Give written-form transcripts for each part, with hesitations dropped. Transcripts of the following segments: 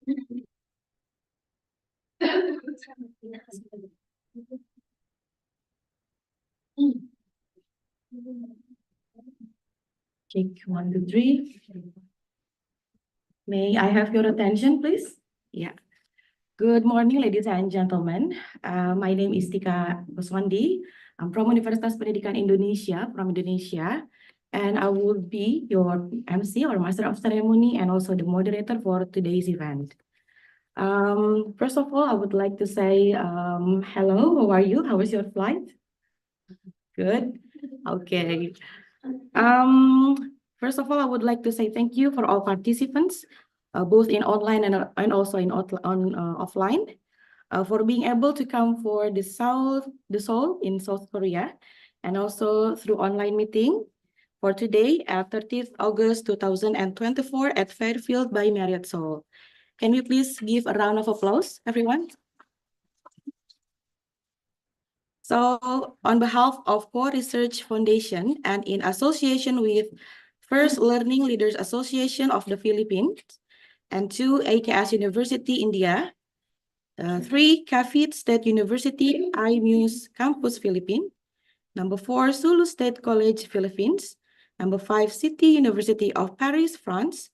Check 1, 2, 3. May I have your attention, please? Yeah. Good morning, ladies and gentlemen. My name is Tika Kuswandi. I'm from Universitas Pendidikan Indonesia, from Indonesia, and I will be your MC or Master of Ceremony and also the moderator for today's event. First of all, I would like to say hello. How are you? How was your flight? Good. Okay. First of all, I would like to say thank you for all participants, both in online and also in offline, for being able to come for the Seoul in South Korea, and also through online meeting for today at 30th August 2024 at Fairfield by Marriott Seoul. Can we please give a round of applause, everyone? So on behalf of Core Research Foundation and in association with First Learning Leaders Association of the Philippines and 2 AKS University India, 3 Cavite State University iMuse Campus Philippines, number 4 Sulu State College Philippines, number 5 City University of Paris, France,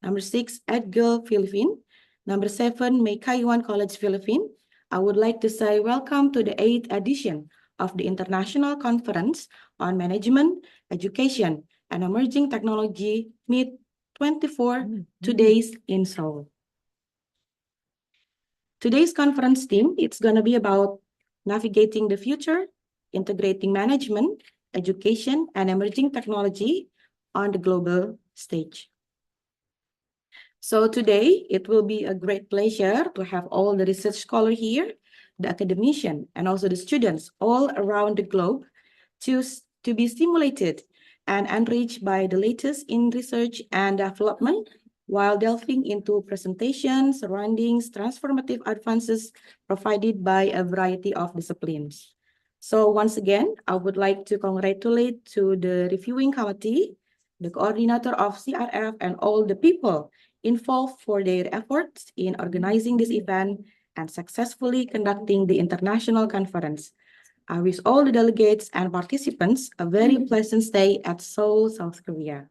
number 6 Edgel Philippines, number 7 Meikaiwan College Philippines. I would like to say welcome to the 8th edition of the International Conference on Management, Education, and Emerging Technology Meet 24 Today's in Seoul. Today's conference theme, it's going to be about navigating the future, integrating management, education, and emerging technology on the global stage. So today, it will be a great pleasure to have all the research scholars here, the academicians, and also the students all around the globe to be stimulated and enriched by the latest in research and development while delving into presentations surrounding transformative advances provided by a variety of disciplines. So once again, I would like to congratulate to the reviewing committee, the coordinator of CRF, and all the people involved for their efforts in organizing this event and successfully conducting the international conference. I wish all the delegates and participants a very pleasant stay at Seoul, South Korea.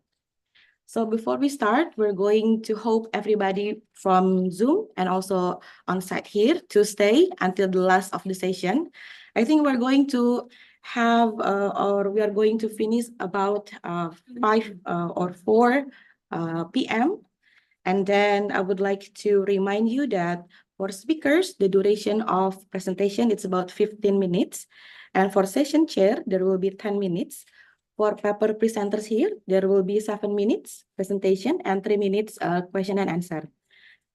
So before we start, we're going to hope everybody from Zoom and also on site here to stay until the last of the session. I think we're going to have, or we are going to finish about 5 or 4 p.m. And then I would like to remind you that for speakers, the duration of presentation is about 15 minutes. And for session chair, there will be 10 minutes. For paper presenters here, there will be 7 minutes presentation and 3 minutes question and answer.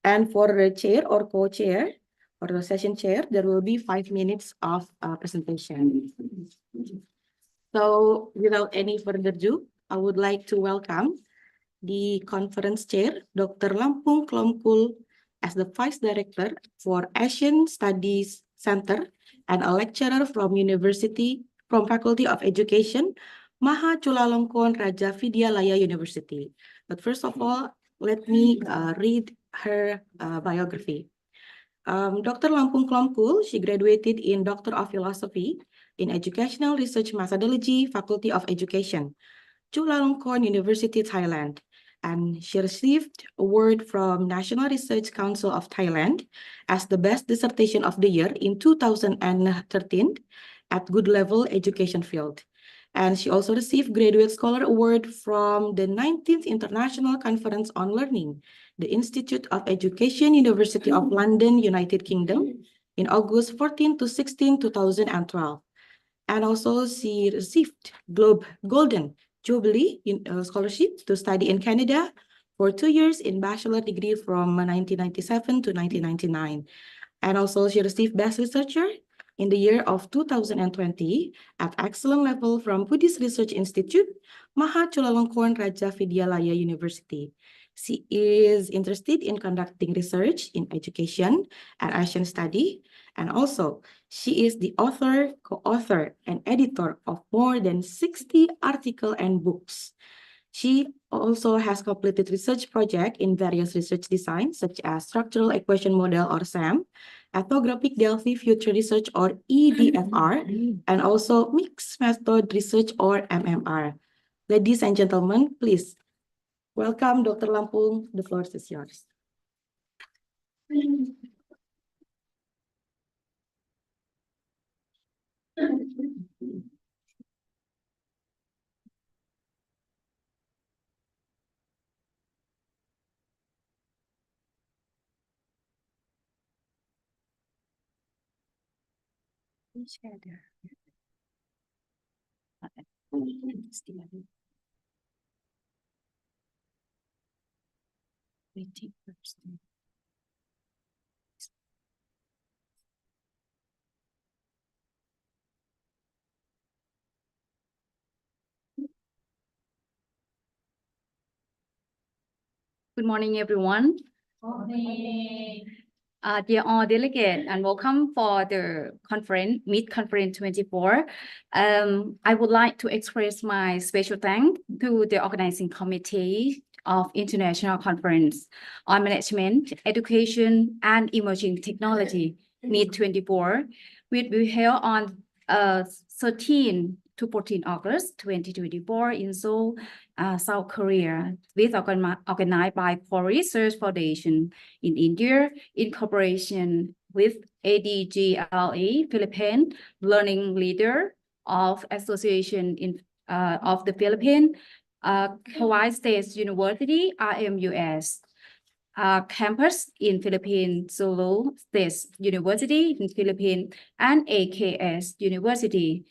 And for the chair or co-chair, or the session chair, there will be 5 minutes of presentation. So without any further ado, I would like to welcome the conference chair, Dr. Lampung Klomkul, as the Vice Director for Asian Studies Center and a lecturer from Faculty of Education, Maha Chulalongkorn Raja Vidyalaya University. But first of all, let me read her biography. Dr. Lampung Klomkul, she graduated in Doctor of Philosophy in Educational Research Methodology, Faculty of Education, Chulalongkorn University, Thailand. And she received an award from National Research Council of Thailand as the best dissertation of the year in 2013 at Good Level Education Field. And she also received Graduate Scholar Award from the 19th International Conference on Learning, the Institute of Education, University of London, United Kingdom, in August 14 to 16, 2012. And also she received Golden Jubilee Scholarship to study in Canada for 2 years in bachelor degree from 1997 to 1999. And also she received Best Researcher in the year of 2020 at excellent level from Buddhist Research Institute, Maha Chulalongkorn Raja Vidyalaya University. She is interested in conducting research in education and Asian study. And also, she is the author, co-author, and editor of more than 60 articles and books. She also has completed research projects in various research designs, such as Structural Equation Model or SEM, Ethnographic Delphi Future Research or EDFR, and also Mixed Method Research or MMR. Ladies and gentlemen, please welcome Dr. Lampung. The floor is yours. Share there. Waiting first. Good morning, everyone. Dear all delegates, and welcome for the conference, Meet Conference 24. I would like to express my special thanks to the organizing committee of International Conference on Management, Education, and Emerging Technology, Meet 24, which will be held on 13 to 14 August 2024 in Seoul, South Korea, with organized by Core Research Foundation in India in cooperation with ADGLE Philippines Learning Leader of Association of the Philippines, Hawaii State University RMUS. Campus in Philippines, Sulu State University in Philippines, and AKS University,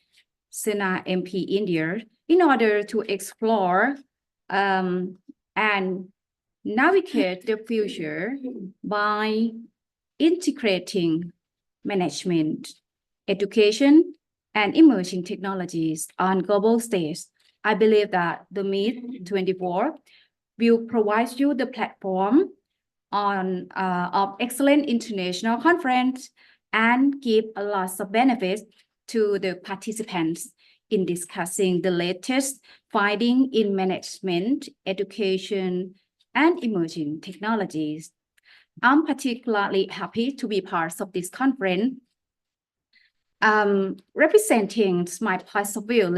Sena MP India, in order to explore and navigate the future by integrating management, education, and emerging technologies on global stage. I believe that the Meet 24 will provide you the platform of excellent international conference and give a lot of benefits to the participants in discussing the latest finding in management, education, and emerging technologies. I'm particularly happy to be part of this conference, representing my point of view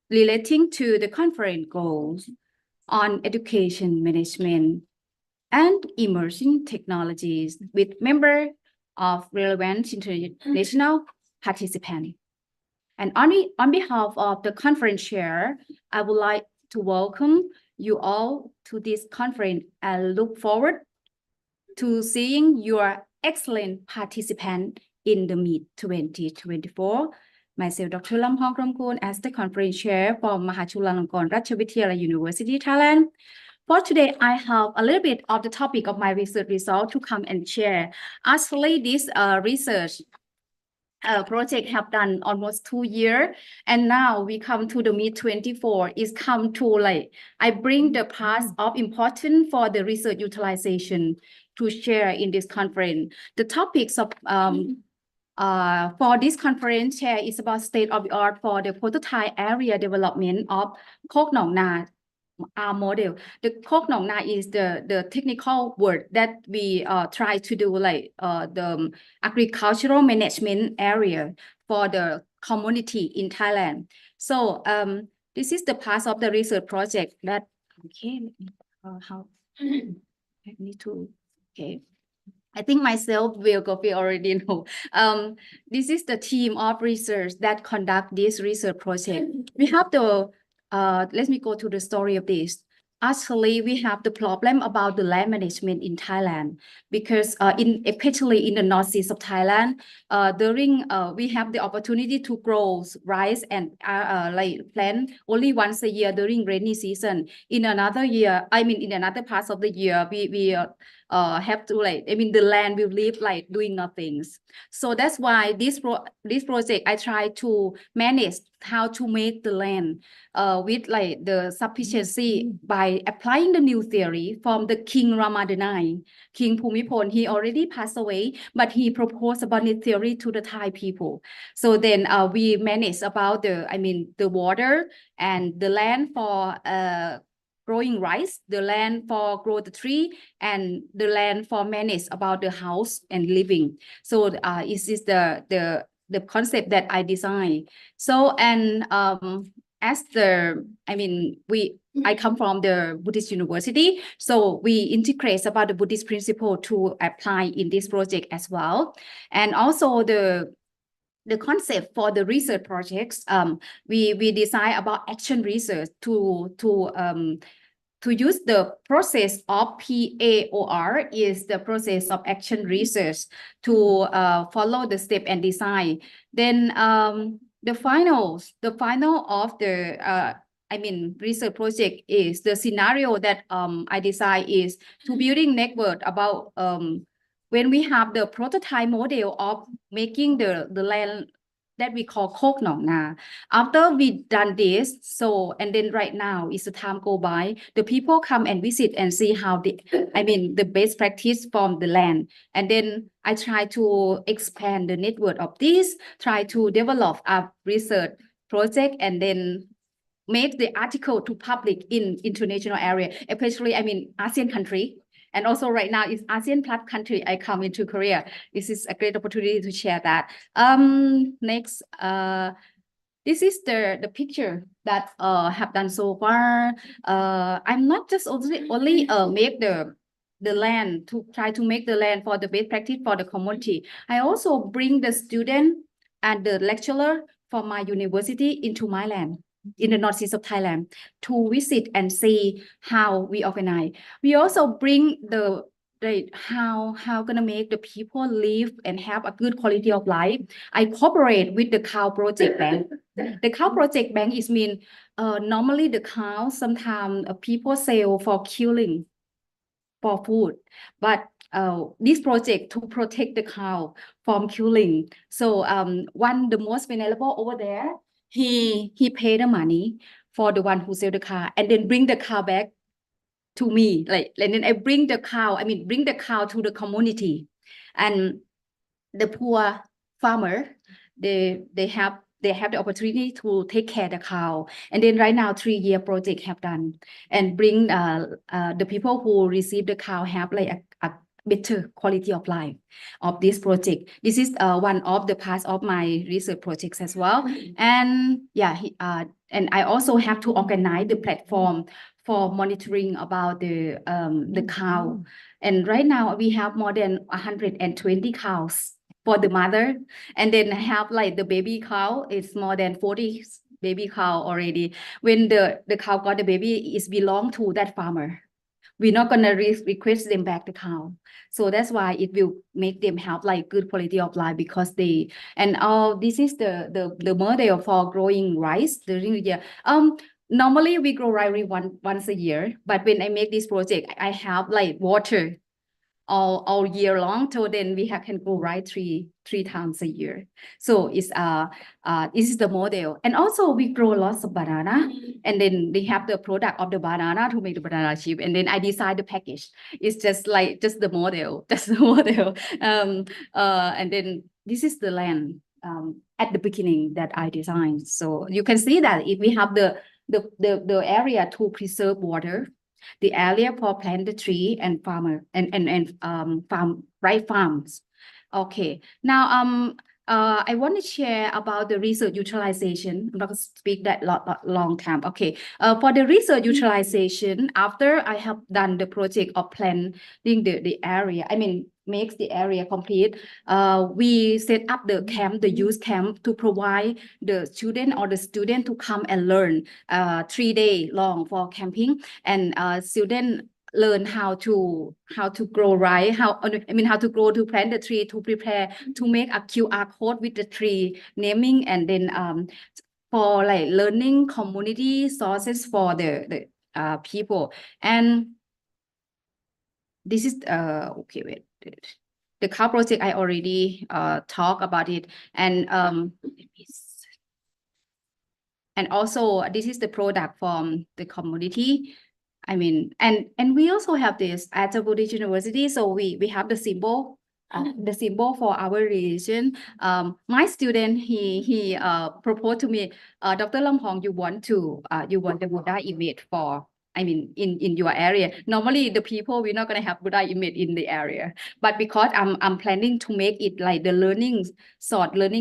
relating to the conference goals on education management and emerging technologies with members of relevant international participants. And on behalf of the conference chair, I would like to welcome you all to this conference and look forward to seeing your excellent participant in the Meet 2024. Myself, Dr. Lampong Kramkul, as the conference chair for Mahachulalongkorn Ratchavidyalaya University, Thailand. For today, I have a little bit of the topic of my research result to come and share. Actually, this research project have done almost 2 years, and now we come to the Meet 24. It's come to I bring the parts of important for the research utilization to share in this conference. The topics of for this conference share is about state of the art for the prototype area development of Khok Nong Na model. The Khok Nong Na is the technical word that we try to do the agricultural management area for the community in Thailand. So this is the part of the research project that how I need to I think myself will already know. This is the team of research that conduct this research project. We have the let me go to the story of this. Actually, we have the problem about the land management in Thailand because especially in the northeast of Thailand, during we have the opportunity to grow rice and plant only once a year during rainy season. In another year, I mean in another part of the year, we have to like, I mean, the land will live like doing nothings. So that's why this project, I try to manage how to make the land with like the sufficiency by applying the new theory from the King Rama IX. King Bhumibol, he already passed away, but he proposed about the theory to the Thai people. So then we manage about the water and the land for growing rice, the land for grow the tree, and the land for manage about the house and living. So this is the concept that I designed. So and as I come from the Buddhist university, so we integrate about the Buddhist principle to apply in this project as well. And also the concept for the research projects, we design about action research to use the process of PAOR, is the process of action research, to follow the step and design. Then the final of the research project is the scenario that I design is to building network about when we have the prototype model of making the land that we call Khok Nong Na. After we done this, so and then right now is the time go by, the people come and visit and see how the best practice from the land. And then I try to expand the network of this, try to develop a research project, and then make the article to public in international area, especially ASEAN country. And also right now it's ASEAN plus country I come into Korea. This is a great opportunity to share that. Next, this is the picture that have done so far. I'm not just only make the land to try to make the land for the best practice for the community. I also bring the student and the lecturer from my university into my land in the northeast of Thailand to visit and see how we organize. We also bring how gonna make the people live and have a good quality of life. I cooperate with the Cow Project Bank. The Cow Project Bank is normally the cow sometimes people sell for killing for food, but this project to protect the cow from killing. So the most venerable over there, he pay the money for the one who sell the cow and then bring the cow back to me, and then I bring the cow to the community. And the poor farmer, they have the opportunity to take care of the cow. And then right now 3-year project have done and bring the people who receive the cow have a better quality of life of this project. This is one of the parts of my research projects as well. And and I also have to organize the platform for monitoring about the cow. And right now we have more than 120 cows for the mother, and then have the baby cow. It's more than 40 baby cow already. When the cow got the baby, it belong to that farmer. We're not gonna request them back the cow. So that's why it will make them have good quality of life, because this is the model for growing rice during the year. Normally we grow rice once a year, but when I make this project, I have water all year long, so then we can grow rice three times a year. So it's this is the model. And also we grow lots of banana, and then they have the product of the banana to make the banana chip, and then I design the package. It's just the model, and then this is the land at the beginning that I designed. So you can see that if we have the area to preserve water, the area for plant the tree and farmer and farms. Okay, now I want to share about the research utilization. I'm not going to speak that long time. Okay, for the research utilization, after I have done the project of planning the area, makes the area complete, we set up the camp, the youth camp, to provide the student to come and learn 3 days long for camping, and student learn how to grow rice, how to grow, to plant the tree, to prepare, to make a QR code with the tree naming, and then for learning community sources for the people. And this is okay, wait. The cow project I already talked about it, and also this is the product from the community. I mean, and we also have this at the Buddhist University, so we have the symbol. The symbol for our religion. My student, he proposed to me, Dr. Lam Hong, you want the Buddha image for, I mean, in your area. Normally, the people, we're not gonna have Buddha image in the area, but because I'm planning to make it like the learning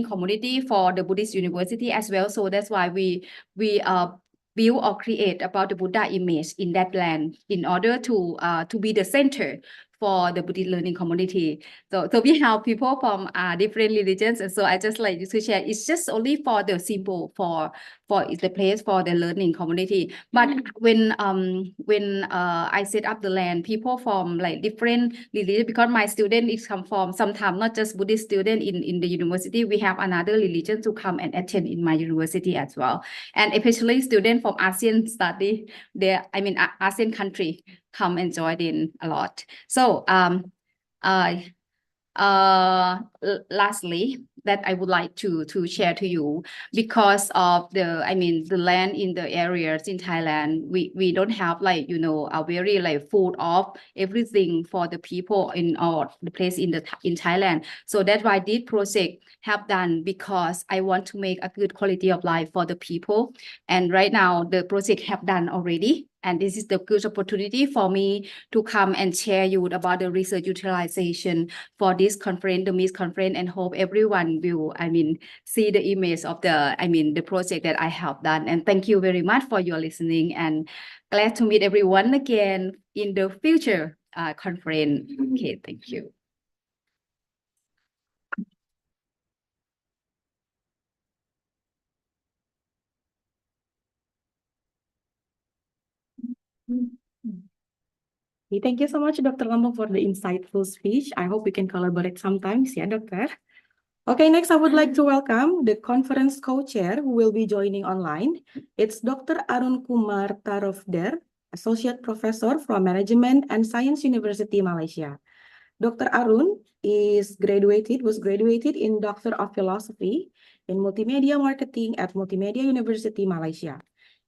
community for the Buddhist University as well. So that's why we build or create about the Buddha image in that land in order to be the center for the Buddhist learning community. So we have people from different religions, and so I just like to share. It's just only for the symbol for the place for the learning community. But when I set up the land, people from like different religion, because my student is come from sometimes not just Buddhist student in the university, we have another religion to come and attend in my university as well, and especially students from ASEAN study there. I mean ASEAN country come and join in a lot. So lastly, that I would like to share to you, because of the, I mean, the land in the areas in Thailand, we don't have like, you know, a very like full of everything for the people in the place in Thailand. So that's why this project have done, because I want to make a good quality of life for the people. And right now the project have done already. And this is the good opportunity for me to come and share you about the research utilization for this conference, the MIST conference, and hope everyone will, I mean, see the image of the, I mean, the project that I have done. And thank you very much for your listening, and glad to meet everyone again in the future conference. Okay, thank you. Okay, thank you so much, Dr. Lambong, for the insightful speech. I hope we can collaborate sometimes, yeah, Doctor. Okay, next I would like to welcome the conference co-chair who will be joining online. It's Dr. Arun Kumar Tarofder, Associate Professor from Management and Science University, Malaysia. Dr. Arun was graduated in Doctor of Philosophy in Multimedia Marketing at Multimedia University, Malaysia.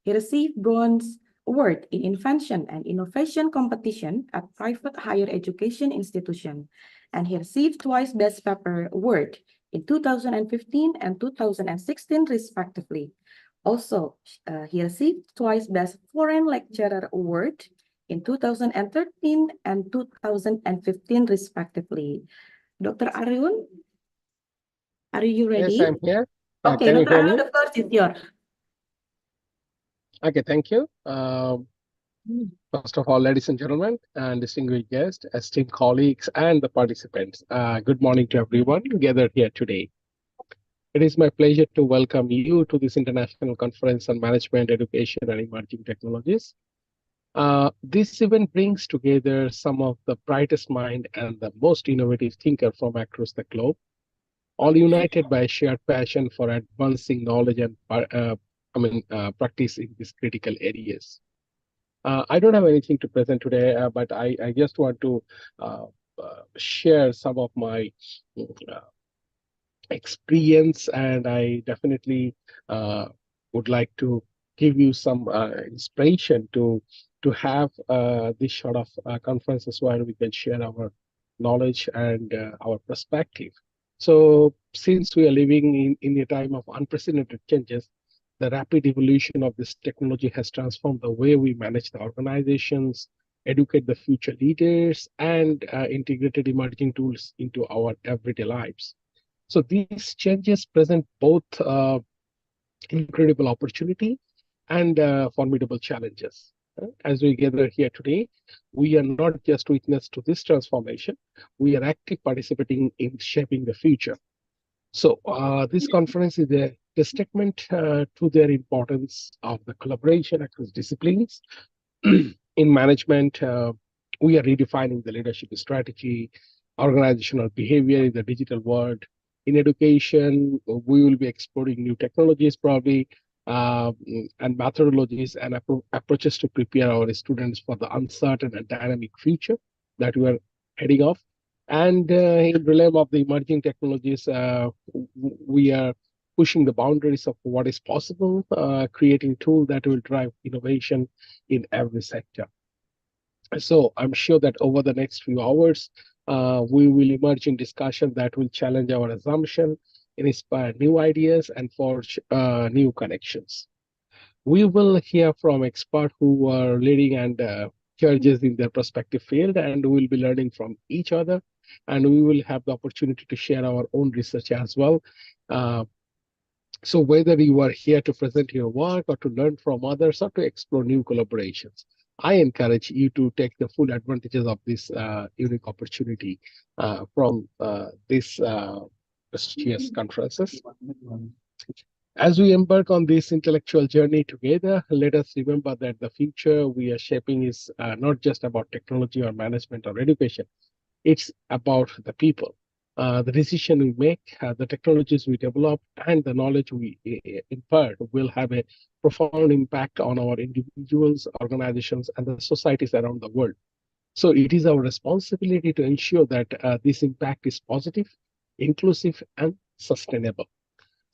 He received Bronze Award in Invention and Innovation Competition at private higher education institution, and he received twice Best Paper Award in 2015 and 2016, respectively. Also, he received twice Best Foreign Lecturer Award in 2013 and 2015, respectively. Dr. Arun, are you ready? Yes, I'm here. Okay, Can you Dr. hear Arun, me? the floor is yours. Okay, thank you. First of all, ladies and gentlemen, and distinguished guests, esteemed colleagues, and the participants, good morning to everyone gathered here today. It is my pleasure to welcome you to this International Conference on Management, Education, and Emerging Technologies. This event brings together some of the brightest minds and the most innovative thinkers from across the globe, all united by a shared passion for advancing knowledge and practice in these critical areas. I don't have anything to present today, but I just want to share some of my experience, and I definitely would like to give you some inspiration to have this sort of conferences where we can share our knowledge and our perspective. So since we are living in a time of unprecedented changes, the rapid evolution of this technology has transformed the way we manage the organizations, educate the future leaders, and integrated emerging tools into our everyday lives. So these changes present both incredible opportunity and formidable challenges. As we gather here today, we are not just witness to this transformation, we are active participating in shaping the future. So this conference is a testament to their importance of the collaboration across disciplines. In management, we are redefining the leadership strategy, organizational behavior in the digital world. In education, we will be exploring new technologies probably, and methodologies and approaches to prepare our students for the uncertain and dynamic future. that we are heading off. And in the realm of the emerging technologies, we are pushing the boundaries of what is possible, creating tools that will drive innovation in every sector. So I'm sure that over the next few hours, we will emerge in discussion that will challenge our assumption, inspire new ideas, and forge new connections. We will hear from experts who are leading and judges in their respective field, and we'll be learning from each other. And we will have the opportunity to share our own research as well. So whether you are here to present your work or to learn from others or to explore new collaborations, I encourage you to take the full advantages of this unique opportunity from this prestigious conferences. As we embark on this intellectual journey together, let us remember that the future we are shaping is not just about technology or management or education. It's about the people. The decision we make, the technologies we develop, and the knowledge we impart will have a profound impact on our individuals, organizations, and the societies around the world. So it is our responsibility to ensure that this impact is positive, inclusive, and sustainable.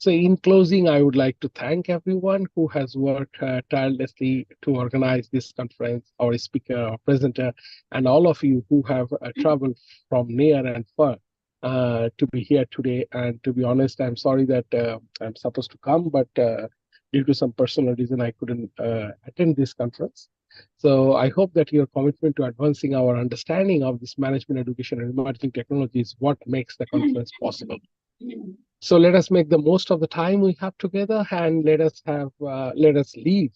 So in closing, I would like to thank everyone who has worked tirelessly to organize this conference, our speaker, our presenter, and all of you who have traveled from near and far to be here today. And to be honest, I'm sorry that I'm supposed to come, but due to some personal reason, I couldn't attend this conference. So I hope that your commitment to advancing our understanding of this management education and emerging technology is what makes the conference possible. So let us make the most of the time we have together, and let us leave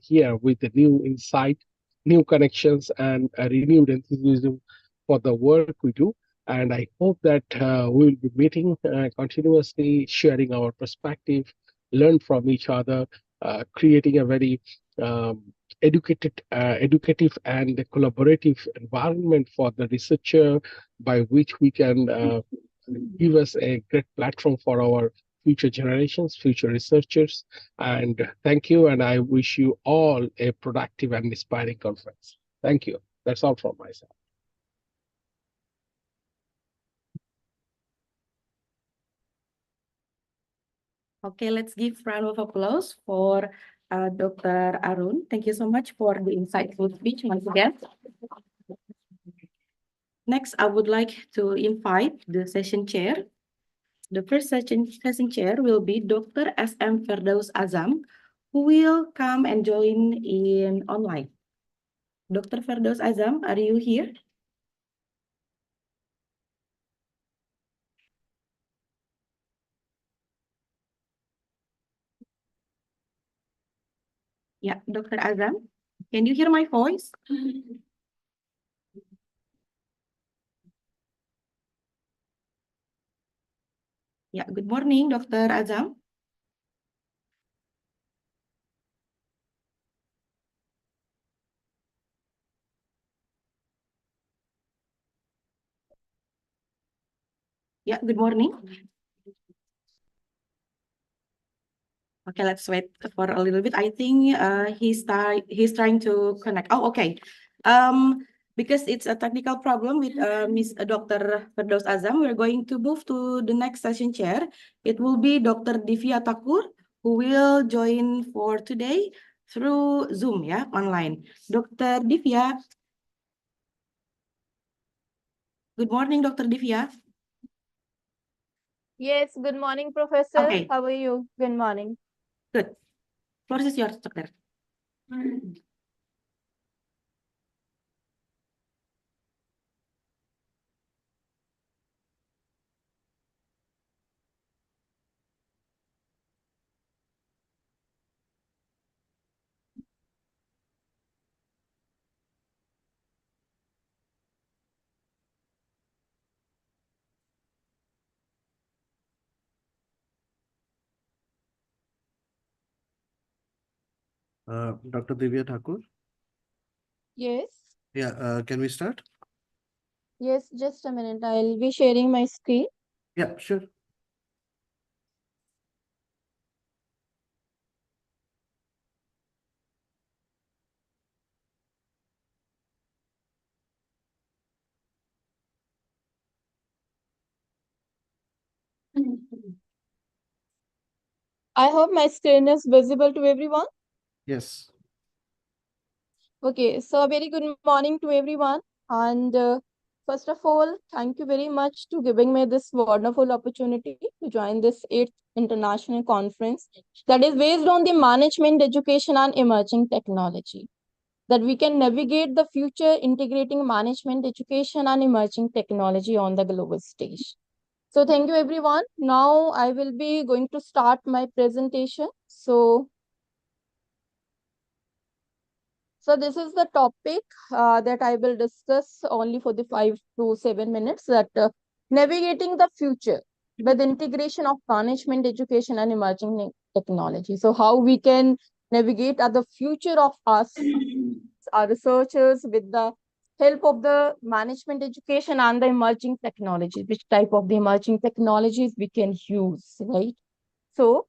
here with a new insight, new connections, and a renewed enthusiasm for the work we do. And I hope that we will be meeting continuously, sharing our perspective, learn from each other, creating a very educative and collaborative environment for the researcher, by which we can give us a great platform for our future generations, future researchers. And thank you. And I wish you all a productive and inspiring conference. Thank you. That's all from my side. Okay, let's give round of applause for Dr. Arun. Thank you so much for the insightful speech once again. Next, I would like to invite the session chair. The first session chair will be Dr. SM Firdaus Azam, who will come and join in online. Dr. Firdaus Azam, are you here? Yeah, Dr. Azam, can you hear my voice? Yeah, good morning, Dr. Azam. Yeah, good morning. Okay, let's wait for a little bit. I think he's trying to connect. Oh, okay. Because it's a technical problem with Dr. Firdaus Azam, we're going to move to the next session chair. It will be Dr. Divya Thakur, who will join for today through Zoom, yeah, online. Dr. Divya. Good morning, Dr. Divya. Yes, good morning, Professor. Okay. How are you? Good morning. Good. Floor is yours, Doctor. Dr. Divya Thakur. Yes. Yeah, can we start? Yes, just a minute. I'll be sharing my screen. Yeah, sure. I hope my screen is visible to everyone. Yes. Okay, so a very good morning to everyone. And first of all, thank you very much to giving me this wonderful opportunity to join this 8th international conference that is based on the management, education, and emerging technology. That we can navigate the future integrating management, education, and emerging technology on the global stage. So thank you everyone. Now I will be going to start my presentation. So this is the topic that I will discuss only for the 5 to 7 minutes, that navigating the future with integration of management, education, and emerging technology. So how we can navigate at the future of us, our researchers, with the help of the management education and the emerging technologies, which type of the emerging technologies we can use, right? So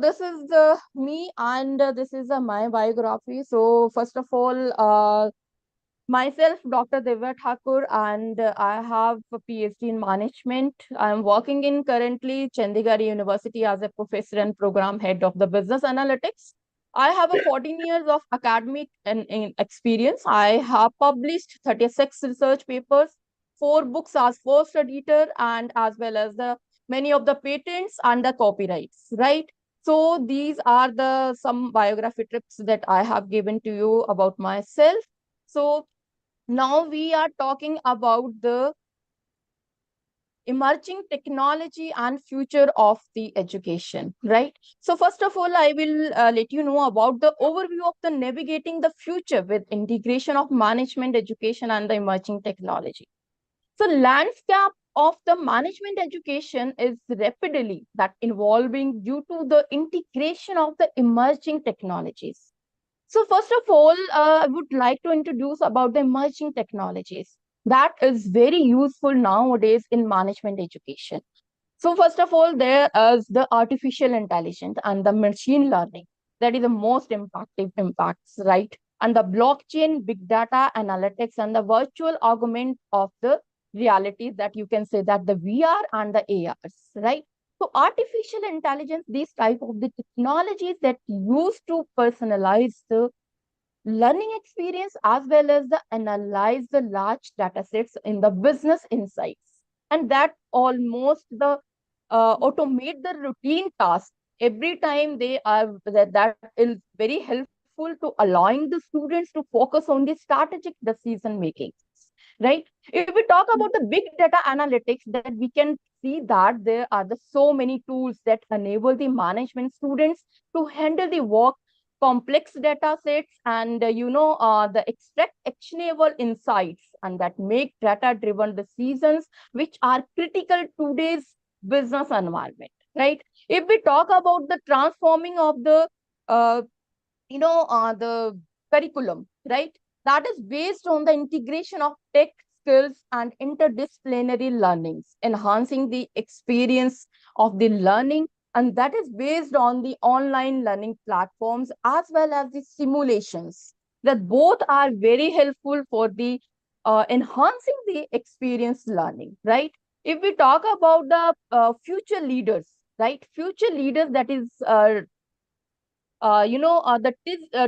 this is the me, and this is my biography. So first of all, myself, Dr. Divya Thakur, and I have a PhD in management. I'm working in currently Chandigarh University as a professor and program head of the business analytics. I have a 14 years of academic and experience. I have published 36 research papers, 4 books as first editor, and as well as the many of the patents and the copyrights, right? So these are the some biography tips that I have given to you about myself. So now we are talking about the emerging technology and future of the education, right? So first of all, I will let you know about the overview of the navigating the future with integration of management, education, and the emerging technology. So landscape of the management education is rapidly that evolving due to the integration of the emerging technologies. So first of all, I would like to introduce about the emerging technologies that is very useful nowadays in management education. So first of all, there is the artificial intelligence and the machine learning. That is the most impacts, right? And the blockchain, big data analytics, and the virtual augment of the reality, that you can say that the VR and the ARs, right? So artificial intelligence, these type of the technologies that used to personalize the learning experience as well as the analyze the large data sets in the business insights, and that almost the automate the routine tasks every time they are, that is very helpful to allowing the students to focus on the strategic decision making, right? If we talk about the big data analytics, that we can see that there are so many tools that enable the management students to handle the work complex data sets, and the extract actionable insights, and that make data driven decisions which are critical today's business environment, right? If we talk about the transforming of the uh, the curriculum, right? That is based on the integration of tech skills and interdisciplinary learnings, enhancing the experience of the learning. And that is based on the online learning platforms as well as the simulations, that both are very helpful for the enhancing the experience learning, right? If we talk about the future leaders, right? Future leaders, that is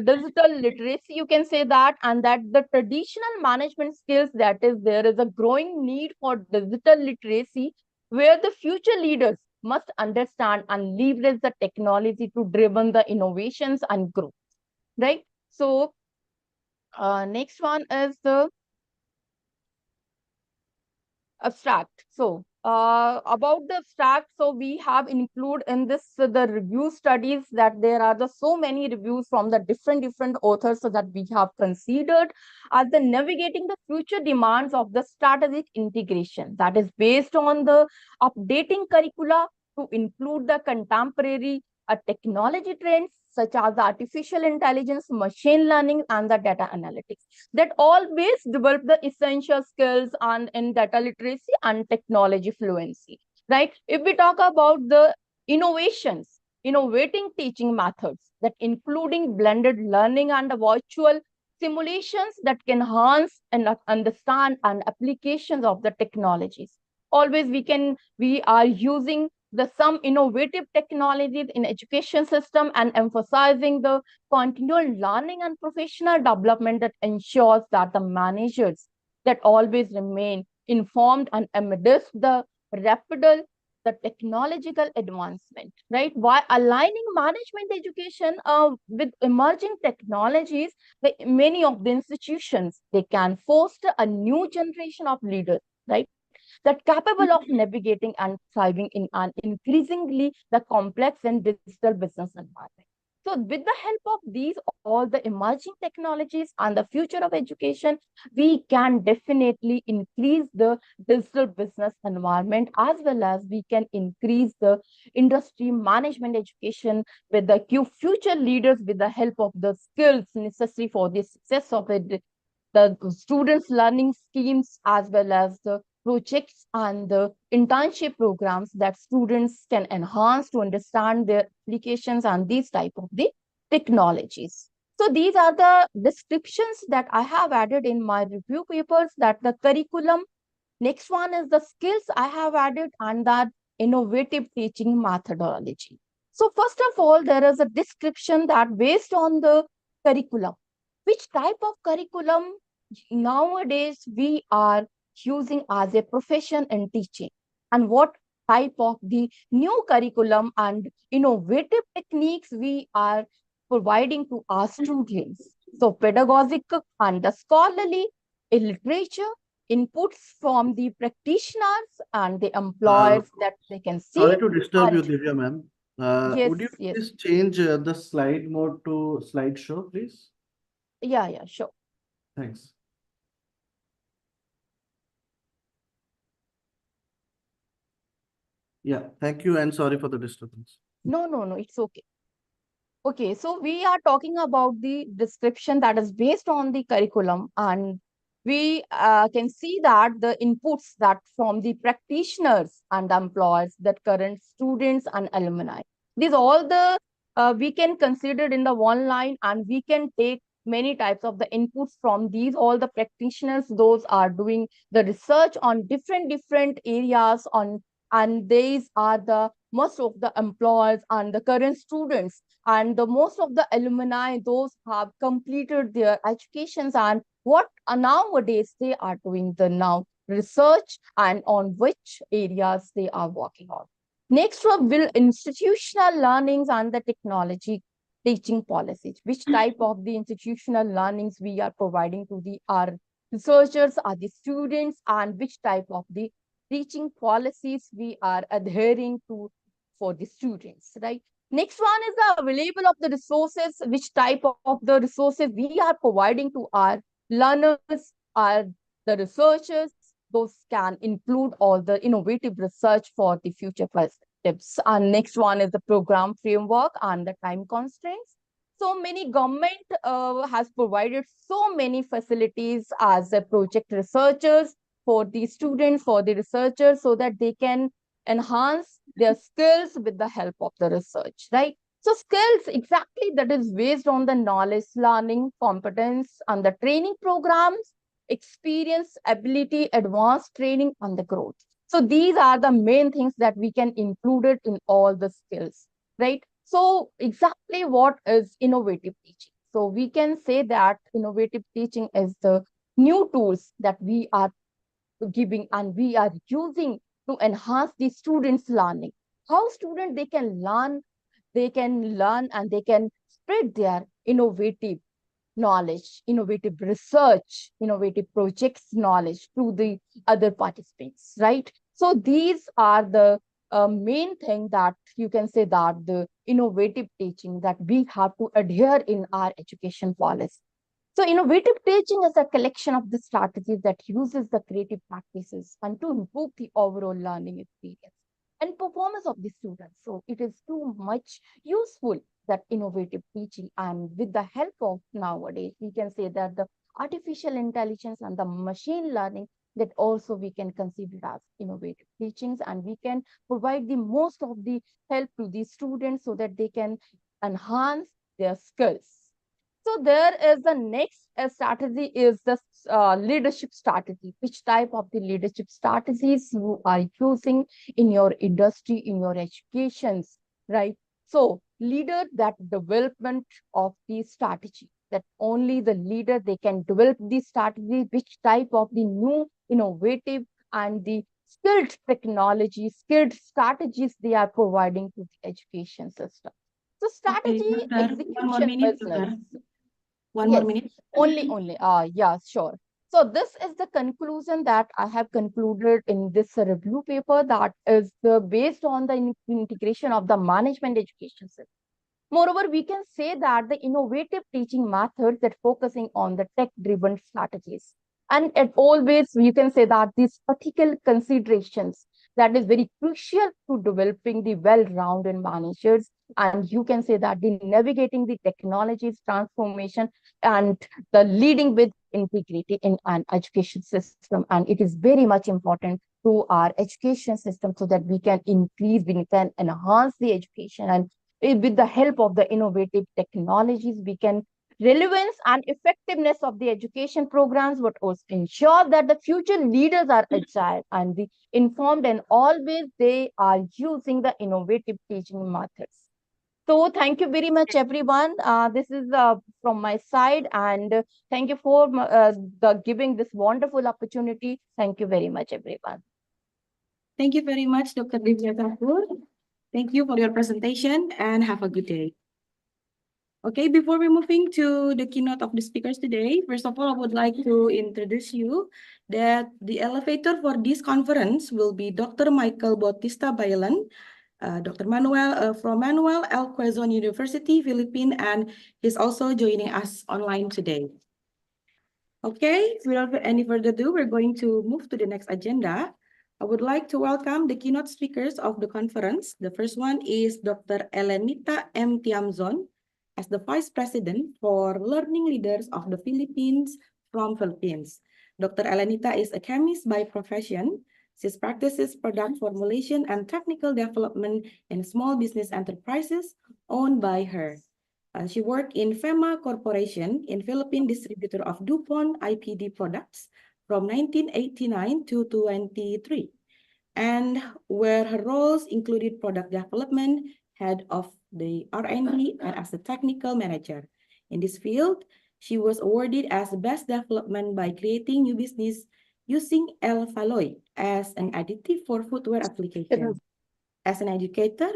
digital literacy, you can say that, and that the traditional management skills, that is there is a growing need for digital literacy, where the future leaders must understand and leverage the technology to driven the innovations and growth, right? So next one is the abstract. So about the abstract, so we have include in this the review studies, that there are so many reviews from the different authors, so that we have considered as the navigating the future demands of the strategic integration, that is based on the updating curricula to include the contemporary technology trends such as artificial intelligence, machine learning, and the data analytics, that always develop the essential skills and in data literacy and technology fluency, right? If we talk about the innovations, innovating teaching methods, that including blended learning and the virtual simulations that can enhance and understand and applications of the technologies, always we are using some innovative technologies in education system and emphasizing the continual learning and professional development that ensures that the managers that always remain informed and amidst the rapid the technological advancement, right? While aligning management education with emerging technologies, many of the institutions, they can foster a new generation of leaders, right? That capable of navigating and thriving in an increasingly the complex and digital business environment. So with the help of these, all the emerging technologies and the future of education, we can definitely increase the digital business environment as well as we can increase the industry management education with the future leaders with the help of the skills necessary for the success of it, the students learning schemes as well as the projects and the internship programs that students can enhance to understand their applications and these type of the technologies. So these are the descriptions that I have added in my review papers, that the curriculum. Next one is the skills I have added and that innovative teaching methodology. So first of all, there is a description that based on the curriculum, which type of curriculum nowadays we are using as a profession in teaching, and what type of the new curriculum and innovative techniques we are providing to our students. So pedagogic and the scholarly literature, inputs from the practitioners and the employers that they can see. Sorry to disturb you, and- Divya ma'am. Yes, Would you yes. please change the slide mode to slideshow, please? Yeah, sure. Thanks. Yeah, thank you and sorry for the disturbance. No, it's okay. Okay, so we are talking about the description that is based on the curriculum, and we can see that the inputs that from the practitioners and employers, that current students and alumni. These all the we can consider in the one line, and we can take many types of the inputs from these all the practitioners. Those are doing the research on different areas on, and these are the most of the employers and the current students and the most of the alumni, those have completed their educations and what nowadays they are doing the now research and on which areas they are working on. Next one will institutional learnings and the technology teaching policies. Which type of the institutional learnings we are providing to the our researchers, are the students, and which type of the teaching policies we are adhering to for the students, right? Next one is the available of the resources, which type of the resources we are providing to our learners, are the researchers. Those can include all the innovative research for the future perspectives. And next one is the program framework and the time constraints. So many government has provided so many facilities as a project researchers for the students, for the researchers, so that they can enhance their skills with the help of the research, right? So skills, exactly, that is based on the knowledge, learning, competence, and the training programs, experience, ability, advanced training, and the growth. So these are the main things that we can include it in all the skills, right? So exactly what is innovative teaching? So we can say that innovative teaching is the new tools that we are giving and we are using to enhance the students' learning. How students they can learn and they can spread their innovative knowledge, innovative research, innovative projects knowledge to the other participants, right? So these are the main thing that you can say that the innovative teaching that we have to adhere in our education policy. So innovative teaching is a collection of the strategies that uses the creative practices and to improve the overall learning experience and performance of the students. So it is too much useful, that innovative teaching, and with the help of nowadays, we can say that the artificial intelligence and the machine learning, that also we can consider as innovative teachings, and we can provide the most of the help to the students so that they can enhance their skills. So there is the next strategy is the leadership strategy. Which type of the leadership strategies you are using in your industry, in your educations, right? So leader, that development of the strategy, that only the leader, they can develop the strategy, which type of the new innovative and the skilled technology, skilled strategies they are providing to the education system. So Okay, strategy, Doctor, one more execution, minute, business. Doctor. One more Yes, minute. only. Yeah, sure. So this is the conclusion that I have concluded in this review paper, that is based on the integration of the management education system. Moreover, we can say that the innovative teaching methods that focusing on the tech-driven strategies. And at always, you can say that these ethical considerations that is very crucial to developing the well-rounded managers. And you can say that the navigating the technologies transformation and the leading with integrity in an education system. And it is very much important to our education system so that we can increase, we can enhance the education, and with the help of the innovative technologies, we can relevance and effectiveness of the education programs, but also ensure that the future leaders are agile and the informed, and always they are using the innovative teaching methods. So thank you very much, everyone. This is from my side, and thank you for giving this wonderful opportunity. Thank you very much, everyone. Thank you very much, Dr. Divya Thakur. Thank you for your presentation and have a good day. Okay, before we moving to the keynote of the speakers today, first of all, I would like to introduce you that the elevator for this conference will be Dr. Michael Bautista Bailan, Dr. Manuel from Manuel L. Quezon University, Philippines, and he's also joining us online today. Okay, without any further ado, we're going to move to the next agenda. I would like to welcome the keynote speakers of the conference. The first one is Dr. Elenita M. Tiamzon, as the Vice President for Learning Leaders of the Philippines from Philippines. Dr. Elenita is a chemist by profession. She practices product formulation and technical development in small business enterprises owned by her. She worked in FEMA Corporation, in Philippine distributor of DuPont IPD products from 1989 to 23, and where her roles included product development, head of the R&D, and as a technical manager. In this field, she was awarded as the best development by creating new business using L-Phalloy as an additive for footwear application. As an educator,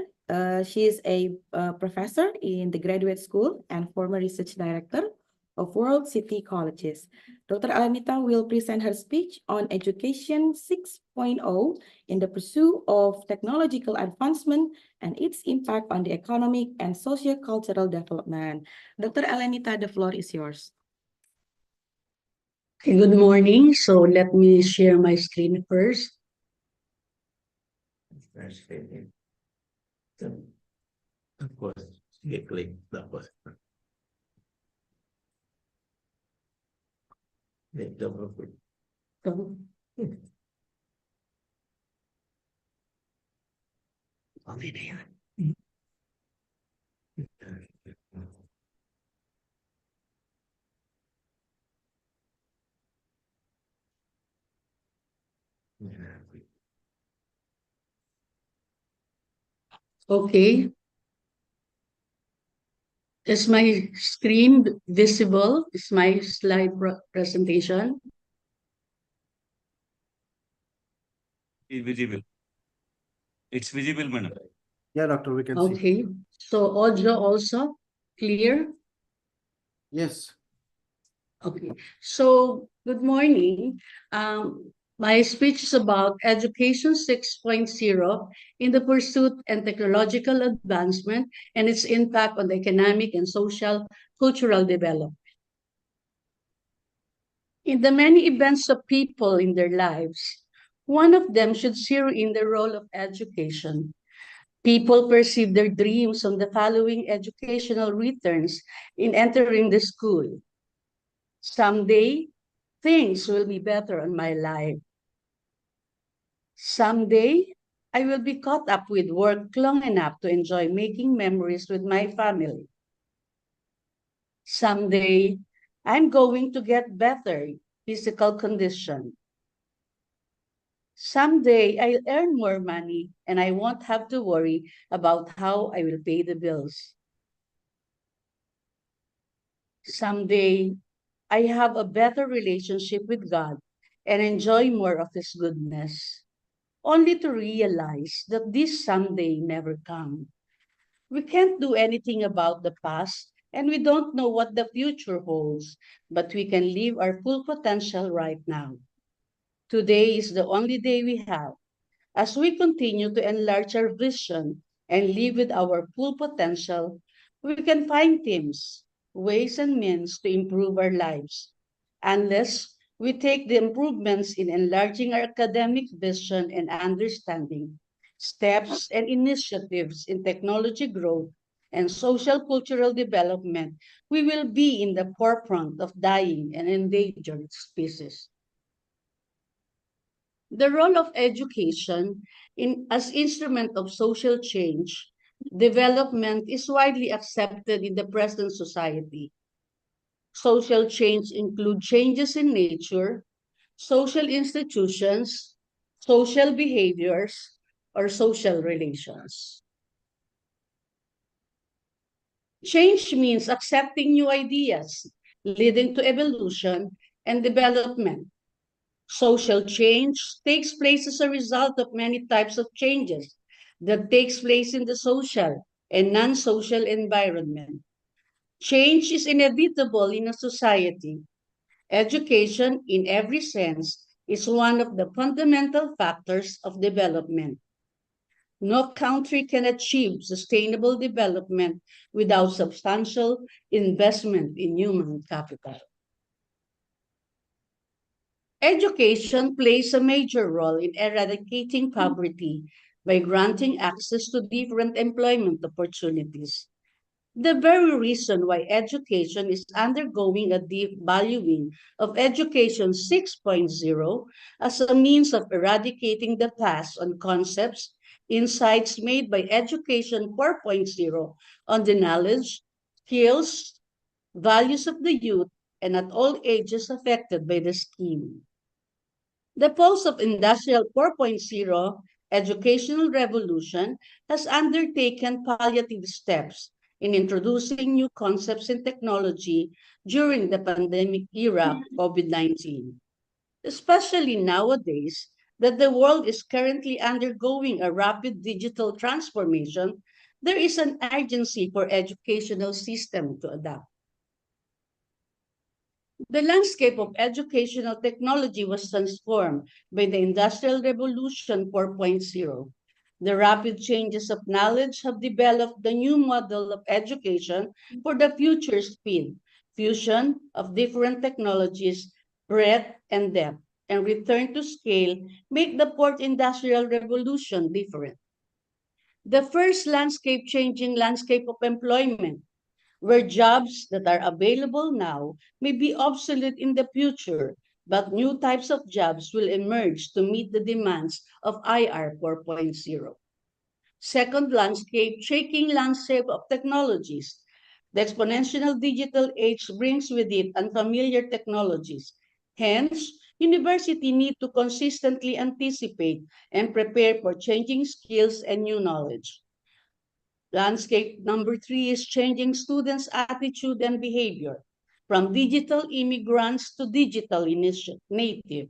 she is a professor in the graduate school and former research director of World City Colleges. Dr. Elenita will present her speech on Education 6.0 in the pursuit of technological advancement and its impact on the economic and socio-cultural development. Dr. Elenita, the floor is yours. Okay, good morning. So let me share my screen first. Tapos, i-click. Tapos, double click. Okay na yan. Okay. Is my screen visible? Is my slide presentation? It's visible. It's visible, madam. Yeah, doctor, we can see. Okay. So audio also clear? Yes. Okay. So good morning. My speech is about Education 6.0 in the pursuit and technological advancement and its impact on the economic and social cultural development. In the many events of people in their lives, one of them should zero in the role of education. People perceive their dreams on the following educational returns in entering the school. Someday, things will be better in my life. Someday, I will be caught up with work long enough to enjoy making memories with my family. Someday, I'm going to get better physical condition. Someday, I'll earn more money and I won't have to worry about how I will pay the bills. Someday, I have a better relationship with God and enjoy more of His goodness, only to realize that this someday never come. We can't do anything about the past and we don't know what the future holds, but we can live our full potential right now. Today is the only day we have. As we continue to enlarge our vision and live with our full potential, we can find themes, ways, and means to improve our lives. Unless we take the improvements in enlarging our academic vision and understanding, steps and initiatives in technology growth and social cultural development, we will be in the forefront of dying and endangered species. The role of education as instrument of social change development is widely accepted in the present society. Social change include changes in nature, social institutions, social behaviors, or social relations. Change means accepting new ideas, leading to evolution and development. Social change takes place as a result of many types of changes that takes place in the social and non-social environment. Change is inevitable in a society. Education, in every sense, is one of the fundamental factors of development. No country can achieve sustainable development without substantial investment in human capital. Education plays a major role in eradicating poverty by granting access to different employment opportunities. The very reason why education is undergoing a deep valuing of Education 6.0 as a means of eradicating the past on concepts, insights made by Education 4.0 on the knowledge, skills, values of the youth, and at all ages affected by the scheme. The post-industrial 4.0 educational revolution has undertaken palliative steps in introducing new concepts in technology during the pandemic era of COVID-19. Especially nowadays that the world is currently undergoing a rapid digital transformation, there is an urgency for educational system to adapt. The landscape of educational technology was transformed by the Industrial Revolution 4.0. The rapid changes of knowledge have developed the new model of education for the future speed, fusion of different technologies, breadth and depth, and return to scale make the fourth industrial revolution different. The first landscape changing landscape of employment where jobs that are available now may be obsolete in the future, but new types of jobs will emerge to meet the demands of IR 4.0. Second landscape, shaking landscape of technologies. The exponential digital age brings with it unfamiliar technologies. Hence, university need to consistently anticipate and prepare for changing skills and new knowledge. Landscape number 3 is changing students' attitude and behavior from digital immigrants to digital native.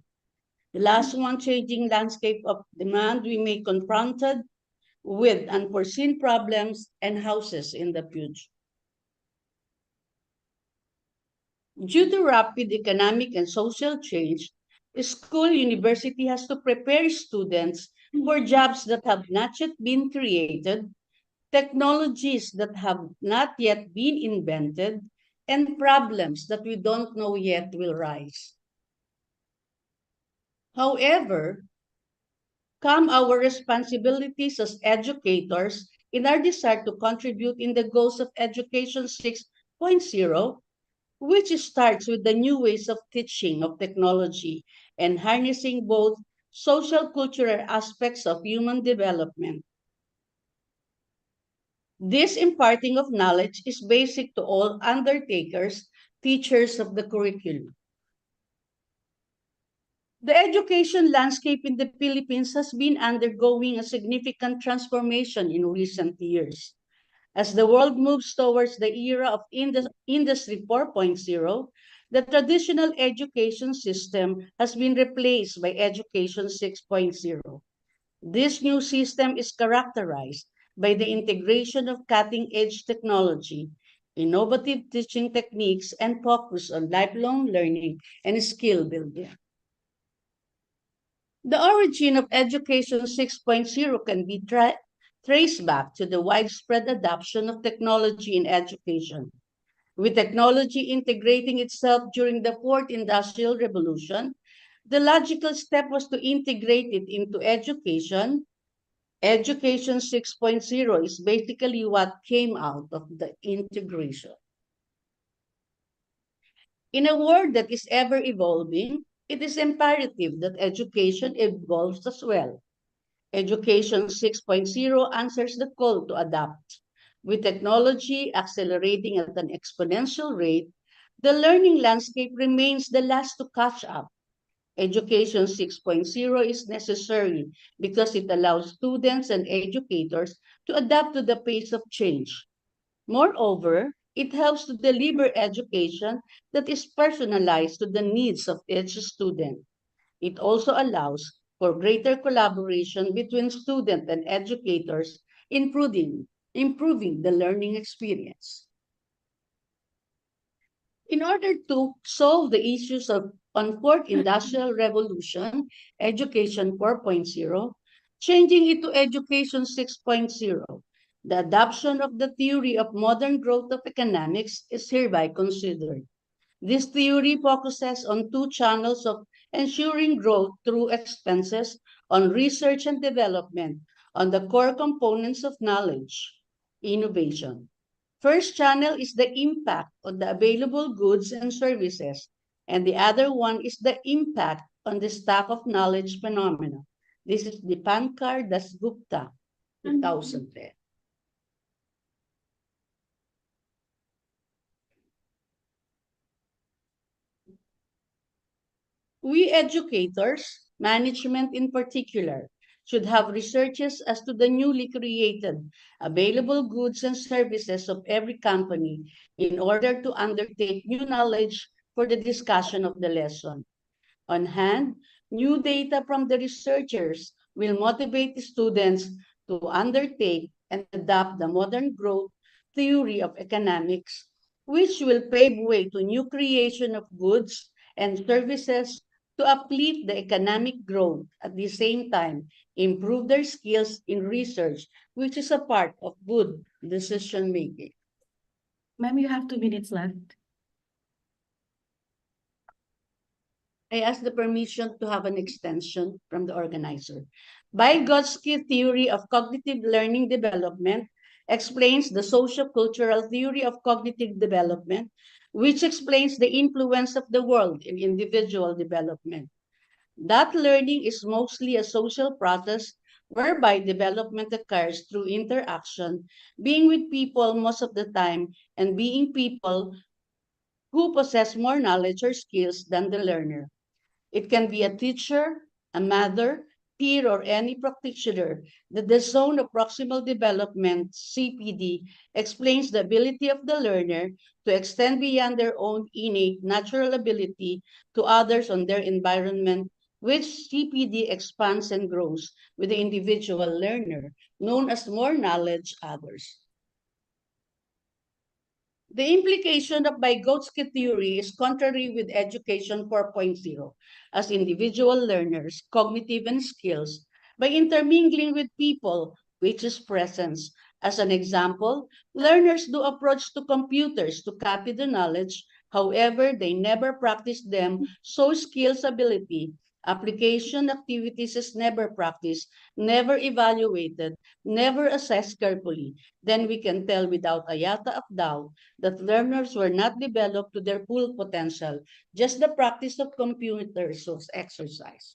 The last one, changing landscape of demand, we may confronted with unforeseen problems and houses in the future. Due to rapid economic and social change, school university has to prepare students for jobs that have not yet been created, technologies that have not yet been invented, and problems that we don't know yet will rise. However, come our responsibilities as educators in our desire to contribute in the goals of Education 6.0, which starts with the new ways of teaching of technology and harnessing both social cultural aspects of human development. This imparting of knowledge is basic to all undertakers, teachers of the curriculum. The education landscape in the Philippines has been undergoing a significant transformation in recent years. As the world moves towards the era of Industry 4.0, the traditional education system has been replaced by Education 6.0. This new system is characterized by the integration of cutting-edge technology, innovative teaching techniques, and focus on lifelong learning and skill building. The origin of Education 6.0 can be traced back to the widespread adoption of technology in education. With technology integrating itself during the Fourth Industrial Revolution, the logical step was to integrate it into education. Education 6.0 is basically what came out of the integration. In a world that is ever evolving, it is imperative that education evolves as well. Education 6.0 answers the call to adapt. With technology accelerating at an exponential rate, the learning landscape remains the last to catch up. Education 6.0 is necessary because it allows students and educators to adapt to the pace of change. Moreover, it helps to deliver education that is personalized to the needs of each student. It also allows for greater collaboration between students and educators, improving the learning experience. In order to solve the issues on Fourth Industrial Revolution, Education 4.0, changing it to Education 6.0, the adoption of the theory of modern growth of economics is hereby considered. This theory focuses on two channels of ensuring growth through expenses on research and development on the core components of knowledge, innovation. First channel is the impact on the available goods and services, and the other one is the impact on the stock of knowledge phenomena. This is Dipankar Dasgupta, 2010. We educators, management in particular, should have researches as to the newly created available goods and services of every company in order to undertake new knowledge for the discussion of the lesson. On hand, new data from the researchers will motivate the students to undertake and adopt the modern growth theory of economics, which will pave way to new creation of goods and services to uplift the economic growth at the same time improve their skills in research, which is a part of good decision making. Ma'am, you have 2 minutes left. I ask the permission to have an extension from the organizer. Vygotsky theory of cognitive learning development explains the socio-cultural theory of cognitive development, which explains the influence of the world in individual development. That learning is mostly a social process whereby development occurs through interaction, being with people most of the time, and being people who possess more knowledge or skills than the learner. It can be a teacher, a mother, peer, or any practitioner. The zone of proximal development, CPD, explains the ability of the learner to extend beyond their own innate natural ability to others on their environment, which CPD expands and grows with the individual learner, known as more knowledge others. The implication of Vygotsky theory is contrary with Education 4.0, as individual learners, cognitive and skills, by intermingling with people, which is presence. As an example, learners do approach to computers to copy the knowledge, however, they never practice them, so skills ability. Application activities is never practiced, never evaluated, never assessed carefully. Then we can tell without a iota of doubt that learners were not developed to their full potential. Just the practice of computers was exercised.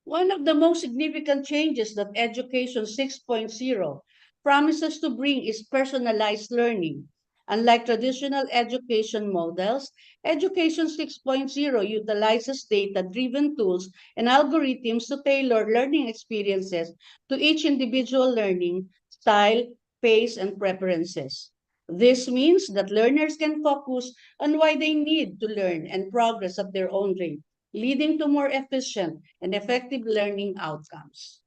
One of the most significant changes that Education 6.0 promises to bring is personalized learning. Unlike traditional education models, Education 6.0 utilizes data-driven tools and algorithms to tailor learning experiences to each individual learning style, pace, and preferences. This means that learners can focus on why they need to learn and progress at their own rate, leading to more efficient and effective learning outcomes.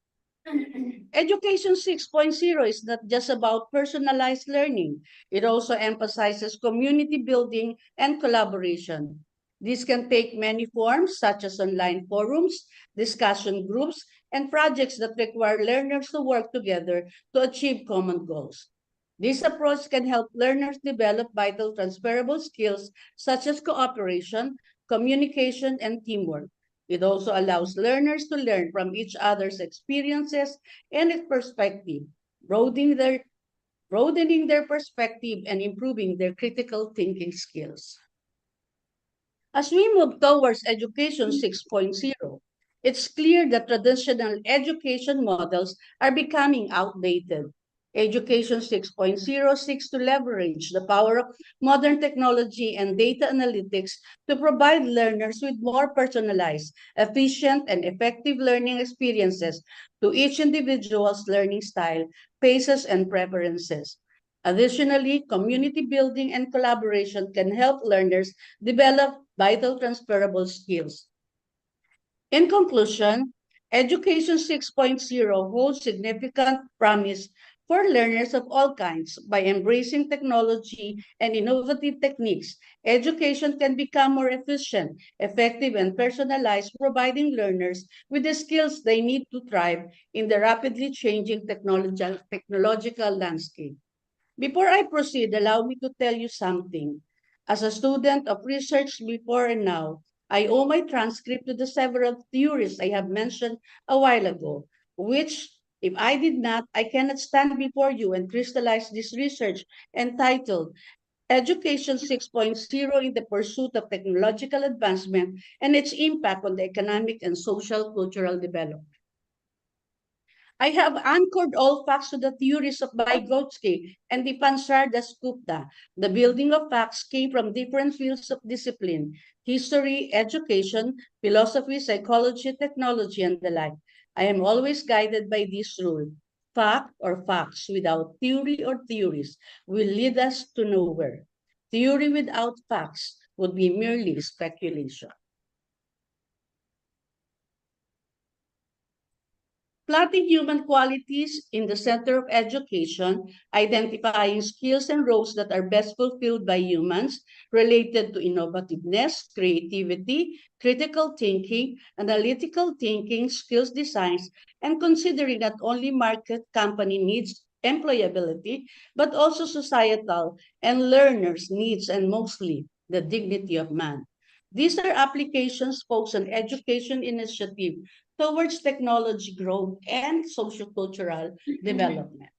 Education 6.0 is not just about personalized learning. It also emphasizes community building and collaboration. This can take many forms, such as online forums, discussion groups, and projects that require learners to work together to achieve common goals. This approach can help learners develop vital transferable skills such as cooperation, communication, and teamwork. It also allows learners to learn from each other's experiences and perspective, broadening their perspective and improving their critical thinking skills. As we move towards Education 6.0, it's clear that traditional education models are becoming outdated. Education 6.0 seeks to leverage the power of modern technology and data analytics to provide learners with more personalized, efficient, and effective learning experiences to each individual's learning style, paces, and preferences. Additionally, community building and collaboration can help learners develop vital transferable skills. In conclusion, Education 6.0 holds significant promise for learners of all kinds. By embracing technology and innovative techniques, education can become more efficient, effective, and personalized, providing learners with the skills they need to thrive in the rapidly changing technological landscape. Before I proceed, allow me to tell you something. As a student of research before and now, I owe my transcript to the several theories I have mentioned a while ago, which, if I did not, I cannot stand before you and crystallize this research entitled Education 6.0 in the Pursuit of Technological Advancement and its Impact on the Economic and Social Cultural Development. I have anchored all facts to the theories of Vygotsky and Dipansar Dasgupta. The building of facts came from different fields of discipline: history, education, philosophy, psychology, technology, and the like. I am always guided by this rule. Fact or facts without theory or theories will lead us to nowhere. Theory without facts would be merely speculation. Plotting human qualities in the center of education, identifying skills and roles that are best fulfilled by humans related to innovativeness, creativity, critical thinking, analytical thinking, skills designs, and considering not only market company needs, employability, but also societal and learners' needs, and mostly the dignity of man. These are applications focused on education initiative towards technology growth and sociocultural development.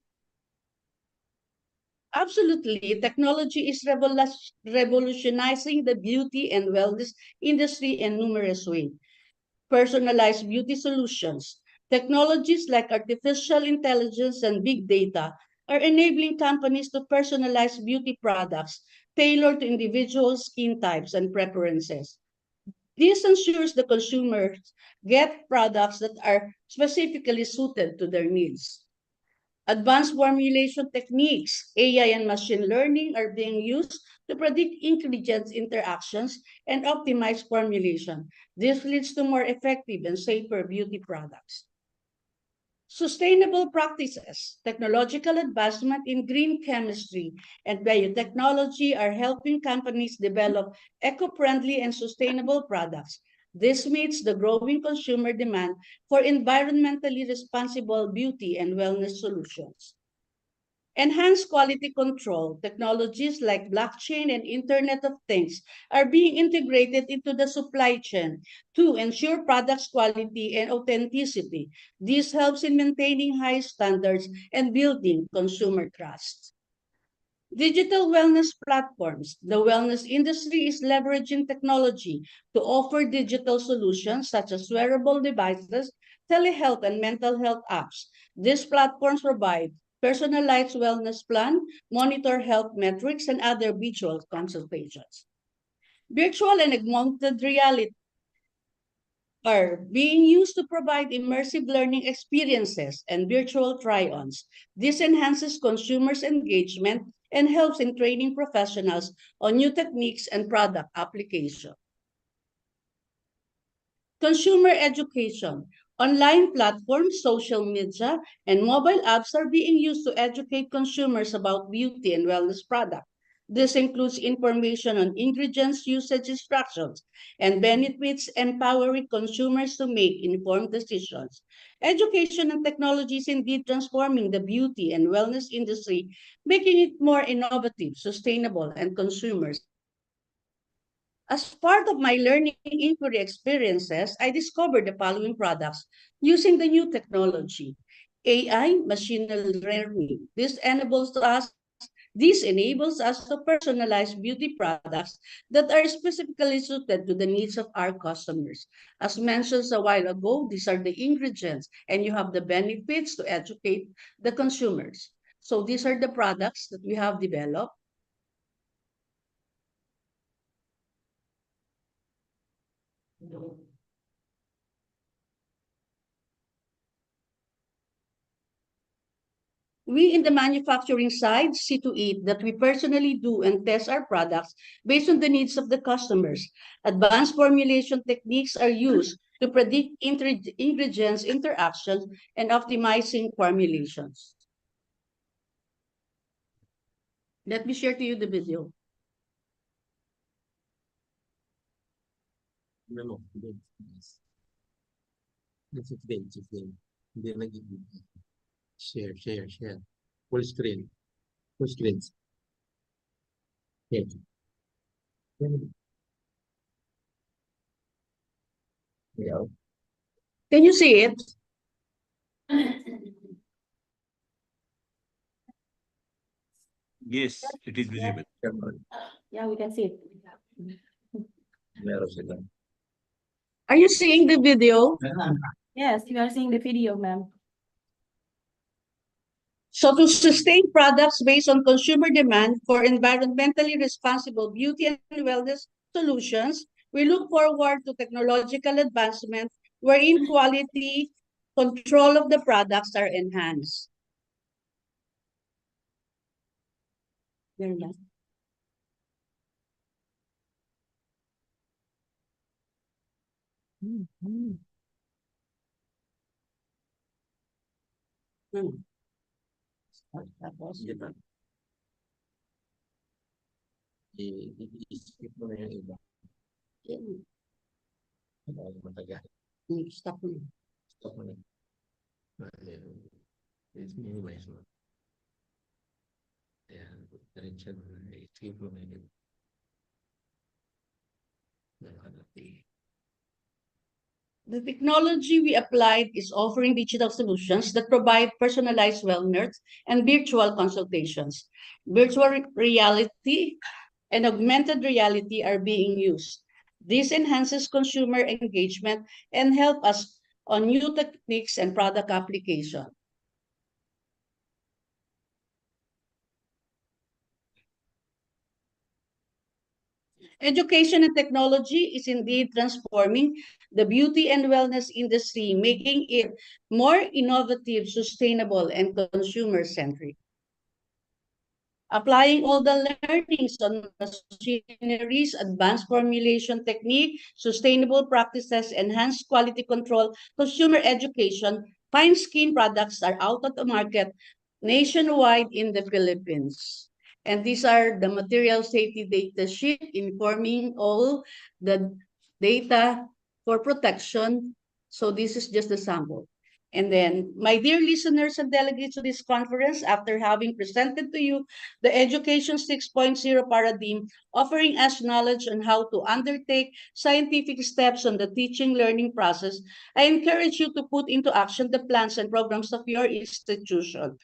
Absolutely, technology is revolutionizing the beauty and wellness industry in numerous ways. Personalized beauty solutions. Technologies like artificial intelligence and big data are enabling companies to personalize beauty products tailored to individual skin types and preferences. This ensures the consumers get products that are specifically suited to their needs. Advanced formulation techniques, AI and machine learning are being used to predict ingredient interactions and optimize formulation. This leads to more effective and safer beauty products. Sustainable practices, technological advancement in green chemistry and biotechnology are helping companies develop eco-friendly and sustainable products. This meets the growing consumer demand for environmentally responsible beauty and wellness solutions. Enhanced quality control, technologies like blockchain and Internet of Things are being integrated into the supply chain to ensure products' quality and authenticity. This helps in maintaining high standards and building consumer trust. Digital wellness platforms. The wellness industry is leveraging technology to offer digital solutions such as wearable devices, telehealth, and mental health apps. These platforms provide personalized wellness plan, monitor health metrics, and other virtual consultations. Virtual and augmented reality are being used to provide immersive learning experiences and virtual try-ons. This enhances consumers' engagement and helps in training professionals on new techniques and product application. Consumer education. Online platforms, social media, and mobile apps are being used to educate consumers about beauty and wellness products. This includes information on ingredients, usage instructions, and benefits, empowering consumers to make informed decisions. Education and technology is indeed transforming the beauty and wellness industry, making it more innovative, sustainable, and consumers. As part of my learning inquiry experiences, I discovered the following products using the new technology. AI, machine learning. This enables us to personalize beauty products that are specifically suited to the needs of our customers. As mentioned a while ago, these are the ingredients, and you have the benefits to educate the consumers. So these are the products that we have developed. We in the manufacturing side see to it that we personally do and test our products based on the needs of the customers. Advanced formulation techniques are used to predict ingredients interactions and optimizing formulations. Let me share to you the video. No. It's okay. Hindi nagiging. Share. Full screen. Full screen. Okay. Yeah. Can you see it? Yes, it is visible. Yeah, we can see it. Meron sila. Are you seeing the video? Yes, we are seeing the video, ma'am. So to sustain products based on consumer demand for environmentally responsible beauty and wellness solutions, we look forward to technological advancement wherein quality control of the products are enhanced. There na. Tapos, Diba? I-skip mo na yung iba. Matagal. stop mo. Stop mo na. It's minimize mo. Ayan. Diretso mo na. I-skip mo na yun. The technology we applied is offering digital solutions that provide personalized wellness and virtual consultations. Virtual reality and augmented reality are being used. This enhances consumer engagement and help us on new techniques and product application. Education and technology is indeed transforming the beauty and wellness industry, making it more innovative, sustainable, and consumer-centric. Applying all the learnings on machineries, advanced formulation technique, sustainable practices, enhanced quality control, consumer education, fine skin products are out of the market nationwide in the Philippines. And these are the material safety data sheet informing all the data for protection. So this is just a sample. And then, my dear listeners and delegates to this conference, after having presented to you the Education 6.0 paradigm, offering us knowledge on how to undertake scientific steps on the teaching learning process, I encourage you to put into action the plans and programs of your institution,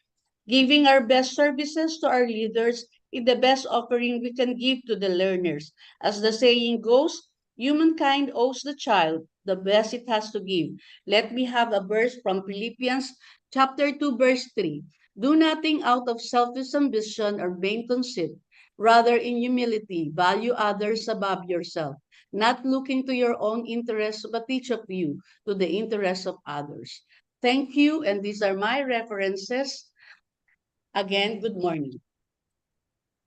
giving our best services to our leaders in the best offering we can give to the learners. As the saying goes, humankind owes the child the best it has to give. Let me have a verse from Philippians chapter 2, verse 3. Do nothing out of selfish ambition or vain conceit. Rather, in humility, value others above yourself, not looking to your own interests, but each of you to the interests of others. Thank you, and these are my references. Again, good morning.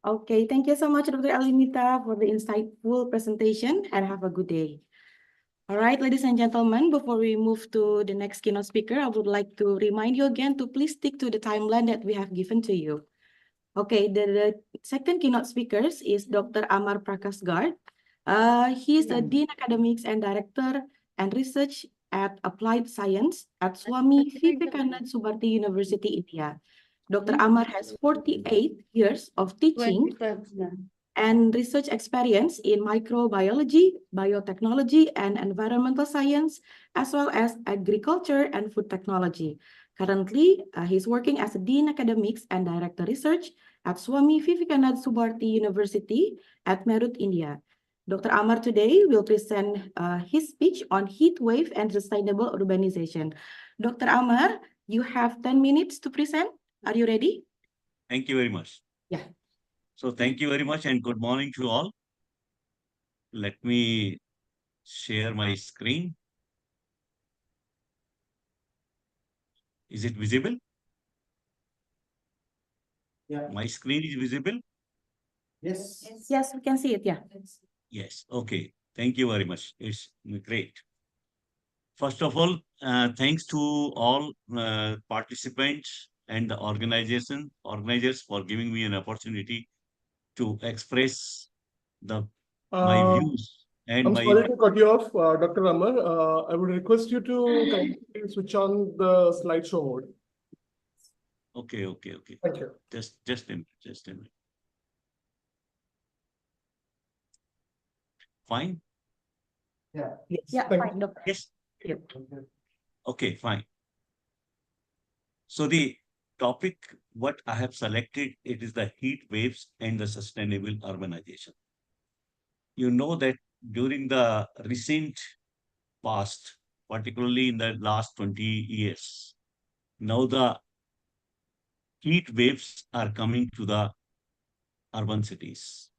Okay, thank you so much, Dr. Alimita, for the insightful presentation, and have a good day. All right, ladies and gentlemen, before we move to the next keynote speaker, I would like to remind you again to please stick to the timeline that we have given to you. Okay, the second keynote speaker is Dr. Amar Prakasgard. He is a Dean Academics and Director and Research at Applied Science at Swami Vivekananda Subarti University, India. Dr. Amar has 48 years of teaching 25 na. and research experience in microbiology, biotechnology, and environmental science, as well as agriculture and food technology. Currently, he's working as a Dean Academics and Director Research at Swami Vivekananda Subarti University at Meerut, India. Dr. Amar today will present his speech on heat wave and sustainable urbanization. Dr. Amar, you have 10 minutes to present. Are you ready? Thank you very much. Yeah. So thank you very much and good morning to all. Let me share my screen. Is it visible? Yeah. My screen is visible? Yes. Yes, we can see it. Yeah. Yes. Okay. Thank you very much. It's great. First of all, thanks to all participants and the organizers for giving me an opportunity to express my views and I'm my sorry to cut you off, Dr. Amar. I would request you to kindly switch on the slideshow mode. okay. Thank you. Just a minute. Fine? Yeah. Yes. Yeah, Thank fine, Doctor. Yes. Yep. Okay, fine. So the topic what I have selected, it is the heat waves and the sustainable urbanization. You know that during the recent past, particularly in the last 20 years, now the heat waves are coming to the urban cities.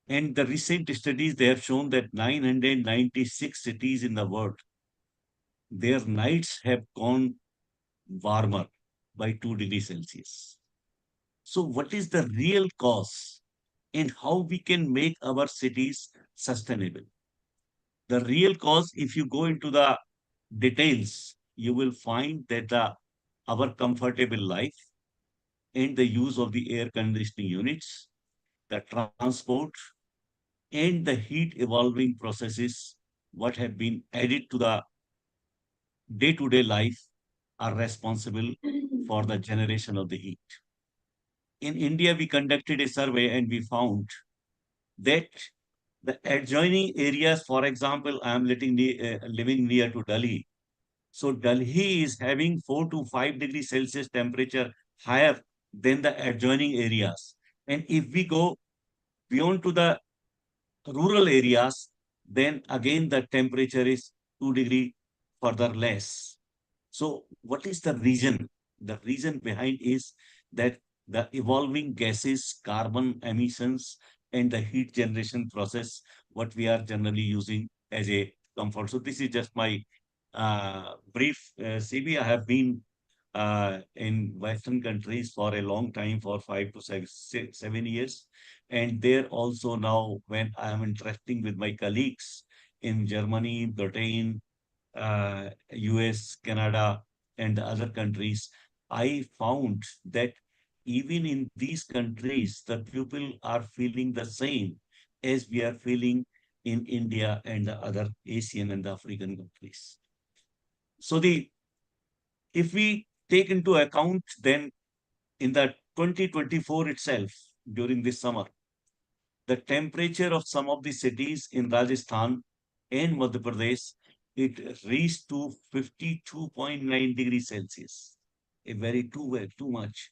And the recent studies, they have shown that 996 cities in the world, their nights have gone warmer by 2 degrees Celsius. So what is the real cause and how we can make our cities sustainable? The real cause, if you go into the details, you will find that our comfortable life and the use of the air conditioning units, the transport, and the heat evolving processes, what have been added to the day-to-day life are responsible for the generation of the heat. In India, we conducted a survey and we found that the adjoining areas, for example, I am living near to Delhi. So Delhi is having 4 to 5 degrees Celsius temperature higher than the adjoining areas. And if we go beyond to the rural areas, then again the temperature is 2 degree further less. So what is the reason? The reason behind is that the evolving gases, carbon emissions, and the heat generation process, what we are generally using as a comfort. So this is just my brief CV. I have been in Western countries for a long time, for 5 to 7 years. And there also now, when I am interacting with my colleagues in Germany, Britain, US, Canada, and the other countries, I found that even in these countries, the people are feeling the same as we are feeling in India and the other Asian and the African countries. So if we take into account, then in the 2024 itself, during this summer, the temperature of some of the cities in Rajasthan and Madhya Pradesh, it reached to 52.9 degrees Celsius. A very too much.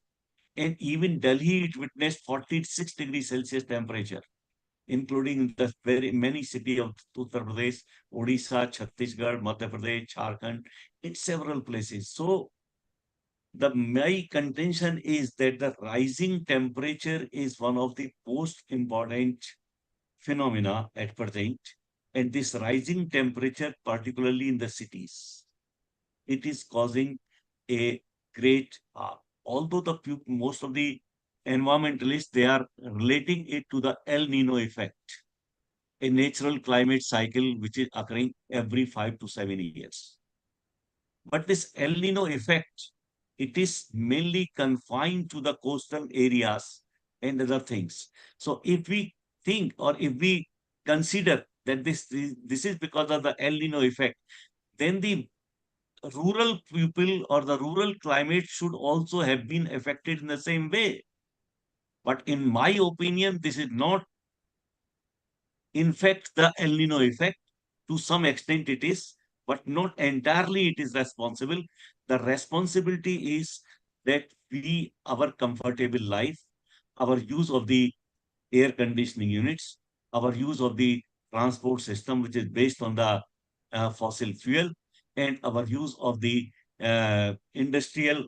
And even Delhi, it witnessed 46 degrees Celsius temperature, including the very many cities of Uttar Pradesh, Odisha, Chhattisgarh, Madhya Pradesh, Jharkhand, in several places. So my contention is that the rising temperature is one of the most important phenomena at present. And this rising temperature, particularly in the cities, it is causing a great, although most of the environmentalists, they are relating it to the El Nino effect, a natural climate cycle which is occurring every 5 to 7 years. But this El Nino effect, it is mainly confined to the coastal areas and other things. So if we think, or if we consider that this is because of the El Nino effect, then the rural people or the rural climate should also have been affected in the same way. But in my opinion, this is not, in fact, the El Nino effect. To some extent it is, but not entirely it is responsible. The responsibility is that our comfortable life, our use of the air conditioning units, our use of the transport system, which is based on the fossil fuel, and our use of the industrial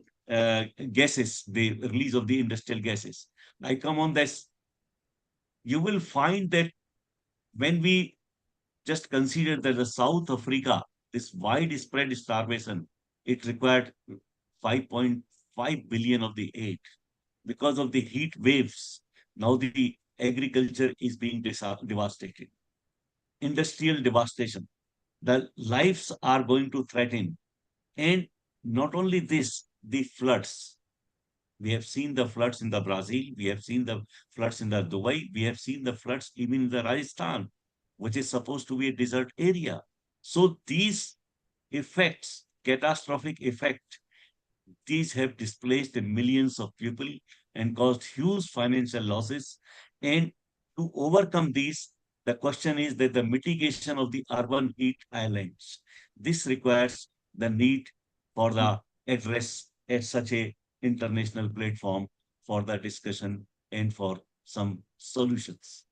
gases, the release of the industrial gases. I come on this. You will find that when we just consider that the South Africa, this widespread starvation, it required 5.5 billion of the aid. Because of the heat waves, now the agriculture is being devastated. Industrial devastation. The lives are going to threaten. And not only this, the floods. We have seen the floods in the Brazil. We have seen the floods in the Dubai. We have seen the floods even in the Rajasthan, which is supposed to be a desert area. So these effects, catastrophic effect, these have displaced millions of people and caused huge financial losses. And to overcome these, the question is that the mitigation of the urban heat islands. This requires the need for the address at such a international platform for the discussion and for some solutions.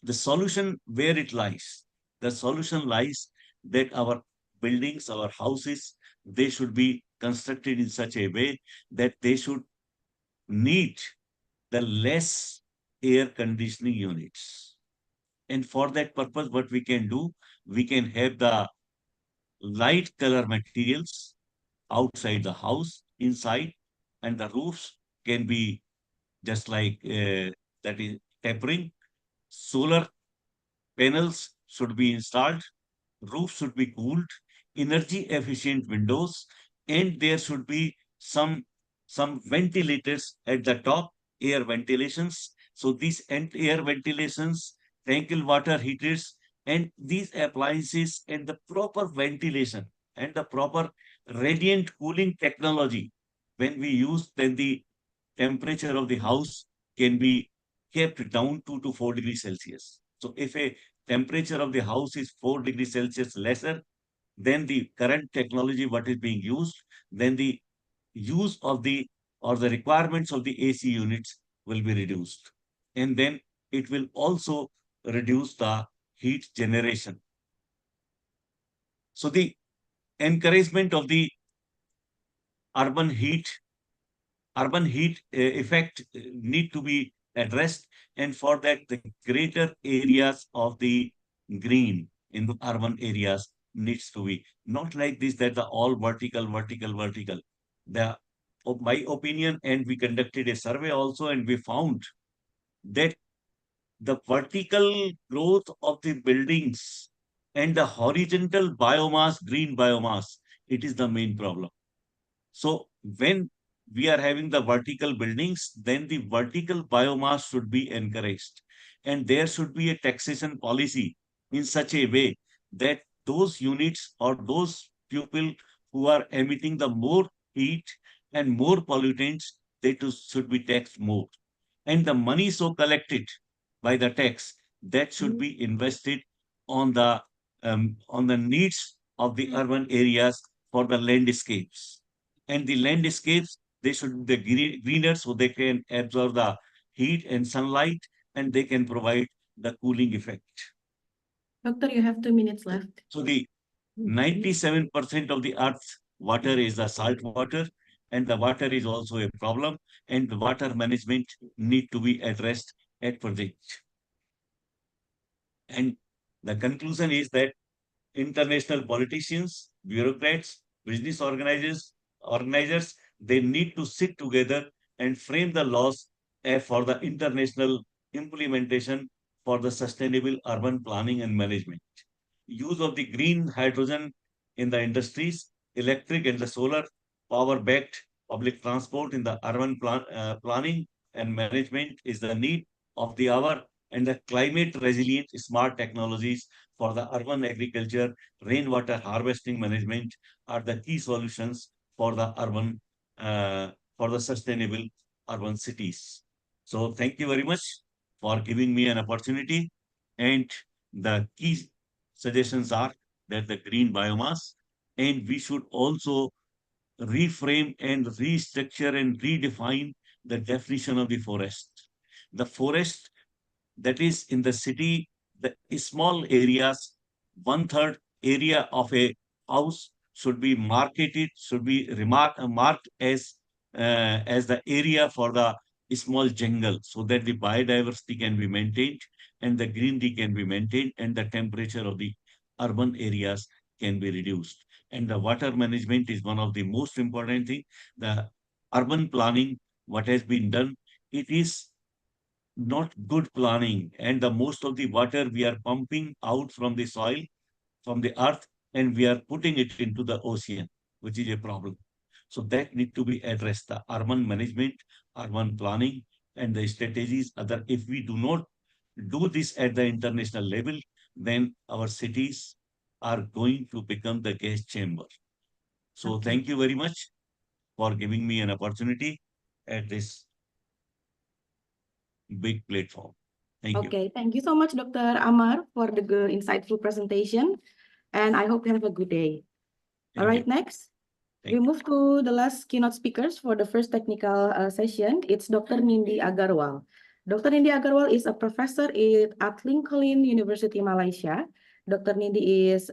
The solution, where it lies? The solution lies that our buildings, our houses, they should be constructed in such a way that they should need the less air conditioning units. And for that purpose, what we can do, we can have the light color materials outside the house, inside, and the roofs can be just like that is tapering. Solar panels should be installed, roofs should be cooled, energy efficient windows, and there should be some ventilators at the top, air ventilations. So these air ventilations, tranquil water heaters, and these appliances and the proper ventilation and the proper radiant cooling technology, when we use, then the temperature of the house can be kept down 2 to 4 degrees Celsius. So if a temperature of the house is 4 degrees Celsius lesser than the current technology what is being used, then the use of the requirements of the AC units will be reduced. And then it will also reduce the heat generation. So the encouragement of the urban heat effect need to be addressed, and for that the greater areas of the green in the urban areas needs to be not like this, that the all vertical. The of my opinion, and we conducted a survey also, and we found that the vertical growth of the buildings and the horizontal biomass, green biomass, it is the main problem. So when we are having the vertical buildings, then the vertical biomass should be encouraged. And there should be a taxation policy in such a way that those units or those people who are emitting the more heat and more pollutants, they too should be taxed more. And the money so collected by the tax, that should be invested on the needs of the urban areas for the landscapes. And the landscapes, they should be greener so they can absorb the heat and sunlight, and they can provide the cooling effect. Doctor, you have 2 minutes left. So the 97% of the earth's water is the salt water, and the water is also a problem, and the water management need to be addressed at project. And the conclusion is that international politicians, bureaucrats, business organizers, they need to sit together and frame the laws for the international implementation for the sustainable urban planning and management. Use of the green hydrogen in the industries, electric and the solar power-backed public transport in the urban planning and management is the need of the hour, and the climate resilient smart technologies for the urban agriculture, rainwater harvesting management are the key solutions for the urban, for the sustainable urban cities. So thank you very much for giving me an opportunity. And the key suggestions are that the green biomass, and we should also reframe and restructure and redefine the definition of the forest. The forest that is in the city, the small areas, 1/3 area of a house should be should be marked as the area for the small jungle, so that the biodiversity can be maintained and the greenery can be maintained and the temperature of the urban areas can be reduced. And the water management is one of the most important thing. The urban planning, what has been done, it is not good planning, and the most of the water we are pumping out from the soil, from the earth, and we are putting it into the ocean, which is a problem. So that need to be addressed, the urban management, urban planning, and the strategies. Other, if we do not do this at the international level, then our cities are going to become the gas chamber. So Okay. thank you very much for giving me an opportunity at this big platform. Thank you. Okay, thank you so much, Dr. Amar, for the good, insightful presentation. And I hope you have a good day. All Thank right, you. next. Thank We you. move to the last keynote speakers for the first technical session. It's Dr. Nindi Agarwal. Dr. Nindi Agarwal is a professor at Lincoln University, Malaysia. Dr. Nindi is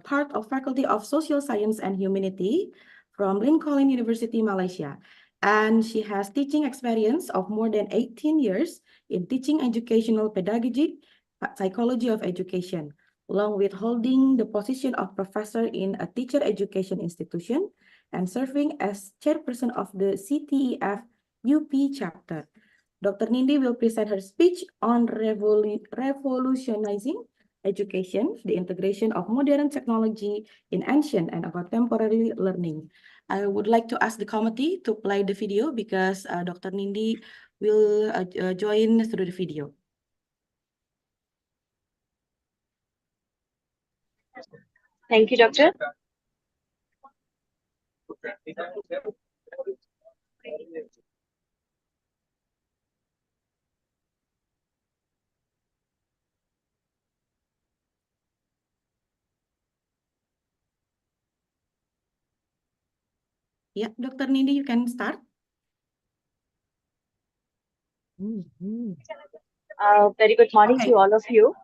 part of Faculty of Social Science and Humanity from Lincoln University, Malaysia. And she has teaching experience of more than 18 years in teaching educational pedagogy, psychology of education, along with holding the position of professor in a teacher education institution and serving as chairperson of the CTEF UP chapter. Dr. Nindi will present her speech on revolutionizing education, the integration of modern technology in ancient and contemporary learning. I would like to ask the committee to play the video because Dr. Nindi will join through the video. Thank you, Doctor. Yeah, Dr. Nindi, you can start. Very good morning Okay. to all of you.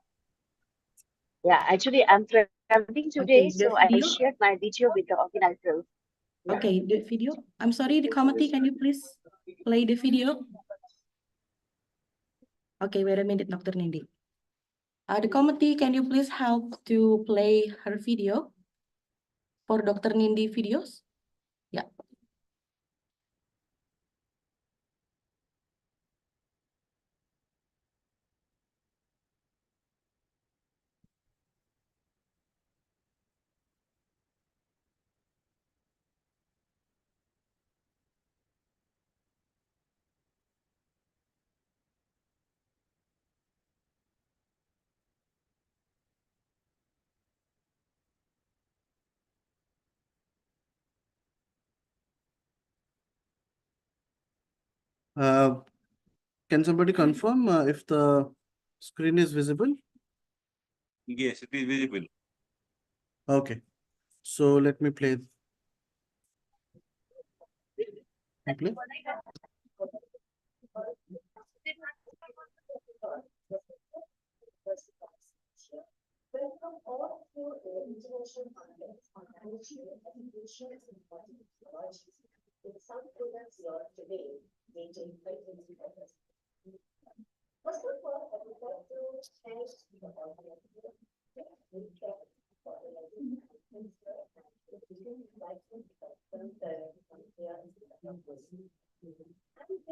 Yeah, actually, I'm traveling today, Okay, the so I video. shared my video with the organizers. Yeah. Okay, the video. I'm sorry, the committee, can you please play the video? Okay, wait a minute, Dr. Nindi. The committee, can you please help to play her video for Dr. Nindi videos? Yeah. Can somebody confirm if the screen is visible? Yes, it is visible. Okay, so let me play. Play.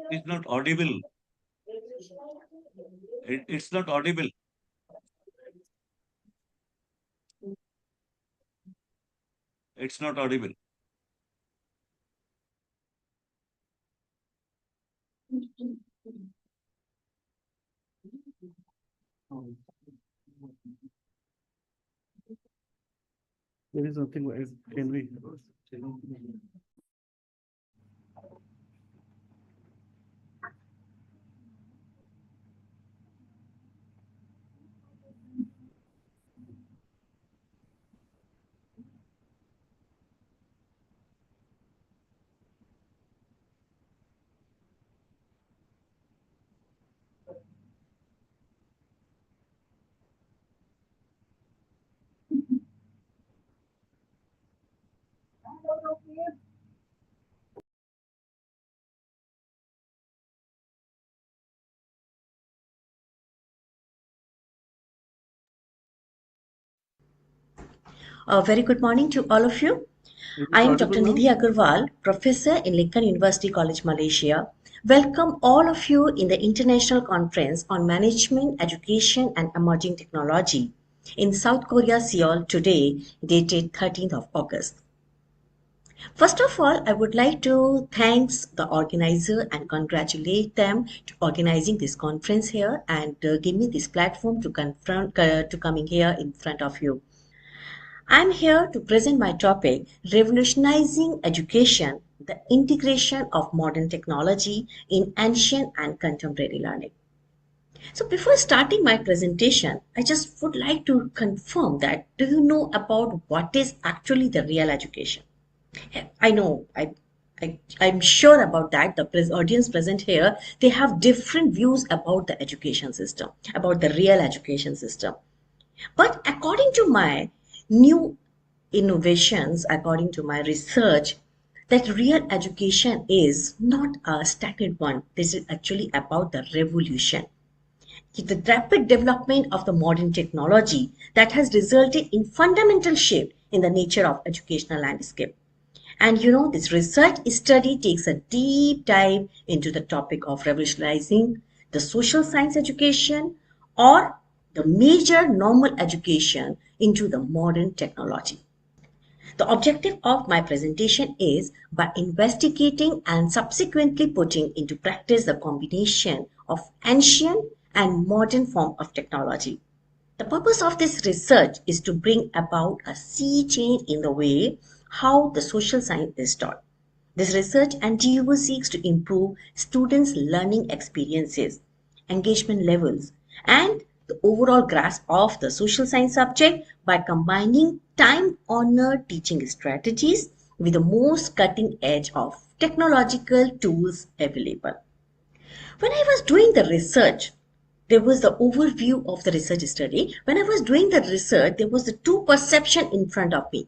It's not audible. It's not audible. It's not audible. There is nothing, can we? A very good morning to all of you. Is it I am audible Dr. now? Nidhi Agarwal, Professor in Lincoln University College, Malaysia. Welcome all of you in the International Conference on Management, Education and Emerging Technology in South Korea, Seoul today, dated 13th of August. First of all, I would like to thank the organizer and congratulate them to organizing this conference here and give me this platform to coming here in front of you. I'm here to present my topic, Revolutionizing Education, the Integration of Modern Technology in Ancient and Contemporary Learning. So before starting my presentation, I just would like to confirm that, do you know about what is actually the real education? I know, I'm sure about that. The audience present here, they have different views about the education system, about the real education system. But according to my new innovations, according to my research, that real education is not a stagnant one. This is actually about the revolution. The rapid development of the modern technology that has resulted in fundamental shift in the nature of educational landscape. And you know, this research study takes a deep dive into the topic of revolutionizing the social science education or the major normal education into the modern technology. The objective of my presentation is by investigating and subsequently putting into practice the combination of ancient and modern form of technology. The purpose of this research is to bring about a sea change in the way how the social science is taught. This research endeavor seeks to improve students' learning experiences, engagement levels, and the overall grasp of the social science subject by combining time-honored teaching strategies with the most cutting edge of technological tools available. When I was doing the research, there was the overview of the research study. When I was doing the research, there was the two perception in front of me.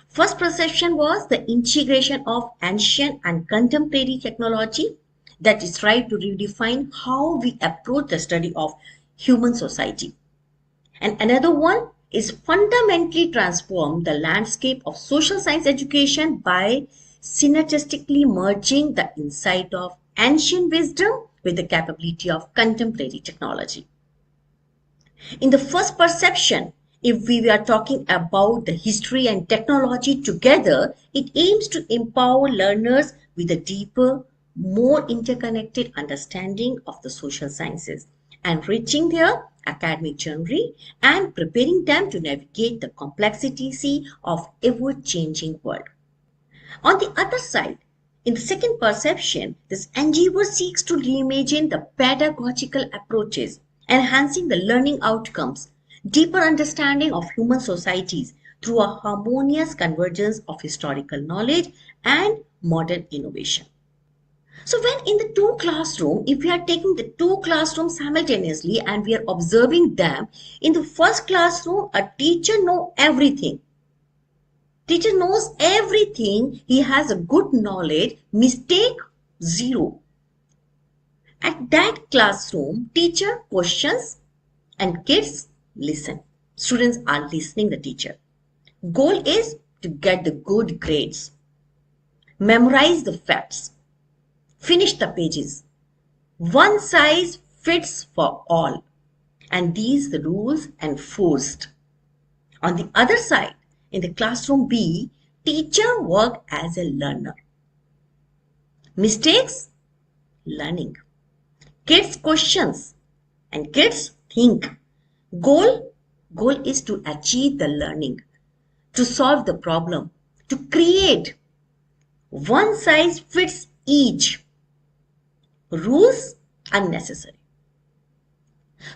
First perception was the integration of ancient and contemporary technology that is trying to redefine how we approach the study of human society. And another one is fundamentally transform the landscape of social science education by synergistically merging the insight of ancient wisdom with the capability of contemporary technology. In the first perception, if we are talking about the history and technology together, it aims to empower learners with a deeper, more interconnected understanding of the social sciences, enriching their academic journey and preparing them to navigate the complexity of ever-changing world. On the other side, in the second perception, this endeavor seeks to reimagine the pedagogical approaches, enhancing the learning outcomes, deeper understanding of human societies through a harmonious convergence of historical knowledge and modern innovation. So when in the two classrooms, if we are taking the two classrooms simultaneously and we are observing them, in the first classroom, a teacher knows everything. Teacher knows everything. He has a good knowledge. Mistake 0. At that classroom, teacher questions and kids listen. Students are listening the teacher. Goal is to get the good grades. Memorize the facts. Finish the pages. One size fits for all. And these the rules enforced. On the other side, in the classroom B, teacher work as a learner. Mistakes? Learning. Kids questions and kids think. Goal is to achieve the learning, to solve the problem, to create. One size fits each. Rules unnecessary.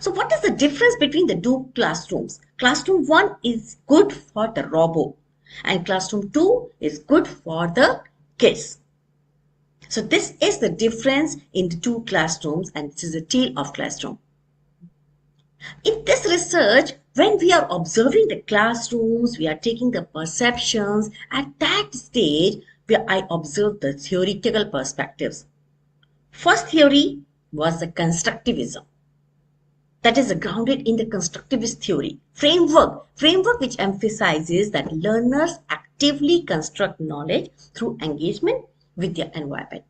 So what is the difference between the two classrooms? Classroom 1 is good for the robot and classroom 2 is good for the kids. So this is the difference in the two classrooms, and this is the tale of classroom. In this research, when we are observing the classrooms, we are taking the perceptions. At that stage, where I observed the theoretical perspectives. First theory was the constructivism. That is grounded in the constructivist theory. Framework which emphasizes that learners actively construct knowledge through engagement with their environment.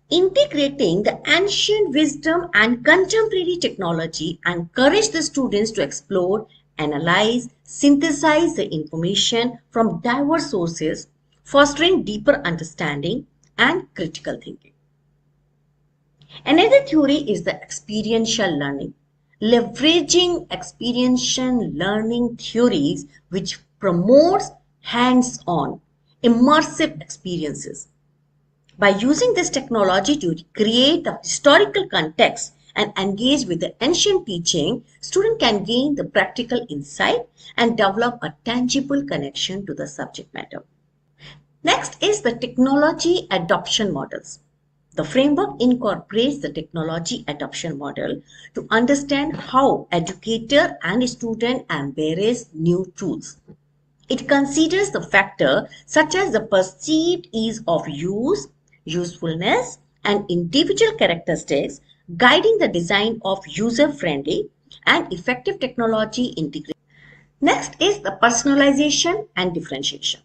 Integrating the ancient wisdom and contemporary technology encourage the students to explore, analyze, synthesize the information from diverse sources, fostering deeper understanding and critical thinking. Another theory is the experiential learning, leveraging experiential learning theories which promotes hands-on, immersive experiences. By using this technology to create the historical context and engage with the ancient teaching, students can gain the practical insight and develop a tangible connection to the subject matter. Next is the technology adoption models. The framework incorporates the technology adoption model to understand how educator and student embrace new tools. It considers the factors such as the perceived ease of use, usefulness, and individual characteristics, guiding the design of user-friendly and effective technology integration. Next is the personalization and differentiation.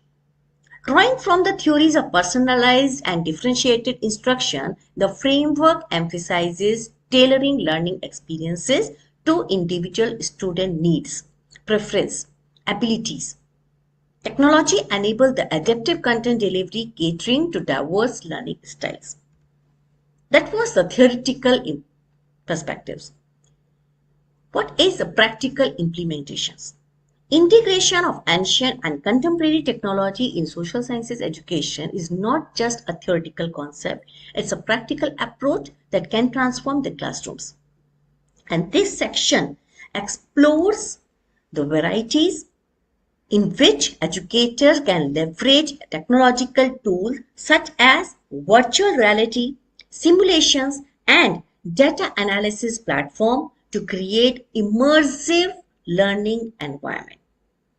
Drawing from the theories of personalized and differentiated instruction, the framework emphasizes tailoring learning experiences to individual student needs, preference, abilities. Technology enables the adaptive content delivery catering to diverse learning styles. That was the theoretical perspectives. What is the practical implementations? Integration of ancient and contemporary technology in social sciences education is not just a theoretical concept, it's a practical approach that can transform the classrooms. And this section explores the varieties in which educators can leverage technological tools such as virtual reality, simulations, and data analysis platform to create immersive learning environment.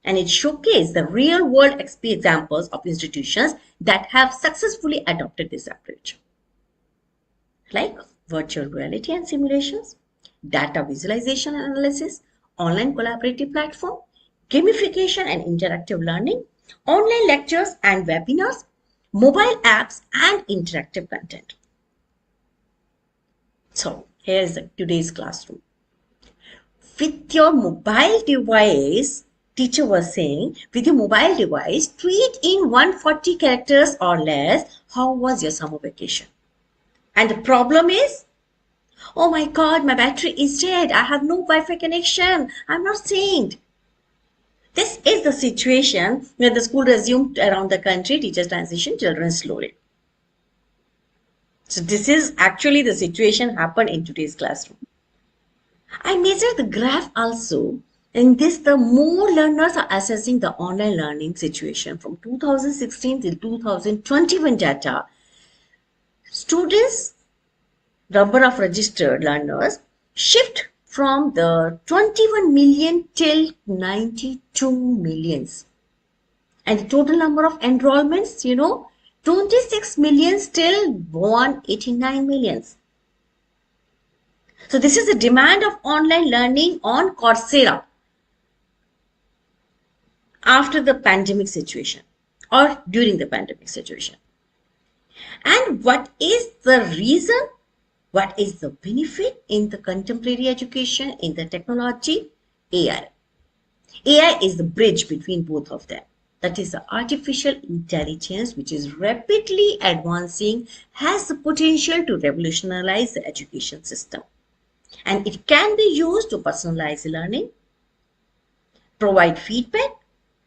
And it showcases the real-world examples of institutions that have successfully adopted this approach, like virtual reality and simulations, data visualization and analysis, online collaborative platform, gamification and interactive learning, online lectures and webinars, mobile apps, and interactive content. So here is today's classroom. With your mobile device, teacher was saying, with your mobile device, tweet in 140 characters or less, how was your summer vacation? And the problem is, oh my God, my battery is dead. I have no Wi-Fi connection. I'm not synced. This is the situation where the school resumed around the country, teachers transition children slowly. So this is actually the situation happened in today's classroom. I measured the graph also. In this, the more learners are assessing the online learning situation from 2016 till 2021 data. Students, number of registered learners shift from the 21 million till 92 millions. And the total number of enrollments, 26 million still won 89 millions. So this is the demand of online learning on Coursera after the pandemic situation or during the pandemic situation. And what is the reason? What is the benefit in the contemporary education, in the technology? AI. AI is the bridge between both of them. That is, the artificial intelligence, which is rapidly advancing, has the potential to revolutionize the education system. And it can be used to personalize learning, provide feedback,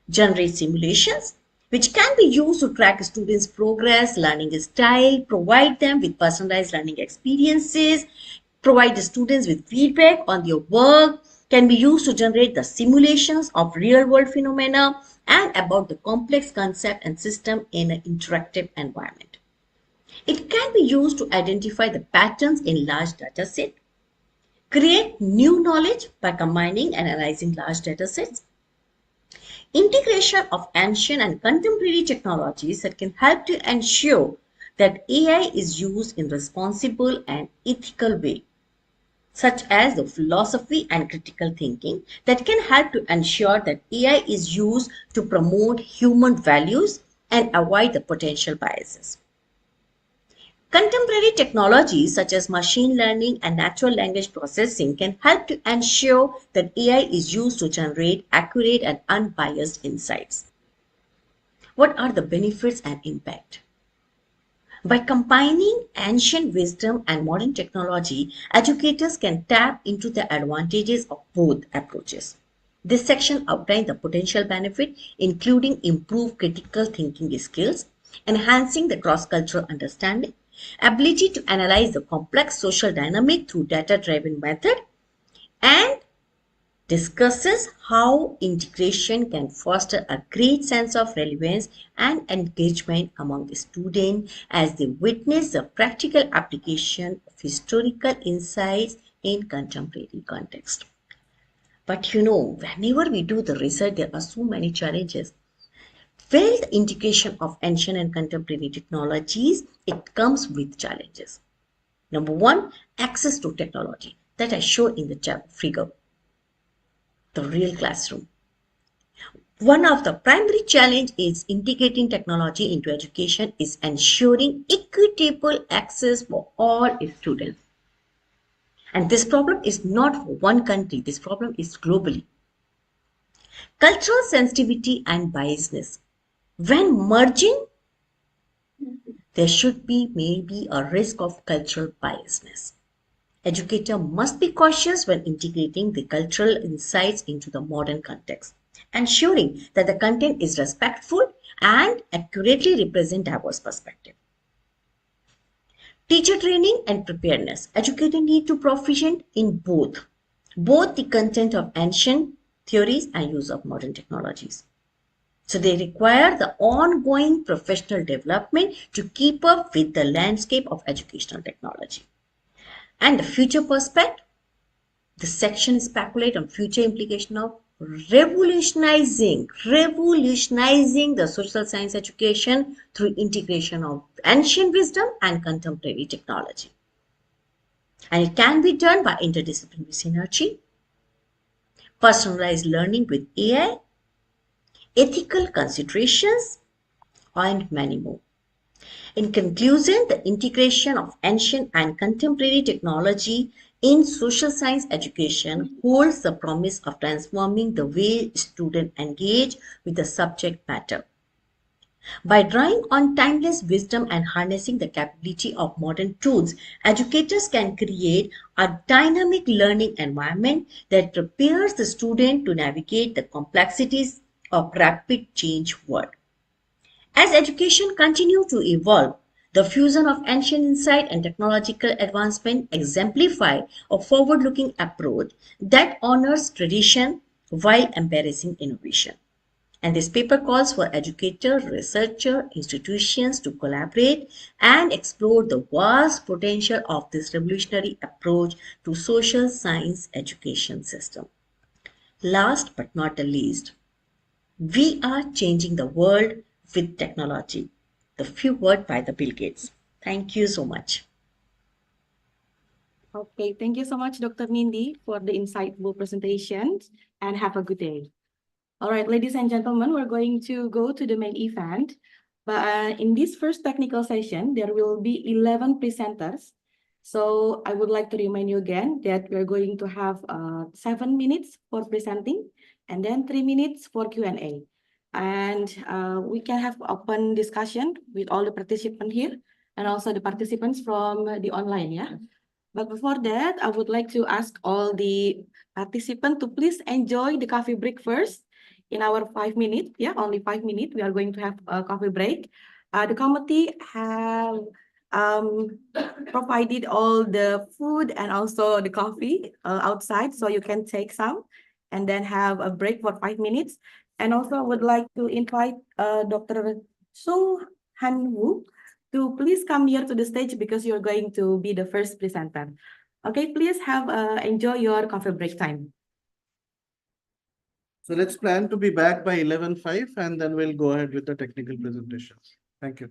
generate simulations, which can be used to track students' progress, learning style, provide them with personalized learning experiences, provide the students with feedback on their work, can be used to generate the simulations of real-world phenomena and about the complex concept and system in an interactive environment. It can be used to identify the patterns in large data set, create new knowledge by combining and analyzing large data sets, integration of ancient and contemporary technologies that can help to ensure that AI is used in responsible and ethical way, such as the philosophy and critical thinking that can help to ensure that AI is used to promote human values and avoid the potential biases. Contemporary technologies such as machine learning and natural language processing can help to ensure that AI is used to generate accurate and unbiased insights. What are the benefits and impact? By combining ancient wisdom and modern technology, educators can tap into the advantages of both approaches. This section outlines the potential benefit, including improved critical thinking skills, enhancing the cross-cultural understanding, ability to analyze the complex social dynamic through data-driven method, and discusses how integration can foster a great sense of relevance and engagement among the students as they witness the practical application of historical insights in contemporary context. But whenever we do the research, there are so many challenges. With the integration of ancient and contemporary technologies, it comes with challenges. Number one, access to technology that I show in the figure, the real classroom. One of the primary challenges is integrating technology into education is ensuring equitable access for all students. And this problem is not for one country, this problem is globally. Cultural sensitivity and biasness. When merging, there should be maybe a risk of cultural biasness. Educator must be cautious when integrating the cultural insights into the modern context, ensuring that the content is respectful and accurately represent diverse perspective. Teacher training and preparedness. Educators need to be proficient in both the content of ancient theories and use of modern technologies. So they require the ongoing professional development to keep up with the landscape of educational technology. And the future perspective, the section speculates on future implication of revolutionizing the social science education through integration of ancient wisdom and contemporary technology. And it can be done by interdisciplinary synergy, personalized learning with AI, ethical considerations, and many more. In conclusion, the integration of ancient and contemporary technology in social science education holds the promise of transforming the way students engage with the subject matter. By drawing on timeless wisdom and harnessing the capability of modern tools, educators can create a dynamic learning environment that prepares the student to navigate the complexities of rapid change world. As education continues to evolve, the fusion of ancient insight and technological advancement exemplify a forward-looking approach that honors tradition while embracing innovation. And this paper calls for educators, researchers, institutions to collaborate and explore the vast potential of this revolutionary approach to social science education system. Last but not the least, we are changing the world with technology. the few word by the Bill Gates. Thank you so much. Okay, thank you so much, Dr. Mindy, for the insightful presentations, and have a good day. All right, ladies and gentlemen, we're going to go to the main event. But in this first technical session, there will be 11 presenters. So I would like to remind you again that we're going to have 7 minutes for presenting and then 3 minutes for Q&A. And we can have open discussion with all the participants here and also the participants from the online, yeah? But before that, I would like to ask all the participants to please enjoy the coffee break first in our 5 minutes. Yeah, only 5 minutes. We are going to have a coffee break. The committee have provided all the food and also the coffee outside, so you can take some and then have a break for 5 minutes. And also, I would like to invite Dr. Sung Han Woo to please come here to the stage because you're going to be the first presenter. Okay, please have enjoy your coffee break time. So let's plan to be back by 11:05 and then we'll go ahead with the technical presentations. Thank you.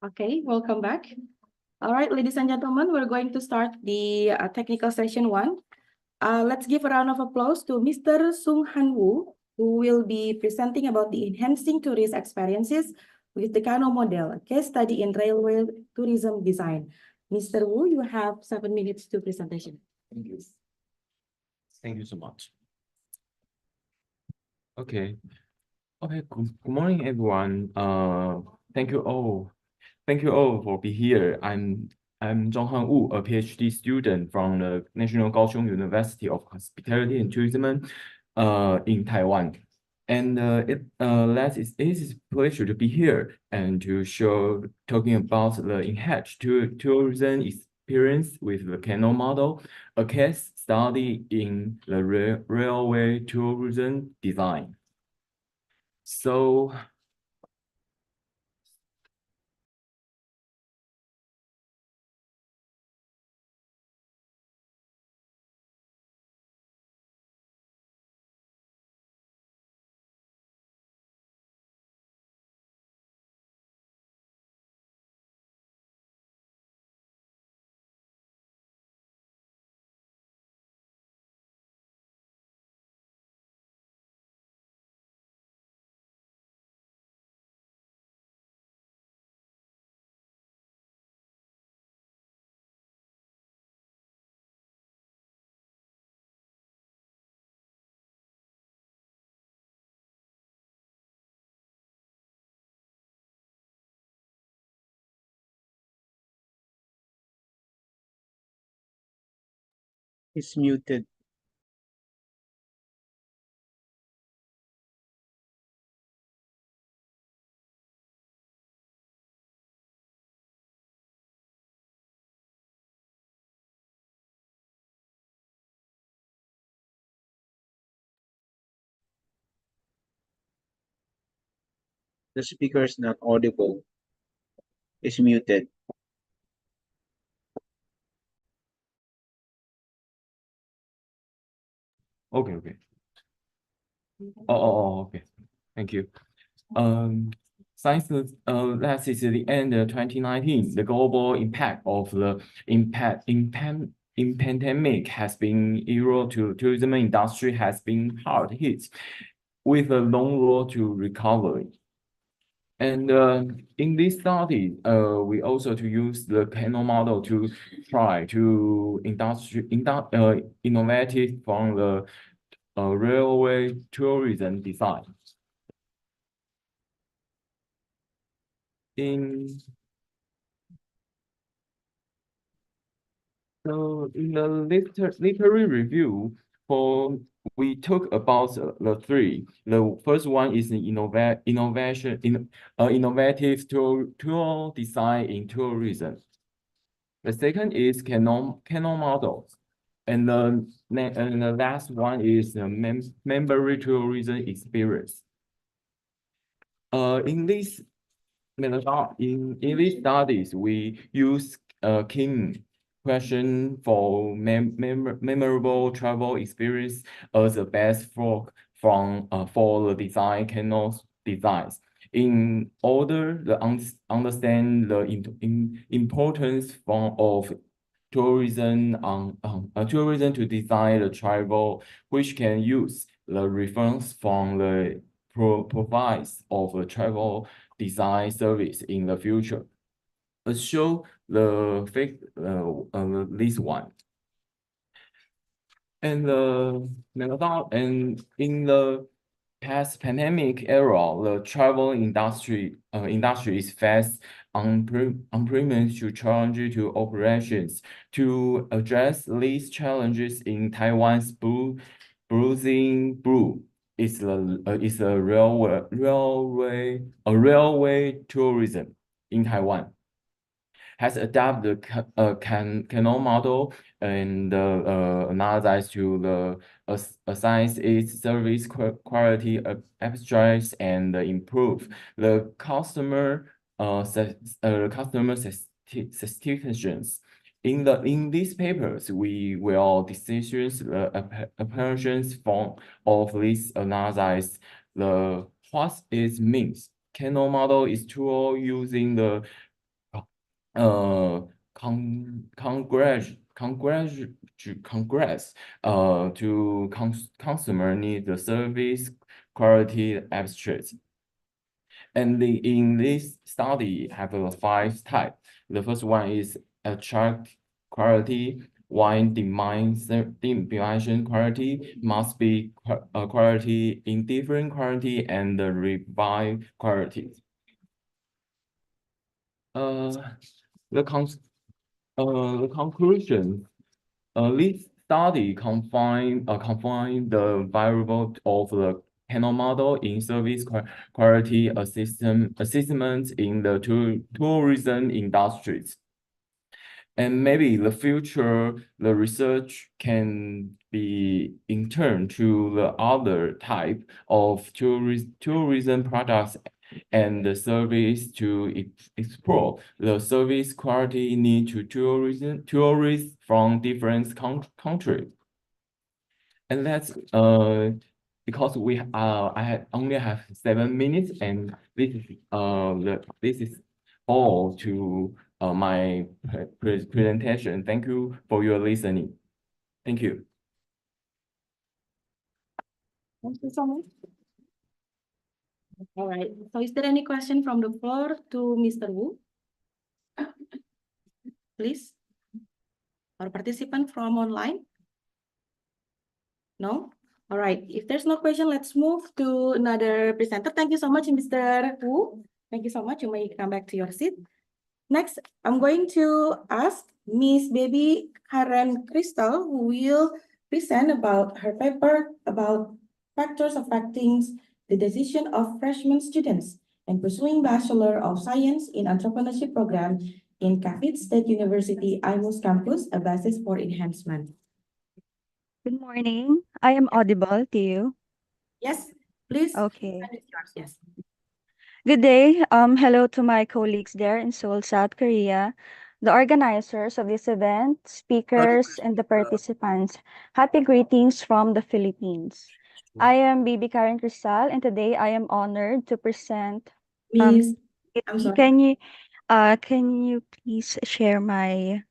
Okay, welcome back. All right, ladies and gentlemen, we're going to start the technical session 1. Let's give a round of applause to Mr. Sung Han Woo, who will be presenting about the enhancing tourist experiences with the Kano model, a case study in railway tourism design. Mr. Woo, you have 7 minutes to presentation. Thank you. Thank you so much. Okay. Good morning, everyone. Thank you all. Thank you all for being here. I'm Zhonghan Wu, a PhD student from the National Kaohsiung University of Hospitality and Tourism in Taiwan. And it is a pleasure to be here and to talking about the enhanced tourism experience with the Kano model, a case study in the railway tourism design. So, It's muted. The speaker is not audible. It's muted. okay. Okay. Thank you. Since that is the end of 2019, the global impact of the pandemic has been eroded to tourism industry has been hard hit with a long road to recovery. And in this study, we also to use the Kano model to try to innovative from the railway tourism design. In the literary review, we talk about the three. The first one is the innovative tour design in tourism. The second is Kano models. And the last one is the memory tourism experience. In these studies, we use key question for memorable travel experience as the best for the design Kano designs. In order to understand the importance of tourism to design the travel, which can use the reference from the provides of a travel design service in the future. Let's show the this one. And in the past pandemic era, the travel industry is faced unprecedented challenge to operations. To address these challenges in Taiwan's Bruising Blue is a railway tourism in Taiwan. Has adapted the Kano model and analyzed to the assigns its service quality abstracts and improve the customer satisfactions in these papers, we will decisions the applications from of this analysis. The what it means. Kano model is tool using the Congress to consumer need the service quality abstract. And in this study have a 5 type. The first one is attract quality. One dimension quality must be quality in different quality and the revive quality. The conclusion. This study confine the variable of the Kano model in service quality assessment in the tourism industries. And maybe in the future, the research can be in turn to the other type of tourism products and the service to explore the service quality need to tourists from different countries. And that's because I only have 7 minutes, and this is all to my presentation. Thank you for your listening. Thank you. Thank you so much. All right. So is there any question from the floor to Mr. Wu? Please. Or participant from online? No? All right. If there's no question, let's move to another presenter. Thank you so much, Mr. Wu. Thank you so much. You may come back to your seat. Next, I'm going to ask Miss Baby Karen Crystal, who will present about her paper about factors affecting the decision of freshman students in pursuing Bachelor of Science in Entrepreneurship program in Cavite State University IMUS campus, a basis for enhancement. Good morning. I am audible to you. Yes, please. Okay. Time is yours. Yes. Good day. Hello to my colleagues there in Seoul, South Korea, the organizers of this event, speakers, and the participants. Happy greetings from the Philippines. I am Baby Karen Cristal, and today I am honored to present. Miss, I'm sorry. Can you please share my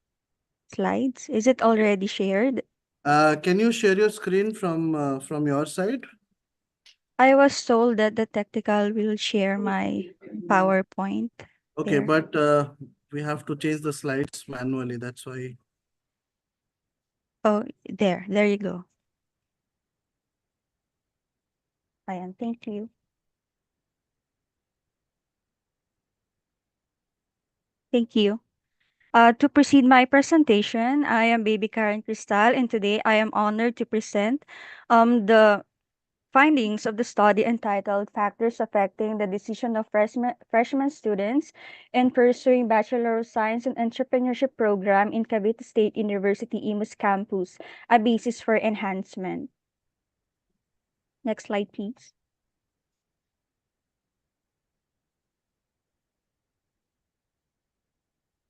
slides? Is it already shared? Can you share your screen from your side? I was told that the technical will share my PowerPoint. Okay, there. but we have to change the slides manually. That's why. Oh, there you go. Ayan, thank you. Thank you. To proceed my presentation, I am Baby Karen Cristal, and today I am honored to present the findings of the study entitled Factors Affecting the Decision of Freshman Students in Pursuing Bachelor of Science in Entrepreneurship program in Cavite State University IMUS campus, a basis for enhancement. Next slide, please.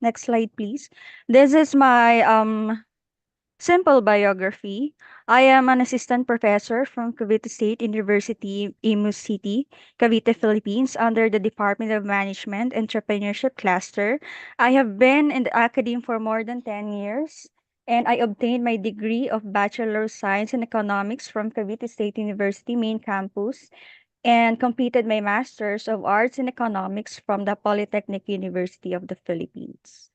Next slide, please. This is my simple biography. I am an assistant professor from Cavite State University, Imus City, Cavite, Philippines, under the Department of Management Entrepreneurship Cluster. I have been in the academe for more than 10 years, and I obtained my degree of Bachelor of Science in Economics from Cavite State University main campus, and completed my Master's of Arts in Economics from the Polytechnic University of the Philippines.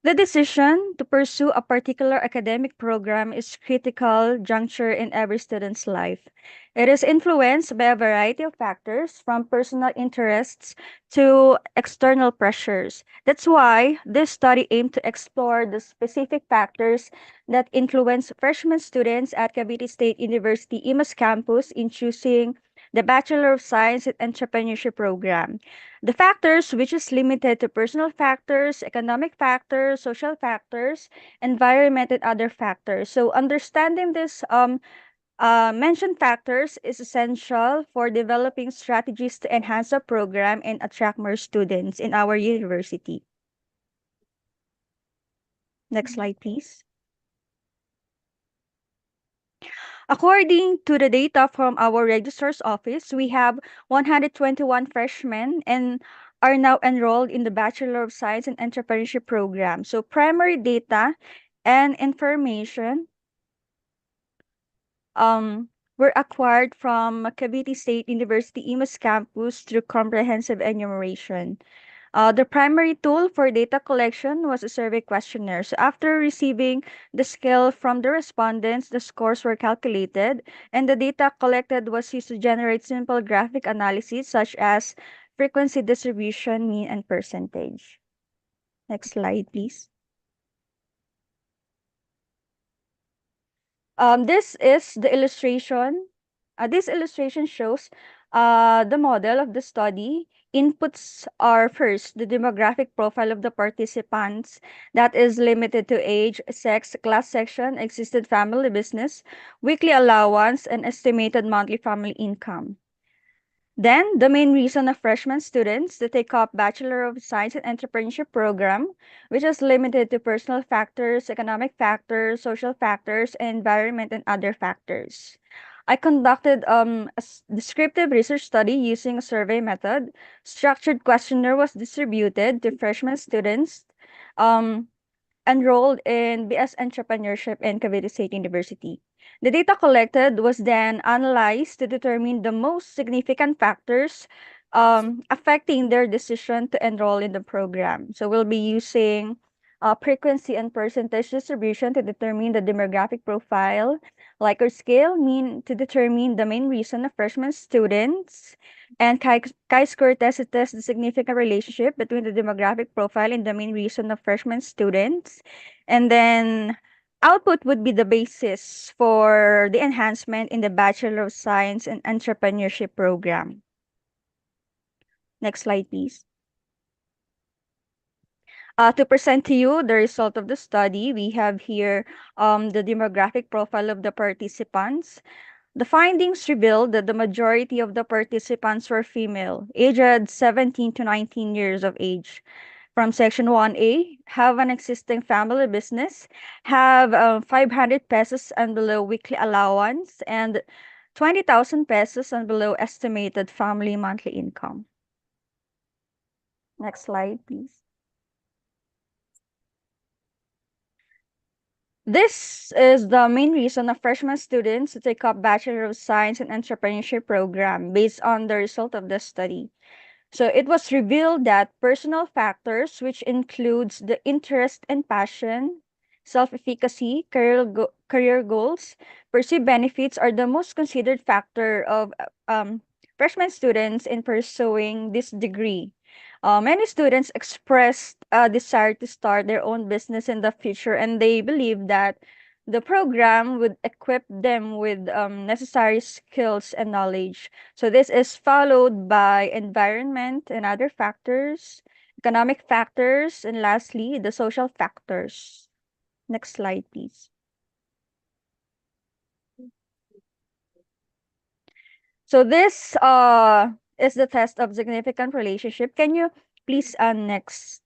The decision to pursue a particular academic program is critical juncture in every student's life. It is influenced by a variety of factors, from personal interests to external pressures. That's why this study aimed to explore the specific factors that influence freshman students at Cavite State University IMUS campus in choosing the Bachelor of Science in Entrepreneurship program. The factors, which is limited to personal factors, economic factors, social factors, environment, and other factors. So understanding this Mentioned factors is essential for developing strategies to enhance the program and attract more students in our university. Next slide, please. According to the data from our registrar's office, we have 121 freshmen and are now enrolled in the Bachelor of Science and Entrepreneurship program. So primary data and information were acquired from Cavite State University Imus campus through comprehensive enumeration. The primary tool for data collection was a survey questionnaire. So after receiving the scale from the respondents, the scores were calculated, and the data collected was used to generate simple graphic analysis such as frequency distribution, mean, and percentage. Next slide, please. This is the illustration. This illustration shows the model of the study. Inputs are first the demographic profile of the participants that is limited to age, sex, class section, existing family business, weekly allowance, and estimated monthly family income. Then, the main reason of freshman students to take up Bachelor of Science and Entrepreneurship program, which is limited to personal factors, economic factors, social factors, and environment and other factors. I conducted a descriptive research study using a survey method. Structured questionnaire was distributed to freshman students enrolled in BS Entrepreneurship in Cavite State University. The data collected was then analyzed to determine the most significant factors affecting their decision to enroll in the program. So we'll be using frequency and percentage distribution to determine the demographic profile, Likert scale, mean to determine the main reason of freshman students, and chi-square test to test the significant relationship between the demographic profile and the main reason of freshman students. And then output would be the basis for the enhancement in the Bachelor of Science and Entrepreneurship program. Next slide, please. To present to you the result of the study, we have here the demographic profile of the participants. The findings revealed that the majority of the participants were female, aged 17 to 19 years of age. From Section 1A, have an existing family business, have 500 pesos and below weekly allowance, and 20,000 pesos and below estimated family monthly income. Next slide, please. This is the main reason of freshman students to take up Bachelor of Science and Entrepreneurship program based on the result of the study. So it was revealed that personal factors, which includes the interest and passion, self-efficacy, career goals, perceived benefits are the most considered factor of freshman students in pursuing this degree. Many students expressed a desire to start their own business in the future, and they believe that the program would equip them with necessary skills and knowledge. So this is followed by environment and other factors, economic factors, and lastly, the social factors. Next slide, please. So this is the test of significant relationship. Can you please next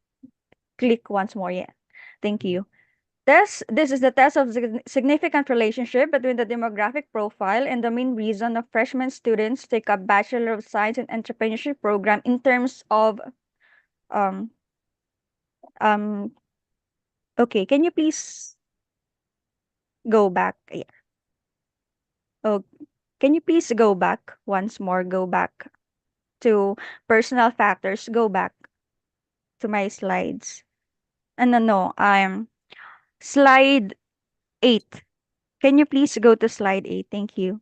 click once more? Yeah, thank you. This is the test of significant relationship between the demographic profile and the main reason of freshman students take up Bachelor of Science and Entrepreneurship program in terms of okay, can you please go back? Yeah. Oh, can you please go back once more? Go back to personal factors. Go back to my slides. No, slide 8. Can you please go to slide 8? Thank you.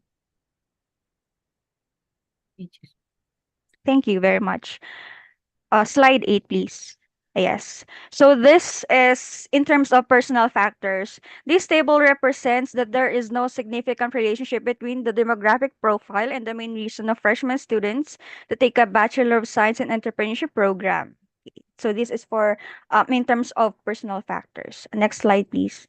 Thank you very much. Slide 8, please. Yes. So this is in terms of personal factors. This table represents that there is no significant relationship between the demographic profile and the main reason of freshman students to take a Bachelor of Science and Entrepreneurship program. So this is for in terms of personal factors. Next slide, please.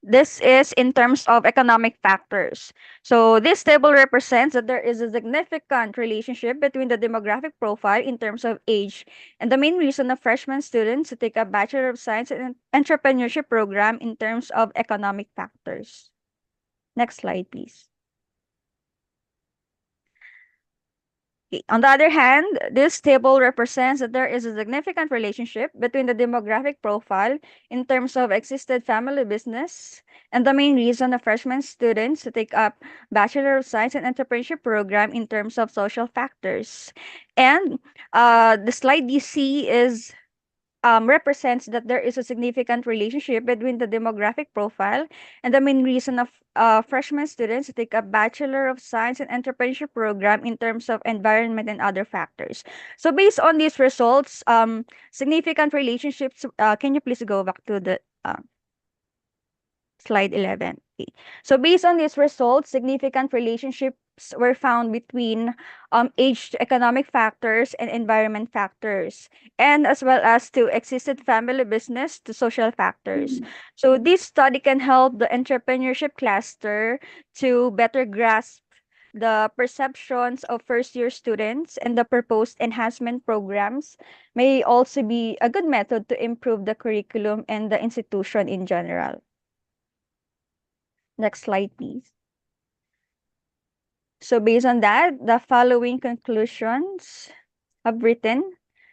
This is in terms of economic factors. So this table represents that there is a significant relationship between the demographic profile in terms of age and the main reason of freshman students to take a Bachelor of Science in Entrepreneurship program in terms of economic factors. Next slide, please. Okay. On the other hand, this table represents that there is a significant relationship between the demographic profile in terms of existed family business and the main reason of freshman students to take up Bachelor of Science and Entrepreneurship program in terms of social factors. And the slide you see is represents that there is a significant relationship between the demographic profile and the main reason of freshman students to take a Bachelor of Science and Entrepreneurship program in terms of environment and other factors. So based on these results, significant relationships, can you please go back to the slide 11. Okay. So based on these results, significant relationships were found between age to economic factors and environment factors, and as well as to existed family business to social factors. So this study can help the entrepreneurship cluster to better grasp the perceptions of first-year students, and the proposed enhancement programs may also be a good method to improve the curriculum and the institution in general. Next slide, please. So based on that, the following conclusions have written.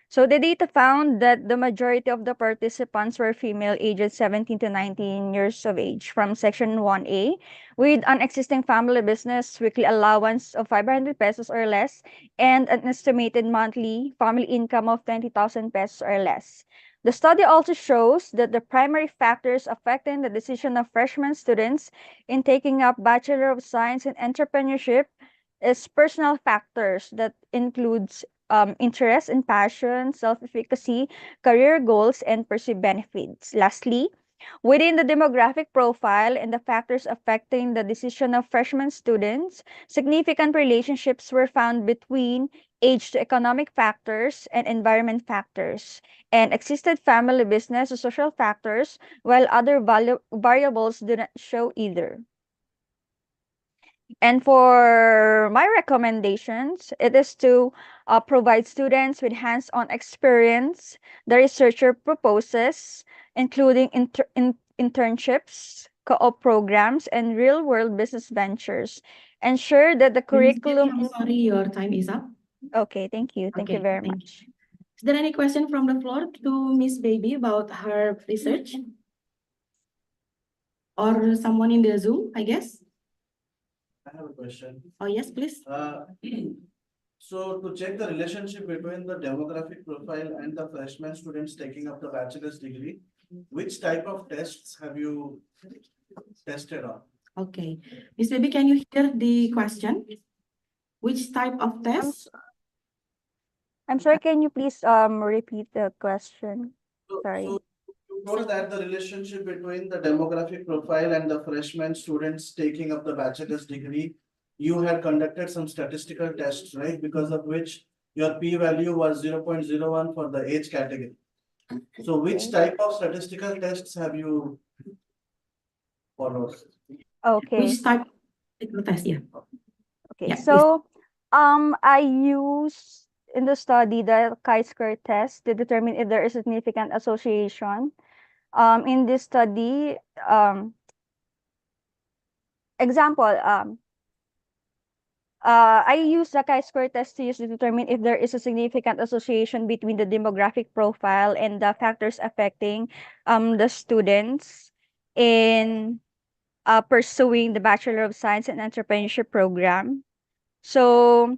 So the data found that the majority of the participants were female aged 17 to 19 years of age from section 1A with an existing family business, weekly allowance of 500 pesos or less, and an estimated monthly family income of 20,000 pesos or less. The study also shows that the primary factors affecting the decision of freshman students in taking up Bachelor of Science in Entrepreneurship is personal factors that includes interest and passion, self-efficacy, career goals, and perceived benefits. Lastly, within the demographic profile and the factors affecting the decision of freshman students, significant relationships were found between age to economic factors and environment factors, and existed family business or social factors, while other variables do not show either. And for my recommendations, it is to provide students with hands-on experience the researcher proposes, including internships, co-op programs, and real-world business ventures. Ensure that the Miss Baby, curriculum... I'm sorry, your time is up. Okay, thank you. Thank you Okay, very thank much. you. Is there any question from the floor to Miss Baby about her research? Or someone in the Zoom, I guess? I have a question. Oh, yes, please. So to check the relationship between the demographic profile and the freshman students taking up the bachelor's degree, which type of tests have you tested on? Okay. Miss Baby, can you hear the question? Which type of test? I'm sorry, can you please repeat the question? Sorry. So you told that the relationship between the demographic profile and the freshman students taking up the bachelor's degree, you had conducted some statistical tests, right? Because of which your p-value was 0.01 for the age category. So which type of statistical tests have you followed? Okay. Which type of statistical test? Yeah. Okay, Yeah, so I use in the study the chi-square test to determine if there is significant association. In this study, example, I use the chi-square test to determine if there is a significant association between the demographic profile and the factors affecting the students in pursuing the Bachelor of Science and Entrepreneurship program. So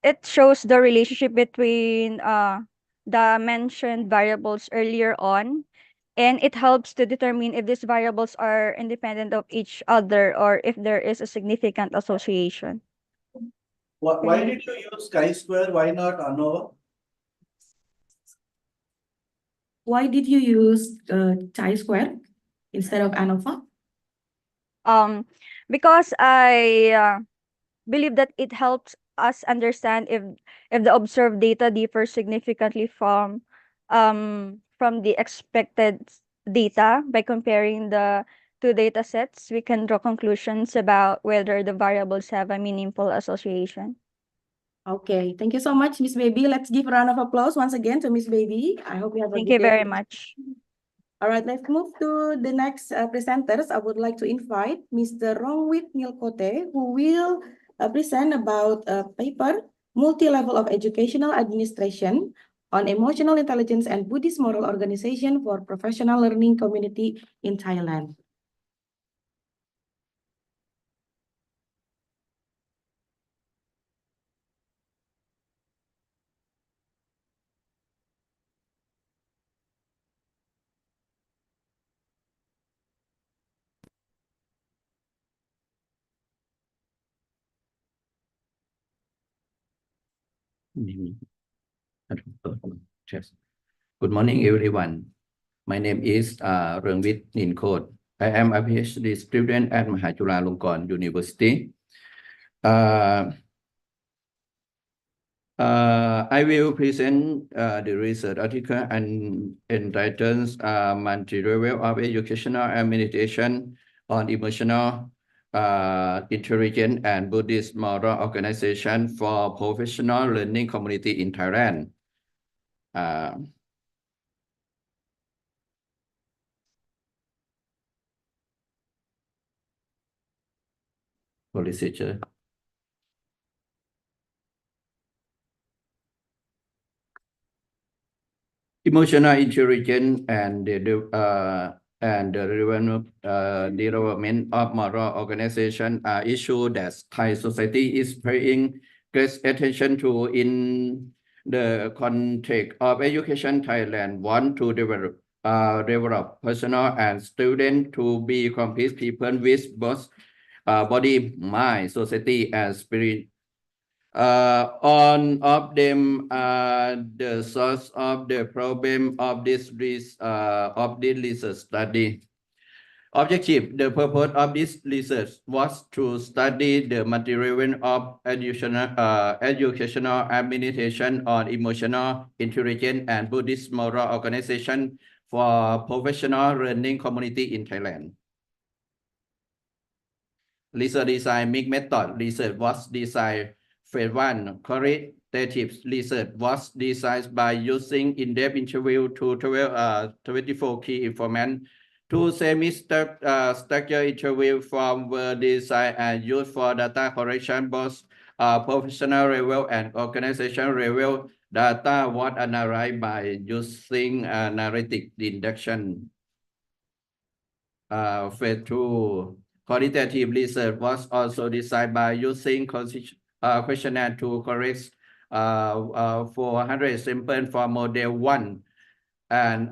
it shows the relationship between the mentioned variables earlier on, and it helps to determine if these variables are independent of each other or if there is a significant association. Why did you use chi-square? Why not ANOVA? Why did you use chi-square instead of ANOVA? Because I believe that it helps us understand if the observed data differs significantly from the expected data. By comparing the two data sets, we can draw conclusions about whether the variables have a meaningful association. Okay, thank you so much, Miss Baby. Let's give a round of applause once again to Miss Baby. I hope you have a Thank good you day. very much. All right, let's move to the next presenters. I would like to invite Mr. Rongwit Nilkote, who will present about a paper, Multi-Level of Educational Administration on Emotional Intelligence and Buddhist Moral Organization for Professional Learning Community in Thailand. Yes. Good morning, everyone. My name is Rungwit Ninkot. I am a PhD student at Mahachulalongkorn University. I will present the research article and entitled Multi-Level of Educational Administration on Emotional Intelligence and Buddhist Moral Organization for Professional Learning Community in Thailand. Researcher. Emotional intelligence and the development of moral organization are issues that Thai society is paying great attention to in the context of education. Thailand want to develop personal and student to be complete people with both body, mind, society, and spirit. All of them are the source of the problem of this research study. Objective: the purpose of this research was to study the material of educational administration on emotional intelligence and Buddhist moral organization for professional learning community in Thailand. Research design method research was designed. Phase 1, qualitative research was designed by using in-depth interview to 24 key informants. 2 semi-structured interview forms were designed and used for data collection, both professional level and organization level. Data was analyzed by using analytic deduction. Phase 2, qualitative research was also designed by using questionnaire to correct 400 samples for model 1 and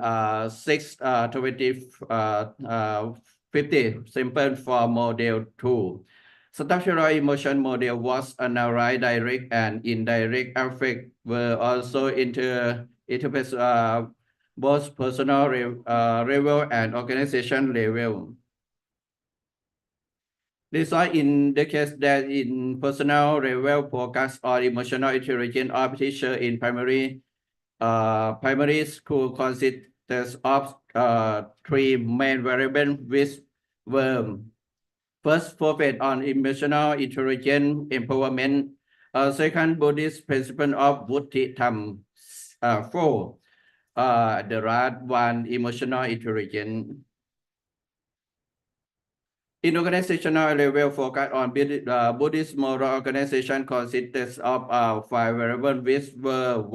50 samples for model 2. Structural emotion model was analyzed. Direct and indirect effects were also interpreted both personal level and organization level. Result indicates that in personal level, focus on emotional intelligence of teacher in primary school consists of 3 main variables, which were first, focus on emotional intelligence empowerment. Second, Buddhist principle of Buddhism. 4, the last one, emotional intelligence. In organizational level, focus on Buddhist moral organization consists of 5 variables, which were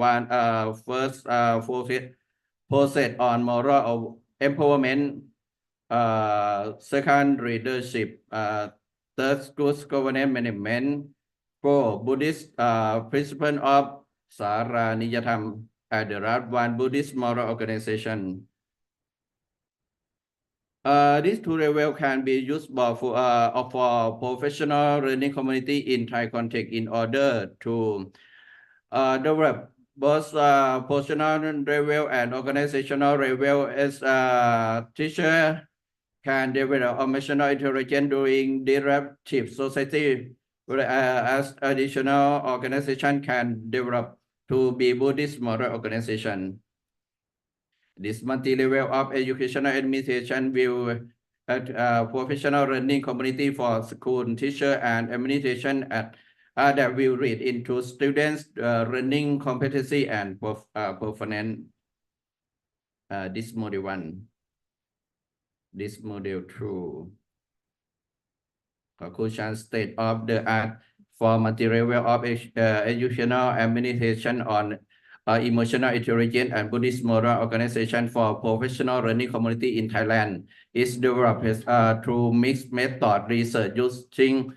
first, focus on moral empowerment. Second, leadership. Third, good governance management. 4, Buddhist principle of Saraniyatham. And the last one, Buddhist moral organization. These 2 levels can be used for professional learning community in Thai context in order to develop both personal level and organizational level. As teacher can develop emotional intelligence during disruptive society, as additional organization can develop to be Buddhist moral organization. This multi-level of educational administration will professional learning community for school teacher and administration that will read into students learning competency and performance. This model 1, this model 2. Conclusion state of the art for multi-level of educational administration on emotional intelligence and Buddhist moral organization for professional learning community in Thailand is developed through mixed method research using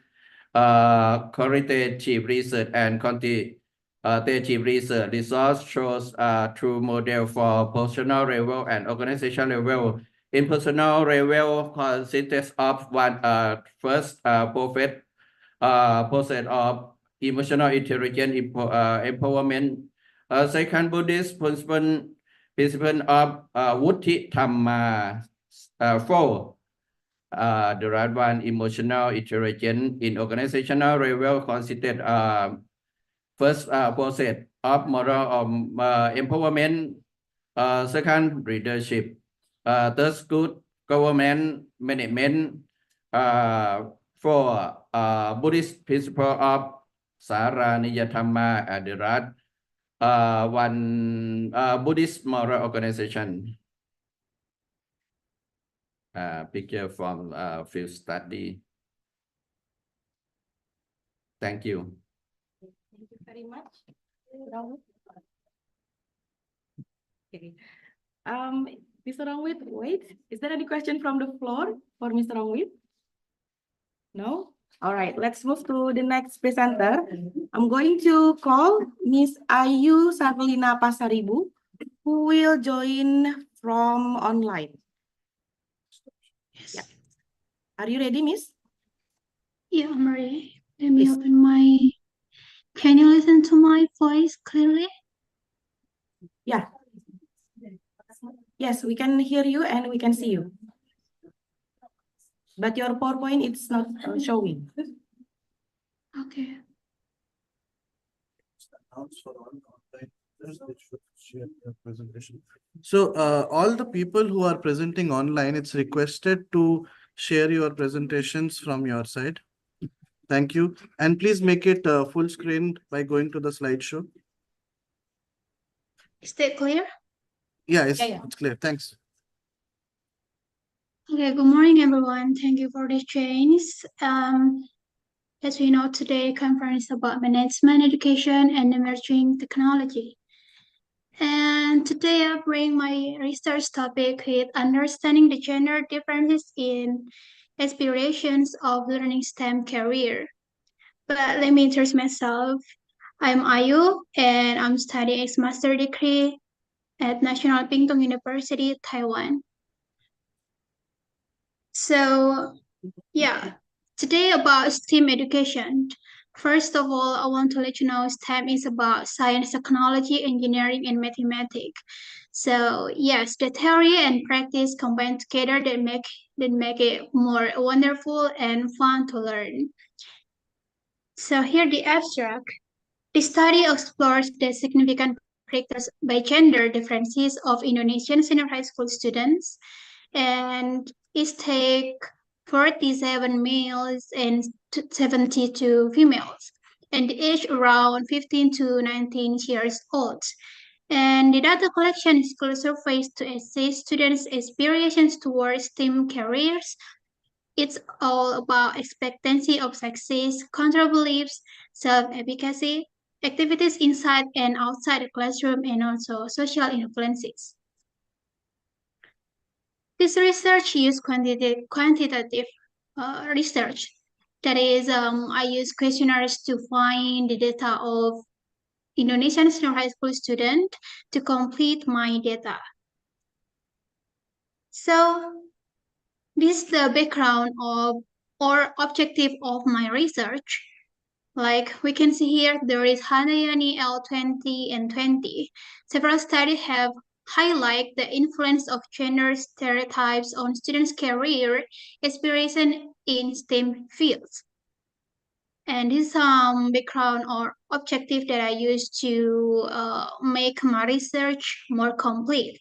qualitative research and quantitative research. Results shows through model for personal level and organization level. In personal level consists of one first process of emotional intelligence empowerment. Second, Buddhist principle of Vutti Dhamma. 4. The right one, emotional intelligence in organizational level considered first process of moral empowerment. Second, leadership. Third, good government management. 4. Buddhist principle of Saraniya Dhamma and the right one Buddhist moral organization. Picture from field study. Thank you. Thank you very much. Okay. Mr. Rongwit, wait. Is there any question from the floor for Mr. Rongwit? No? All right, let's move to the next presenter. I'm going to call Miss Ayu Sarvelina Pasaribu, who will join from online. Yes. Yeah. Are you ready, Miss? Yeah, I'm ready. Let me Please. open my. Can you listen to my voice clearly? Yeah. Yes, we can hear you and we can see you. But your PowerPoint, it's not showing. Okay. So all the people who are presenting online, it's requested to share your presentations from your side. Thank you. And please make it full screen by going to the slideshow. Is that clear? Yeah, it's Yeah. clear. Thanks. Okay, good morning, everyone. Thank you for this change. As we know, today conference is about management, education, and emerging technology. And today I bring my research topic with understanding the gender differences in aspirations of learning STEM career. But let me introduce myself. I'm Ayu, and I'm studying a master degree at National Pingtung University, Taiwan. So, yeah, today about STEM education. First of all, I want to let you know STEM is about science, technology, engineering, and mathematics. So yes, the theory and practice combined together that make it more wonderful and fun to learn. So here the abstract. The study explores the significant factors by gender differences of Indonesian senior high school students, and it take 47 males and 72 females, and the age around 15 to 19 years old. And the data collection is skill surveys to assess students' aspirations towards STEM careers. It's all about expectancy of success, counter beliefs, self-efficacy, activities inside and outside the classroom, and also social influences. This research uses quantitative research. That is, I use questionnaires to find the data of Indonesian senior high school student to complete my data. So this is the background of or objective of my research. Like we can see here, there is Handayani L20 and 20. Several studies have highlight the influence of gender stereotypes on students' career aspiration in STEM fields. And this is some background or objective that I use to make my research more complete.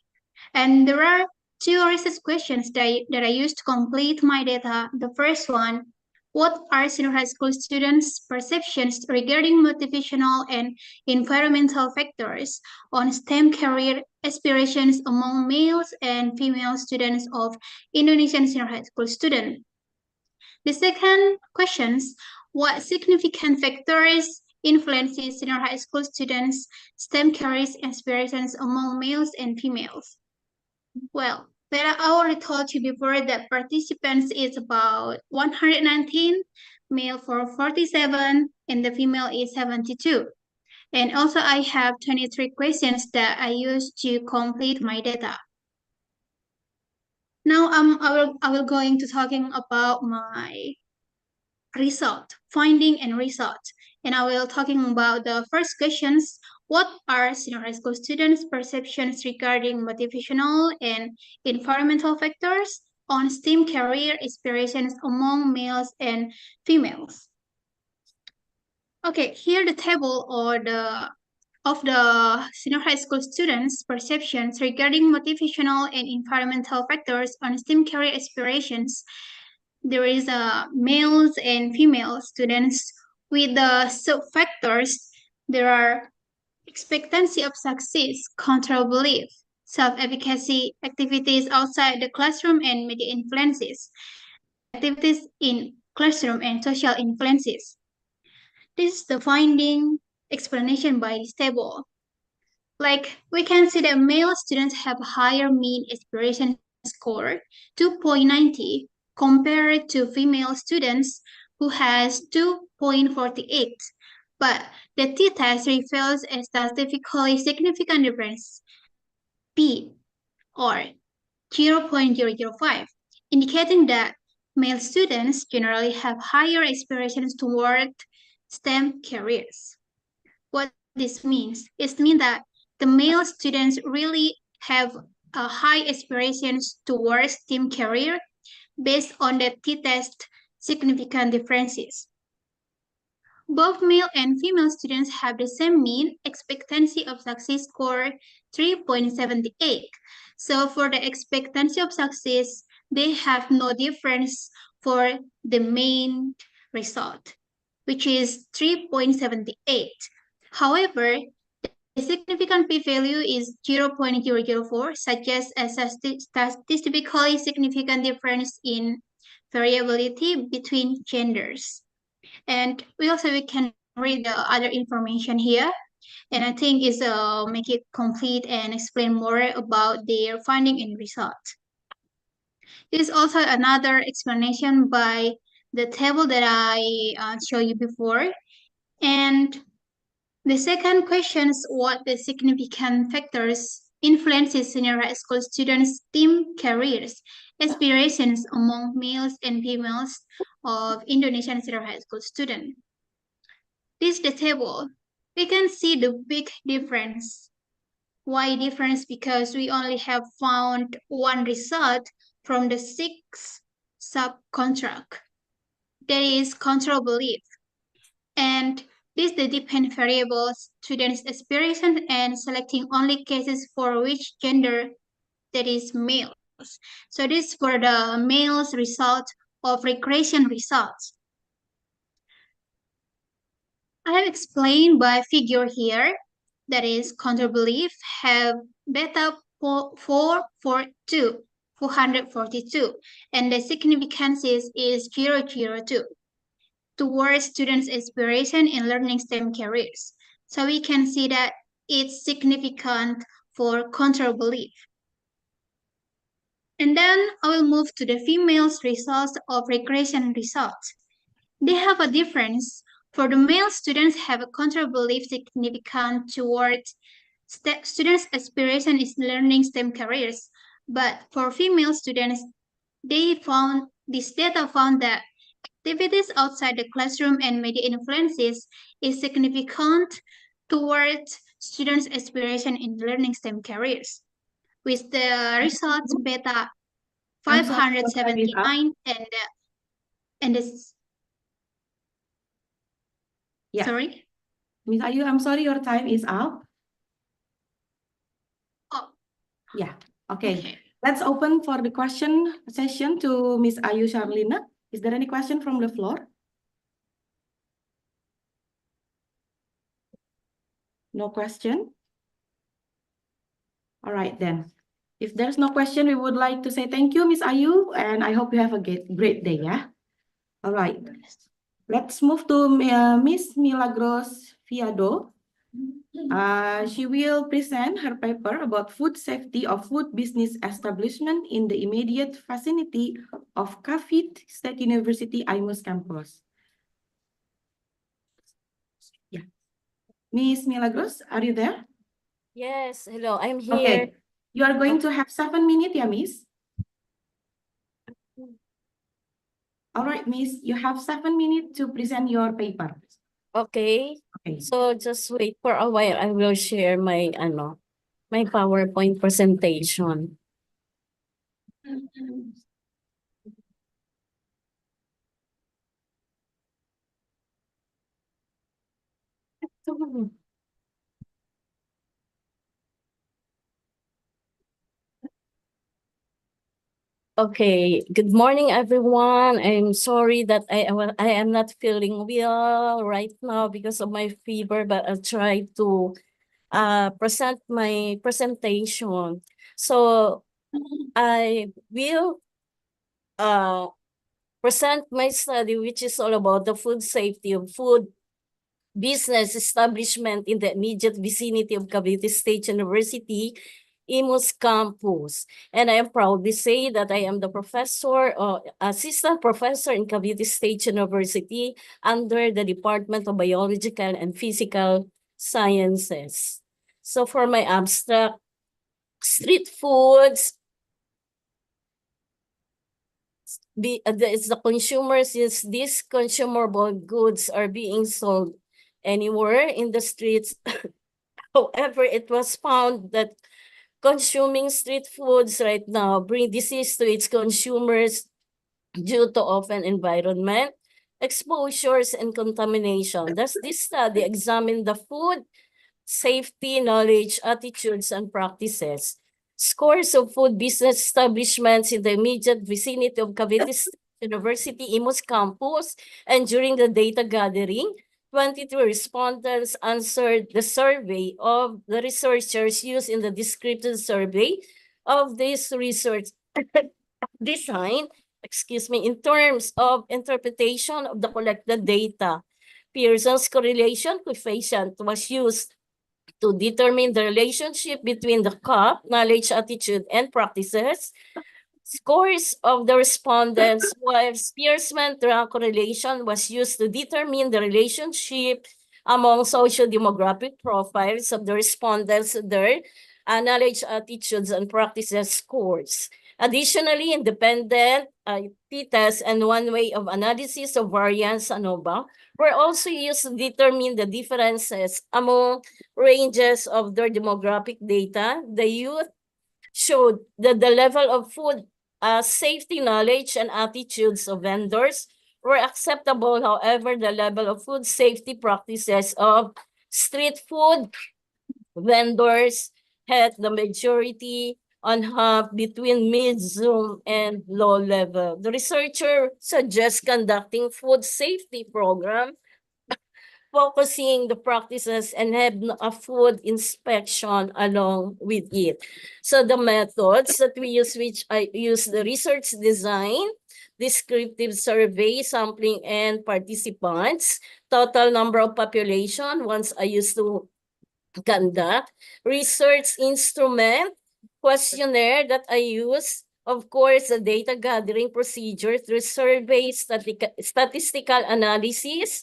And there are two research questions that I used to complete my data. The first one, what are senior high school students' perceptions regarding motivational and environmental factors on STEM career aspirations among males and female students of Indonesian senior high school students? The second question, what significant factors influences senior high school students' STEM careers aspirations among males and females? Well, I already told you before that participants is about 119, male for 47, and the female is 72. And also I have 23 questions that I used to complete my data. Now I will going to talking about my finding and result. And I will talking about the first questions. What are senior high school students' perceptions regarding motivational and environmental factors on STEM career aspirations among males and females? Okay, here the table of the senior high school students' perceptions regarding motivational and environmental factors on STEM career aspirations. There is males and female students with the sub-factors. There are expectancy of success, control belief, self-efficacy, activities outside the classroom and media influences, activities in classroom and social influences. This is the finding explanation by this table. Like we can see that male students have higher mean aspiration score, 2.90, compared to female students who has 2.48. But the t-test reveals a statistically significant difference, p, or 0.005, indicating that male students generally have higher aspirations toward STEM careers. What this means? It means that the male students really have a high aspirations towards STEM career based on the t-test significant differences. Both male and female students have the same mean expectancy of success score 3.78. So for the expectancy of success, they have no difference for the main result, which is 3.78. However, the significant p-value is 0.004, suggests a statistically significant difference in variability between genders. And we can read the other information here. And I think is make it complete and explain more about their finding and result. This is also another explanation by the table that I showed you before. And the second question is what the significant factors influences senior high school students' STEM careers, aspirations among males and females of Indonesian senior high school students. This is the table. We can see the big difference. Why difference? Because we only have found one result from the 6 sub-contract. That is control belief. And this the dependent variables, students' aspiration and selecting only cases for which gender, that is males. So this for the males result of regression results. I have explained by figure here, that is control belief have beta 442, and the significance is 002. Towards students' aspiration in learning STEM careers. So we can see that it's significant for control belief. And then I will move to the females' results of regression results. They have a difference. For the male students have a control belief significant towards students' aspiration is learning STEM careers. But for female students, this data found that activities outside the classroom and media influences is significant towards students' aspiration in learning STEM careers, with the results beta 579 and this. Yeah. Sorry? Miss Ayu, I'm sorry, your time is up. Oh. Yeah. Okay, let's open for the question session to Miss Ayu Charlina. Is there any question from the floor? No question? All right then. If there's no question, we would like to say thank you, Miss Ayu, and I hope you have a great day, yeah? All right. Let's move to Miss Milagros Fiado. She will present her paper about food safety of food business establishment in the immediate vicinity of Cavite State University IMUS campus. Yeah. Miss Milagros, are you there? Yes, hello, I'm here. Okay. You are going to have 7 minutes, yeah, Miss? All right, Miss, you have 7 minutes to present your paper. Okay. Okay. So just wait for a while. I will share my my PowerPoint presentation. Okay, good morning, everyone. I'm sorry that I am not feeling well right now because of my fever, but I'll try to present my presentation. So I will present my study, which is all about the food safety of food business establishment in the immediate vicinity of Cavite State University IMUS campus. And I am proud to say that I am the professor or assistant professor in Cavite State University under the Department of Biological and Physical Sciences. So for my abstract, street foods, the consumers, is these consumable goods are being sold anywhere in the streets. However, it was found that consuming street foods right now bring disease to its consumers due to often environment, exposures, and contamination. Thus, this study examined the food safety knowledge, attitudes, and practices. Scores of food business establishments in the immediate vicinity of Cavite State University IMUS campus, and during the data gathering, 22 respondents answered the survey of the researchers used in the descriptive survey of this research design, in terms of interpretation of the collected data. Pearson's correlation coefficient was used to determine the relationship between the CAP, knowledge, attitude, and practices. Scores of the respondents, while Spearman correlation was used to determine the relationship among socio-demographic profiles of the respondents, their knowledge, attitudes, and practices scores. Additionally, independent t-tests and one way of analysis of variance ANOVA were also used to determine the differences among ranges of their demographic data. The youth showed that the level of food safety knowledge and attitudes of vendors were acceptable. However, the level of food safety practices of street food vendors had the majority on half between mid-zoom and low level. The researcher suggests conducting food safety program focusing the practices and have a food inspection along with it. So the methods that we use, which I use the research design, descriptive survey, sampling, and participants, total number of population, once I used to conduct, research instrument, questionnaire that I use, of course, the data gathering procedure through survey, statistical analysis,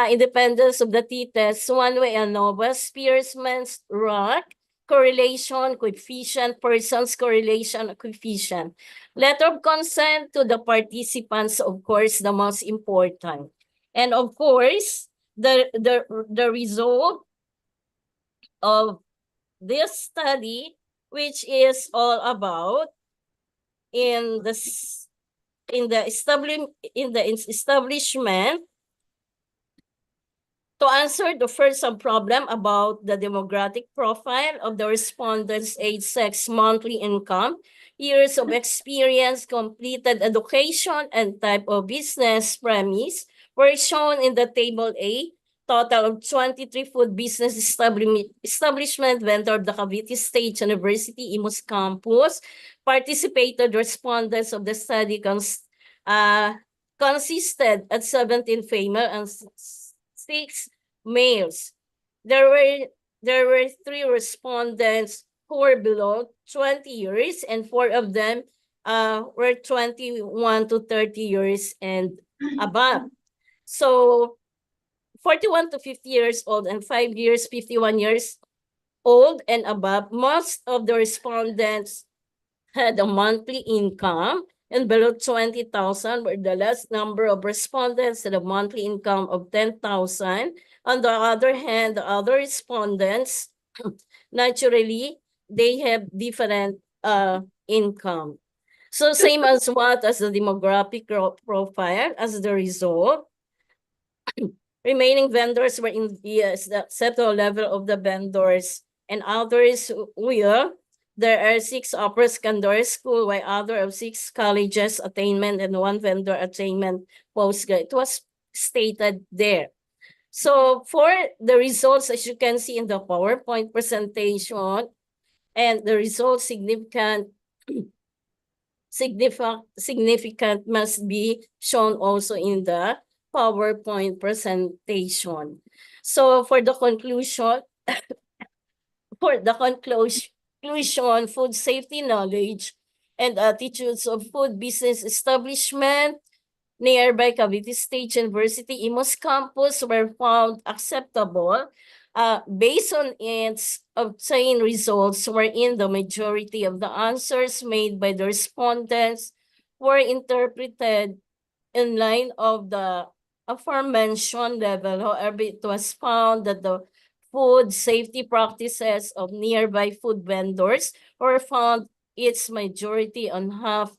independence of the t-test, one-way ANOVA, Spearman's ROC, correlation coefficient, persons correlation coefficient. Letter of consent to the participants, of course, the most important. And of course, the result of this study, which is all about in the establishment To answer the first problem about the demographic profile of the respondents' age, sex, monthly income, years of experience, completed education, and type of business premise were shown in the table A. Total of 23 food business establishment vendor of the Cavite State University Imus campus. Participated respondents of the study consisted at 17 female and 6 males. There were 3 respondents who were below 20 years, and 4 of them were 21 to 30 years and above. So 41 to 50 years old and 5 years, 51 years old and above, most of the respondents had a monthly income, and below 20,000 were the last number of respondents had a monthly income of 10,000. On the other hand, the other respondents, naturally, they have different income. So same as what as the demographic profile. As the result, remaining vendors were in the acceptable level of the vendors, and others will. There are 6 upper secondary school, while other of 6 colleges attainment and 1 vendor attainment postgrad. It was stated there. So for the results, as you can see in the PowerPoint presentation, and the results significant must be shown also in the PowerPoint presentation. So for the conclusion, food safety knowledge and attitudes of food business establishment nearby Cavite State University Imus campus were found acceptable based on its obtained results, wherein the majority of the answers made by the respondents were interpreted in line of the aforementioned level. However, it was found that the food safety practices of nearby food vendors were found its majority on half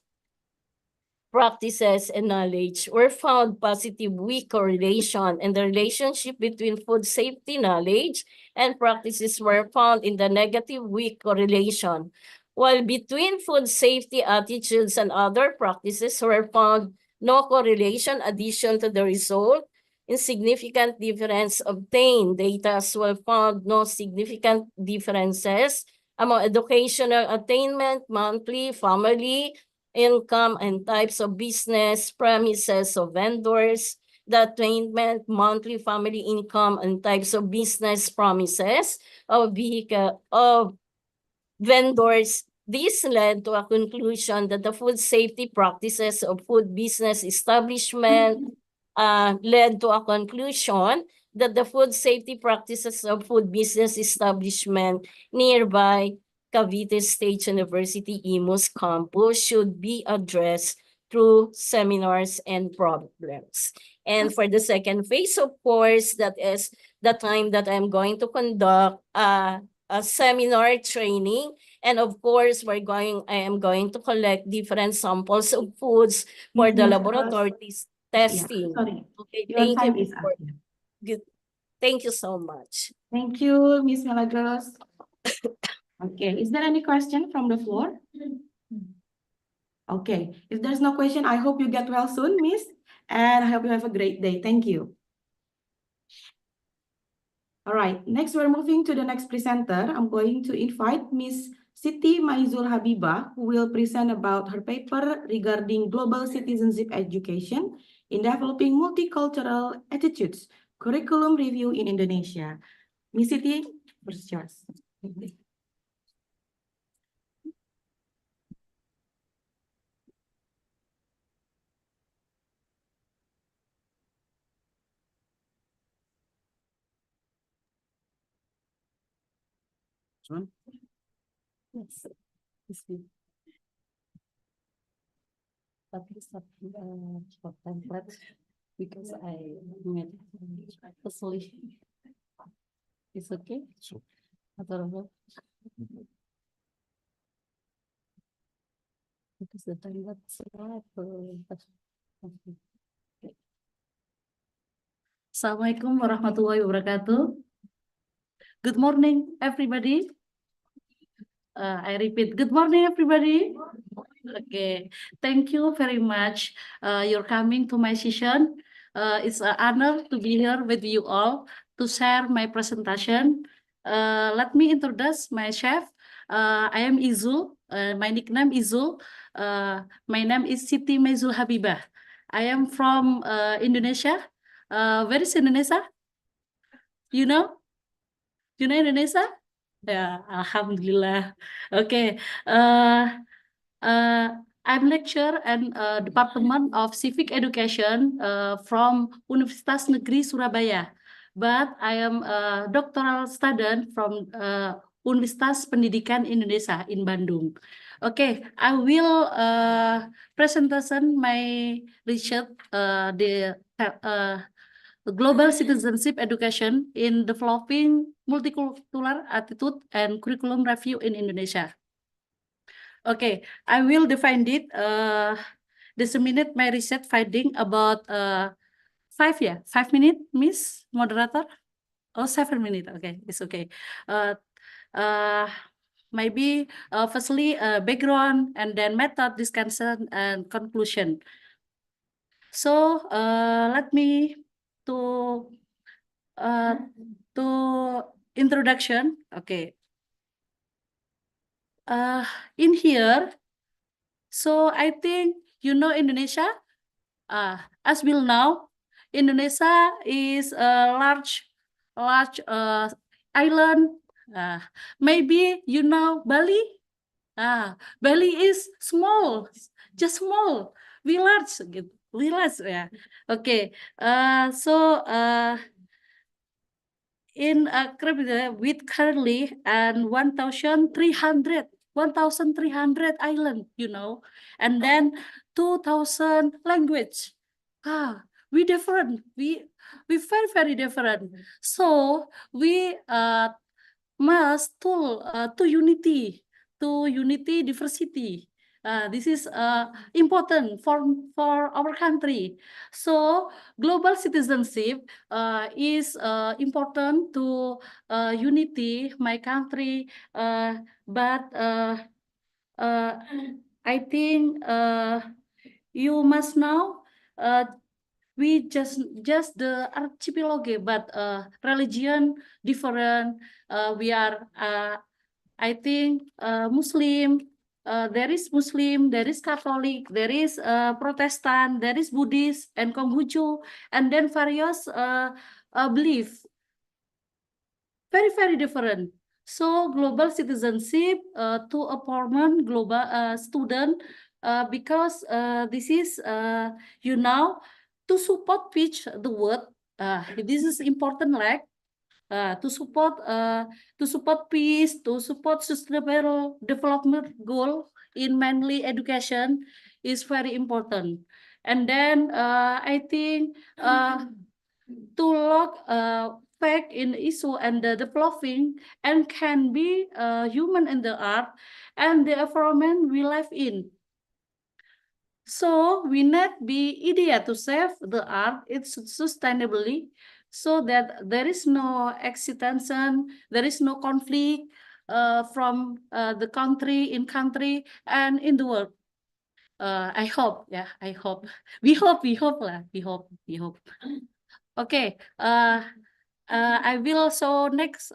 practices and knowledge were found positive weak correlation, and the relationship between food safety knowledge and practices were found in the negative weak correlation, while between food safety attitudes and other practices were found no correlation. Addition to the result, insignificant difference obtained. Data as well found no significant differences among educational attainment, monthly, family, income, and types of business, premises of vendors, the attainment, monthly family income, and types of business premises of vehicle of vendors. This led to a conclusion that the food safety practices of food business establishment led to a conclusion that the food safety practices of food business establishment nearby Cavite State University Imus campus should be addressed through seminars and problems. And for the second phase, of course, that is the time that I'm going to conduct a seminar training. And of course, I am going to collect different samples of foods for the laboratory testing. Sorry. Okay, Your thank time you. is up. Good. Thank you so much. Thank you, Ms. Milagros. Okay, is there any question from the floor? Okay, if there's no question, I hope you get well soon, Miss, and I hope you have a great day. Thank you. All right, next we're moving to the next presenter. I'm going to invite Miss Siti Maizul Habibah, who will present about her paper regarding global citizenship education in developing multicultural attitudes, curriculum review in Indonesia. Miss Siti, first yours. Yes. But it's not short template because I made personally. It's okay? Atau because the template Assalamualaikum warahmatullahi wabarakatuh. Good morning, everybody. I repeat, good morning, everybody. Okay, thank you very much. You're coming to my session. It's an honor to be here with you all to share my presentation. Let me introduce my chef. I am Izul. My nickname Izul. My name is Siti Maizul Habibah. I am from Indonesia. Where is Indonesia? You know? You know Indonesia? Yeah, Alhamdulillah. Okay. I'm lecturer and Department of Civic Education from Universitas Negeri Surabaya. But I am a doctoral student from Universitas Pendidikan Indonesia in Bandung. Okay, I will presentation my research the global citizenship education in developing multicultural attitude and curriculum review in Indonesia. Okay, I will define it, disseminate my research finding about 5 minutes, Miss Moderator? Oh, 7 minutes, okay, it's okay. Maybe firstly background and then method, discussion and conclusion. So let me to introduction. Okay. In here, so I think you know Indonesia. As we'll know, Indonesia is a large island. Maybe you know Bali. Bali is small, just small. We large, gitu. Village, yeah. Okay. So in with currently and 1,300 island, you know, and then 2,000 language. We different. We very different. So we must to unity diversity. This is important for our country. So global citizenship is important to unity my country. But I think you must know we just the archipelago, but religion different. We are I think Muslim. There is Muslim, there is Catholic, there is Protestant, there is Buddhist and Konghucu, and then various belief. Very different. So global citizenship to a permanent global student because this is you know to support pitch the word. This is important, like to support peace, to support sustainable development goal in mainly education is very important. And then I think to look fact in issue and the developing and can be human in the art and the environment we live in. So we need be idea to save the art it's sustainably, so that there is no extension, there is no conflict from the country and in the world. I hope, yeah, I hope. We hope. Okay. I will show next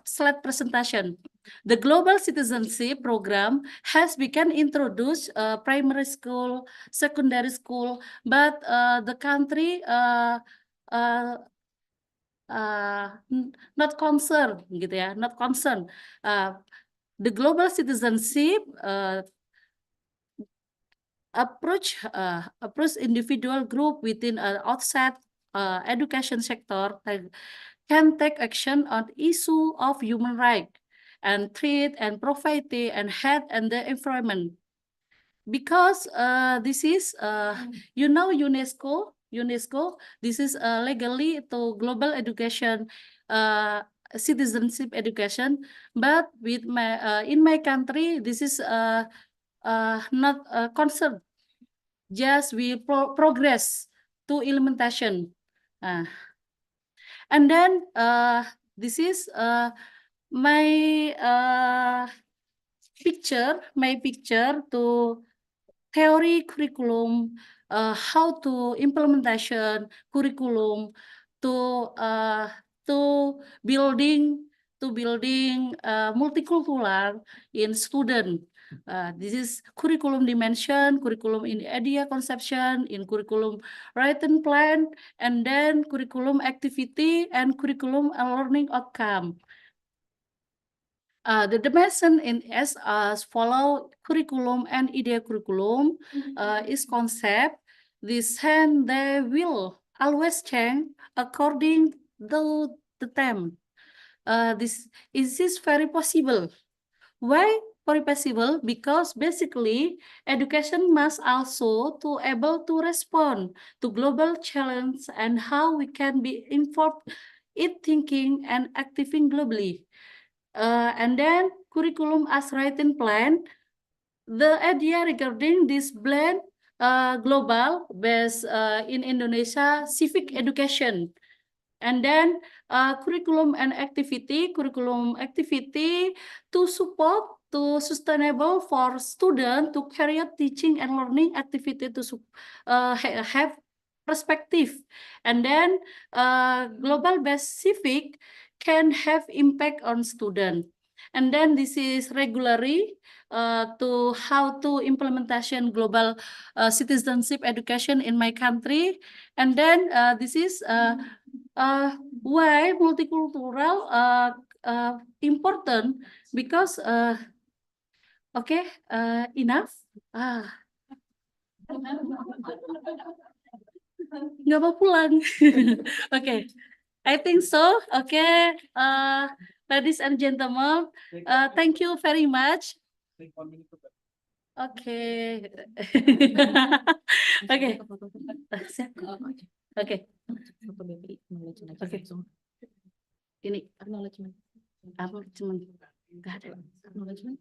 slide presentation. The Global Citizenship Program has begun introduced primary school, secondary school, but the country not concerned, gitu ya, not concerned. The global citizenship approach individual group within an outside education sector can take action on issue of human rights and treat and poverty and health and the environment. Because this is you know UNESCO, this is legally to global education, citizenship education, but with my in my country this is not concerned. Just we progress to implementation. And then this is my picture to theory curriculum, how to implementation curriculum to building multicultural in student. This is curriculum dimension, curriculum in idea conception, in curriculum written plan, and then curriculum activity and curriculum and learning outcome. The dimension in as follow curriculum and idea curriculum is concept. This and they will always change according to the time. This is very possible. Why very possible? Because basically education must also to able to respond to global challenge and how we can be informed in thinking and acting globally. And then curriculum as written plan, the idea regarding this blend global based in Indonesia civic education. And then curriculum activity to support to sustainable for student to carry out teaching and learning activity to have perspective. And then global based civic can have impact on student. And then this is regularly to how to implementation global citizenship education in my country. And then this is why multicultural important because okay enough nggak mau pulang. Okay, I think so. Okay, ladies and gentlemen, thank you very much. Okay. Okay. Okay. Okay. Ini acknowledgement. Nggak ada acknowledgement.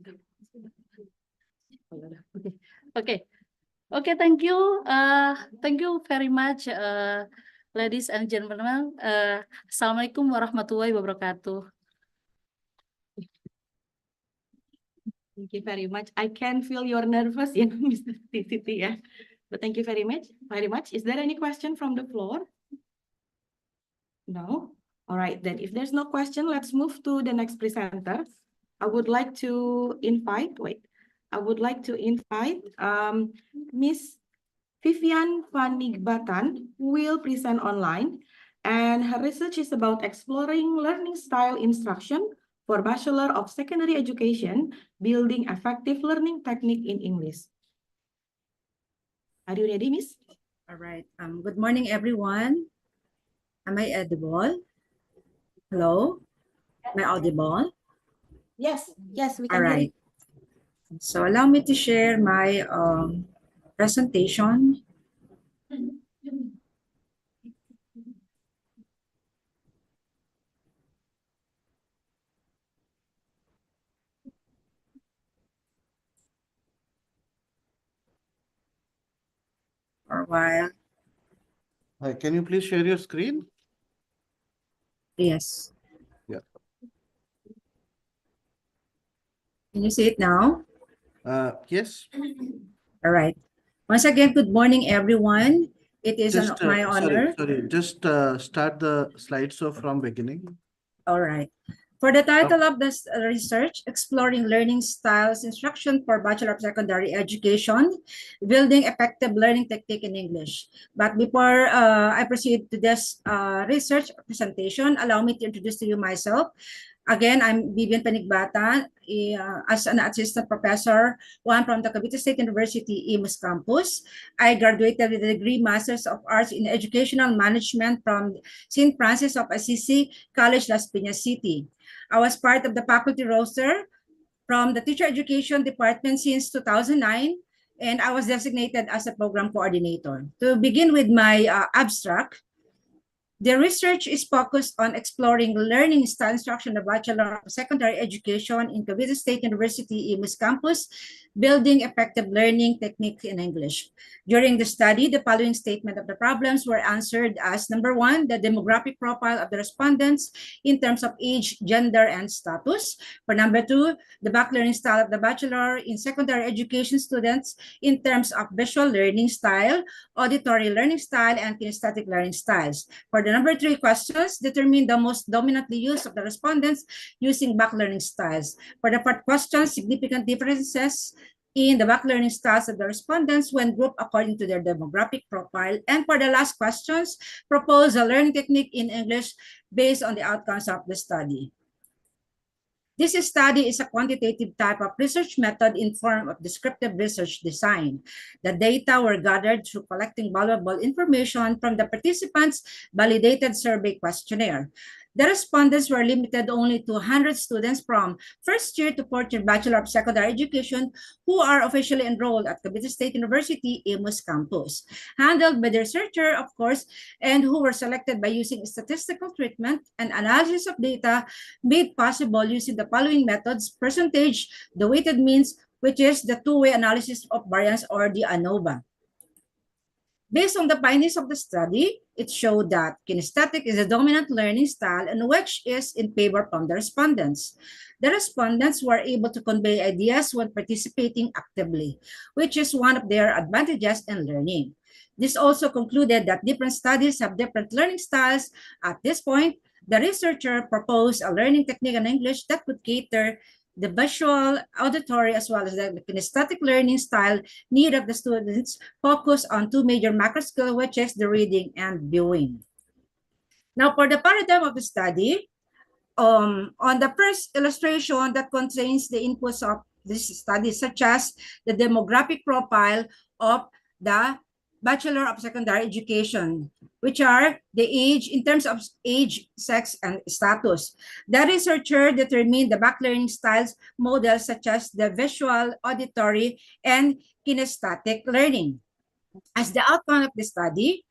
Oh, ya udah. Oke. Oke. Oke, thank you. Thank you very much, ladies and gentlemen. Assalamualaikum warahmatullahi wabarakatuh. Thank you very much. I can feel your nervous, yeah, Mr. Titi, yeah. But thank you very much. Is there any question from the floor? No? All right, then if there's no question, let's move to the next presenter. I would like to invite Miss Vivian van Nigbatan, who will present online. And her research is about exploring learning style instruction for Bachelor of Secondary Education, building effective learning technique in English. Are you ready, Miss? All right. Good morning, everyone. Am I audible? Hello? Am I audible? Yes, we All can hear right. you. So allow me to share my presentation. For a while. Can you please share your screen? Yes. Yeah. Can you see it now? Yes. All right. Once again, good morning, everyone. It is my honor. Sorry, just start the slideshow from beginning. All right. For the title of this research, Exploring Learning Styles Instruction for Bachelor of Secondary Education, Building Effective Learning Technique in English. But before I proceed to this research presentation, allow me to introduce to you myself. Again, I'm Vivian Panigbatan, as an assistant professor, one from the Cavite State University Imus campus. I graduated with a degree Masters of Arts in Educational Management from St. Francis of Assisi College, Las Piñas City. I was part of the faculty roster from the Teacher Education Department since 2009, and I was designated as a program coordinator. To begin with my abstract, The research is focused on exploring learning style instruction in the Bachelor of Secondary Education in Cavite State University Imus campus, building effective learning technique in English. During the study, the following statement of the problems were answered as number one, the demographic profile of the respondents in terms of age, gender, and status. For number two, the back learning style of the Bachelor in Secondary Education students in terms of visual learning style, auditory learning style, and kinesthetic learning styles. For the number three questions, determine the most dominantly used of the respondents using back learning styles. For the fourth question, significant differences in the back learning styles of the respondents when grouped according to their demographic profile. And for the last questions, propose a learning technique in English based on the outcomes of the study. This study is a quantitative type of research method in form of descriptive research design. The data were gathered through collecting valuable information from the participants' validated survey questionnaire. The respondents were limited only to 100 students from first year to fourth year Bachelor of Secondary Education who are officially enrolled at Cavite State University Imus campus, handled by the researcher, of course, and who were selected by using statistical treatment and analysis of data made possible using the following methods: percentage, the weighted means, which is the two-way analysis of variance, or the ANOVA. Based on the findings of the study, it showed that kinesthetic is a dominant learning style and which is in favor from the respondents. The respondents were able to convey ideas when participating actively, which is one of their advantages in learning. This also concluded that different studies have different learning styles. At this point, the researcher proposed a learning technique in English that would cater the visual, auditory, as well as the kinesthetic learning style need of the students, focus on two major macro skills, which is the reading and viewing. Now, for the paradigm of the study, on the first illustration that contains the inputs of this study, such as the demographic profile of the Bachelor of Secondary Education, which are the age in terms of age, sex, and status. The researcher determined the back learning styles models such as the visual, auditory, and kinesthetic learning. As the outcome of the study,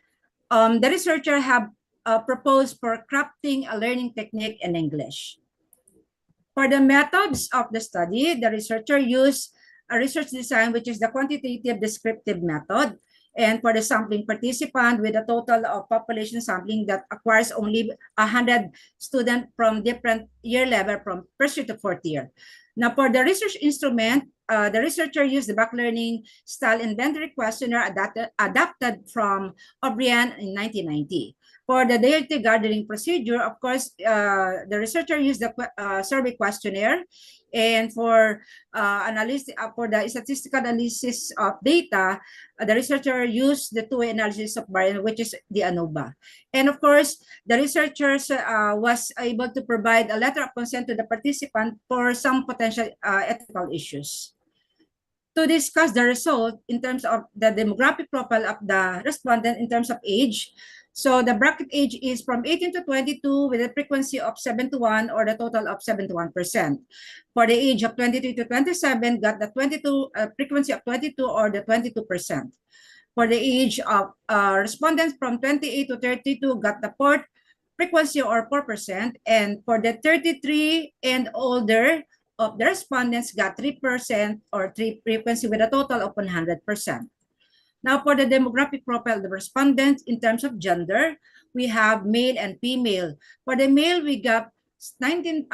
the researcher have proposed for crafting a learning technique in English. For the methods of the study, the researcher used a research design, which is the quantitative descriptive method. And for the sampling participant with a total of population sampling that acquires only 100 students from different year level from first year to fourth year. Now, for the research instrument, the researcher used the back learning style inventory questionnaire adapted from O'Brien in 1990. For the data gathering procedure, of course, the researcher used the survey questionnaire. And for for the statistical analysis of data, the researcher used the two-way analysis of variance, which is the ANOVA. And of course, the researchers was able to provide a letter of consent to the participant for some potential ethical issues. To discuss the result in terms of the demographic profile of the respondent in terms of age, so the bracket age is from 18 to 22 with a frequency of 7 to 1 or the total of 71%. For the age of 23 to 27, got the frequency of 22 or the 22%. For the age of respondents from 28 to 32, got the fourth frequency or 4%. And for the 33 and older of the respondents, got 3% or 3 frequency with a total of 100%. Now, for the demographic profile of the respondents in terms of gender, we have male and female. For the male, we got 19%,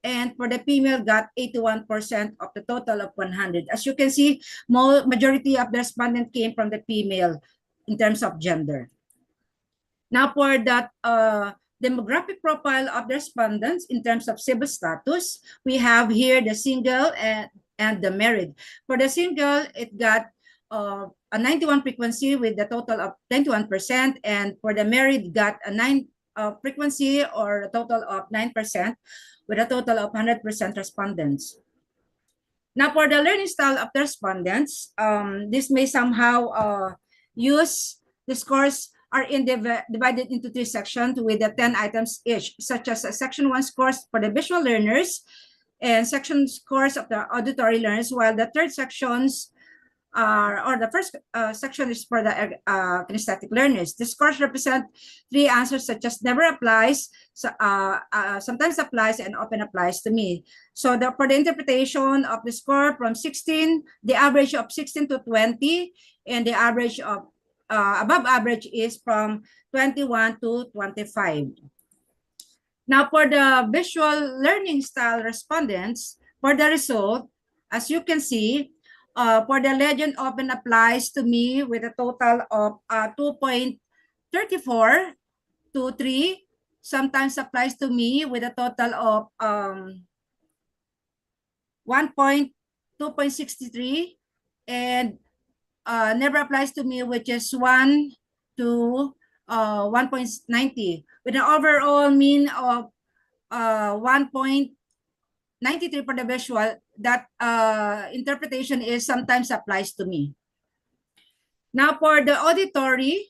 and for the female, got 81% of the total of 100. As you can see, majority of the respondents came from the female in terms of gender. Now, for that demographic profile of the respondents in terms of civil status, we have here the single and the married. For the single, it got a 91 frequency with the total of 21%, and for the married got a 9 frequency or a total of 9% with a total of 100% respondents. Now, for the learning style of the respondents, this may somehow use the scores are divided into 3 sections with the 10 items each, such as section 1 scores for the visual learners and section scores of the auditory learners, while the third sections or the first section is for the kinesthetic learners. The scores represent 3 answers such as never applies, so, sometimes applies, and often applies to me. So for the interpretation of the score from 16, the average of 16 to 20, and the average of above average is from 21 to 25. Now for the visual learning style respondents, for the result, as you can see, for the legend often applies to me with a total of 2.34 to 3, sometimes applies to me with a total of 2.63, and never applies to me, which is 1 to 1.90, with an overall mean of 1.93 for the visual. That interpretation is sometimes applies to me. Now for the auditory,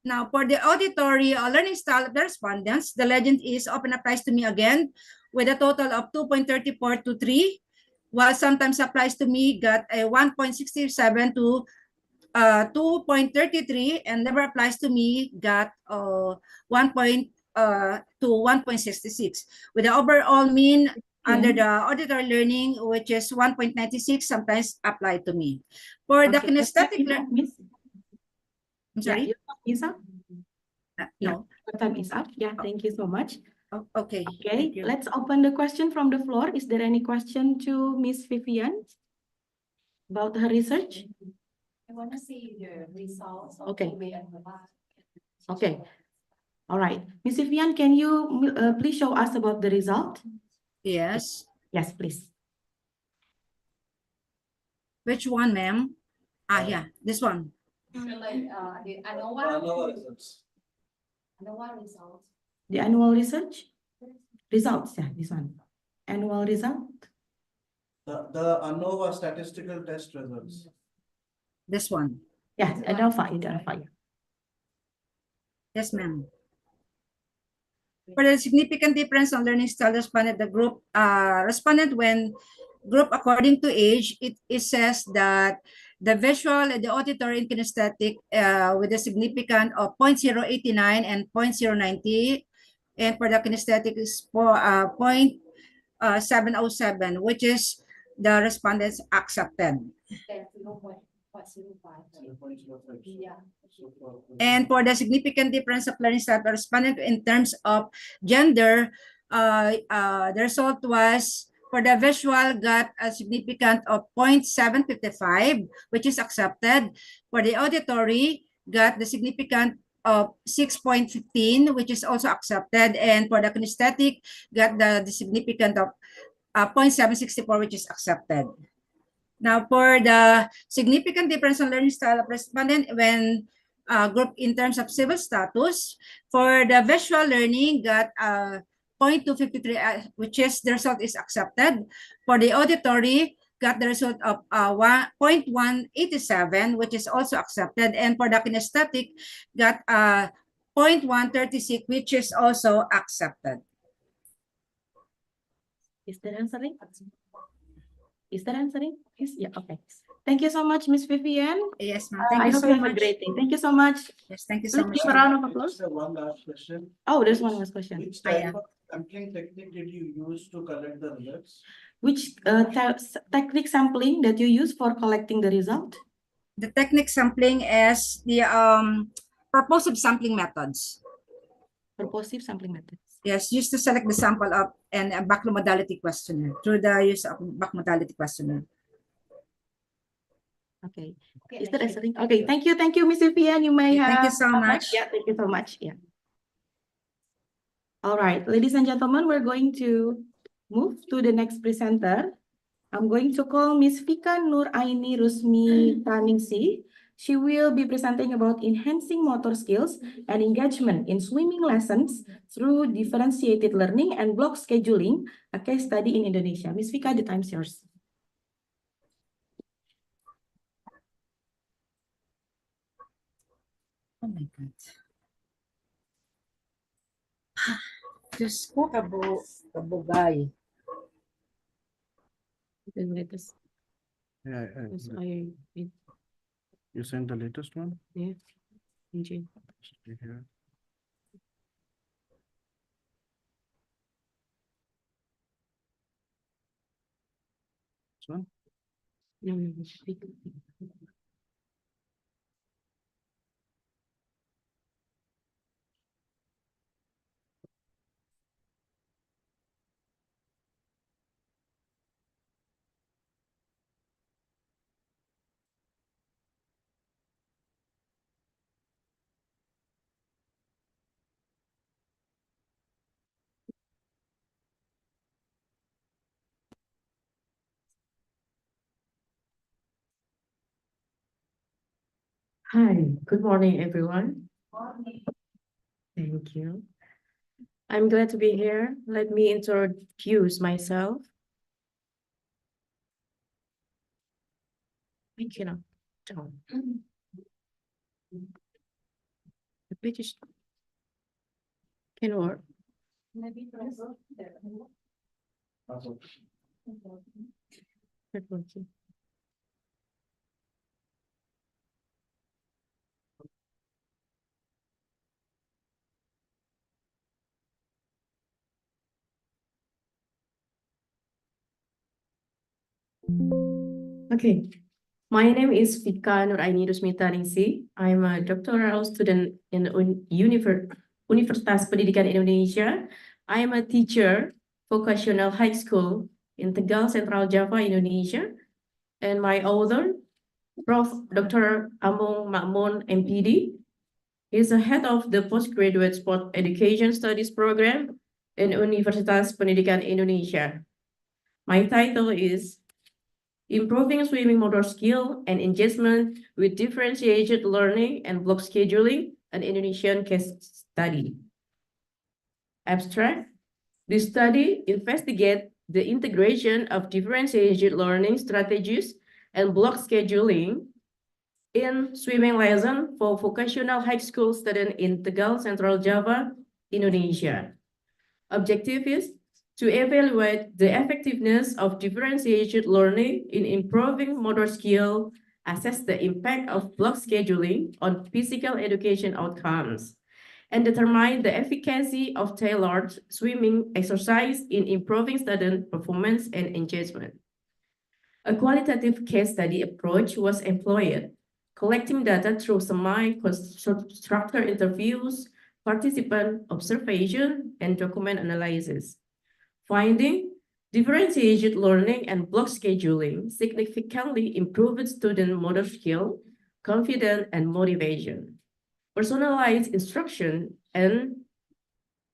learning style of the respondents, the legend is often applies to me again with a total of 2.34 to 3, while sometimes applies to me got a 1.67 to 2.33, and never applies to me got 1 to 1.66, with the overall mean under the auditory learning, which is 1.96, sometimes applied to me. For the kinesthetic learning, I'm sorry? Your time is up? No. Your time is up. Yeah, thank you so much. Okay. Okay, let's open the question from the floor. Is there any question to Miss Vivian about her research? I want to see the results of Okay. Kobe and Mabah. Okay. All right. Miss Vivian, can you please show us about the result? Yes. Yes, please. Which one, ma'am? Yeah, this one. The ANOVA results. ANOVA results. The annual research results. Yeah, this one. Annual result. The ANOVA statistical test results. This one. Yeah, ANOVA. Yeah. Yes, ma'am. For the significant difference on learning style responded, the group responded when group according to age, it says that the visual and the auditory and kinesthetic with a significant of 0.089 and 0.090, and for the kinesthetic is 0.707, which is the respondents accepted. And for the significant difference of learning style respondent in terms of gender, the result was for the visual got a significant of 0.755, which is accepted. For the auditory, got the significant of 6.15, which is also accepted. And for the kinesthetic, got the significant of 0.764, which is accepted. Now, for the significant difference in learning style of respondent when group in terms of civil status, for the visual learning got 0.253, which is the result is accepted. For the auditory, got the result of 0.187, which is also accepted. And for the kinesthetic, got 0.136, which is also accepted. Is that answering? Is that answering? Yes. Yeah. Okay. Thank you so much, Miss Vivian. Yes, ma'am. Thank you hope so you have much. a great day. Thank you so much. Yes, thank you so Let's much. give a round of applause. One last question. Oh, there's one last question. Which type of sampling technique did you use to collect the results? Which technique sampling that you use for collecting the result? The technique sampling is the purposive sampling methods. Purposive sampling methods. Yes, used to select the sample of and a back modality questionnaire through the use of back modality questionnaire. Okay. Is that answering? Okay. Thank you, Miss Vivian. You may have. Thank you so much. Yeah. Thank you so much. Yeah. All right, ladies and gentlemen, we're going to move to the next presenter. I'm going to call Miss Vika Nuraini Rusmi Taningsi. She will be presenting about enhancing motor skills and engagement in swimming lessons through differentiated learning and block scheduling, a case study in Indonesia. Miss Vika, the time's yours. Oh my God. Diyos ko, kabugay. Yeah, Yes, you sent the latest one? yeah. Okay. Should be here. This one? No, no, no, speak. Hi, good morning, everyone. Thank you. I'm glad to be here. Let me introduce myself. I cannot tell. The page is can work. Not working. Okay, my name is Vika Nuraini Rusmita Ningsi. I'm a doctoral student in Universitas Pendidikan Indonesia. I am a teacher, vocational high school in Tegal, Central Java, Indonesia. And my author, Prof. Dr. Amung Makmun, MPD, is the head of the Postgraduate Sport Education Studies Program in Universitas Pendidikan Indonesia. My title is Improving Swimming Motor Skill and Engagement with Differentiated Learning and Block Scheduling, an Indonesian case study. Abstract. This study investigates the integration of differentiated learning strategies and block scheduling in swimming lesson for vocational high school students in Tegal, Central Java, Indonesia. Objective is to evaluate the effectiveness of differentiated learning in improving motor skill, assess the impact of block scheduling on physical education outcomes, and determine the efficacy of tailored swimming exercise in improving student performance and engagement. A qualitative case study approach was employed, collecting data through semi-structured interviews, participant observation, and document analysis. Finding, differentiated learning and block scheduling significantly improved student motor skill, confidence, and motivation. Personalized instruction and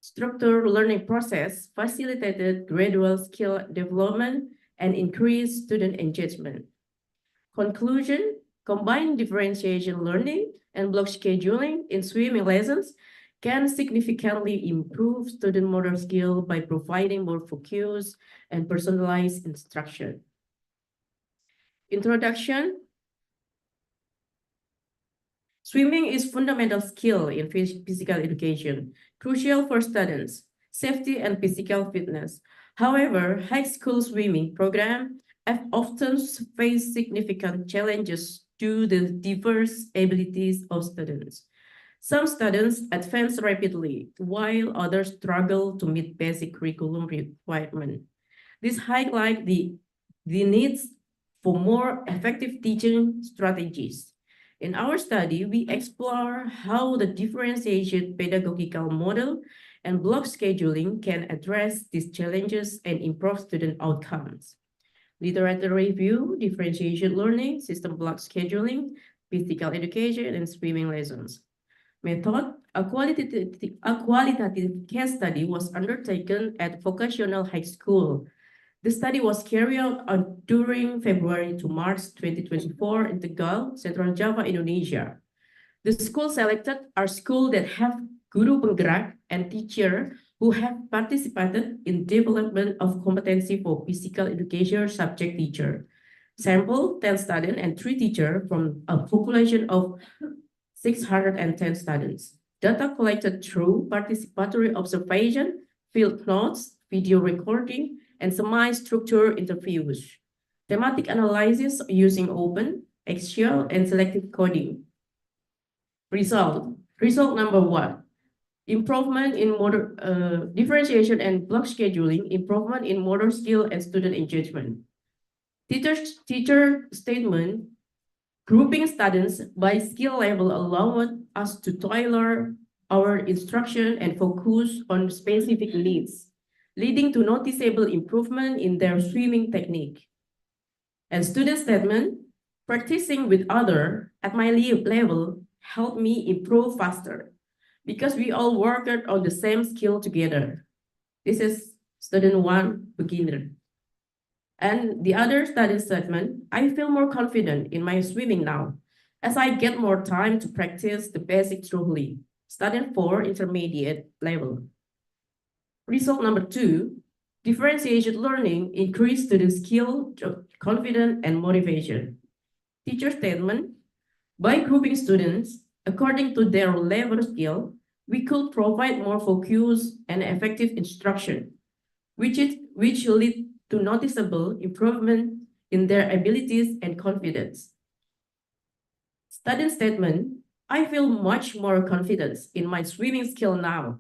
structured learning process facilitated gradual skill development and increased student engagement. Conclusion, combined differentiation learning and block scheduling in swimming lessons can significantly improve student motor skill by providing more focused and personalized instruction. Introduction. Swimming is fundamental skill in physical education, crucial for students, safety and physical fitness. However, high school swimming programs have often faced significant challenges due to the diverse abilities of students. Some students advance rapidly, while others struggle to meet basic curriculum requirements. This highlights the needs for more effective teaching strategies. In our study, we explore how the differentiated pedagogical model and block scheduling can address these challenges and improve student outcomes. Literature review, differentiated learning, system block scheduling, physical education, and swimming lessons. Method, a qualitative case study was undertaken at vocational high school. The study was carried out during February to March 2024 in Tegal, Central Java, Indonesia. The school selected are schools that have guru penggerak and teachers who have participated in development of competency for physical education subject teacher. Sample 10 students and 3 teachers from a population of 610 students. Data collected through participatory observation, field notes, video recording, and semi-structured interviews. thematic analysis using open, SQL, and selective coding. Result number 1. Improvement in motor differentiation and block scheduling, improvement in motor skill and student engagement. Teacher statement, grouping students by skill level allowed us to tailor our instruction and focus on specific needs, leading to noticeable improvement in their swimming technique. And student statement, practicing with others at my level helped me improve faster because we all worked on the same skill together. This is student 1, beginner. And the other study statement, I feel more confident in my swimming now as I get more time to practice the basic thoroughly. Student 4, intermediate level. Result number 2, differentiated learning increased student skill, confidence, and motivation. Teacher statement, by grouping students according to their level skill, we could provide more focused and effective instruction, which lead to noticeable improvement in their abilities and confidence. Student statement, I feel much more confidence in my swimming skill now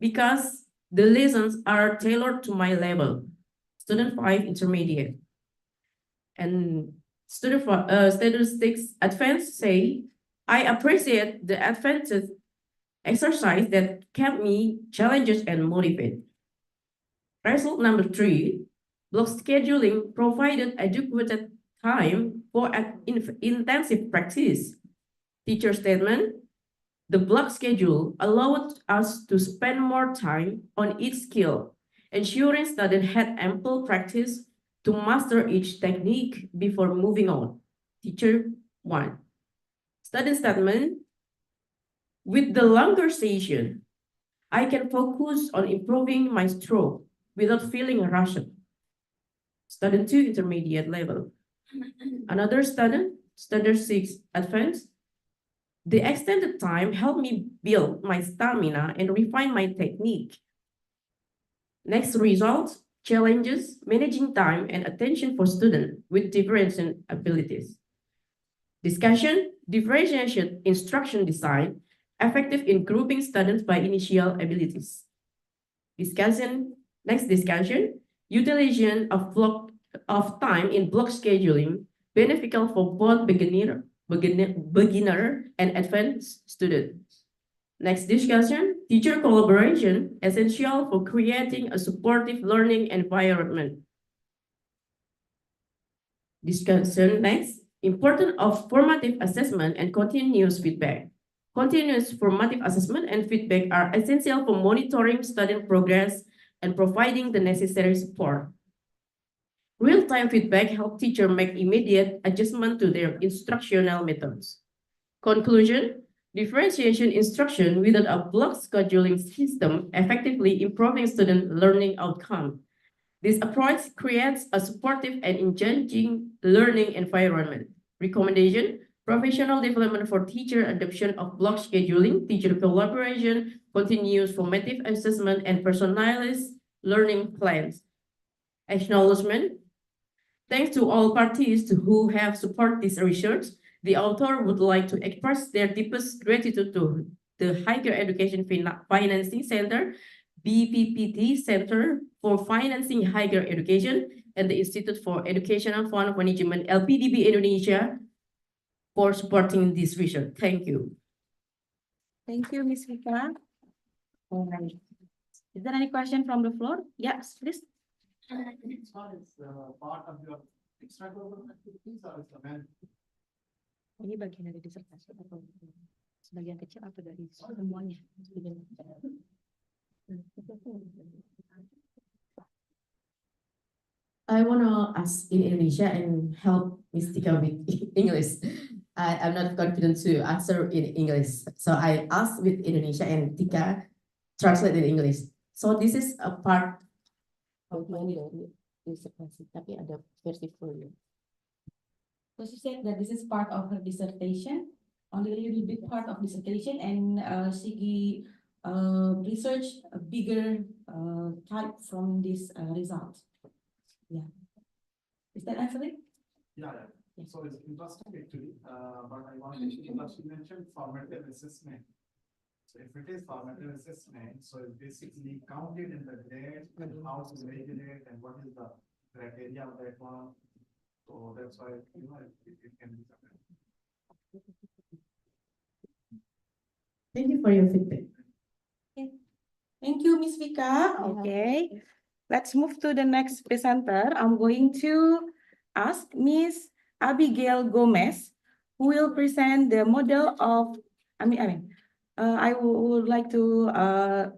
because the lessons are tailored to my level. Student 5, intermediate. And student 6, advanced, say, I appreciate the advanced exercise that kept me challenged and motivated. Result number 3, block scheduling provided adequate time for intensive practice. Teacher statement, the block schedule allowed us to spend more time on each skill, ensuring students had ample practice to master each technique before moving on. Teacher 1. Student statement, with the longer session, I can focus on improving my stroke without feeling rushed. Student 2, intermediate level. Another student 6, advanced. The extended time helped me build my stamina and refine my technique. Next result, challenges, managing time and attention for students with different abilities. Discussion, differentiation, instruction design, effective in grouping students by initial abilities. Next discussion, utilization of time in block scheduling, beneficial for both beginner and advanced students. Next discussion, teacher collaboration, essential for creating a supportive learning environment. Discussion next, importance of formative assessment and continuous feedback. Continuous formative assessment and feedback are essential for monitoring student progress and providing the necessary support. Real-time feedback helps teachers make immediate adjustment to their instructional methods. Conclusion, differentiation instruction without a block scheduling system effectively improving student learning outcome. This approach creates a supportive and engaging learning environment. Recommendation, professional development for teacher adoption of block scheduling, teacher collaboration, continuous formative assessment, and personalized learning plans. Acknowledgement, thanks to all parties who have supported this research, the author would like to express their deepest gratitude to the Higher Education Financing Center, BPPT Center for Financing Higher Education, and the Institute for Educational Fund Management, LPDB Indonesia, for supporting this research. Thank you. Thank you, Ms. Vika. All right. Is there any question from the floor? Yes, please. Part of your extracurricular activities or is the main? Ini bagian dari disertasi atau sebagian kecil atau dari semuanya? I want to ask in Indonesia and help Ms. Tika with English. I'm not confident to answer in English. So I ask with Indonesia and Tika translate in English. So this is a part of my dissertation, tapi ada versi full. So she said that this is part of her dissertation, only a little bit part of dissertation, and she researched a bigger type from this result. Yeah. Is that answering? Yeah, so it's interesting actually, but I want to mention formative assessment. So if it is formative assessment, so it's basically counted in the grade and how to measure it and what is the criteria of that one. So that's why, it can be something. Thank you for your feedback. Thank you, Ms. Vika. Okay, let's move to the next presenter. I'm going to ask Ms. Abigail Gomez, who will present the model of, I would like to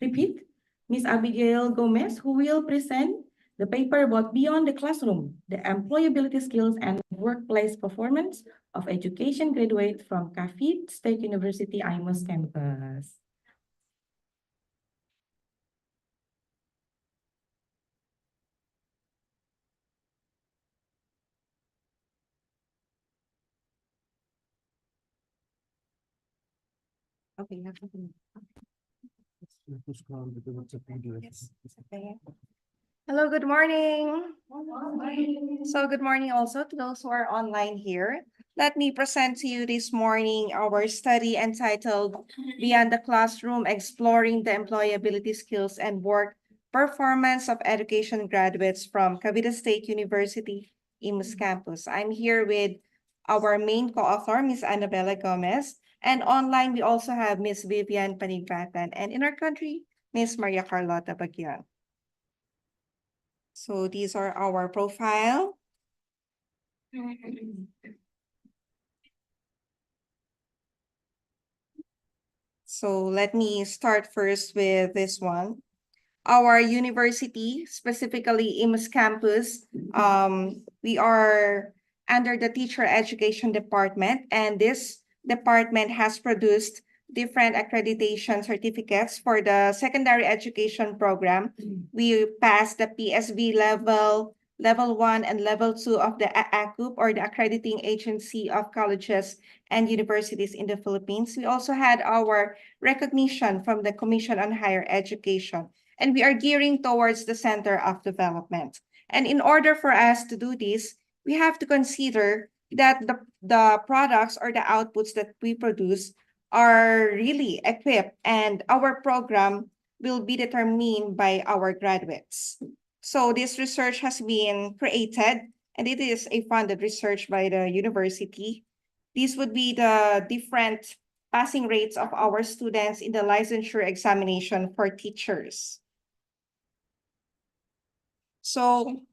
repeat, Ms. Abigail Gomez, who will present the paper about Beyond the Classroom, the employability skills and workplace performance of education graduate from Cavite State University Imus campus. Okay, you have something. Yes, okay. Hello, good morning. So good morning also to those who are online here. Let me present to you this morning our study entitled Beyond the Classroom, Exploring the Employability Skills and Work Performance of Education Graduates from Cavite State University Imus campus. I'm here with our main co-author, Ms. Annabella Gomez, and online we also have Ms. Vivian Panigratan, and in our country, Ms. Maria Carlota Baguian. So these are our profile. So let me start first with this one. Our university, specifically Imus campus, we are under the teacher education department, and this department has produced different accreditation certificates for the secondary education program. We passed the PSV level 1 and level 2 of the AACUP, or the Accrediting Agency of Colleges and Universities in the Philippines. We also had our recognition from the Commission on Higher Education, and we are gearing towards the Center of Development. And in order for us to do this, we have to consider that the products or the outputs that we produce are really equipped, and our program will be determined by our graduates. So this research has been created, and it is a funded research by the university. These would be the different passing rates of our students in the licensure examination for teachers. So,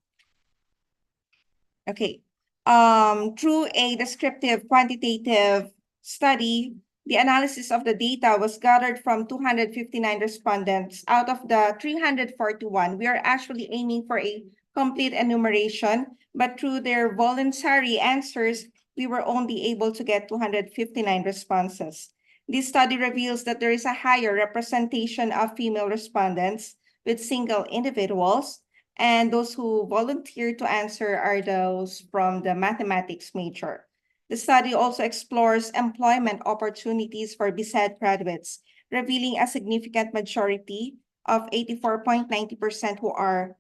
okay, through a descriptive quantitative study, the analysis of the data was gathered from 259 respondents out of the 341. We are actually aiming for a complete enumeration, but through their voluntary answers, we were only able to get 259 responses. This study reveals that there is a higher representation of female respondents with single individuals, and those who volunteered to answer are those from the mathematics major. The study also explores employment opportunities for BSED graduates, revealing a significant majority of 84.90% who are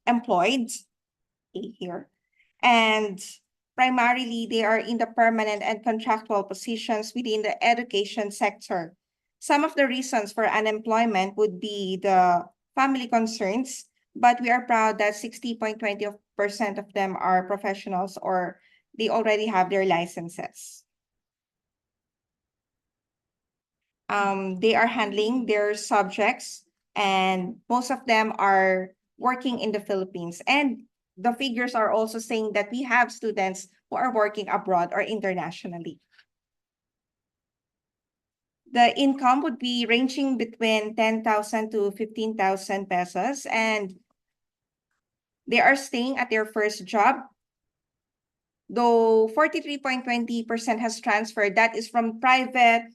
employed here. And primarily, they are in the permanent and contractual positions within the education sector. Some of the reasons for unemployment would be the family concerns, but we are proud that 60.20% of them are professionals, or they already have their licenses. They are handling their subjects, and most of them are working in the Philippines. And the figures are also saying that we have students who are working abroad or internationally. The income would be ranging between 10,000 to 15,000 pesos, and they are staying at their first job. Though 43.20% has transferred, that is from private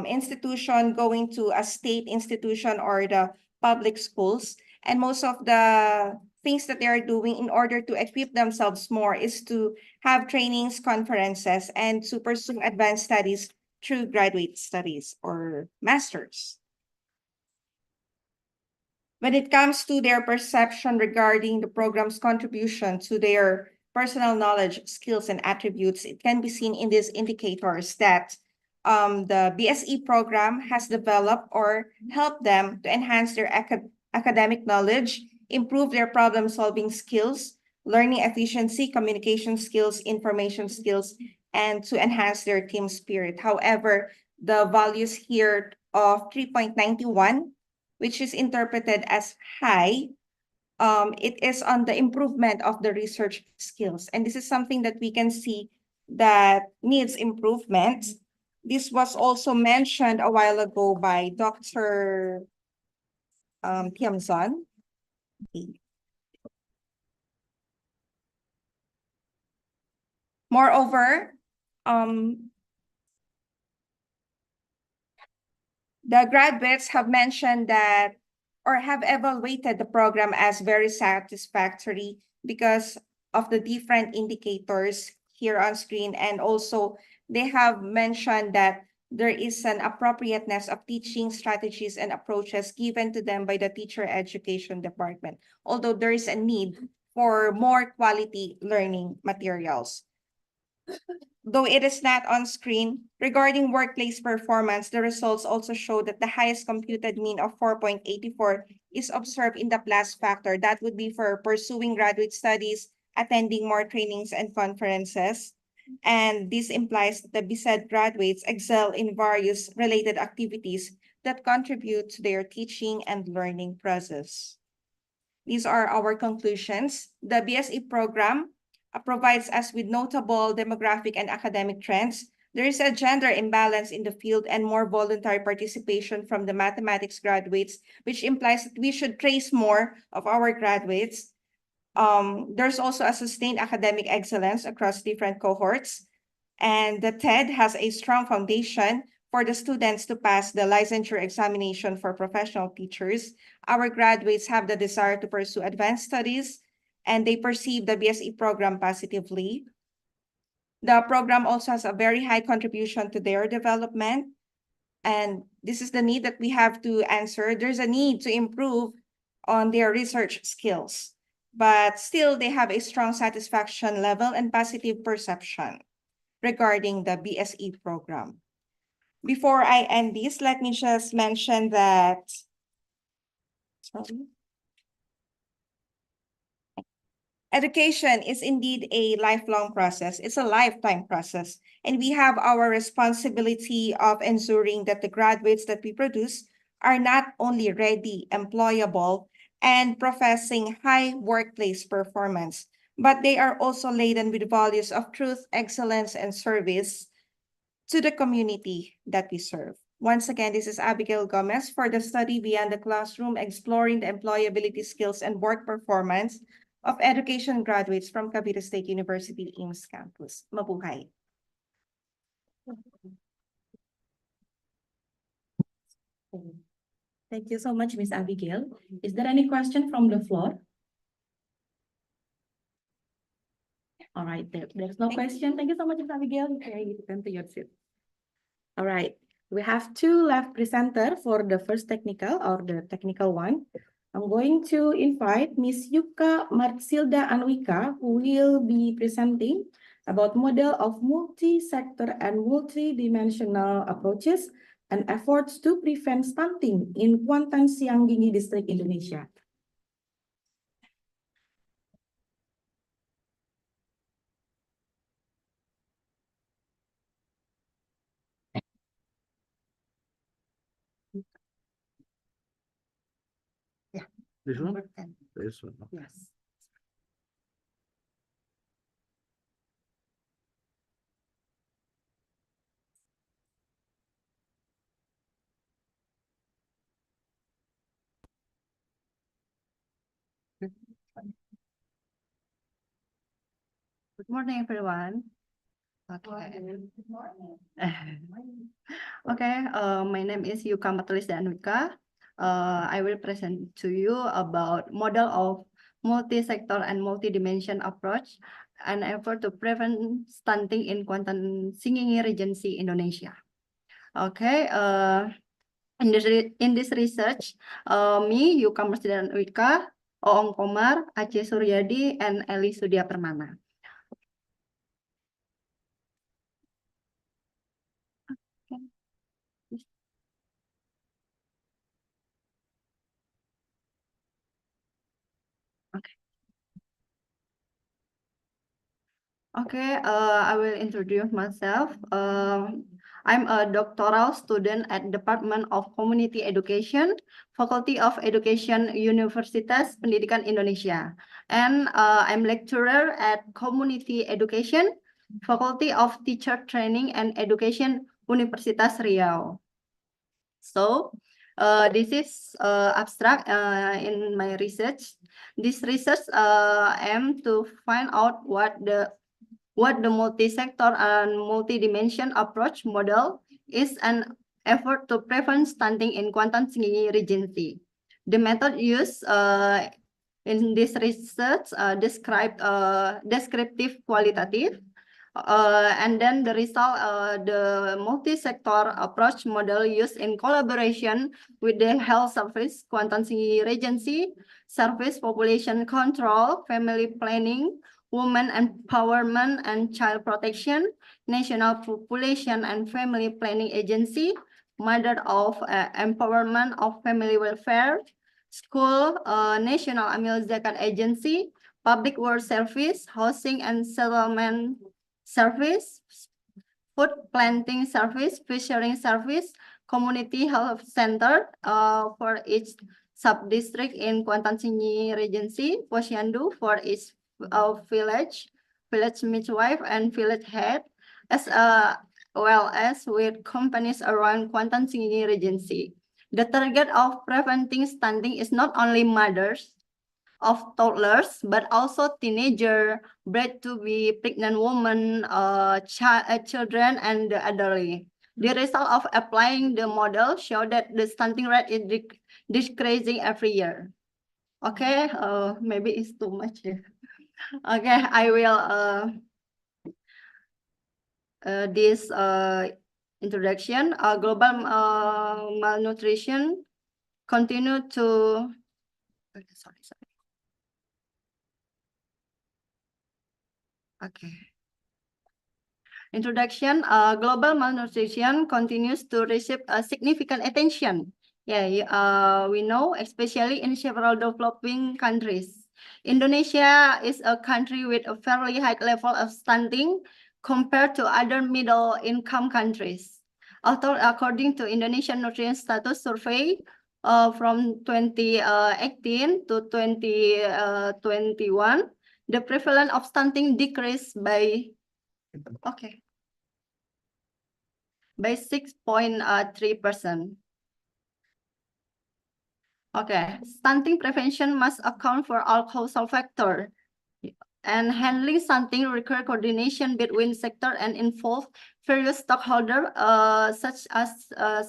institution going to a state institution or the public schools. And most of the things that they are doing in order to equip themselves more is to have trainings, conferences, and to pursue advanced studies through graduate studies or masters. When it comes to their perception regarding the program's contribution to their personal knowledge, skills, and attributes, it can be seen in these indicators that the BSE program has developed or helped them to enhance their academic knowledge, improve their problem-solving skills, learning efficiency, communication skills, information skills, and to enhance their team spirit. However, the values here of 3.91, which is interpreted as high, it is on the improvement of the research skills. And this is something that we can see that needs improvement. This was also mentioned a while ago by Dr. Tiamzon. Okay. Moreover, the graduates have mentioned that or have evaluated the program as very satisfactory because of the different indicators here on screen. And also they have mentioned that there is an appropriateness of teaching strategies and approaches given to them by the teacher education department, although there is a need for more quality learning materials. Though it is not on screen, regarding workplace performance, the results also show that the highest computed mean of 4.84 is observed in the plus factor. That would be for pursuing graduate studies, attending more trainings and conferences. And this implies that the BSED graduates excel in various related activities that contribute to their teaching and learning process. These are our conclusions. The BSE program provides us with notable demographic and academic trends. There is a gender imbalance in the field and more voluntary participation from the mathematics graduates, which implies that we should trace more of our graduates. There's also a sustained academic excellence across different cohorts. And the TED has a strong foundation for the students to pass the licensure examination for professional teachers. Our graduates have the desire to pursue advanced studies, and they perceive the BSE program positively. The program also has a very high contribution to their development. And this is the need that we have to answer. There's a need to improve on their research skills, but still they have a strong satisfaction level and positive perception regarding the BSE program. Before I end this, let me just mention that, education is indeed a lifelong process. It's a lifetime process. And we have our responsibility of ensuring that the graduates that we produce are not only ready, employable, and professing high workplace performance, but they are also laden with values of truth, excellence, and service to the community that we serve. Once again, this is Abigail Gomez for the Study Beyond the Classroom, exploring the employability skills and work performance of education graduates from Cavite State University Ames campus. Mabuhay. Thank you so much, Ms. Abigail. Is there any question from the floor? All right, there's no question. Thank you so much, Ms. Abigail. Okay, you can to your seat. All right, we have two left presenter for the first technical or the technical one. I'm going to invite Ms. Yuka Martsilda Anwika, who will be presenting about model of multi-sector and multi-dimensional approaches and efforts to prevent stunting in Kuantan Siang Gini District, Indonesia. This one? This one. Yes. Good morning, everyone. Okay. Good morning. Okay, my name is Yuka Martsilda Anwika. I will present to you about model of multi-sector and multi-dimension approach and effort to prevent stunting in Kuantan Singingi Regency, Indonesia. Okay, In this research, me, Yuka Mersidan Wika, Oong Komar, Aceh Suryadi, and Eli Sudia Permana. Okay, I will introduce myself. I'm a doctoral student at Department of Community Education, Faculty of Education, Universitas Pendidikan Indonesia. And I'm lecturer at Community Education, Faculty of Teacher Training and Education, Universitas Riau. So, this is abstract in my research. This research aim to find out what the multi-sector and multi-dimension approach model is an effort to prevent stunting in Kuantan Sengingi Regency. The method used in this research described descriptive qualitative, and then the result, the multi-sector approach model used in collaboration with the health service, Kuantan Sengingi Regency, service population control, family planning, women empowerment and child protection, National Population and Family Planning Agency, Mother of Empowerment of Family Welfare, School, National Amil Zakat Agency, Public Work Service, Housing and Settlement Service, Food Planting Service, Fishing Service, Community Health Center for each sub-district in Kuantan Sengingi Regency, Posyandu for each village midwife and village head, as well as with companies around Kuantan Sengingi Regency. The target of preventing stunting is not only mothers of toddlers, but also teenager, bred to be pregnant women, children, and the elderly. The result of applying the model show that the stunting rate is decreasing every year. Okay, maybe it's too much here. Okay, I will this introduction. Global malnutrition continue to sorry. Okay. Introduction. Global malnutrition continues to receive significant attention. Yeah, we know, especially in several developing countries. Indonesia is a country with a fairly high level of stunting compared to other middle-income countries. Although according to Indonesian Nutrient Status Survey from 2018 to 2021, the prevalence of stunting decreased by 6.3%. Okay, stunting prevention must account for all causal factors, and handling stunting requires coordination between sector and involve various stakeholders, such as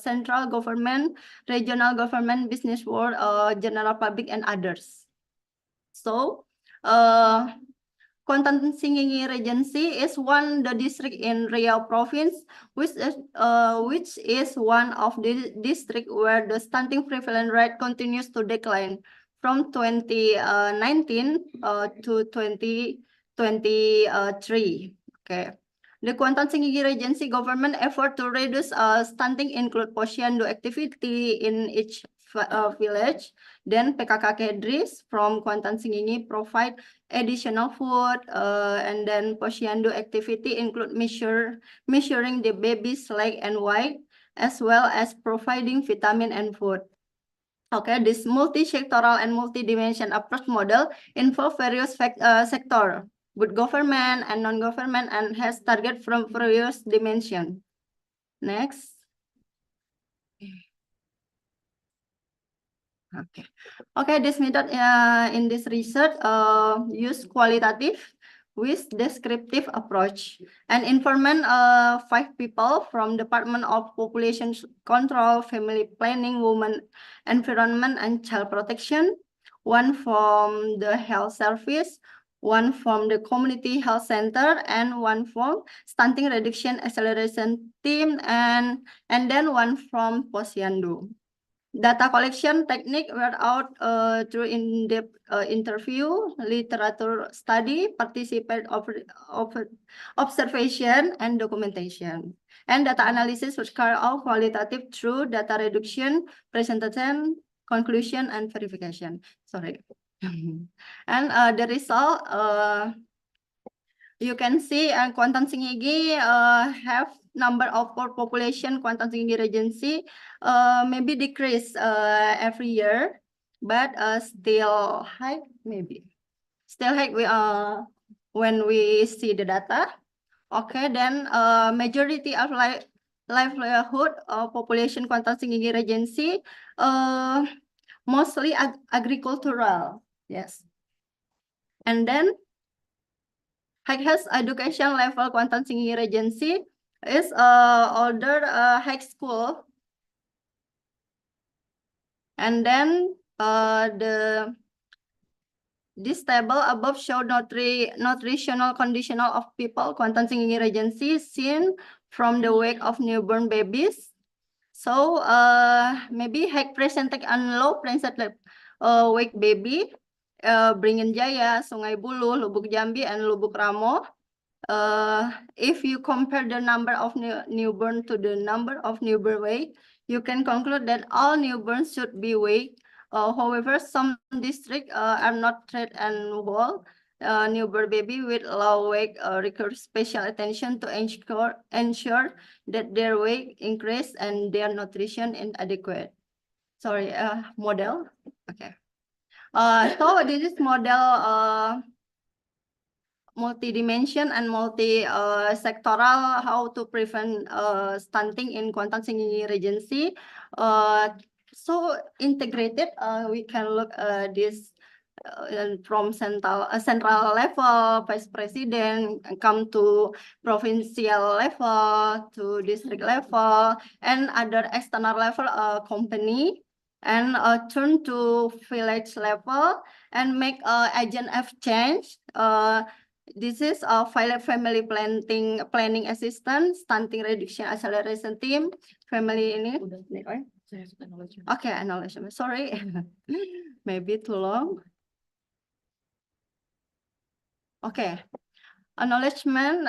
central government, regional government, business world, general public, and others. So, Kuantan Sengingi Regency is the district in Riau province, which is one of the district where the stunting prevalence rate continues to decline from 2019 to 2023. Okay. The Kuantan Sengingi Regency government effort to reduce stunting include posyandu activity in each village. Then PKK Kedris from Kuantan Sengingi provide additional food, and then posyandu activity include measuring the baby's leg and weight, as well as providing vitamin and food. Okay, this multi-sectoral and multi-dimension approach model involve various sector, good government and non-government, and has target from various dimension. Next. Okay, this method in this research use qualitative with descriptive approach and informant 5 people from Department of Population Control, Family Planning, Women Environment and Child Protection, 1 from the Health Service, 1 from the Community Health Center, and 1 from Stunting Reduction Acceleration Team, and then 1 from Posyandu. data collection technique were out through in-depth interview, literature study, participant observation, and documentation. And data analysis was carried out qualitative through data reduction, presentation, conclusion, and verification. Sorry. And the result, you can see Kuantan Sengingi have number of core population Kuantan Sengingi Regency maybe decrease every year, but still high maybe. Still high when we see the data. Okay, then majority of livelihood population Kuantan Sengingi Regency mostly agricultural. Yes. And then highest education level Kuantan Sengingi Regency is older high school. And then this table above show nutritional conditional of people Kuantan Sengingi Regency seen from the wake of newborn babies. So maybe high presented and low presented wake baby, Beringin Jaya, Sungai Buloh, Lubuk Jambi, and Lubuk Ramo. If you compare the number of newborn to the number of newborn weight, you can conclude that all newborns should be weighed. However, some districts are not treated and well. Newborn baby with low weight require special attention to ensure that their weight increase and their nutrition inadequate. Sorry, model. Okay. So this is model multi-dimension and multi-sectoral how to prevent stunting in Kuantan Sengingi Regency. So integrated, we can look this from central level, vice president, come to provincial level, to district level, and other external level company, and turn to village level and make agent of change. This is a family planning assistance, stunting reduction acceleration team, family ini. Okay, acknowledgement. Sorry, maybe too long. Okay, acknowledgement.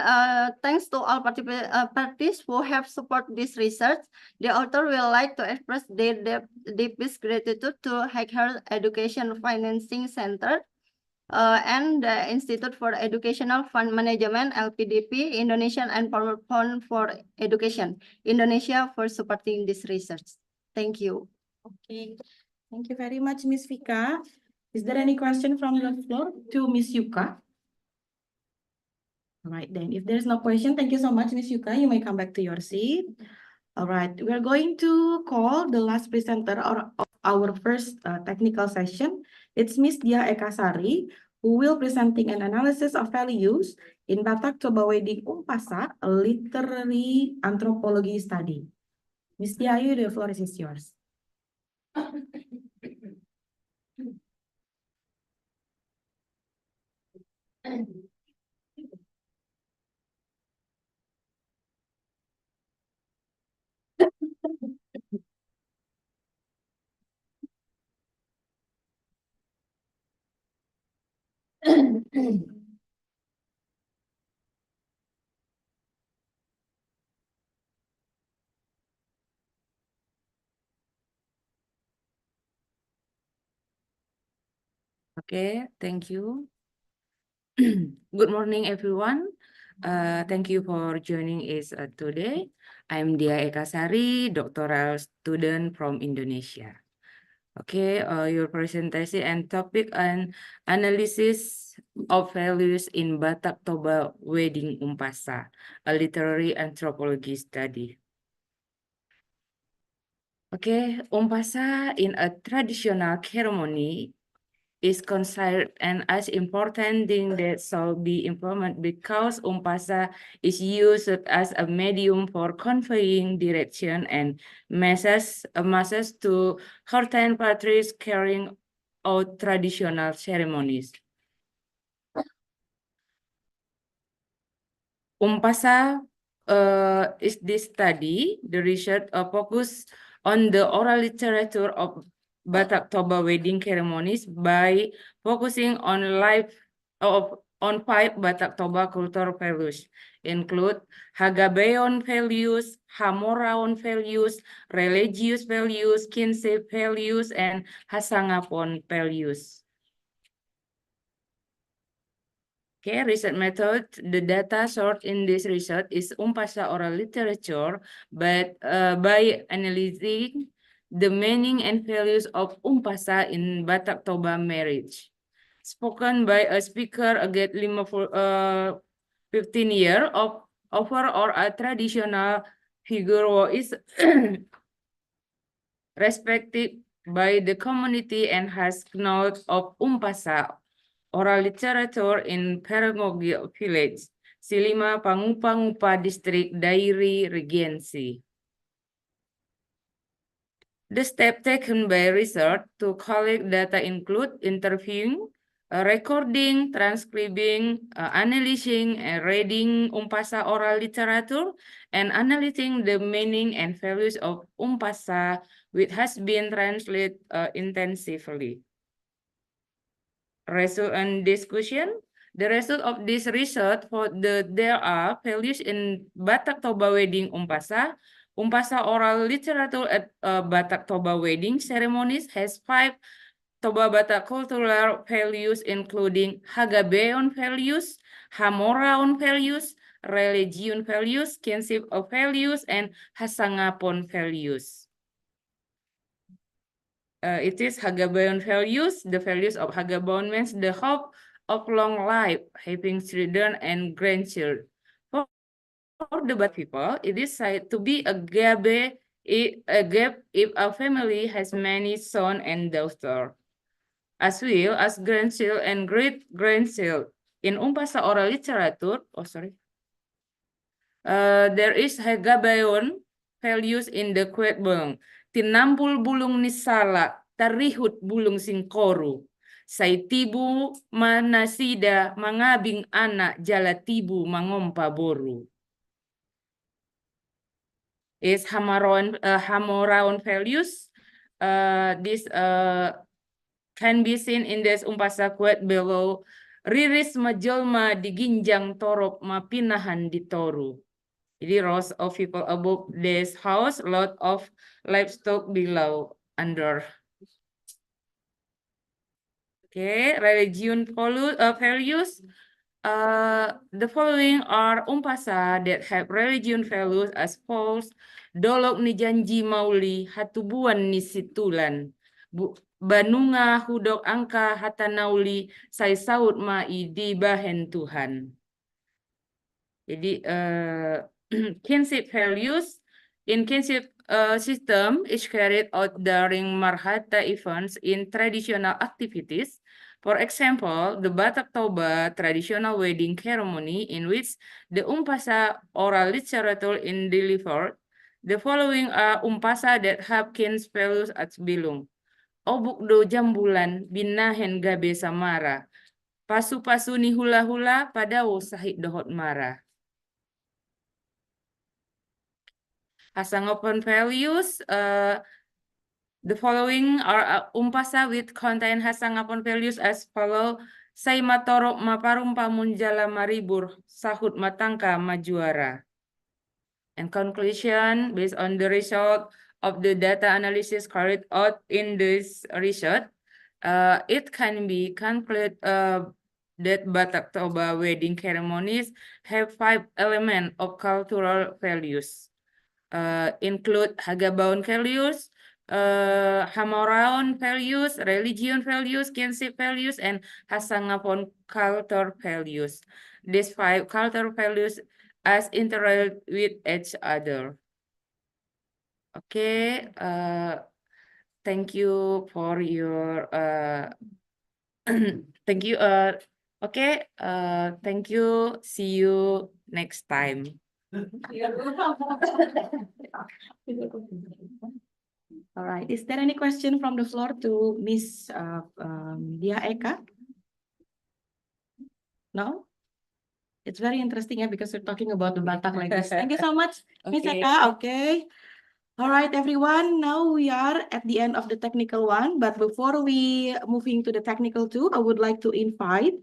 Thanks to all parties who have supported this research. The author will like to express their deepest gratitude to Higher Education Financing Center and the Institute for Educational Fund Management, LPDP, Indonesian and Fund for Education, Indonesia, for supporting this research. Thank you. Okay, thank you very much, Ms. Vika. Is there any question from the floor to Ms. Yuka? All right, then if there's no question, thank you so much, Ms. Yuka. You may come back to your seat. All right, we're going to call the last presenter of our first technical session. It's Ms. Dia Ekasari, who will presenting an analysis of values in Batak Toba Wedding Umpasa, a literary anthropology study. Ms. Dia, the floor is yours. Okay, thank you. Good morning, everyone. Thank you for joining us today. I'm Dia Ekasari, doctoral student from Indonesia. Okay, your presentation and topic and analysis of values in Batak Toba Wedding Umpasa, a literary anthropology study. Okay, Umpasa in a traditional ceremony is considered and as important thing that shall be implemented because Umpasa is used as a medium for conveying direction and messages to certain parties carrying out traditional ceremonies. Umpasa is this study, the research focus on the oral literature of Batak Toba wedding ceremonies by focusing on on 5 Batak Toba cultural values, include Hagabeon values, Hamoraon values, religious values, kinship values, and Hasangapon values. Okay, research method. The data source in this research is Umpasa oral literature, but by analyzing the meaning and values of Umpasa in Batak Toba marriage, spoken by a speaker aged 15 years of over or a traditional figure who is respected by the community and has knowledge of Umpasa oral literature in Perangogi village, Silima Pangupa district, Dairi Regency. The steps taken by research to collect data include interviewing, recording, transcribing, analyzing, and reading Umpasa oral literature, and analyzing the meaning and values of Umpasa, which has been translated intensively. Result and discussion. The result of this research there are values in Batak Toba wedding Umpasa. Umpasa oral literature at Batak Toba wedding ceremonies has 5 Toba Batak cultural values, including Hagabeon values, Hamoraon values, religion values, kinship of values, and Hasangapon values. It is Hagabeon values. The values of Hagabeon means the hope of long life, having children and grandchildren. For the Batak people, it is said to be a gap if a family has many sons and daughters, as well as grandchildren and great-grandchildren. In Umpasa oral literature, there is Hagabeon values in the Kwetbeng. Tinampul bulung nisala, tarihut bulung singkoru. Saitibu manasida mangabing anak jalatibu mangompa boru. Is Hamoraon values. This can be seen in this Umpasa quote below. Riris majolma diginjang torop mapinahan ditoru. Jadi rows of people above this house, lot of livestock below, under. Okay, religion values. The following are Umpasa that have religion values as follows. Dolok ni janji mauli, hatubuan ni situlan. Banunga hudok angka hatanauli, say saud mai di bahen Tuhan. Jadi kinship values in kinship system is carried out during Marhata events in traditional activities. For example, the Batak Toba traditional wedding ceremony in which the Umpasa oral literature is delivered. The following are Umpasa that have kinship values as below. Obuk do jambulan binahen gabe samara. Pasu-pasu ni hula-hula pada sahid dohot mara. Hasangapon values, the following are Umpasa with contain Hasangapon values as follow. Say matorok maparum pamunjala maribur, sahut matangka majuara. And conclusion, based on the result of the data analysis carried out in this research, it can be concluded that Batak Toba wedding ceremonies have 5 elements of cultural values. Include Hagabeon values, Hamoraon values, religion values, kinship values, and Hasangapon culture values. These 5 cultural values as interrelate with each other. Okay, thank you for your thank you. Okay, thank you. See you next time. All right. Is there any question from the floor to Miss Dia Eka? No? It's very interesting, because we're talking about the Batak language. Thank you so much, Miss Okay. Eka. Okay. All right, everyone. Now we are at the end of the technical one, but before we moving to the technical two, I would like to invite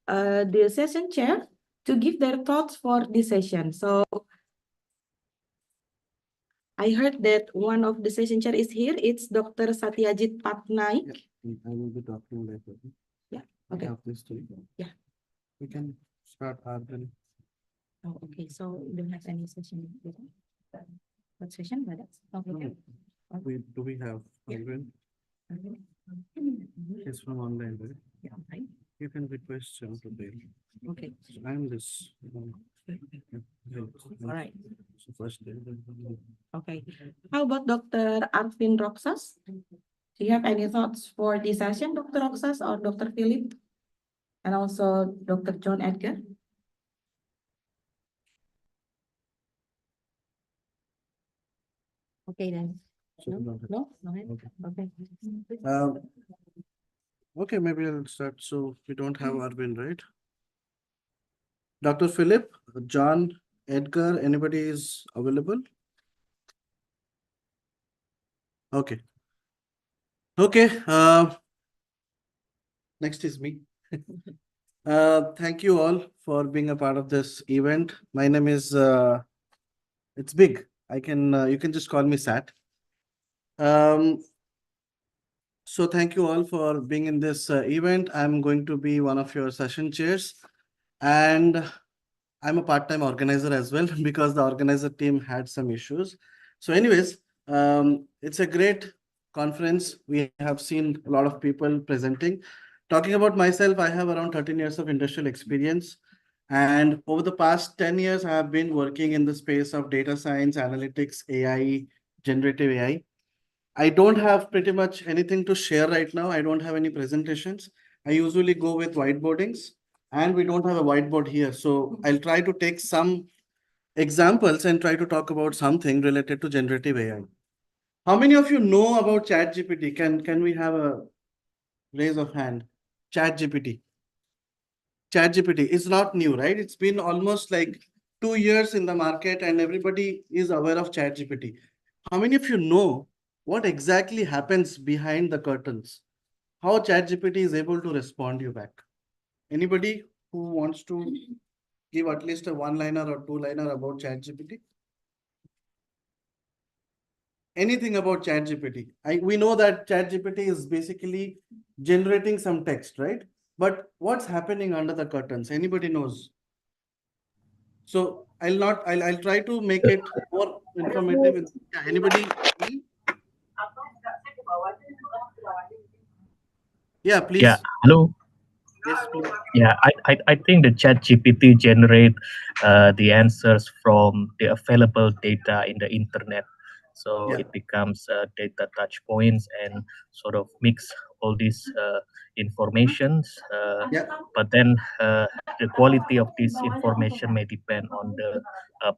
the session chair to give their thoughts for this session. So I heard that one of the session chair is here. It's Dr. Satyajit Patnaik. I will be talking later. Yeah. We Okay. have this too. Yeah. We can start Arvind. Oh, okay. So we don't have any session. What session? Okay. Do we have Arvind? He's from online, right? Yeah, right. You can request him to be. Okay. So I'm this. All right. So first. Okay. How about Dr. Arvin Roxas? Do you have any thoughts for this session, Dr. Roxas or Dr. Philip? And also Dr. John Edgar? Okay, then. No? Okay. Okay, maybe I'll start. So we don't have Arvind, right? Dr. Philip, John, Edgar, anybody is available? Okay. Okay. Next is me. Thank you all for being a part of this event. My name is, it's big. You can just call me Sat. So thank you all for being in this event. I'm going to be one of your session chairs, and I'm a part-time organizer as well because the organizer team had some issues. So anyways, it's a great conference. We have seen a lot of people presenting. Talking about myself, I have around 13 years of industrial experience. And over the past 10 years, I have been working in the space of data science, analytics, AI, generative AI. I don't have pretty much anything to share right now. I don't have any presentations. I usually go with whiteboardings, and we don't have a whiteboard here. So I'll try to take some examples and try to talk about something related to generative AI. How many of you know about ChatGPT? Can we have a raise of hand? ChatGPT. ChatGPT is not new, right? It's been almost like 2 years in the market and everybody is aware of ChatGPT. How many of you know what exactly happens behind the curtains? How ChatGPT is able to respond you back? Anybody who wants to give at least a one-liner or two-liner about ChatGPT? Anything about ChatGPT? We know that ChatGPT is basically generating some text, right? But what's happening under the curtains? Anybody knows? So I'll try to make it more informative. Yeah, anybody? Yeah, please. Yeah, hello. Yes, please. Yeah, I think the ChatGPT generate the answers from the available data in the internet. So Yeah. it becomes data touch points and sort of mix all these informations. Yeah. But then the quality of this information may depend on the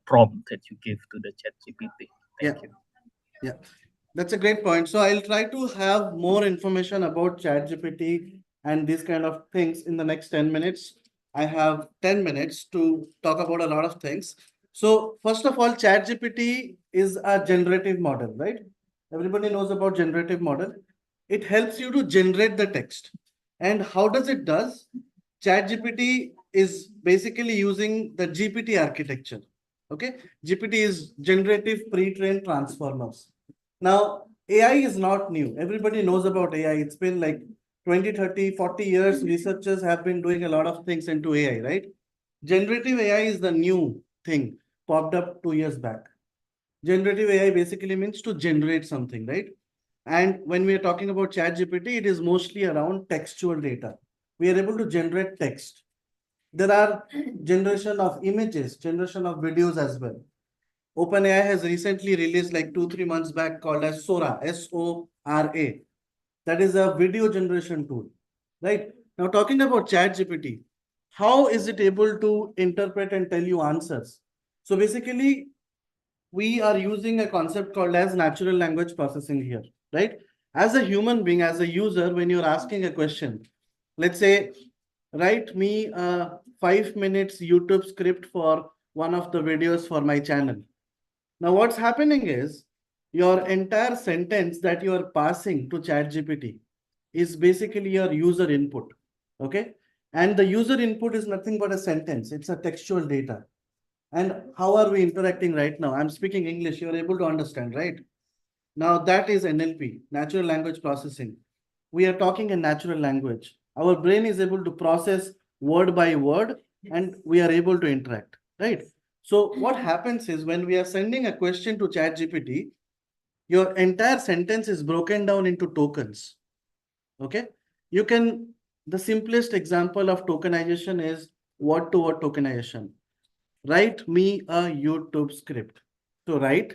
prompt that you give to the ChatGPT. Thank you. Yeah, that's a great point. So I'll try to have more information about ChatGPT and these kind of things in the next 10 minutes. I have 10 minutes to talk about a lot of things. So first of all, ChatGPT is a generative model, right? Everybody knows about generative model. It helps you to generate the text. And how does it does? ChatGPT is basically using the GPT architecture. Okay, GPT is generative pre-trained transformers. Now, AI is not new. Everybody knows about AI. It's been like 20, 30, 40 years. Researchers have been doing a lot of things into AI, right? Generative AI is the new thing, popped up 2 years back. Generative AI basically means to generate something, right? And when we are talking about ChatGPT, it is mostly around textual data. We are able to generate text. There are generation of images, generation of videos as well. OpenAI has recently released like 2-3 months back called as Sora, S-O-R-A. That is a video generation tool, right? Now talking about ChatGPT, how is it able to interpret and tell you answers? So basically, we are using a concept called as natural language processing here, right? As a human being, as a user, when you're asking a question, let's say, write me a 5 minutes YouTube script for one of the videos for my channel. Now, what's happening is your entire sentence that you are passing to ChatGPT is basically your user input. Okay. And the user input is nothing but a sentence. It's a textual data. And how are we interacting right now? I'm speaking English. You're able to understand, right? Now that is NLP, natural language processing. We are talking in natural language. Our brain is able to process word by word and we are able to interact, right? So what happens is when we are sending a question to ChatGPT, your entire sentence is broken down into tokens. Okay. The simplest example of tokenization is word-to-word tokenization. Write me a YouTube script. So write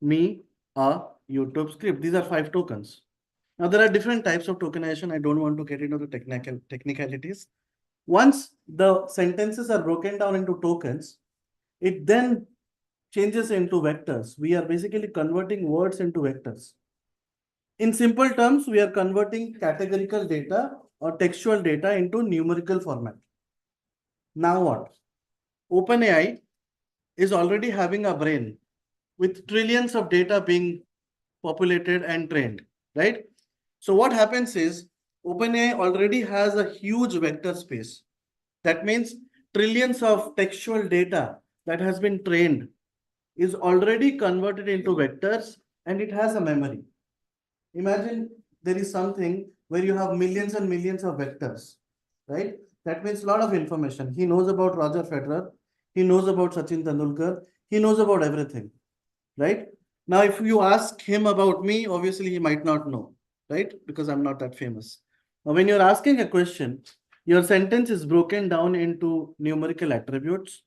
me a YouTube script. These are 5 tokens. Now there are different types of tokenization. I don't want to get into the technicalities. Once the sentences are broken down into tokens, it then changes into vectors. We are basically converting words into vectors. In simple terms, we are converting categorical data or textual data into numerical format. Now what? OpenAI is already having a brain with trillions of data being populated and trained, right? So what happens is OpenAI already has a huge vector space. That means trillions of textual data that has been trained is already converted into vectors and it has a memory. Imagine there is something where you have millions and millions of vectors, right? That means a lot of information. He knows about Roger Federer. He knows about Sachin Tendulkar. He knows about everything, right? Now, if you ask him about me, obviously he might not know, right? Because I'm not that famous. Now, when you're asking a question, your sentence is broken down into numerical attributes.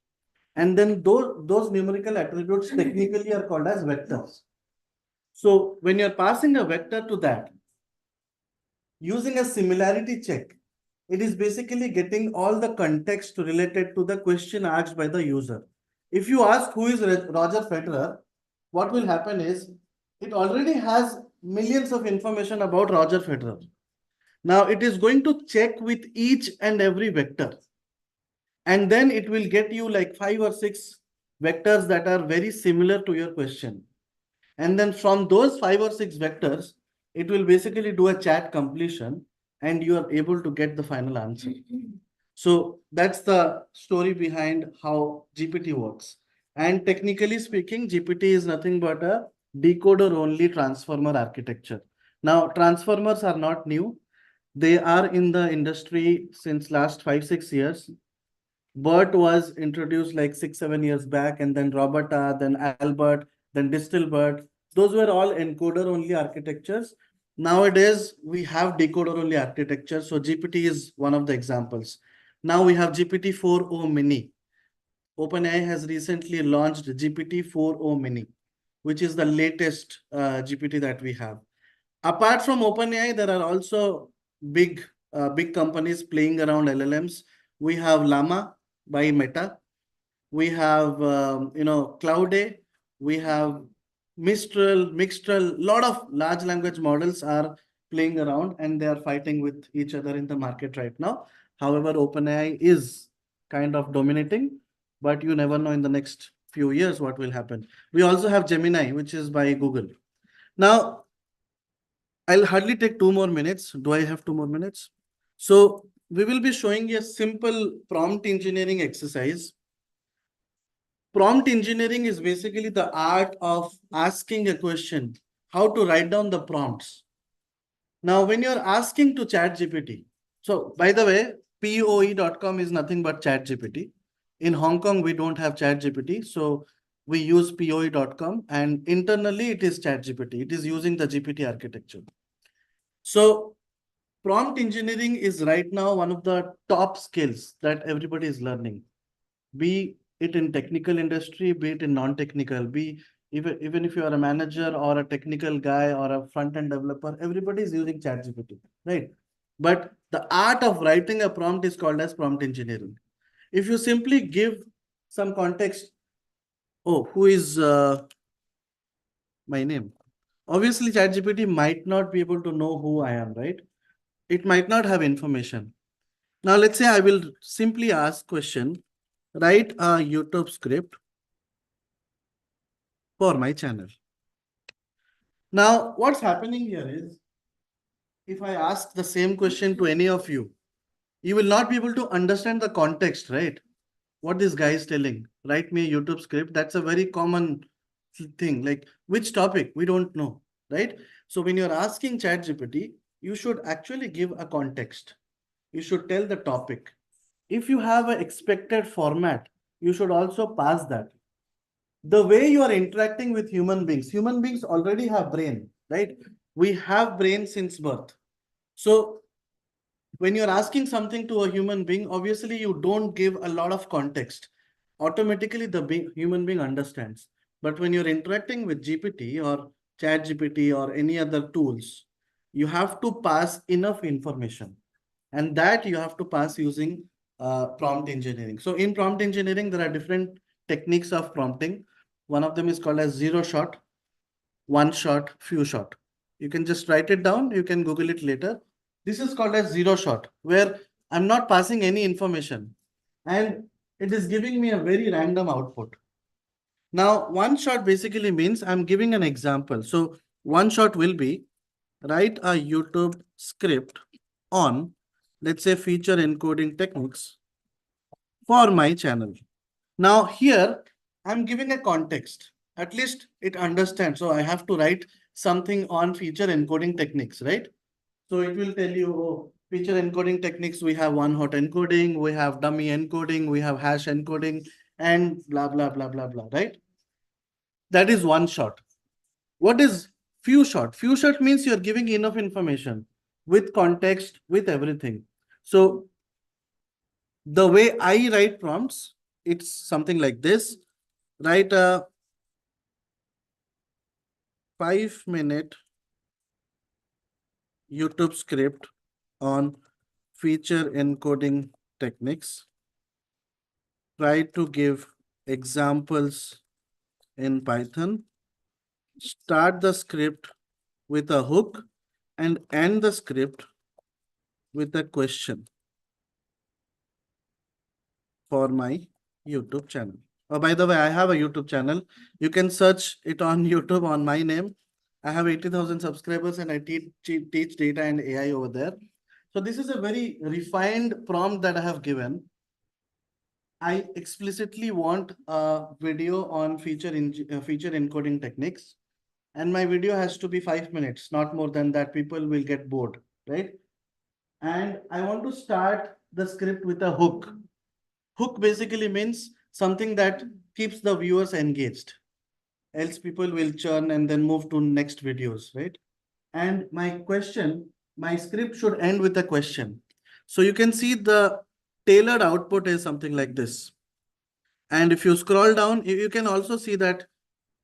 And then those numerical attributes technically are called as vectors. So when you're passing a vector to that, using a similarity check, it is basically getting all the context related to the question asked by the user. If you ask who is Roger Federer, what will happen is it already has millions of information about Roger Federer. Now it is going to check with each and every vector. And then it will get you like 5 or 6 vectors that are very similar to your question. And then from those 5 or 6 vectors, it will basically do a chat completion and you are able to get the final answer. So that's the story behind how GPT works. And technically speaking, GPT is nothing but a decoder only transformer architecture. Now, transformers are not new. They are in the industry since last 5-6 years. BERT was introduced like 6-7 years back, and then Roberta, then Albert, then Distilbert. Those were all encoder only architectures. Nowadays, we have decoder only architecture. So GPT is one of the examples. Now we have GPT-4o Mini. OpenAI has recently launched GPT-4o Mini, which is the latest GPT that we have. Apart from OpenAI, there are also big companies playing around LLMs. We have Llama by Meta. We have, Cloud. We have Mistral, lot of large language models are playing around and they are fighting with each other in the market right now. However, OpenAI is kind of dominating, but you never know in the next few years what will happen. We also have Gemini, which is by Google. Now, I'll hardly take 2 more minutes. Do I have 2 more minutes? So we will be showing a simple prompt engineering exercise. Prompt engineering is basically the art of asking a question, how to write down the prompts. Now, when you're asking to ChatGPT, so by the way, POE.com is nothing but ChatGPT. In Hong Kong, we don't have ChatGPT, so we use POE.com, and internally it is ChatGPT. It is using the GPT architecture. So prompt engineering is right now one of the top skills that everybody is learning. Be it in technical industry, be it in non-technical, even if you are a manager or a technical guy or a front-end developer, everybody is using ChatGPT, right? But the art of writing a prompt is called as prompt engineering. If you simply give some context, who is my name? Obviously, ChatGPT might not be able to know who I am, right? It might not have information. Now, let's say I will simply ask question, write a YouTube script for my channel. Now, what's happening here is, if I ask the same question to any of you, you will not be able to understand the context, right? What this guy is telling. Write me a YouTube script. That's a very common thing. Like, which topic? We don't know, right? So when you're asking ChatGPT, you should actually give a context. You should tell the topic. If you have an expected format, you should also pass that. The way you are interacting with human beings already have brain, right? We have brain since birth. So when you're asking something to a human being, obviously you don't give a lot of context. Automatically the human being understands. But when you're interacting with GPT or ChatGPT or any other tools, you have to pass enough information. And that you have to pass using prompt engineering. So in prompt engineering, there are different techniques of prompting. One of them is called as zero shot, one shot, few shot. You can just write it down. You can Google it later. This is called as zero shot, where I'm not passing any information and it is giving me a very random output. Now, one shot basically means I'm giving an example. So one shot will be write a YouTube script on, let's say, feature encoding techniques for my channel. Now here, I'm giving a context. At least it understands. So I have to write something on feature encoding techniques, right? So it will tell you, oh, feature encoding techniques, we have one hot encoding, we have dummy encoding, we have hash encoding, and blah, blah, blah, blah, blah, right? That is one shot. What is few shot? Few shot means you're giving enough information with context, with everything. So the way I write prompts, it's something like this. Write a 5-minute YouTube script on feature encoding techniques. Try to give examples in Python. Start the script with a hook and end the script with a question for my YouTube channel. Oh, by the way, I have a YouTube channel. You can search it on YouTube on my name. I have 80,000 subscribers and I teach data and AI over there. So this is a very refined prompt that I have given. I explicitly want a video on feature encoding techniques. And my video has to be 5 minutes, not more than that. People will get bored, right? And I want to start the script with a hook. Hook basically means something that keeps the viewers engaged. Else people will churn and then move to next videos, right? And my script should end with a question. So you can see the tailored output is something like this. And if you scroll down, you can also see that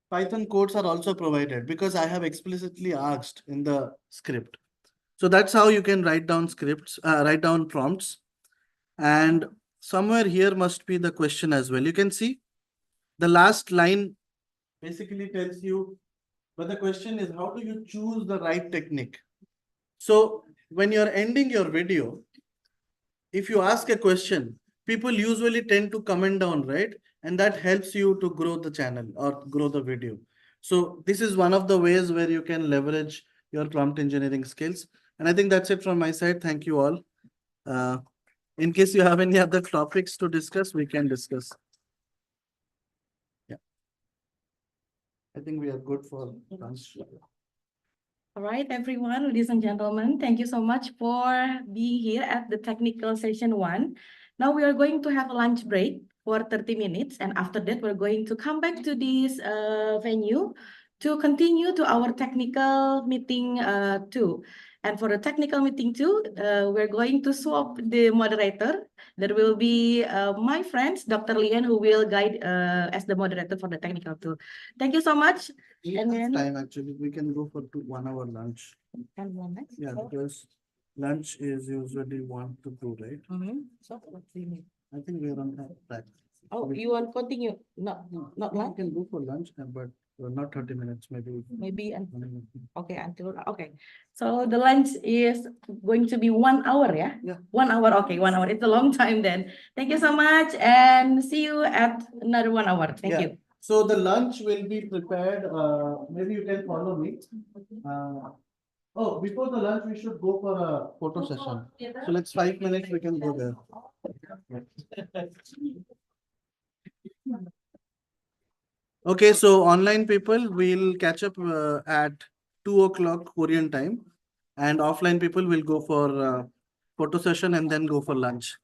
Python codes are also provided because I have explicitly asked in the script. So that's how you can write down scripts, write down prompts. And somewhere here must be the question as well. You can see the last line basically tells you, but the question is, how do you choose the right technique? So when you're ending your video, if you ask a question, people usually tend to comment down, right? And that helps you to grow the channel or grow the video. So this is one of the ways where you can leverage your prompt engineering skills. And I think that's it from my side. Thank you all. In case you have any other topics to discuss, we can discuss. Yeah. I think we are good for lunch. All right, everyone, ladies and gentlemen, thank you so much for being here at the technical session 1. Now we are going to have a lunch break for 30 minutes. And after that, we're going to come back to this venue to continue to our technical meeting 2. And for the technical meeting 2, we're going to swap the moderator. There will be my friends, Dr. Lian, who will guide as the moderator for the technical 2. Thank you so much. And then Time actually, we can go for 1 hour lunch. Yeah, because lunch is usually 1 to 2, right? So what do you mean? I think we're on track. Oh, you want to continue? Not We lunch? can go for lunch, but not 30 minutes, maybe. Maybe okay, until okay. So the lunch is going to be 1 hour, yeah? Yeah. 1 hour, okay, 1 hour. It's a long time then. Thank you so much and see you at another 1 hour. Thank Yeah. you. So the lunch will be prepared, maybe you can follow me. Oh, before the lunch, we should go for a photo session. So let's 5 minutes, we can go there. Okay, so online people will catch up at 2 o'clock Korean time, and offline people will go for photo session and then go for lunch.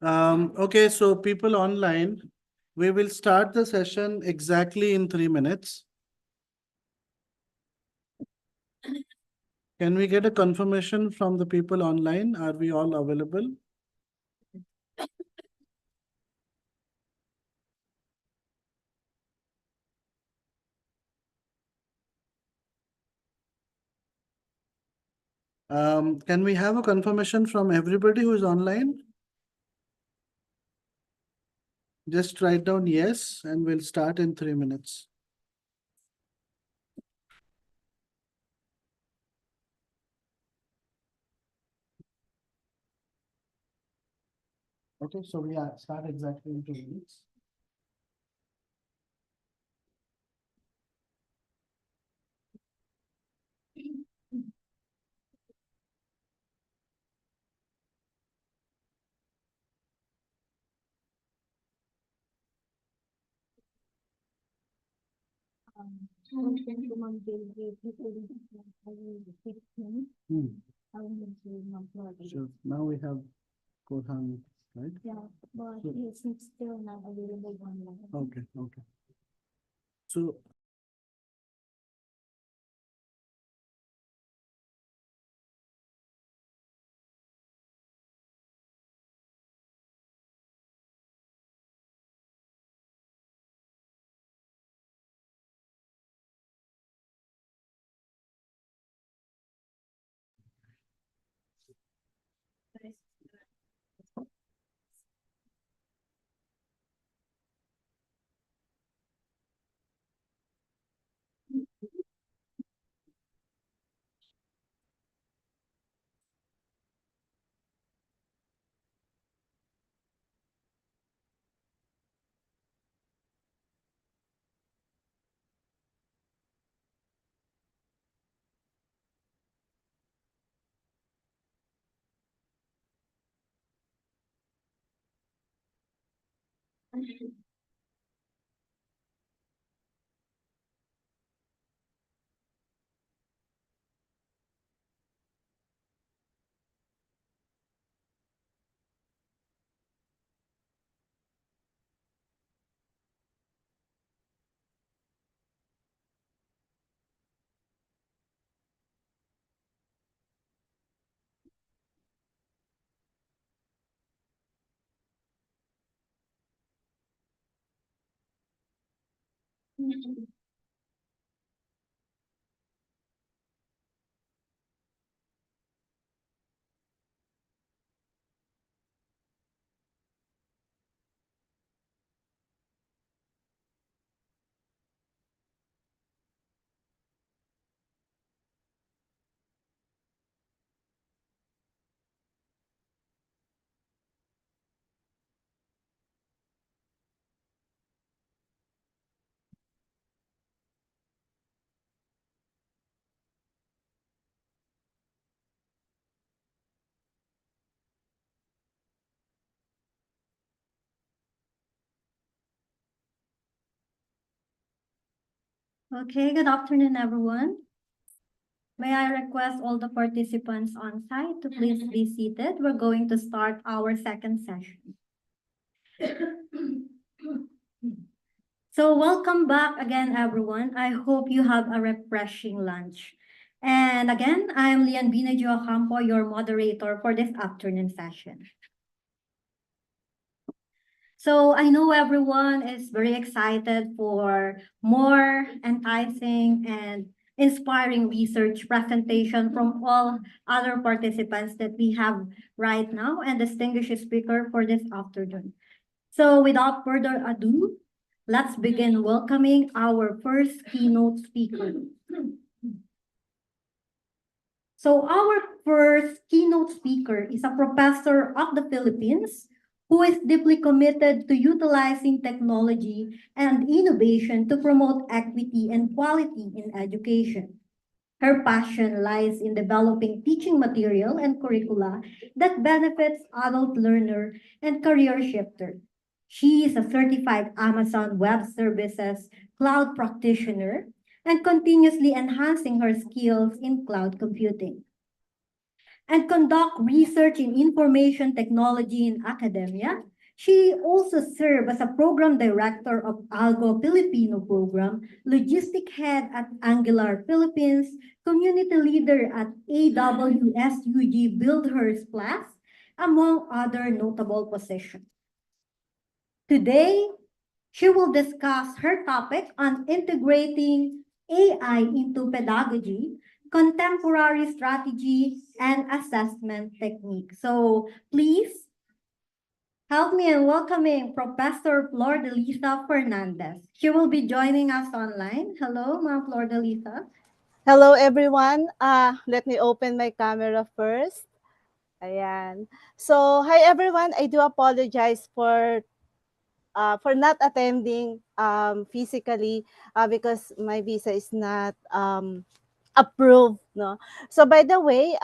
Okay, so people online, we will start the session exactly in 3 minutes. Can we get a confirmation from the people online? Are we all available? Can we have a confirmation from everybody who is online? Just write down yes, and we'll start in 3 minutes. Okay, so we start exactly in 2 minutes. So now we have Korhan, right? Yeah, but So- he's still not available online. Okay, okay. So Okay, good afternoon, everyone. May I request all the participants on site to please be seated? We're going to start our second session. So welcome back again, everyone. I hope you have a refreshing lunch. And again, I'm Lian Binajo Ocampo, your moderator for this afternoon session. So I know everyone is very excited for more enticing and inspiring research presentation from all other participants that we have right now and distinguished speaker for this afternoon. So without further ado, let's begin welcoming our first keynote speaker. So our first keynote speaker is a professor of the Philippines who is deeply committed to utilizing technology and innovation to promote equity and quality in education. Her passion lies in developing teaching material and curricula that benefits adult learner and career shifter. She is a certified Amazon Web Services cloud practitioner and continuously enhancing her skills in cloud computing. and conduct research in information technology in academia. She also served as a program director of Algo Filipino program, logistic head at Angular Philippines, community leader at AWSUG Builders Plus, among other notable positions. Today, she will discuss her topic on integrating AI into pedagogy, contemporary strategy, and assessment technique. So please help me in welcoming Professor Flor de Lisa Fernandez. She will be joining us online. Hello, Ma'am Flor de Lisa. Hello everyone. Let me open my camera first. Ayan. So, hi everyone. I do apologize for not attending physically because my visa is not approved. No. So by the way,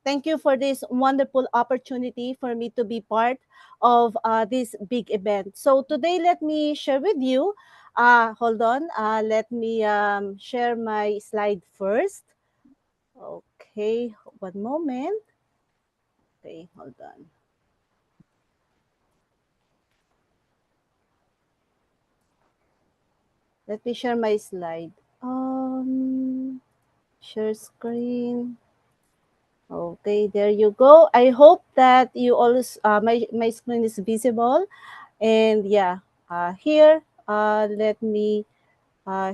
thank you for this wonderful opportunity for me to be part of this big event. So today, let me share with you. Hold on. Let me share my slide first. Okay, one moment. Okay, hold on. Let me share my slide. Share screen. Okay, there you go. I hope that you all my screen is visible. And yeah, here, let me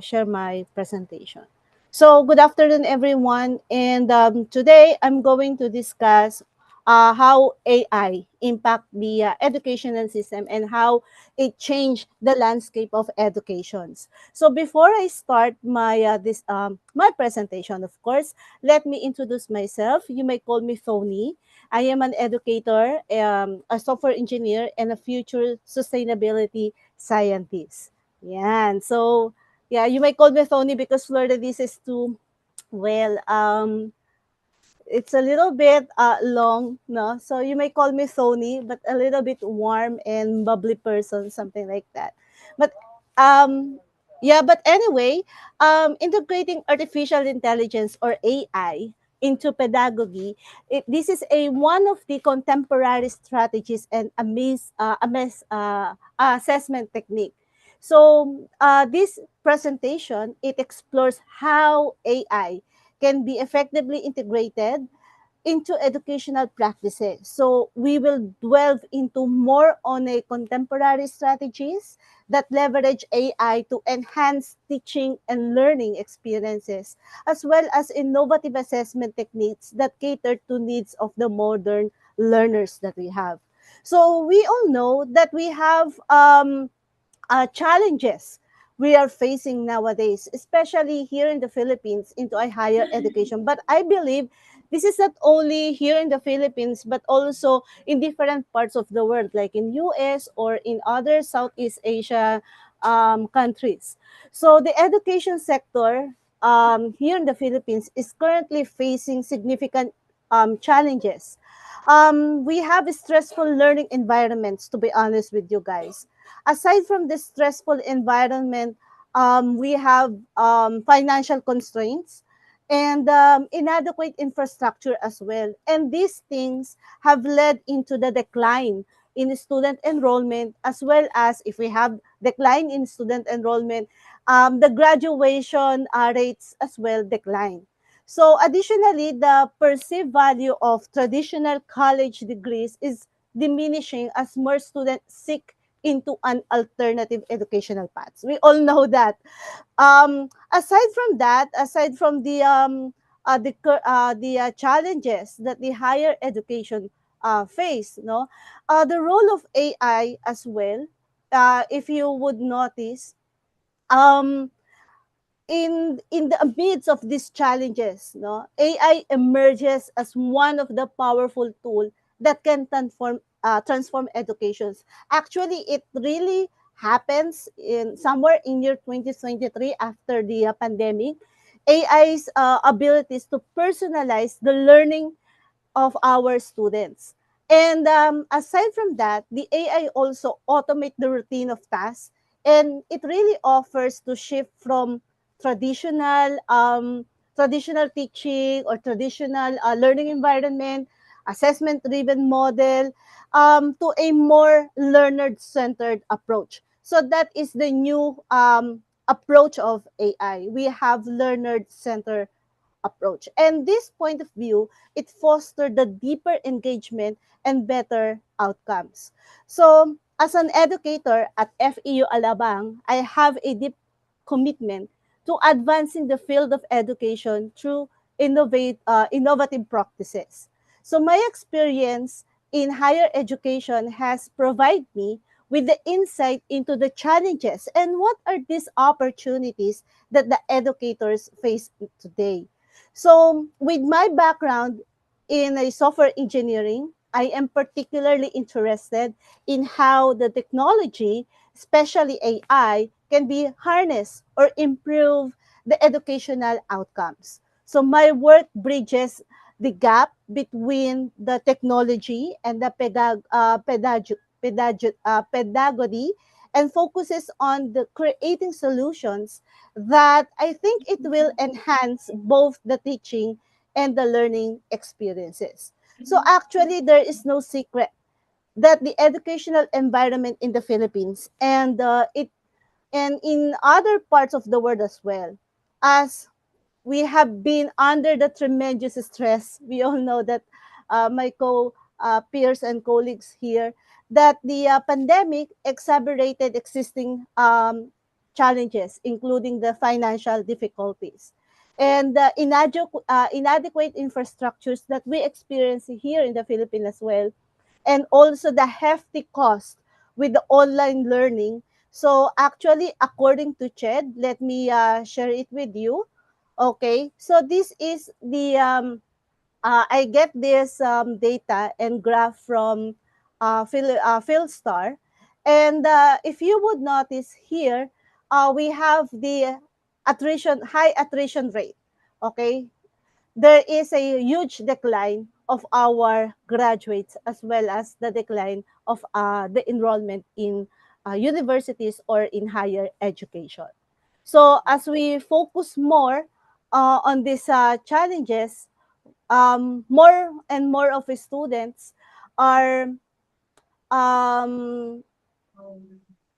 share my presentation. So good afternoon, everyone. And today I'm going to discuss how AI impact the educational system and how it changed the landscape of educations. So before I start my my presentation, of course, let me introduce myself. You may call me Thony. I am an educator, a software engineer, and a future sustainability scientist. Yeah, so yeah, you may call me Tony because Florida this is too well. It's a little bit long, no? So you may call me Tony, but a little bit warm and bubbly person, something like that. But um, yeah, but anyway, integrating artificial intelligence or AI into pedagogy, this is a one of the contemporary strategies and assessment technique. So this presentation, it explores how AI can be effectively integrated into educational practices. So we will delve into more on a contemporary strategies that leverage AI to enhance teaching and learning experiences, as well as innovative assessment techniques that cater to needs of the modern learners that we have. So we all know that we have challenges we are facing nowadays, especially here in the Philippines into a higher education. But I believe this is not only here in the Philippines, but also in different parts of the world, like in US or in other Southeast Asia countries. So the education sector here in the Philippines is currently facing significant challenges. We have stressful learning environments, to be honest with you guys. Aside from the stressful environment, we have financial constraints and inadequate infrastructure as well. And these things have led into the decline in student enrollment, as well as if we have decline in student enrollment, the graduation rates as well decline. So additionally, the perceived value of traditional college degrees is diminishing as more students seek into an alternative educational paths. We all know that. Aside from that, aside from the challenges that the higher education face, no, the role of AI as well. If you would notice, um, in the midst of these challenges, no, AI emerges as one of the powerful tools that can transform educations. Actually, it really happens in somewhere in year 2023 after the pandemic. AI's abilities to personalize the learning of our students. And aside from that, the AI also automate the routine of tasks, and it really offers to shift from traditional traditional teaching or traditional learning environment, assessment-driven model, to a more learner-centered approach. So that is the new approach of AI. We have learner-centered approach. And this point of view, it fostered the deeper engagement and better outcomes. So as an educator at FEU Alabang, I have a deep commitment to advancing the field of education through innovative practices. So my experience in higher education has provided me with the insight into the challenges and what are these opportunities that the educators face today. So with my background in a software engineering, I am particularly interested in how the technology, especially AI, can be harnessed or improve the educational outcomes. So my work bridges the gap between the technology and the pedagogy and focuses on the creating solutions that I think it will enhance both the teaching and the learning experiences. So actually, there is no secret that the educational environment in the Philippines and in other parts of the world as well, as we have been under the tremendous stress. We all know that my peers and colleagues here, that the pandemic exacerbated existing challenges, including the financial difficulties and the inadequate infrastructures that we experience here in the Philippines as well, and also the hefty cost with the online learning. So actually, according to CHED, let me share it with you. Okay, so this is the I get this data and graph from Philstar, and if you would notice here, we have the high attrition rate. Okay, there is a huge decline of our graduates as well as the decline of the enrollment in universities or in higher education. So as we focus more on these challenges, more and more of the students are um,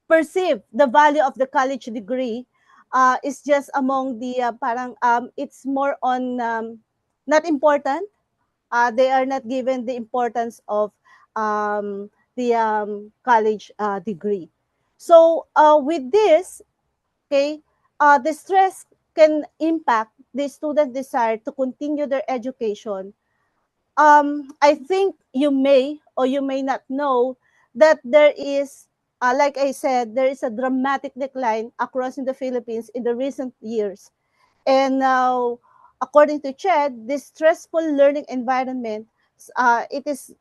perceive the value of the college degree is just among the parang it's more on not important. They are not given the importance of the college degree. So with this, okay, the stress can impact the student desire to continue their education. I think you may or you may not know that there is, like I said, there is a dramatic decline across in the Philippines in the recent years. And now, according to CHED, this stressful learning environment, it is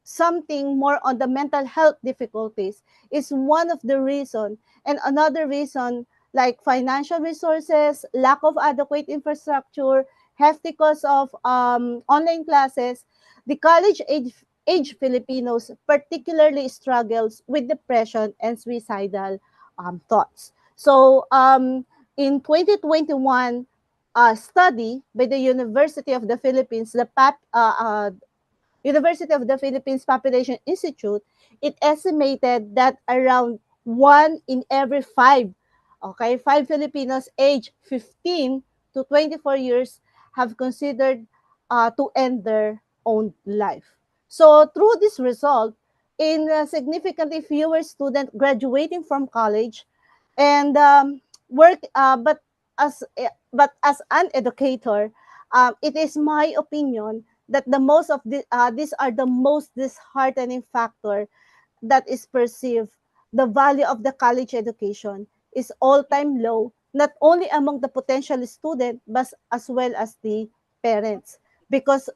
something more on the mental health difficulties is one of the reason. And another reason, like financial resources, lack of adequate infrastructure, hefty cost of online classes, the college age Filipinos particularly struggles with depression and suicidal thoughts. So in 2021 study by the University of the Philippines, the University of the Philippines Population Institute, it estimated that around 1 in every 5, okay, 5 Filipinos aged 15 to 24 years have considered to end their own life. So through this result, in significantly fewer students graduating from college and work, but as an educator, it is my opinion that the most of these are the most disheartening factor that is perceived. The value of the college education is all-time low, not only among the potential student, but as well as the parents. Because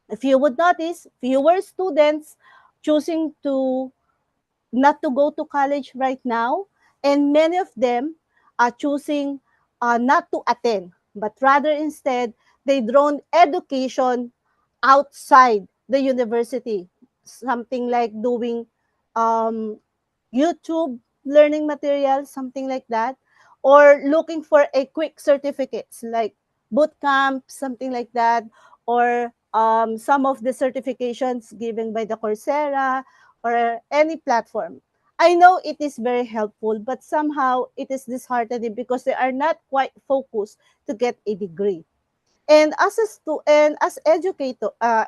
if you would notice, fewer students choosing to not to go to college right now, and many of them are choosing not to attend, but rather instead they drone education outside the university, something like doing um, YouTube learning material, something like that, or looking for a quick certificates like boot camp, something like that, or some of the certifications given by the Coursera or any platform. I know it is very helpful, but somehow it is disheartening because they are not quite focused to get a degree. And as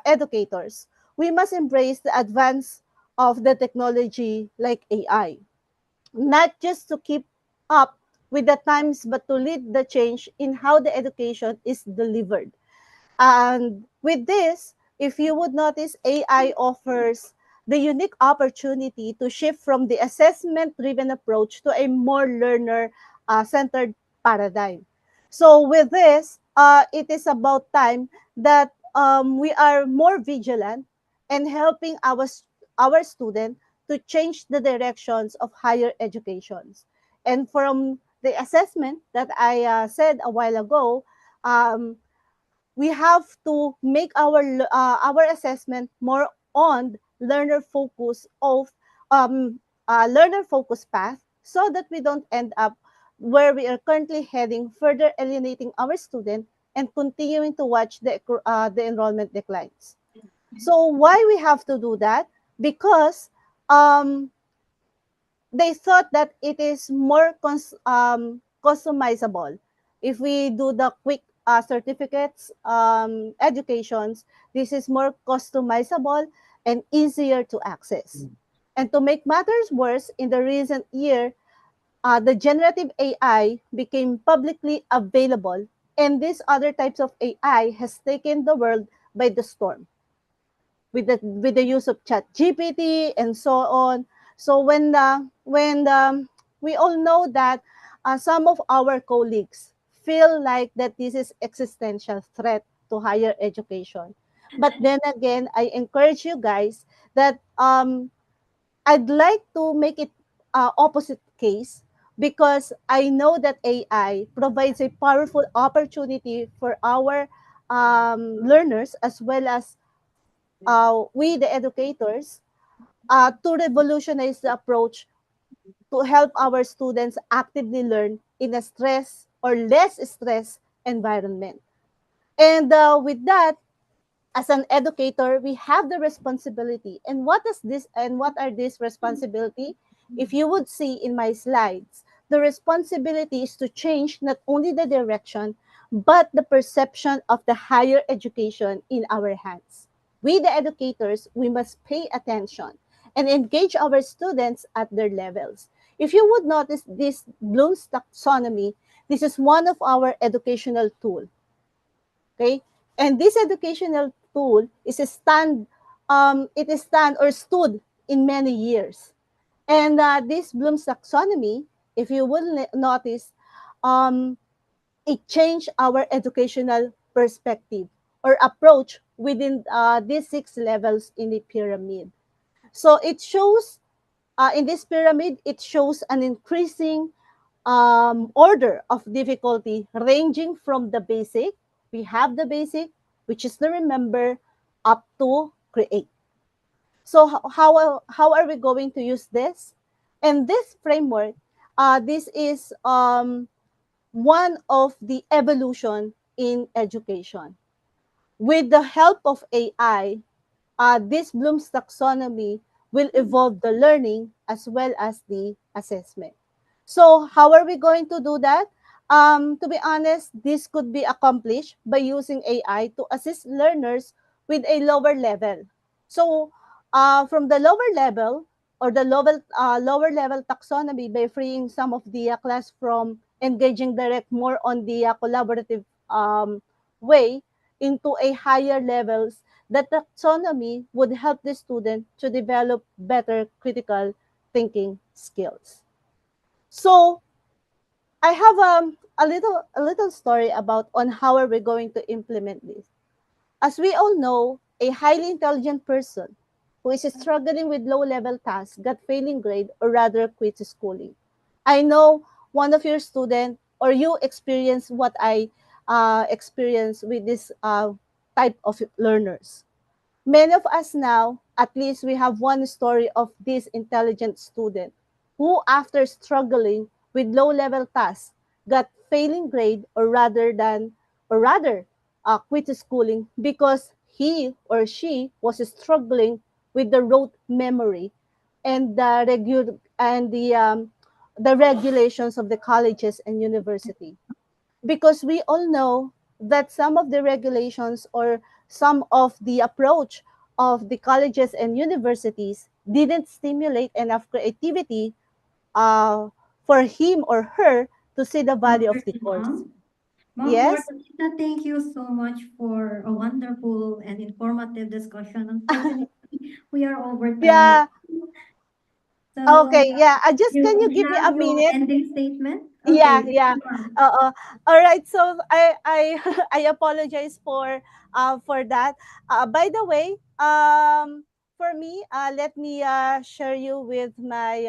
educators, we must embrace the advance of the technology like AI, not just to keep up with the times, but to lead the change in how the education is delivered. And with this, if you would notice, AI offers the unique opportunity to shift from the assessment-driven approach to a more learner-centered paradigm. So with this, it is about time that we are more vigilant and helping our student to change the directions of higher educations. And from the assessment that I said a while ago, we have to make our assessment more on learner focus path, so that we don't end up where we are currently heading, further alienating our student and continuing to watch the enrollment declines. So why we have to do that? Because they thought that it is more customizable. If we do the quick certificates educations, this is more customizable and easier to access. And to make matters worse, in the recent year, the generative AI became publicly available, and these other types of AI has taken the world by the storm with the use of chat GPT and so on. So we all know that some of our colleagues feel like that this is existential threat to higher education. But then again, I encourage you guys that I'd like to make it opposite case, because I know that AI provides a powerful opportunity for our learners, as well as we, the educators, to revolutionize the approach to help our students actively learn in a stress or less stress environment. And with that, as an educator, we have the responsibility. And what are these responsibility? If you would see in my slides, the responsibility is to change not only the direction, but the perception of the higher education in our hands. We, the educators, we must pay attention and engage our students at their levels. If you would notice this Bloom's taxonomy, this is one of our educational tool. Okay, and this educational tool is stood in many years. And this Bloom's taxonomy, if you will notice, it changed our educational perspective or approach within these 6 levels in the pyramid. So it shows, in this pyramid, it shows an increasing order of difficulty, ranging from the basic. We have the basic, which is the remember, up to create. So how are we going to use this? And this framework, this is one of the evolution in education. With the help of AI, this Bloom's taxonomy will evolve the learning as well as the assessment. So how are we going to do that? To be honest, this could be accomplished by using AI to assist learners with a lower level. So from the lower level, or the lower level taxonomy, by freeing some of the class from engaging more on the collaborative way into a higher levels, the taxonomy would help the student to develop better critical thinking skills. So I have a little story about on how are we going to implement this. As we all know, a highly intelligent person who is struggling with low-level tasks got failing grade, or rather quit schooling. I know one of your students, or you experience what I experience with this type of learners. Many of us now, at least we have one story of this intelligent student who, after struggling with low-level tasks, got failing grade, or or rather quit schooling because he or she was struggling with the rote memory and the regulations of the colleges and university. Because we all know that some of the regulations or some of the approach of the colleges and universities didn't stimulate enough creativity for him or her to see the value of the course. Ma'am Yes? Marcelita, thank you so much for a wonderful and informative discussion. Unfortunately, we are over time. Yeah. So, Okay, yeah. Can you give me a have your minute? ending statement? Yeah, Okay, yeah. sure. All right. So I I apologize for that. By the way, for me, let me share you with my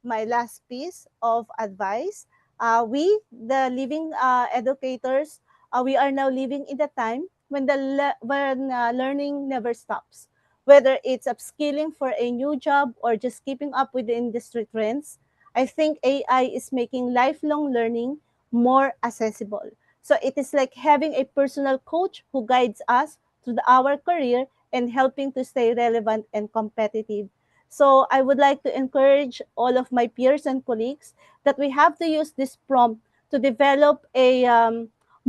last piece of advice. We, the living educators, we are now living in the time when when learning never stops. Whether it's upskilling for a new job or just keeping up with the industry trends, I think AI is making lifelong learning more accessible. So it is like having a personal coach who guides us through our career and helping to stay relevant and competitive. So I would like to encourage all of my peers and colleagues that we have to use this prompt to develop a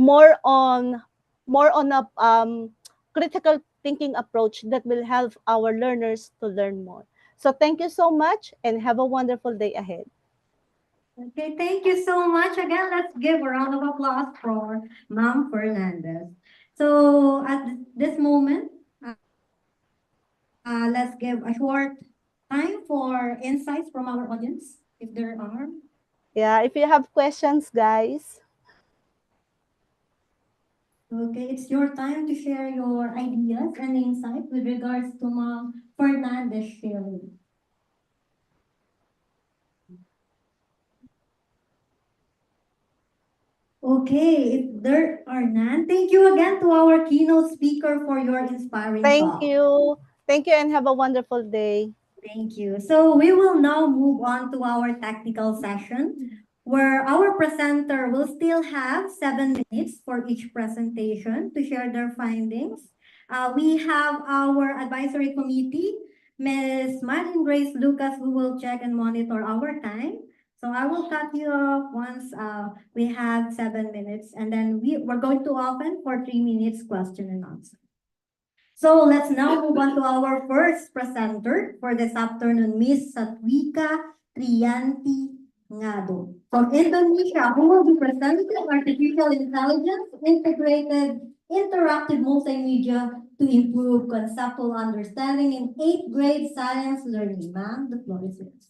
more on a critical thinking approach that will help our learners to learn more. So thank you so much and have a wonderful day ahead. Okay, thank you so much. Again, let's give a round of applause for Ma'am Fernandez. So at this moment, let's give a short time for insights from our audience, if there are. Yeah, if you have questions, guys. Okay, it's your time to share your ideas and insights with regards to Ma'am Fernandez sharing. Okay, if there are none, thank you again to our keynote speaker for your inspiring Thank talk. you. Thank you and have a wonderful day. Thank you. So we will now move on to our technical session, where our presenter will still have 7 minutes for each presentation to share their findings. We have our advisory committee, Ms. Martin Grace Lucas, who will check and monitor our time. So I will cut you off once we have 7 minutes, and then we're going to open for 3 minutes question and answer. So let's now move on to our first presenter for this afternoon, Ms. Satwika Trianti Ngado from Indonesia, who will be presenting artificial intelligence integrated interactive multimedia to improve conceptual understanding in 8th grade science learning. Ma'am, the floor is yours.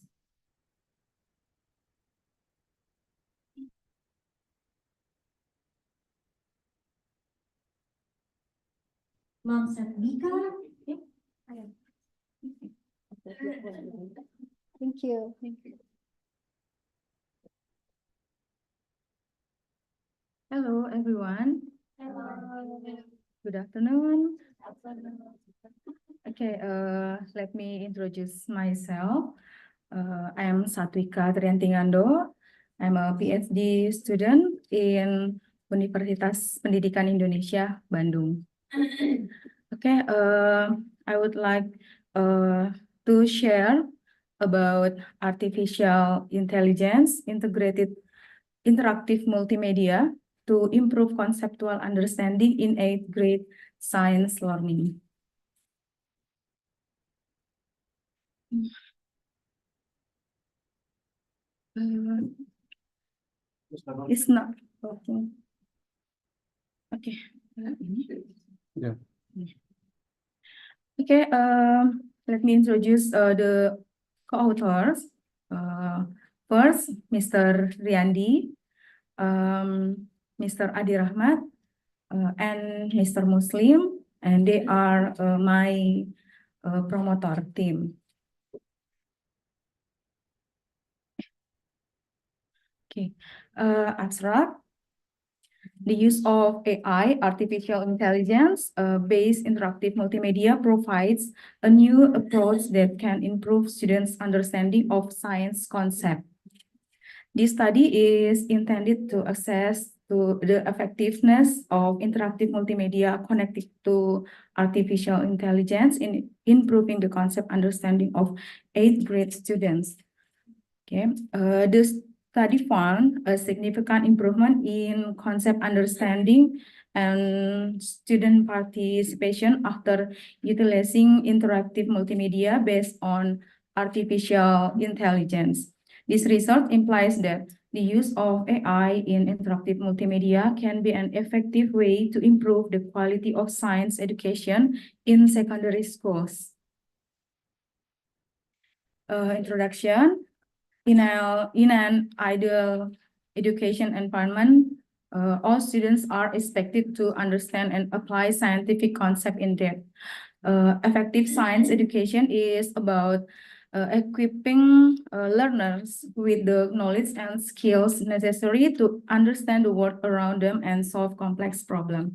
Ma'am Satwika. Thank you. Thank you. Hello, everyone. Hello. Good afternoon. Okay, let me introduce myself. I am Satwika Trianti Ngado. I'm a PhD student in Universitas Pendidikan Indonesia, Bandung. Okay, I would like to share about artificial intelligence integrated interactive multimedia to improve conceptual understanding in 8th grade science learning. It's not working. Okay. Yeah. Okay, let me introduce the co-authors. First, Mr. Riandi, Mr. Adi Rahmat, and Mr. Muslim, and they are my promoter team. Okay, abstract. The use of AI, artificial intelligence, based interactive multimedia provides a new approach that can improve students' understanding of science concept. This study is intended to assess to the effectiveness of interactive multimedia connected to artificial intelligence in improving the concept understanding of 8th grade students. Okay, the study found a significant improvement in concept understanding and student participation after utilizing interactive multimedia based on artificial intelligence. This result implies that the use of AI in interactive multimedia can be an effective way to improve the quality of science education in secondary schools. Introduction. In an ideal education environment, all students are expected to understand and apply scientific concepts in depth. Effective science education is about equipping learners with the knowledge and skills necessary to understand the world around them and solve complex problems.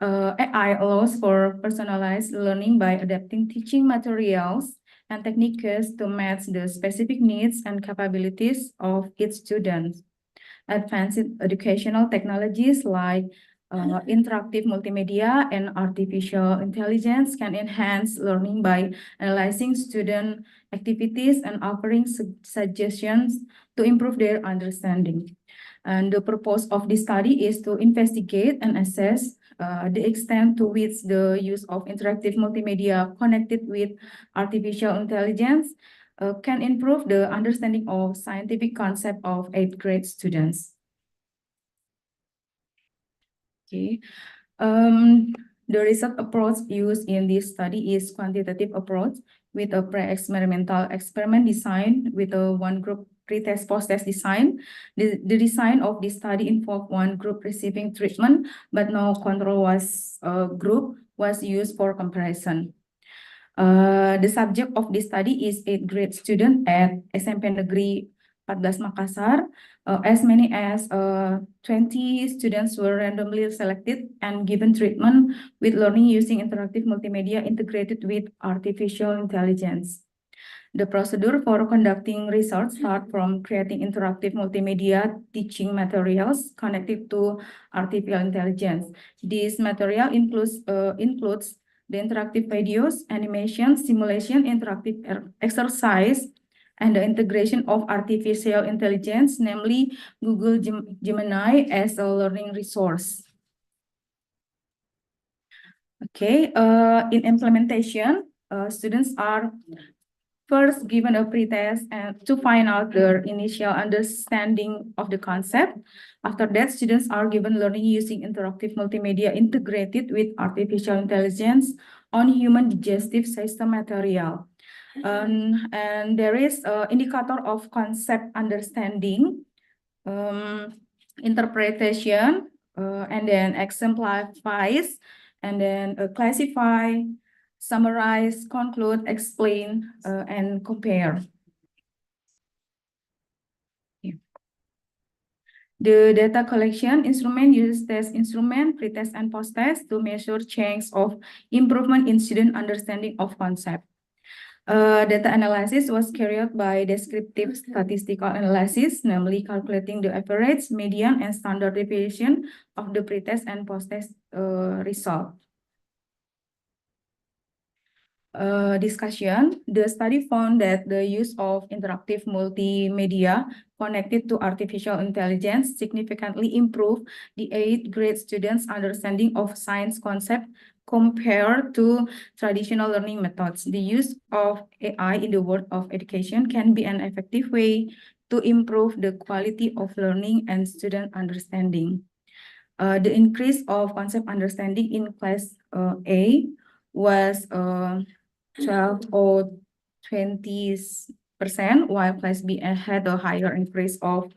AI allows for personalized learning by adapting teaching materials and techniques to match the specific needs and capabilities of each student. Advanced educational technologies like interactive multimedia and artificial intelligence can enhance learning by analyzing student activities and offering suggestions to improve their understanding. And the purpose of this study is to investigate and assess the extent to which the use of interactive multimedia connected with artificial intelligence can improve the understanding of scientific concept of 8th grade students. Okay. The research approach used in this study is quantitative approach with a pre-experimental experiment design with a one group pre-test post-test design. The design of this study involved one group receiving treatment, but no control group was used for comparison. The subject of this study is 8th grade student at SMP Negeri 14 Makassar. As many as 20 students were randomly selected and given treatment with learning using interactive multimedia integrated with artificial intelligence. The procedure for conducting research starts from creating interactive multimedia teaching materials connected to artificial intelligence. This material includes the interactive videos, animation, simulation, interactive exercise, and the integration of artificial intelligence, namely Google Gemini as a learning resource. Okay, in implementation, students are first given a pretest and to find out their initial understanding of the concept. After that, students are given learning using interactive multimedia integrated with artificial intelligence on human digestive system material. And there is an indicator of concept understanding, interpretation, and then exemplifies, and then classify, summarize, conclude, explain, and compare. The data collection instrument uses test instrument, pretest, and post-test to measure change of improvement in student understanding of concept. Data analysis was carried out by descriptive statistical analysis, namely calculating the average, median, and standard deviation of the pretest and post-test result. Discussion. The study found that the use of interactive multimedia connected to artificial intelligence significantly improved the 8th grade students' understanding of science concept compared to traditional learning methods. The use of AI in the world of education can be an effective way to improve the quality of learning and student understanding. The increase of concept understanding in class A was 12 or 20%, while class B had a higher increase of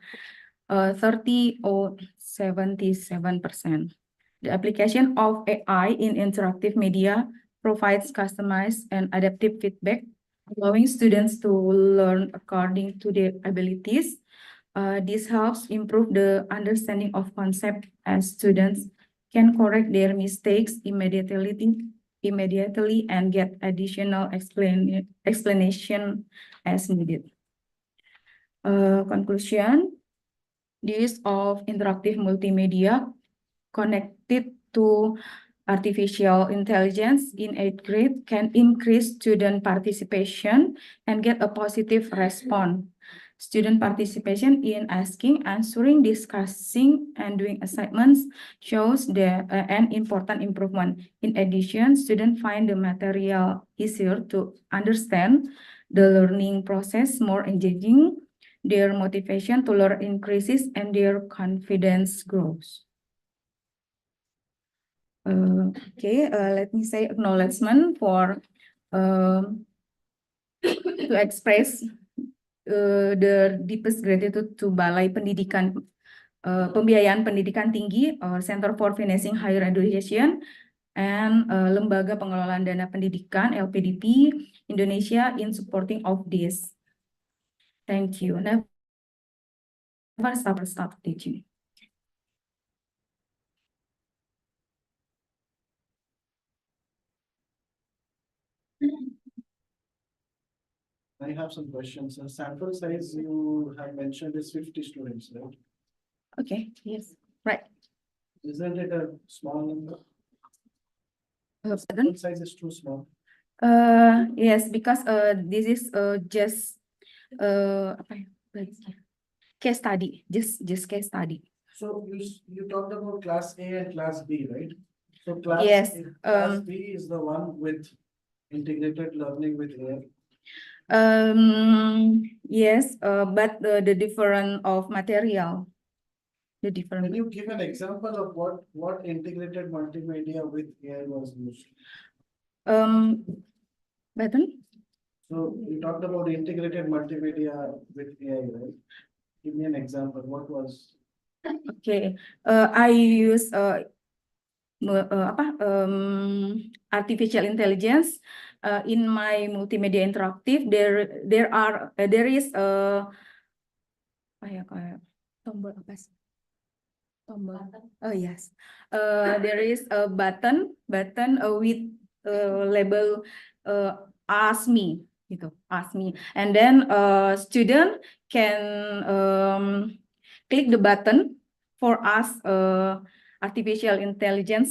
30 or 77%. The application of AI in interactive media provides customized and adaptive feedback, allowing students to learn according to their abilities. This helps improve the understanding of concept as students can correct their mistakes immediately and get additional explanation as needed. Conclusion. the use of interactive multimedia connected to artificial intelligence in 8th grade can increase student participation and get a positive response. Student participation in asking, answering, discussing, and doing assignments shows an important improvement. In addition, students find the material easier to understand, the learning process more engaging, their motivation to learn increases, and their confidence grows. Let me say acknowledgement for to express the deepest gratitude to Balai Pendidikan Pembiayaan Pendidikan Tinggi or Center for Financing Higher Education and Lembaga Pengelolaan Dana Pendidikan LPDP Indonesia in supporting of this. Thank you. Never stop teaching. I have some questions. The sample size you have mentioned is 50 students, right? Okay, yes, right. Isn't it a small number? Pardon? Sample size is too small. Yes, because this is just apa ya, case study, just case study. So you talked about class A and class B, right? So class Yes, class B is the one with integrated learning with AI. Yes, but the different of material, the different. Can you give an example of what integrated multimedia with AI was used? Button? So you talked about integrated multimedia with AI, right? Give me an example. What was? Okay, I use artificial intelligence in my multimedia interactive. There is kayak tombol apa sih? Tombol. Oh yes. There is a button with label ask me gitu, ask me, and then student can click the button for ask artificial intelligence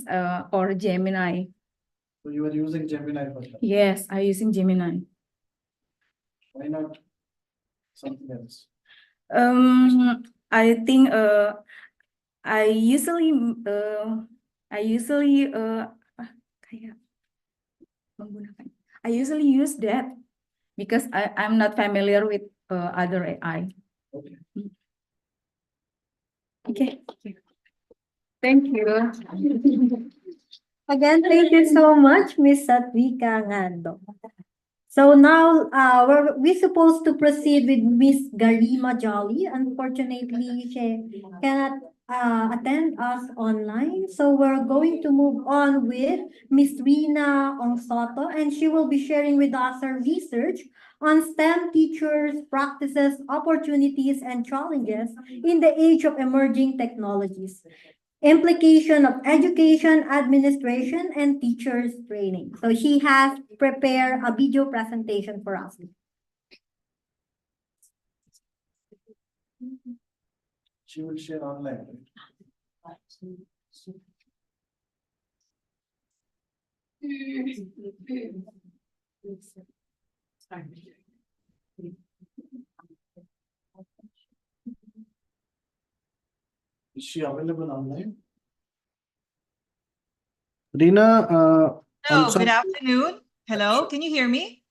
or Gemini. So you are using Gemini for that? Yes, I'm using Gemini. Why not something else? I think I usually kayak menggunakan. I usually use that because I'm not familiar with other AI. Okay. Okay. Thank you. Again, thank you so much, Miss Satvika Ngando. So now, we're supposed to proceed with Miss Garima Jolly. Unfortunately, she cannot attend us online. So we're going to move on with Miss Rina Ongsoto, and she will be sharing with us her research on STEM teachers, practices, opportunities, and challenges in the age of emerging technologies. Implication of education, administration, and teachers training. So she has prepared a video presentation for us. She will share online. Is she available online? Rina, Hello, good afternoon. Hello, can you hear me?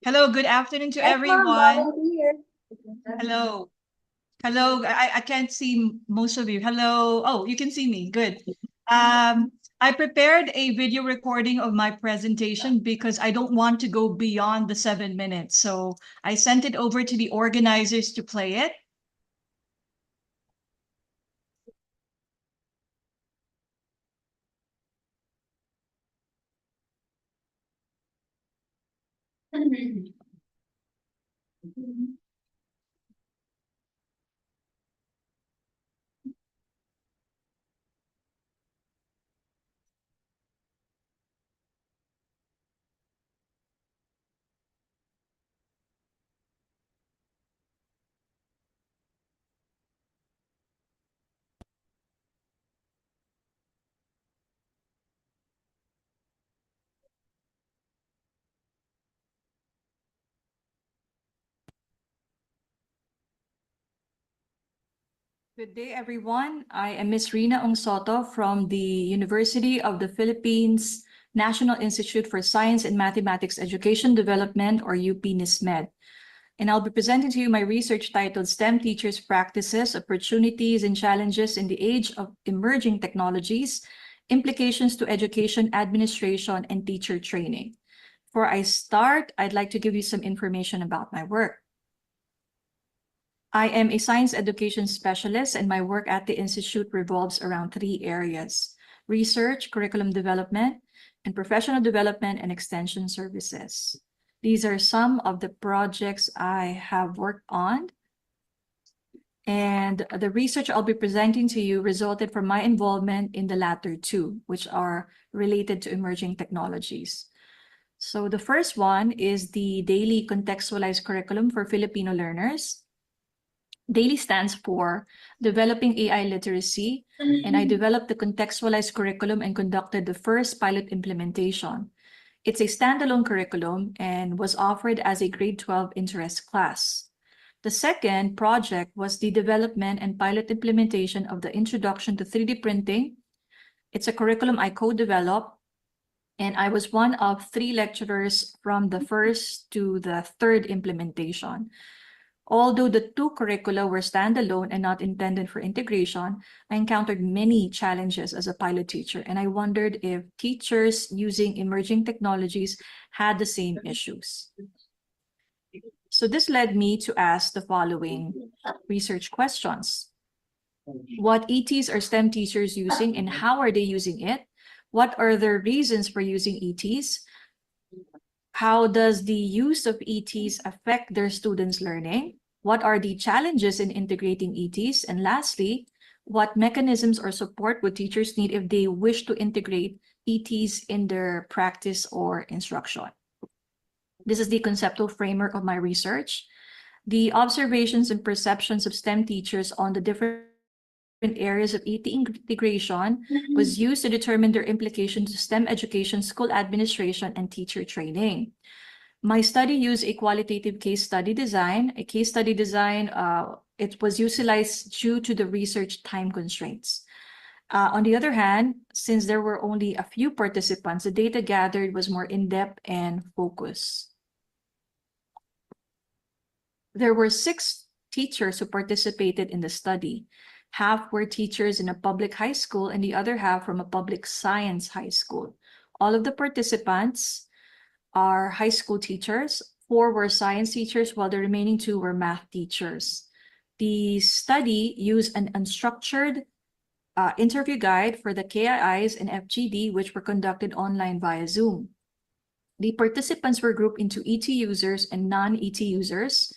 Hello, good afternoon to everyone. Hello. Hello, I can't see most of you. Hello. Oh, you can see me. Good. I prepared a video recording of my presentation because I don't want to go beyond the 7 minutes. So I sent it over to the organizers to play it. Good day, everyone. I am Ms. Rina Ong Soto from the University of the Philippines National Institute for Science and Mathematics Education Development, or UP-NISMED. And I'll be presenting to you my research titled STEM Teachers' Practices, Opportunities, and Challenges in the Age of Emerging Technologies, Implications to Education, Administration, and Teacher Training. Before I start, I'd like to give you some information about my work. I am a science education specialist, and my work at the Institute revolves around 3 areas: research, curriculum development, and professional development and extension services. These are some of the projects I have worked on. And the research I'll be presenting to you resulted from my involvement in the latter 2, which are related to emerging technologies. So the first one is the Daily Contextualized Curriculum for Filipino Learners. DAILY stands for Developing AI Literacy, and I developed the contextualized curriculum and conducted the first pilot implementation. It's a standalone curriculum and was offered as a grade 12 interest class. The second project was the development and pilot implementation of the Introduction to 3D Printing. It's a curriculum I co-developed, and I was one of 3 lecturers from the first to the 3rd implementation. Although the 2 curricula were standalone and not intended for integration, I encountered many challenges as a pilot teacher, and I wondered if teachers using emerging technologies had the same issues. So this led me to ask the following research questions. What ETs are STEM teachers using, and how are they using it? What are their reasons for using ETs? How does the use of ETs affect their students' learning? What are the challenges in integrating ETs? And lastly, what mechanisms or support would teachers need if they wish to integrate ETs in their practice or instruction? This is the conceptual framework of my research. The observations and perceptions of STEM teachers on the different areas of ET integration was used to determine their implication to STEM education, school administration, and teacher training. My study used a qualitative case study design. A case study design, it was utilized due to the research time constraints. On the other hand, since there were only a few participants, the data gathered was more in-depth and focused. There were 6 teachers who participated in the study. Half were teachers in a public high school and the other half from a public science high school. All of the participants are high school teachers. 4 were science teachers, while the remaining 2 were math teachers. The study used an unstructured interview guide for the KIIs and FGD, which were conducted online via Zoom. The participants were grouped into ET users and non-ET users.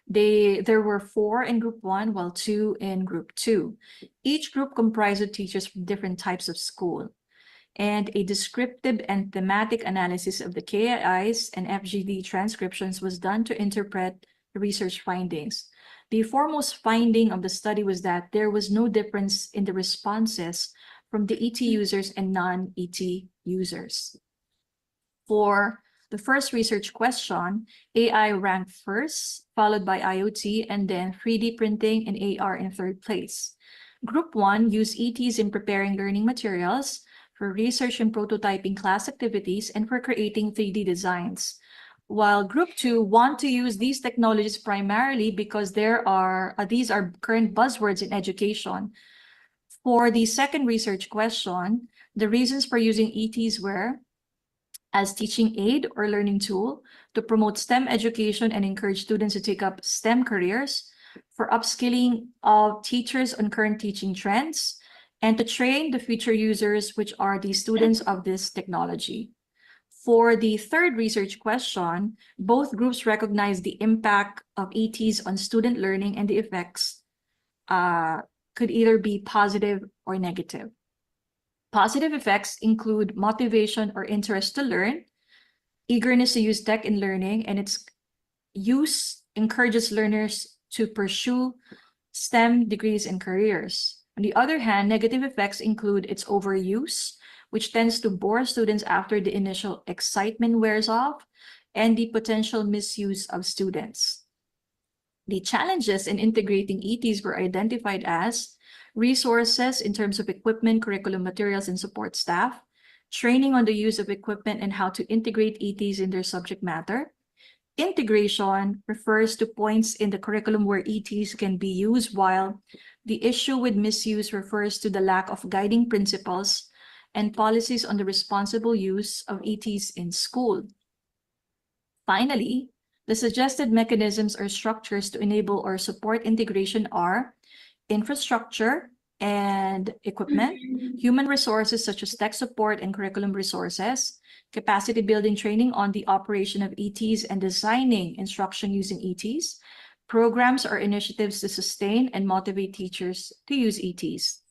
There were 4 in group 1, while 2 in group 2. Each group comprised of teachers from different types of school. And a descriptive and thematic analysis of the KIIs and FGD transcriptions was done to interpret the research findings. The foremost finding of the study was that there was no difference in the responses from the ET users and non-ET users. For the first research question, AI ranked first, followed by IoT, and then 3D printing and AR in 3rd place. Group 1 used ETs in preparing learning materials, for research and prototyping class activities, and for creating 3D designs. While Group 2 want to use these technologies primarily because these are current buzzwords in education. For the second research question, the reasons for using ETs were as teaching aid or learning tool, to promote STEM education and encourage students to take up STEM careers, for upskilling of teachers on current teaching trends, and to train the future users, which are the students of this technology. For the third research question, both groups recognize the impact of ETs on student learning, and the effects could either be positive or negative. Positive effects include motivation or interest to learn, eagerness to use tech in learning, and its use encourages learners to pursue STEM degrees and careers. On the other hand, negative effects include its overuse, which tends to bore students after the initial excitement wears off, and the potential misuse of students. The challenges in integrating ETs were identified as resources in terms of equipment, curriculum materials, and support staff, training on the use of equipment and how to integrate ETs in their subject matter. Integration refers to points in the curriculum where ETs can be used, while the issue with misuse refers to the lack of guiding principles and policies on the responsible use of ETs in school. Finally, the suggested mechanisms or structures to enable or support integration are infrastructure and equipment, human resources such as tech support and curriculum resources, capacity building training on the operation of ETs and designing instruction using ETs, programs or initiatives to sustain and motivate teachers to use ETs.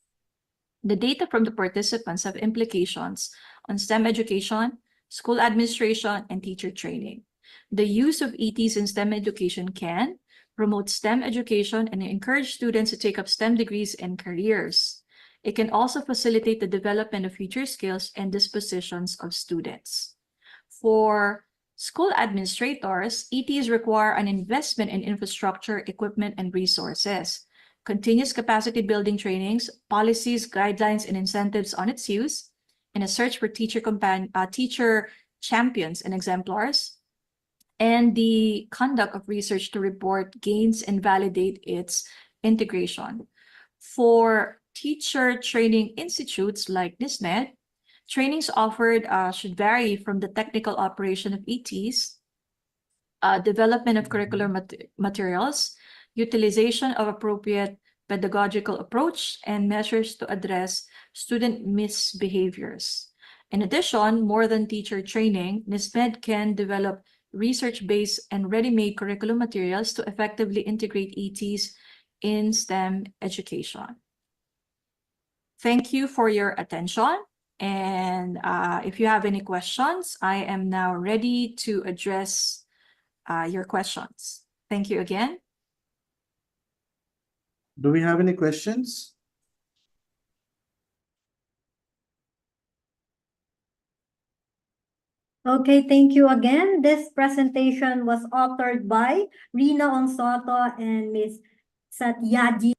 The data from the participants have implications on STEM education, school administration, and teacher training. The use of ETs in STEM education can promote STEM education and encourage students to take up STEM degrees and careers. It can also facilitate the development of future skills and dispositions of students. For school administrators, ETs require an investment in infrastructure, equipment, and resources, continuous capacity building trainings, policies, guidelines, and incentives on its use, and a search for teacher champions and exemplars, and the conduct of research to report gains and validate its integration. For teacher training institutes like NISMED, trainings offered should vary from the technical operation of ETs, development of curricular materials, utilization of appropriate pedagogical approach, and measures to address student misbehaviors. In addition, more than teacher training, NISMED can develop research-based and ready-made curriculum materials to effectively integrate ETs in STEM education. Thank you for your attention. And if you have any questions, I am now ready to address your questions. Thank you again. Do we have any questions? Okay, thank you again. This presentation was authored by Rina Onsoto and Ms. Satyajit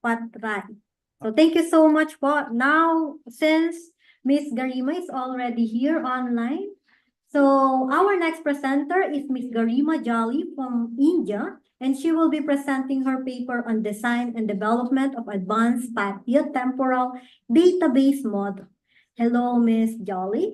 Patray. So thank you so much po. Now, since Ms. Garima is already here online, so our next presenter is Ms. Garima Jolly from India, and she will be presenting her paper on design and development of advanced spatio-temporal database model. Hello, Ms. Jolly.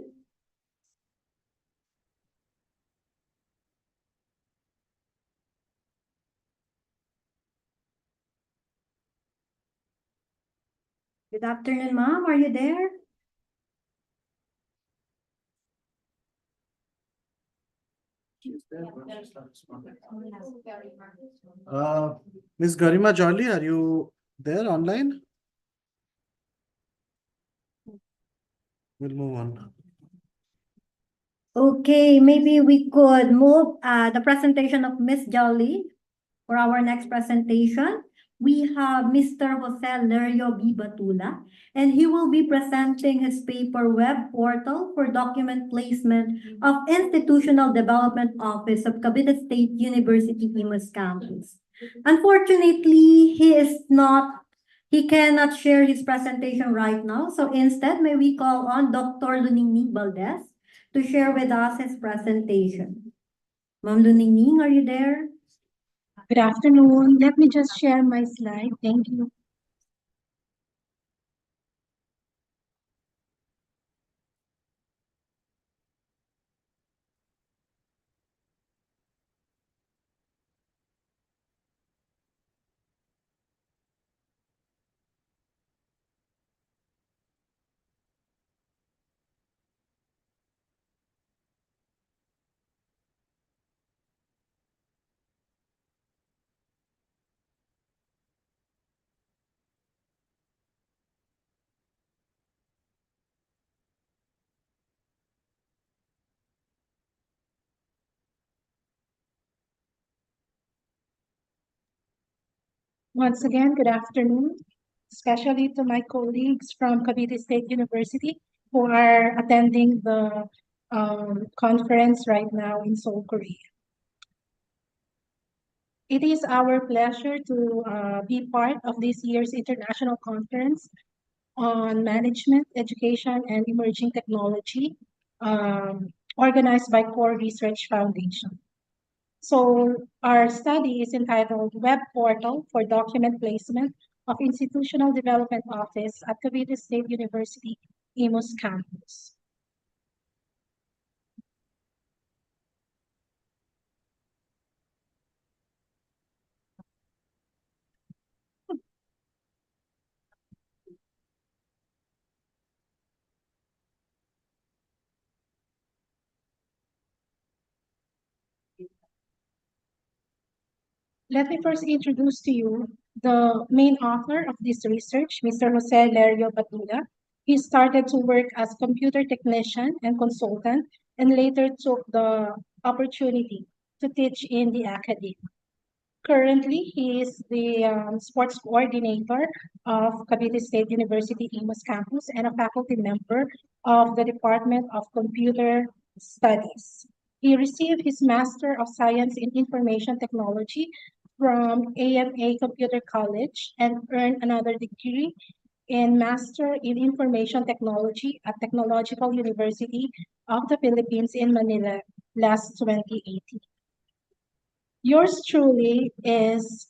Good afternoon, ma'am. Are you there? Ms. Garima Jolly, are you there online? We'll move on. Okay, maybe we could move the presentation of Ms. Jolly for our next presentation. We have Mr. Jose Lerio B. Batula, and he will be presenting his paper Web Portal for Document Placement of Institutional Development Office of Cavite State University Imus Campus. Unfortunately, he cannot share his presentation right now. So instead, may we call on Dr. Luningning Valdez to share with us his presentation. Ma'am Luningning, are you there? Good afternoon. Let me just share my slide. Thank you. Once again, good afternoon, especially to my colleagues from Cavite State University who are attending the conference right now in Seoul, Korea. It is our pleasure to be part of this year's International Conference on Management, Education, and Emerging Technology, organized by Core Research Foundation. So our study is entitled Web Portal for Document Placement of Institutional Development Office at Cavite State University, Imus Campus. Let me first introduce to you the main author of this research, Mr. Jose Lerio Batuda. He started to work as computer technician and consultant, and later took the opportunity to teach in the academy. Currently, he is the sports coordinator of Cavite State University Imus Campus and a faculty member of the Department of Computer Studies. He received his Master of Science in Information Technology from AMA Computer College and earned another degree in Master in Information Technology at Technological University of the Philippines in Manila last 2018. Yours truly is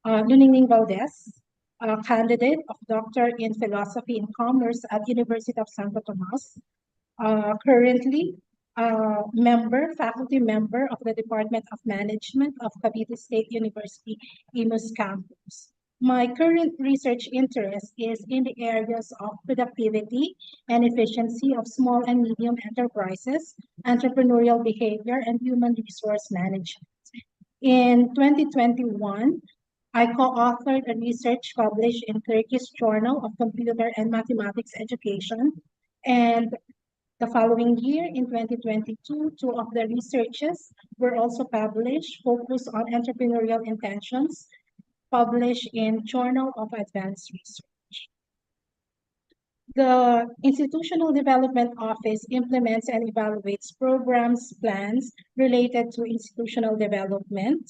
Luningning Valdez, a candidate of Doctor in Philosophy and Commerce at University of Santo Tomas, currently faculty member of the Department of Management of Cavite State University, Imus Campus. My current research interest is in the areas of productivity and efficiency of small and medium enterprises, entrepreneurial behavior, and human resource management. In 2021, I co-authored a research published in Turkish Journal of Computer and Mathematics Education. And the following year, in 2022, two of the researches were also published, focused on entrepreneurial intentions, published in Journal of Advanced Research. The Institutional Development Office implements and evaluates programs, plans related to institutional development,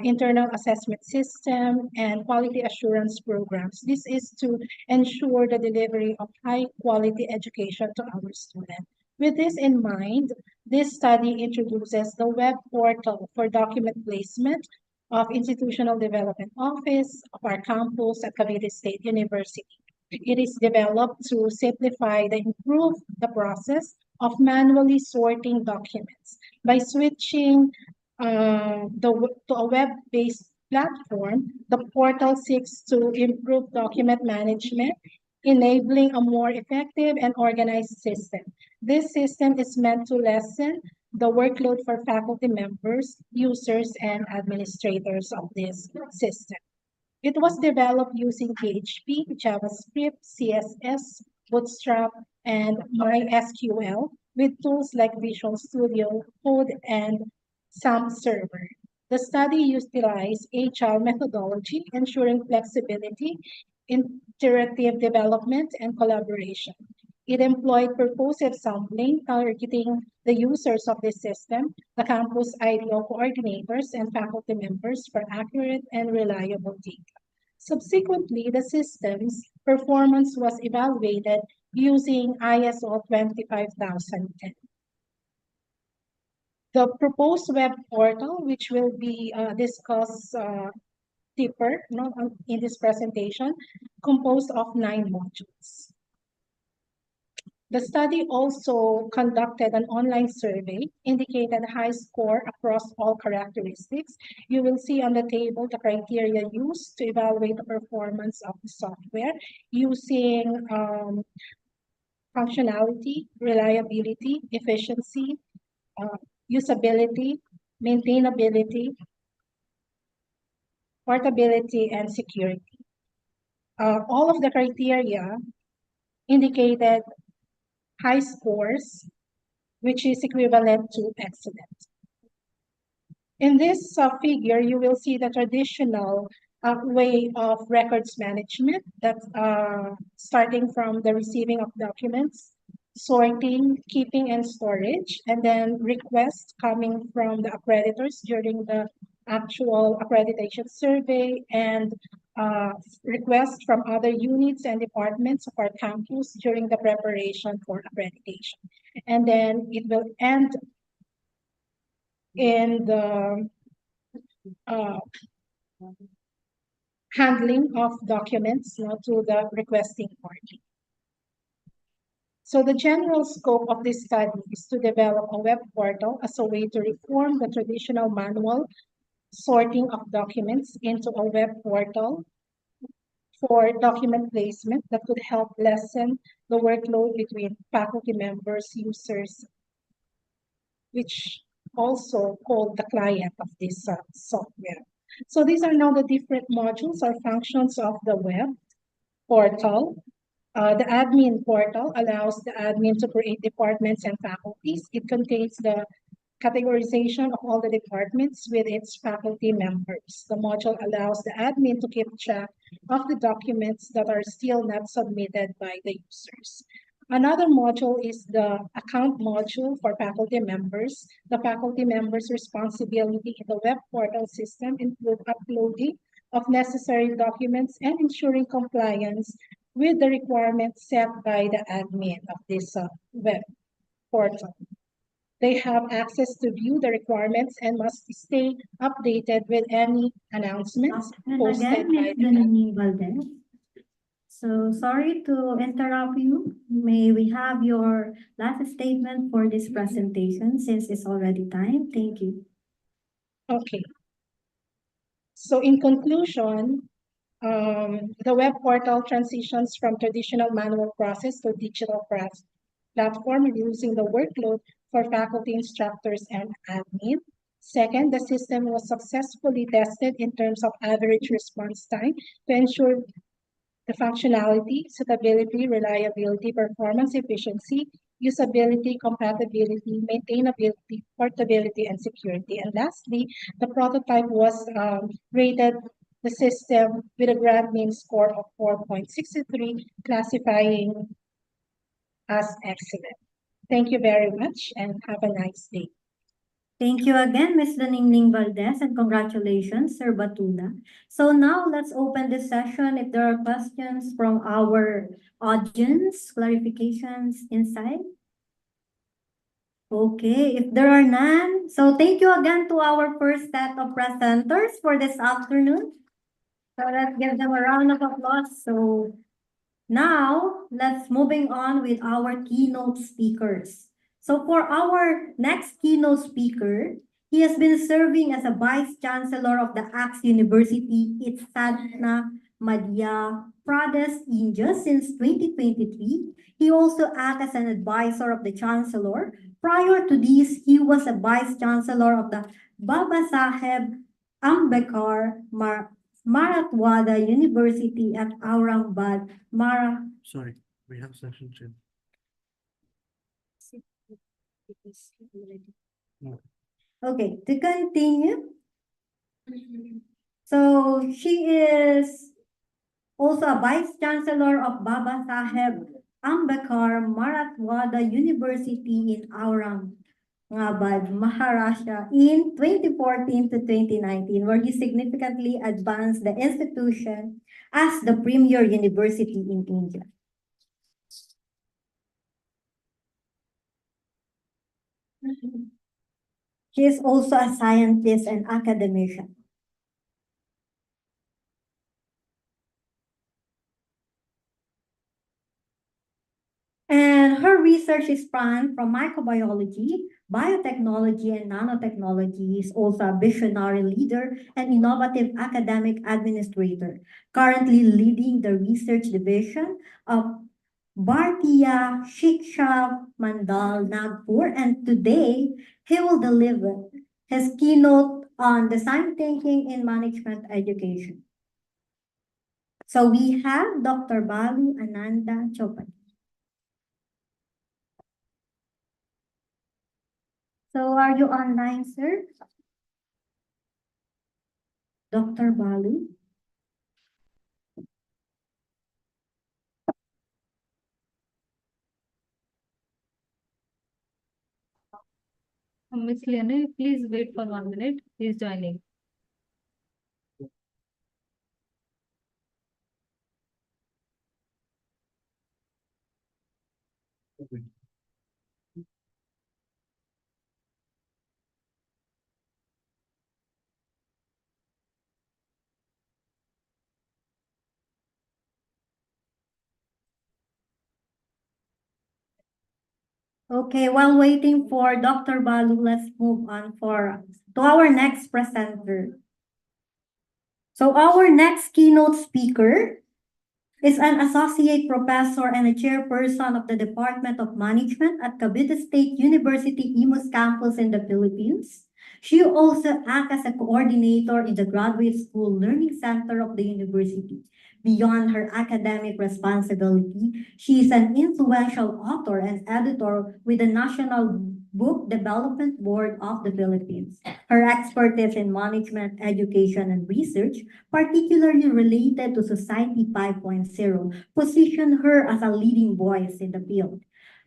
internal assessment system, and quality assurance programs. This is to ensure the delivery of high-quality education to our students. With this in mind, this study introduces the web portal for document placement of Institutional Development Office of our campus at Cavite State University. It is developed to simplify and improve the process of manually sorting documents. By switching to a web-based platform, the portal seeks to improve document management, enabling a more effective and organized system. This system is meant to lessen the workload for faculty members, users, and administrators of this system. It was developed using PHP, JavaScript, CSS, Bootstrap, and MySQL with tools like Visual Studio Code and SAM Server. The study utilized agile methodology, ensuring flexibility, iterative development, and collaboration. It employed purposive sampling, targeting the users of this system, the campus IDO coordinators, and faculty members for accurate and reliable data. Subsequently, the system's performance was evaluated using ISO 25010. The proposed web portal, which will be discussed deeper in this presentation, composed of 9 modules. The study also conducted an online survey, indicated high score across all characteristics. You will see on the table the criteria used to evaluate the performance of the software using functionality, reliability, efficiency, usability, maintainability, portability, and security. All of the criteria indicated high scores, which is equivalent to excellent. In this figure, you will see the traditional way of records management, that's starting from the receiving of documents, sorting, keeping, and storage, and then requests coming from the accreditors during the actual accreditation survey, and requests from other units and departments of our campus during the preparation for accreditation. And then it will end in the handling of documents to the requesting party. So the general scope of this study is to develop a web portal as a way to reform the traditional manual sorting of documents into a web portal for document placement that could help lessen the workload between faculty members, users, which also called the client of this software. So these are now the different modules or functions of the web portal. The admin portal allows the admin to create departments and faculties. It contains the categorization of all the departments with its faculty members. The module allows the admin to keep track of the documents that are still not submitted by the users. Another module is the account module for faculty members. The faculty members' responsibility in the web portal system include uploading of necessary documents and ensuring compliance with the requirements set by the admin of this web portal. They have access to view the requirements and must stay updated with any announcements And posted again, by Ms. the Denise Valdez. So sorry to interrupt you. May we have your last statement for this presentation since it's already time? Thank you. Okay. So in conclusion, the web portal transitions from traditional manual process to digital platform, reducing the workload for faculty, instructors, and admin. Second, the system was successfully tested in terms of average response time to ensure the functionality, suitability, reliability, performance, efficiency, usability, compatibility, maintainability, portability, and security. And lastly, the prototype was rated the system with a grand mean score of 4.63, classifying as excellent. Thank you very much and have a nice day. Thank you again, Ms. Daningning Valdez, and congratulations, Sir Batula. So now let's open this session. If there are questions from our audience, clarifications, insight. Okay, if there are none, so thank you again to our first set of presenters for this afternoon. So let's give them a round of applause. So now let's moving on with our keynote speakers. So for our next keynote speaker, he has been serving as a Vice Chancellor of the Axe University, Itsatna Madhya Pradesh, India since 2023. He also acts as an advisor of the Chancellor. Prior to this, he was a Vice Chancellor of the Babasaheb Ambedkar Marathwada University at Aurangabad, Sorry, we have section 10. Okay, to continue. So she is also a Vice Chancellor of Babasaheb Ambedkar Marathwada University in Aurangabad, Maharashtra in 2014 to 2019, where he significantly advanced the institution as the premier university in India. She is also a scientist and academician. And her research spans from microbiology, biotechnology, and nanotechnology. He is also a visionary leader and innovative academic administrator, currently leading the research division of Bhartiya Shiksha Mandal, Nagpur, and today he will deliver his keynote on design thinking in management education. So we have Dr. Balu Ananda Chopati. So are you online, sir? Dr. Balu? Miss Leonard, please wait for 1 minute. He's joining. Okay, while waiting for Dr. Balu, let's move on to our next presenter. So our next keynote speaker is an associate professor and a chairperson of the Department of Management at Cavite State University Imus campus in the Philippines. She also acts as a coordinator in the Graduate School Learning Center of the university. Beyond her academic responsibility, she is an influential author and editor with the National Book Development Board of the Philippines. Her expertise in management, education, and research, particularly related to Society 5.0, position her as a leading voice in the field.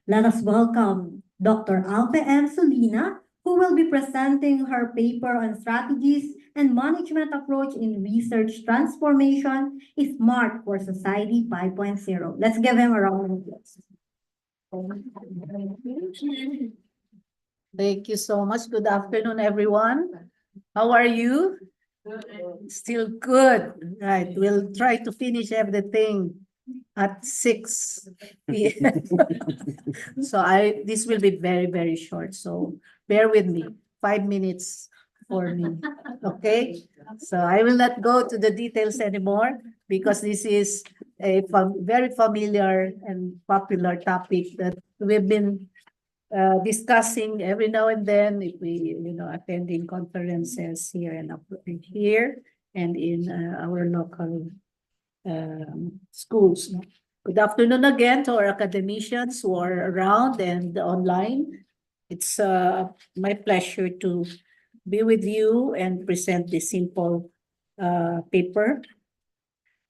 Let us welcome Dr. Alpe M. Solina, who will be presenting her paper on strategies and management approach in research transformation smart for Society 5.0. Let's give him a round of applause. Thank you so much. Good afternoon, everyone. How are you? Still good. Right. We'll try to finish everything at 6 p.m. So this will be very, very short. So bear with me. 5 minutes for me. Okay. So I will not go to the details anymore because this is a very familiar and popular topic that we've been discussing every now and then if we, attending conferences here and in our local schools. Good afternoon again to our academicians who are around and online. It's my pleasure to be with you and present this simple paper.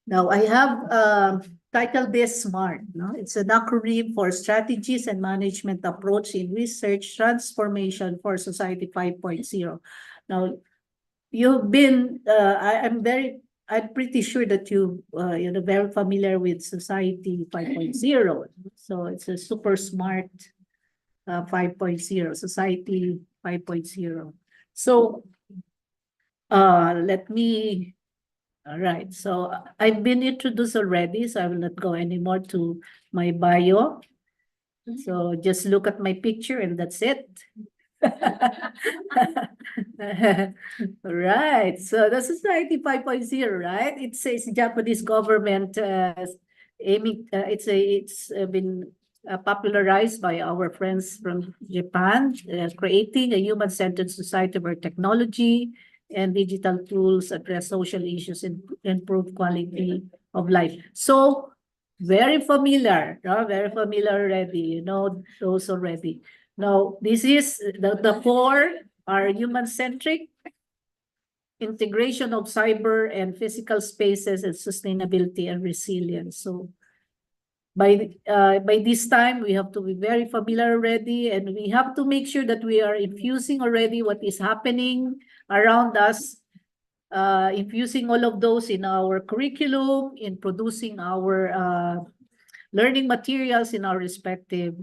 Now I have titled this SMART. No? It's an acronym for Strategies and Management Approach in Research Transformation for Society 5.0. Now, you've been, I'm pretty sure that you're very familiar with Society 5.0. So it's a super smart 5.0, Society 5.0. So let me. All right, so I've been introduced already, so I will not go anymore to my bio. So just look at my picture and that's it. All right, so the Society 5.0, right? It says Japanese government aiming. It's been popularized by our friends from Japan, creating a human-centered society where technology and digital tools address social issues and improve quality of life. So very familiar, very familiar already, those already. Now, this is the four are human-centric, integration of cyber and physical spaces, and sustainability and resilience. So by this time, we have to be very familiar already, and we have to make sure that we are infusing already what is happening around us, infusing all of those in our curriculum, in producing our learning materials in our respective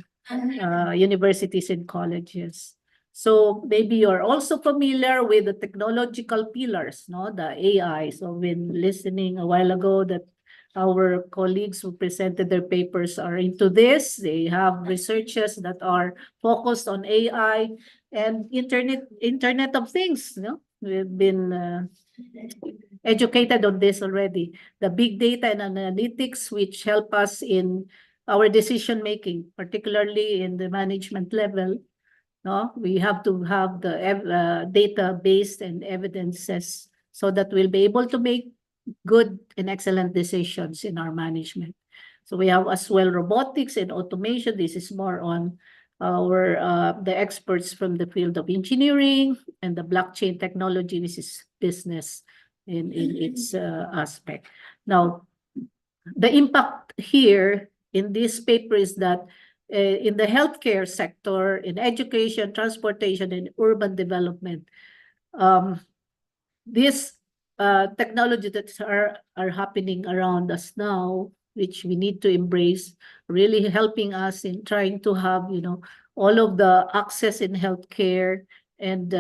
universities and colleges. So maybe you're also familiar with the technological pillars, the AI. So we've been listening a while ago that our colleagues who presented their papers are into this. They have researches that are focused on AI and Internet of Things. We've been educated on this already. The big data and analytics, which help us in our decision making, particularly in the management level. We have to have the data-based and evidences so that we'll be able to make good and excellent decisions in our management. So we have as well robotics and automation. This is more on the experts from the field of engineering, and the blockchain technology. This is business in its aspect. Now, the impact here in this paper is that in the healthcare sector, in education, transportation, and urban development, this technology that are happening around us now which we need to embrace, really helping us in trying to have, all of the access in healthcare and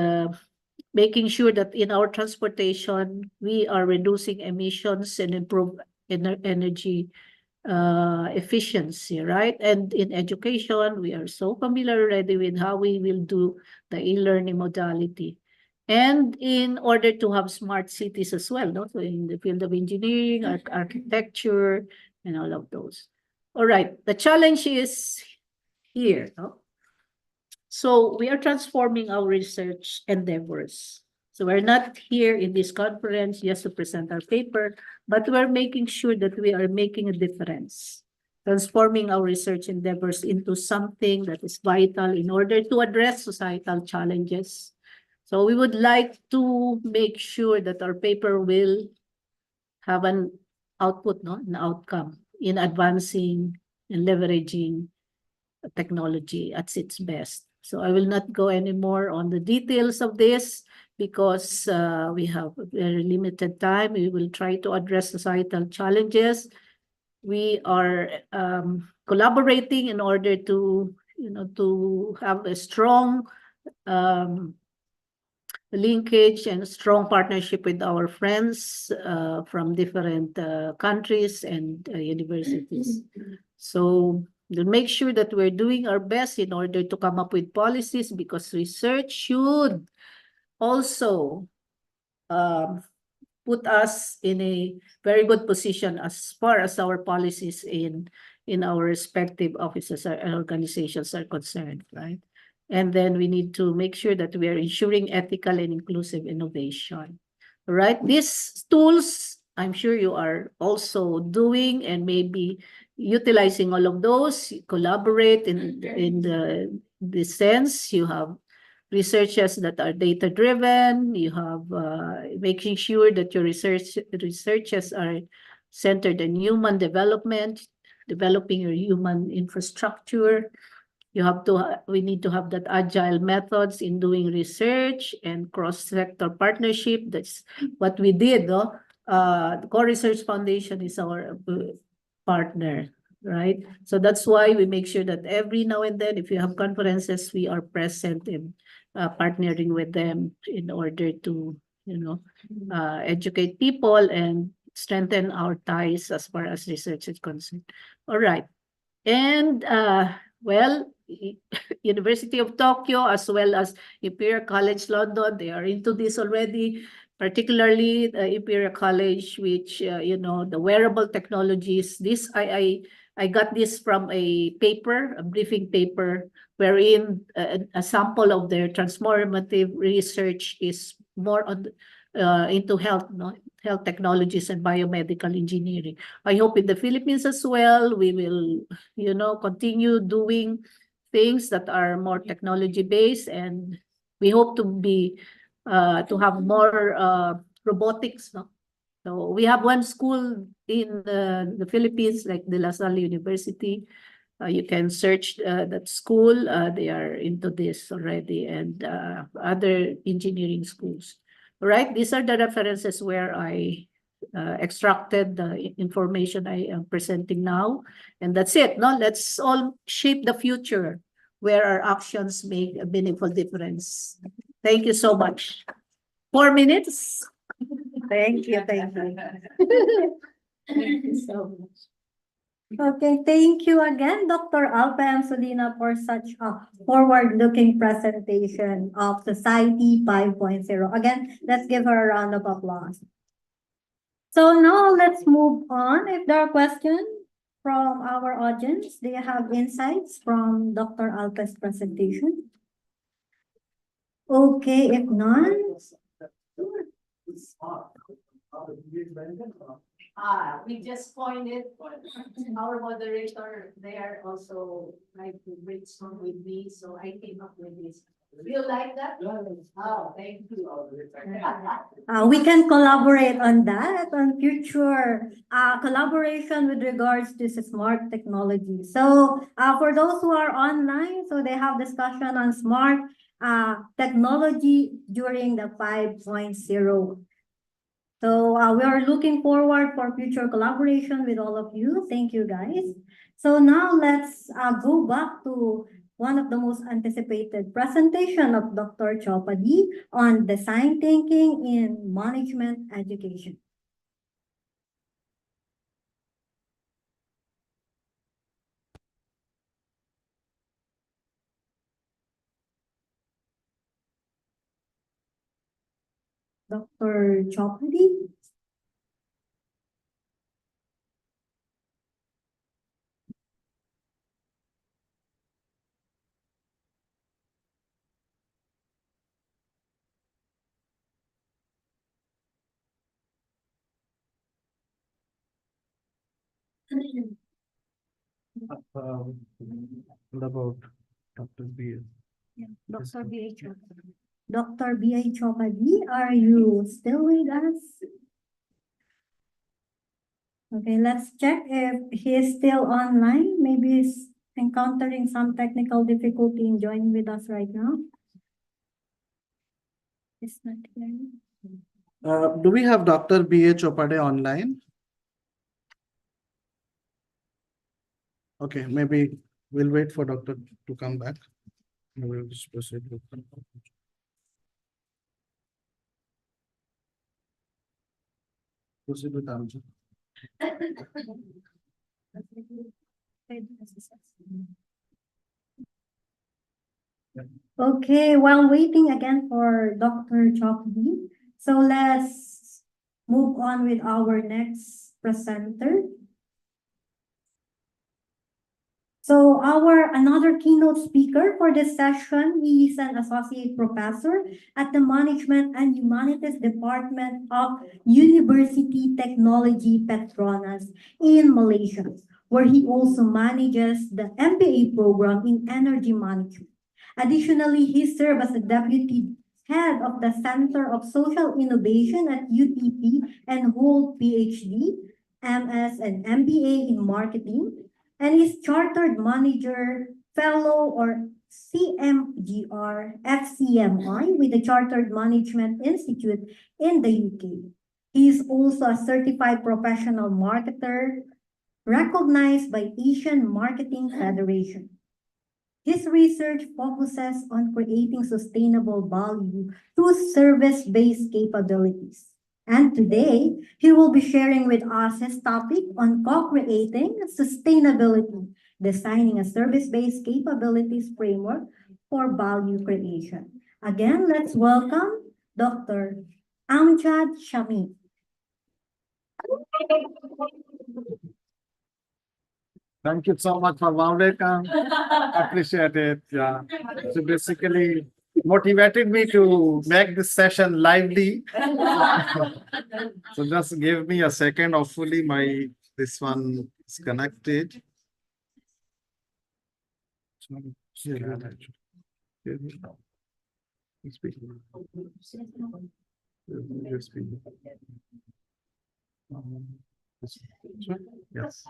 making sure that in our transportation, we are reducing emissions and improve energy efficiency, right? And in education, we are so familiar already with how we will do the e-learning modality. And in order to have smart cities as well, no? So in the field of engineering, architecture, and all of those. All right, the challenge is here, no? So we are transforming our research endeavors. So we're not here in this conference just to present our paper, but we're making sure that we are making a difference, transforming our research endeavors into something that is vital in order to address societal challenges. So we would like to make sure that our paper will have an output, no, an outcome in advancing and leveraging technology at its best. So I will not go anymore on the details of this because we have a very limited time. We will try to address societal challenges. We are collaborating in order to, to have a strong linkage and strong partnership with our friends from different countries and universities. So we'll make sure that we're doing our best in order to come up with policies, because research should also put us in a very good position as far as our policies in our respective offices and organizations are concerned, right? And then we need to make sure that we are ensuring ethical and inclusive innovation, right? These tools, I'm sure you are also doing and maybe utilizing all of those. Collaborate in the sense you have researchers that are data-driven. You have making sure that your researchers are centered in human development, developing your human infrastructure. We need to have that agile methods in doing research and cross-sector partnership. That's what we did, no? The Core Research Foundation is our partner, right? So that's why we make sure that every now and then, if you have conferences, we are present and partnering with them in order to, educate people and strengthen our ties as far as research is concerned. All right. And, well, University of Tokyo, as well as Imperial College London, they are into this already, particularly the Imperial College, which, the wearable technologies. This, I got this from a paper, a briefing paper, wherein a sample of their transformative research is more on into health, health technologies and biomedical engineering. I hope in the Philippines as well, we will, continue doing things that are more technology-based, and we hope to be to have more robotics. No? So we have one school in the Philippines, like De La Salle University. You can search that school. They are into this already, and other engineering schools. All right, these are the references where I extracted the information I am presenting now. And that's it. No, let's all shape the future where our actions make a meaningful difference. Thank you so much. 4 minutes. Thank you. Thank you. Thank you so much. Okay, thank you again, Dr. Alpa M. Solina, for such a forward-looking presentation of Society 5.0. Again, let's give her a round of applause. So now let's move on. If there are questions from our audience, do you have insights from Dr. Alpa's presentation? Okay, if none. We just pointed our moderator there also tried to brainstorm with me, so I came up with this. Do you like that? Oh, thank you. We can collaborate on that, on future collaboration with regards to smart technology. So for those who are online, so they have discussion on smart technology during the 5.0 So we are looking forward for future collaboration with all of you. Thank you, guys. So now let's go back to one of the most anticipated presentation of Dr. Chopadi on design thinking in management education. Dr. Chopadi. What about Dr. B? Dr. B.A. Chopadi. Dr. B.A. Chopadi, are you still with us? Okay, let's check if he is still online. Maybe he's encountering some technical difficulty in joining with us right now. It's not here. Do we have Dr. B.A. Chopade online? Okay, maybe we'll wait for doctor to come back. We'll just proceed with Arjun. Okay, while waiting again for Dr. Chopadi, so let's move on with our next presenter. So our another keynote speaker for this session, he is an associate professor at the Management and Humanities Department of University Technology Petronas in Malaysia, where he also manages the MBA program in energy management. Additionally, he served as a deputy head of the Center of Social Innovation at UTP and holds PhD, MS, and MBA in marketing, and is Chartered Manager Fellow or CMGR FCMI with the Chartered Management Institute in the UK. He is also a certified professional marketer recognized by Asian Marketing Federation. His research focuses on creating sustainable value through service-based capabilities. And today, he will be sharing with us his topic on co-creating sustainability, designing a service-based capabilities framework for value creation. Again, let's welcome Dr. Amjad Shami. Thank you so much for warm welcome. Appreciate it. Yeah. So basically motivated me to make this session lively. So just give me a second. Hopefully this one is connected. Yes.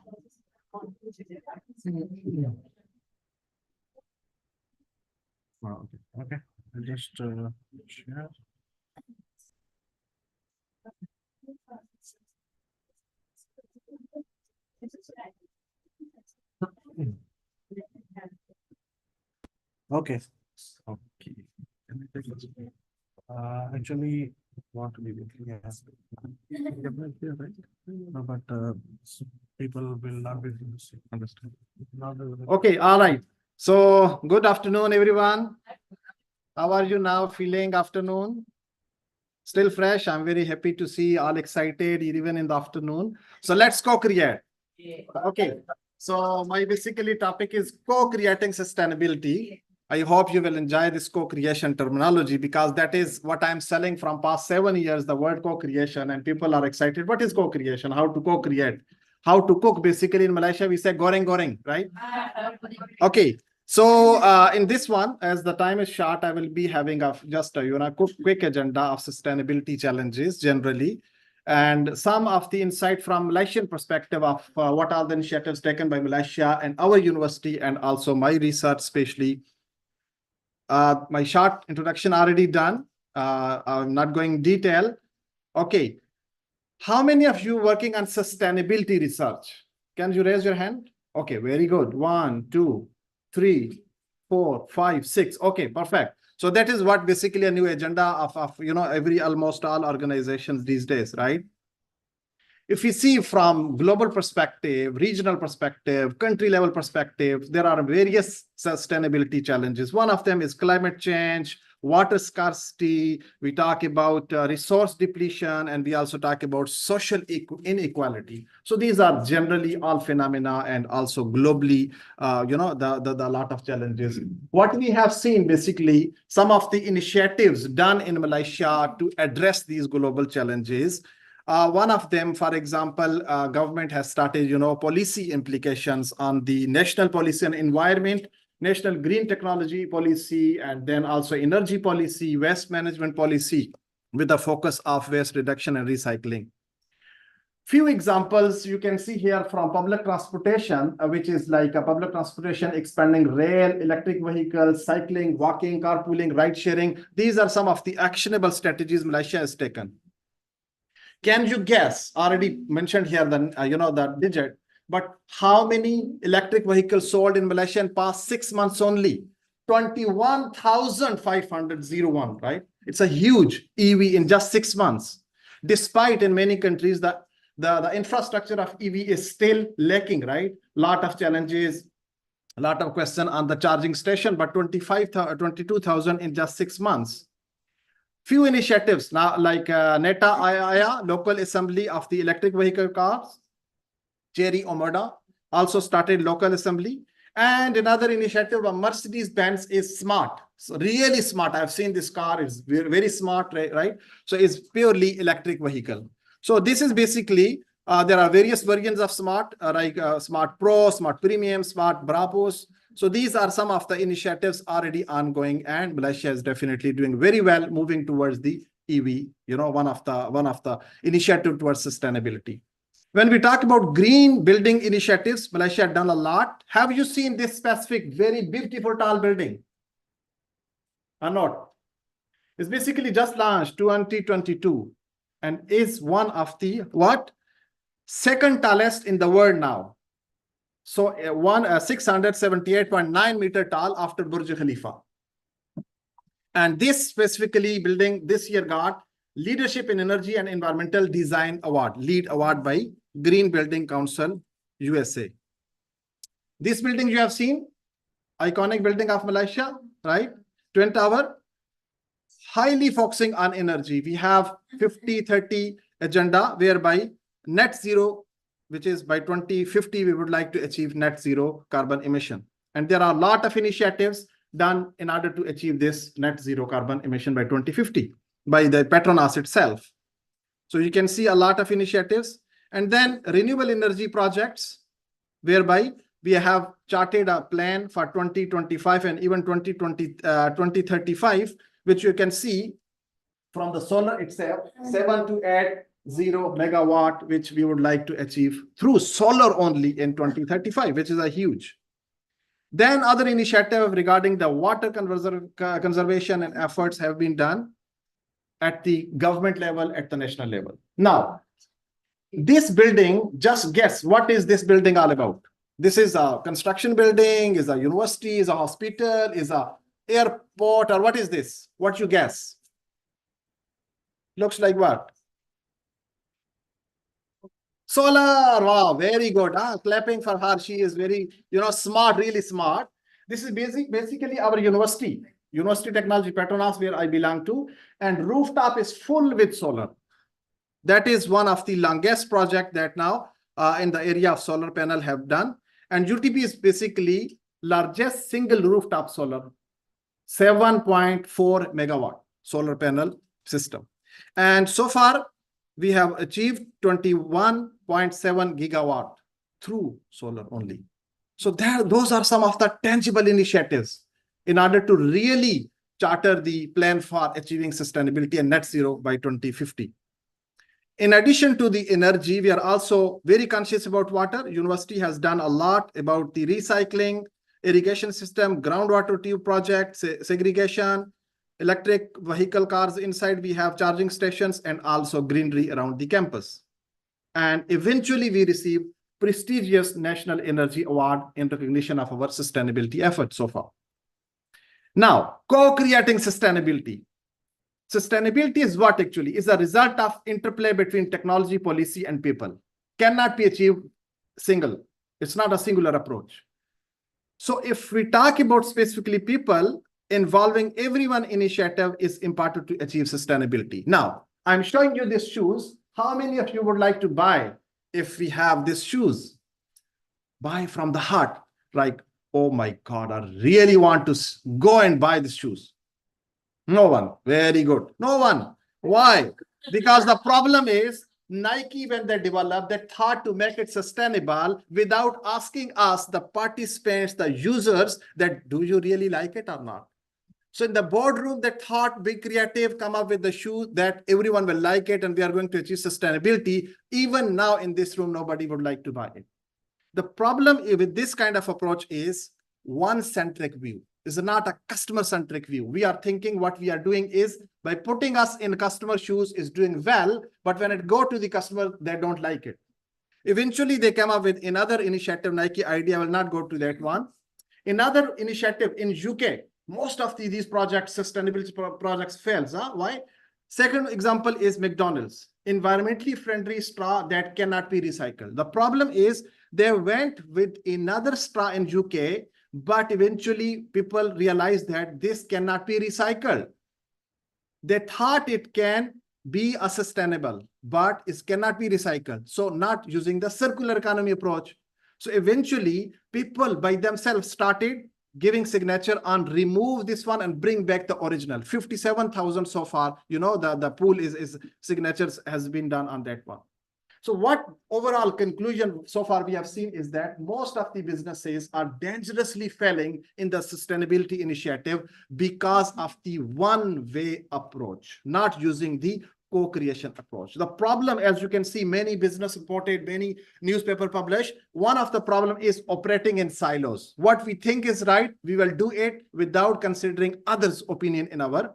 Okay. I'll just share. Okay. Okay. Actually, want to be looking at no, but people will not be able to understand. Okay, all right. So good afternoon, everyone. How are you now feeling afternoon? Still fresh? I'm very happy to see all excited even in the afternoon. So let's co-create. Okay. So my basically topic is co-creating sustainability. I hope you will enjoy this co-creation terminology because that is what I'm selling from past 7 years, the word co-creation, and people are excited. What is co-creation? How to co-create? How to cook? Basically in Malaysia, we say goreng, right? Okay. So in this one, as the time is short, I will be having just a quick agenda of sustainability challenges generally, and some of the insight from Malaysian perspective of what are the initiatives taken by Malaysia and our university, and also my research, especially. My short introduction already done. I'm not going detail. Okay. How many of you working on sustainability research? Can you raise your hand? Okay, very good. 1, 2, 3, 4, 5, 6. Okay, perfect. So that is what basically a new agenda of every almost all organizations these days, right? If we see from global perspective, regional perspective, country level perspective, there are various sustainability challenges. One of them is climate change, water scarcity. We talk about resource depletion, and we also talk about social inequality. So these are generally all phenomena, and also globally, the lot of challenges. What we have seen basically, some of the initiatives done in Malaysia to address these global challenges. One of them, for example, government has started, policy implications on the national policy and environment, national green technology policy, and then also energy policy, waste management policy, with the focus of waste reduction and recycling. Few examples you can see here from public transportation, which is like a public transportation expanding rail, electric vehicles, cycling, walking, carpooling, ride sharing. These are some of the actionable strategies Malaysia has taken. Can you guess, already mentioned here, the digit, but how many electric vehicles sold in Malaysia in past 6 months only? 21,501, right? It's a huge EV in just 6 months. Despite in many countries, the infrastructure of EV is still lacking, right? Lot of challenges, a lot of question on the charging station, but 22,000 in just 6 months. Few initiatives now, like NETA Ayaya, local assembly of the electric vehicle cars. Cherry Omoda also started local assembly. And another initiative of Mercedes-Benz is smart. So really smart. I've seen this car, it's very, very smart, right? So it's purely electric vehicle. So this is basically, there are various variants of smart, like Smart Pro, Smart Premium, Smart Bravos. So these are some of the initiatives already ongoing, and Malaysia is definitely doing very well, moving towards the EV, one of the initiative towards sustainability. When we talk about green building initiatives, Malaysia has done a lot. Have you seen this specific, very beautiful tall building? Or not? It's basically just launched 2022 and is one of the second tallest in the world now. So 678.9 meter tall after Burj Khalifa. And this specifically building this year got Leadership in Energy and Environmental Design Award, LEED Award by Green Building Council, USA. This building you have seen, iconic building of Malaysia, right? Twin Tower, highly focusing on energy. We have 50-30 agenda whereby net zero, which is by 2050, we would like to achieve net zero carbon emission. And there are a lot of initiatives done in order to achieve this net zero carbon emission by 2050 by the Petronas itself. So you can see a lot of initiatives. And then renewable energy projects, whereby we have charted a plan for 2025 and even 2035, which you can see from the solar itself, 7 to 8 0 megawatt, which we would like to achieve through solar only in 2035, which is a huge. Then other initiative regarding the water conservation and efforts have been done at the government level, at the national level. Now, this building, just guess, what is this building all about? This is a construction building, is a university, is a hospital, is a airport, or what is this? What you guess? Looks like what? Solar. Wow, very good. Clapping for her. She is very, smart, really smart. This is basically our university technology, Petronas, where I belong to, and rooftop is full with solar. That is one of the longest project that now in the area of solar panel have done. And UTP is basically largest single rooftop solar, 7.4 megawatt solar panel system. And so far, we have achieved 21.7 gigawatt through solar only. So those are some of the tangible initiatives in order to really charter the plan for achieving sustainability and net zero by 2050. In addition to the energy, we are also very conscious about water. University has done a lot about the recycling, irrigation system, groundwater tube projects, segregation, electric vehicle cars inside. We have charging stations and also greenery around the campus. and eventually we received prestigious National Energy Award in recognition of our sustainability efforts so far. Now, co-creating sustainability. Sustainability is what actually is a result of interplay between technology, policy, and people. Cannot be achieved single. It's not a singular approach. So if we talk about specifically people, involving everyone initiative is important to achieve sustainability. Now, I'm showing you these shoes. How many of you would like to buy if we have these shoes? Buy from the heart. Like, oh my God, I really want to go and buy these shoes. No one. Very good. No one. Why? Because the problem is Nike, when they developed, they thought to make it sustainable without asking us, the participants, the users, that do you really like it or not? So in the boardroom, they thought, be creative, come up with the shoe that everyone will like it and we are going to achieve sustainability. Even now in this room, nobody would like to buy it. The problem with this kind of approach is one-centric view. It's not a customer-centric view. We are thinking what we are doing is by putting us in customer shoes is doing well, but when it go to the customer, they don't like it. Eventually, they come up with another initiative, Nike idea, will not go to that one. Another initiative in UK, most of these projects, sustainability projects fails. Why? Second example is McDonald's, environmentally friendly straw that cannot be recycled. The problem is they went with another straw in UK, but eventually people realized that this cannot be recycled. They thought it can be a sustainable, but it cannot be recycled. So not using the circular economy approach. So eventually people by themselves started giving signature on remove this one and bring back the original. 57,000 so far, you know, the pool is signatures has been done on that one. So what overall conclusion so far we have seen is that most of the businesses are dangerously failing in the sustainability initiative because of the one-way approach, not using the co-creation approach. The problem, as you can see, many business reported, many newspaper published, one of the problem is operating in silos. What we think is right, we will do it without considering others' opinion in our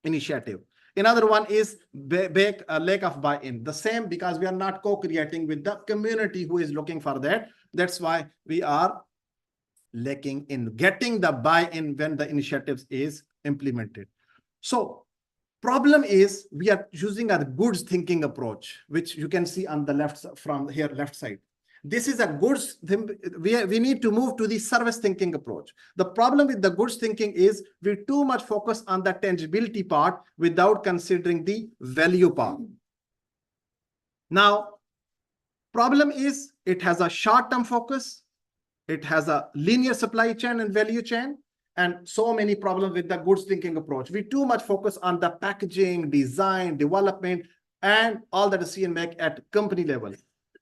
initiative. Another one is lack of buy-in. The same, because we are not co-creating with the community who is looking for that. That's why we are lacking in getting the buy-in when the initiatives is implemented. So problem is we are using a goods thinking approach, which you can see on the left from here, left side. This is a goods, we need to move to the service thinking approach. The problem with the goods thinking is we too much focus on the tangibility part without considering the value part. Now, problem is it has a short-term focus. It has a linear supply chain and value chain, and so many problems with the goods thinking approach. We too much focus on the packaging, design, development, and all the decision make at company level.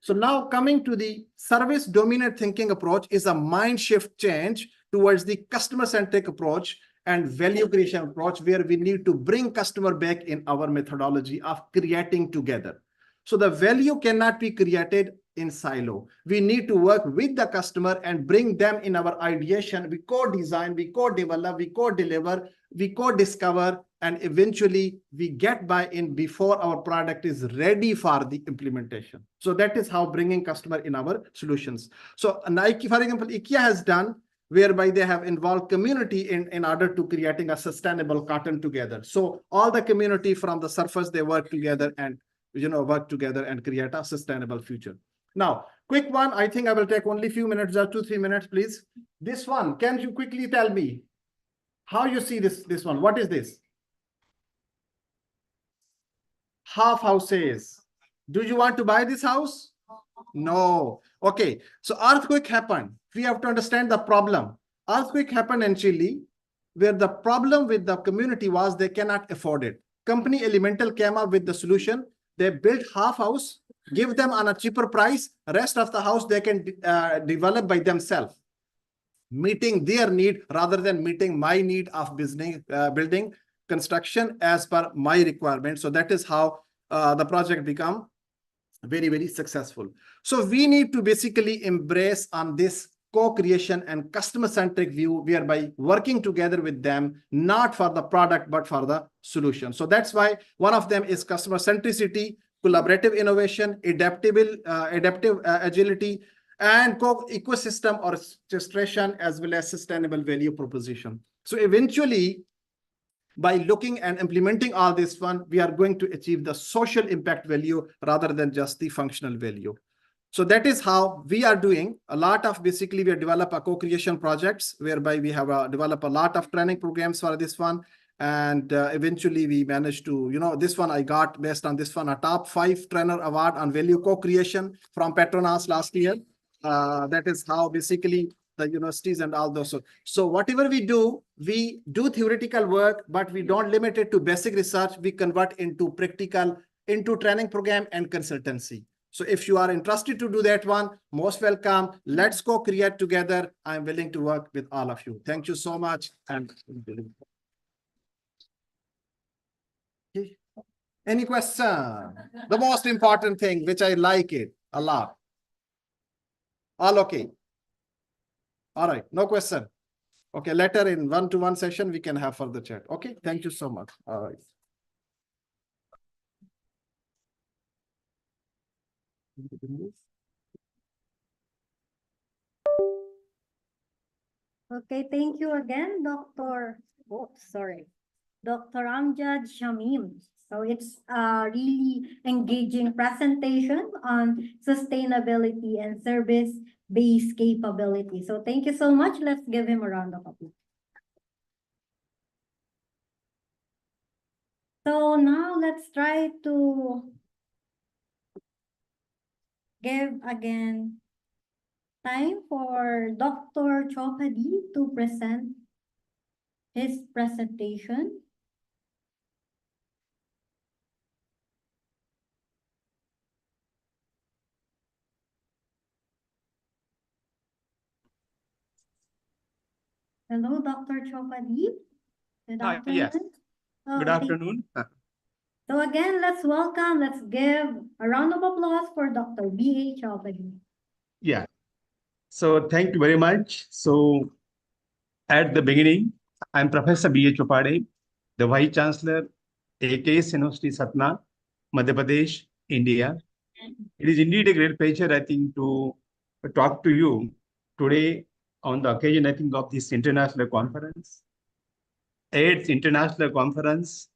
So now coming to the service dominant thinking approach is a mind shift change towards the customer-centric approach and value creation approach, where we need to bring customer back in our methodology of creating together. So the value cannot be created in silo. We need to work with the customer and bring them in our ideation. We co-design, we co-develop, we co-deliver, we co-discover, and eventually we get buy-in before our product is ready for the implementation. So that is how bringing customer in our solutions. So Nike, for example, IKEA has done, whereby they have involved community in order to creating a sustainable cotton together. So all the community from the surface, they work together and work together and create a sustainable future. Now, quick one, I think I will take only few minutes, just 2-3 minutes, please. This one, can you quickly tell me how you see this one? What is this? Half houses. Do you want to buy this house? No. Okay. So earthquake happened. We have to understand the problem. Earthquake happened in Chile, where the problem with the community was they cannot afford it. Company Elemental came up with the solution. They built half house, give them on a cheaper price. Rest of the house they can develop by themselves, meeting their need rather than meeting my need of business, building construction as per my requirement. So that is how the project become very, very successful. So we need to basically embrace on this co-creation and customer-centric view, whereby working together with them, not for the product, but for the solution. So that's why one of them is customer centricity. collaborative innovation, adaptive agility, and ecosystem orchestration, as well as sustainable value proposition. So eventually, by looking and implementing all this one, we are going to achieve the social impact value rather than just the functional value. So that is how we are doing a lot of, basically we develop a co-creation projects whereby we have developed a lot of training programs for this one. And eventually we managed to, this one I got based on this one, a top 5 trainer award on value co-creation from Petronas last year. That is how basically the universities and all those. So whatever we do theoretical work, but we don't limit it to basic research. We convert into practical, into training program and consultancy. So if you are interested to do that one, most welcome. Let's go create together. I'm willing to work with all of you. Thank you so much. And any question? The most important thing, which I like it a lot. All okay. All right, no question. Okay, later in one-to-one session, we can have further chat. Okay, thank you so much. All right. Okay, thank you again, Dr. Amjad Shamim. So it's a really engaging presentation on sustainability and service-based capability. So thank you so much. Let's give him a round of applause. So now let's try to give again time for Dr. Chopadi to present his presentation. Hello, Dr. Chopadi. Good afternoon. Yes. Good afternoon. So again, let's give a round of applause for Dr. B.A. Chopadi. Yeah. So thank you very much. So at the beginning, I'm Professor B.A. Chopadi, the Vice Chancellor, AKS University, Satna, Madhya Pradesh, India. It is indeed a great pleasure, I think, to talk to you today on the occasion, I think, of this international conference. AIDS International Conference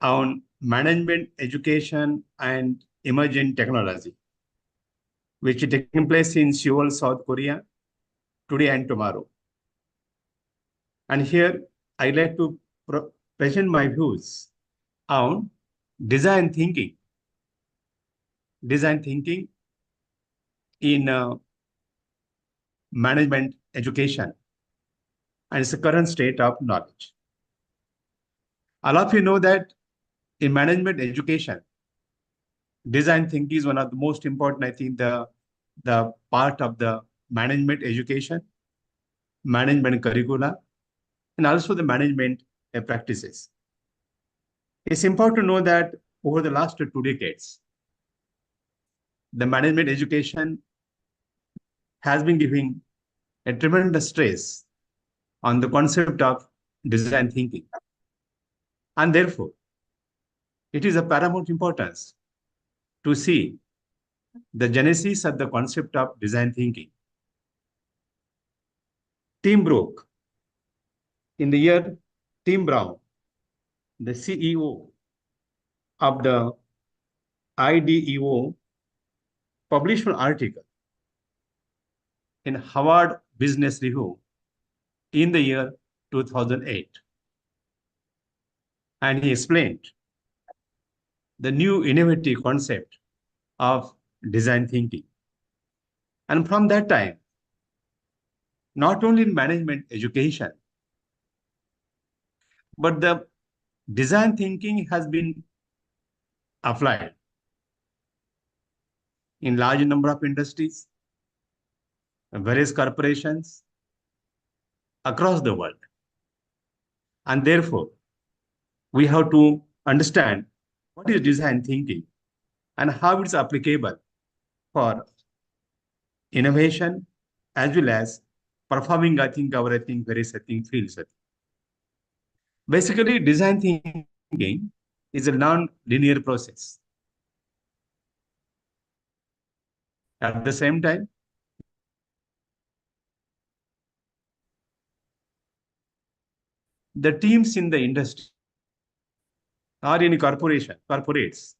on Management, Education, and Emerging Technology, which is taking place in Seoul, South Korea, today and tomorrow. And here, I'd like to present my views on design thinking in management education and its current state of knowledge. All of you know that in management education, design thinking is one of the most important, I think, the part of the management education, management curricula, and also the management practices. It's important to know that over the last 2 decades, the management education has been giving a tremendous stress on the concept of design thinking. And therefore, it is of paramount importance to see the genesis of the concept of design thinking. Tim Brook, in the year Tim Brown, the CEO of the IDEO, published an article in Harvard Business Review in the year 2008. And he explained the new innovative concept of design thinking. And from that time, not only in management education, but the design thinking has been applied in large number of industries, various corporations across the world. And therefore, we have to understand what is design thinking and how it's applicable for innovation as well as performing, I think, various fields. Basically, design thinking is a non-linear process. At the same time, the teams in the industry or in corporates,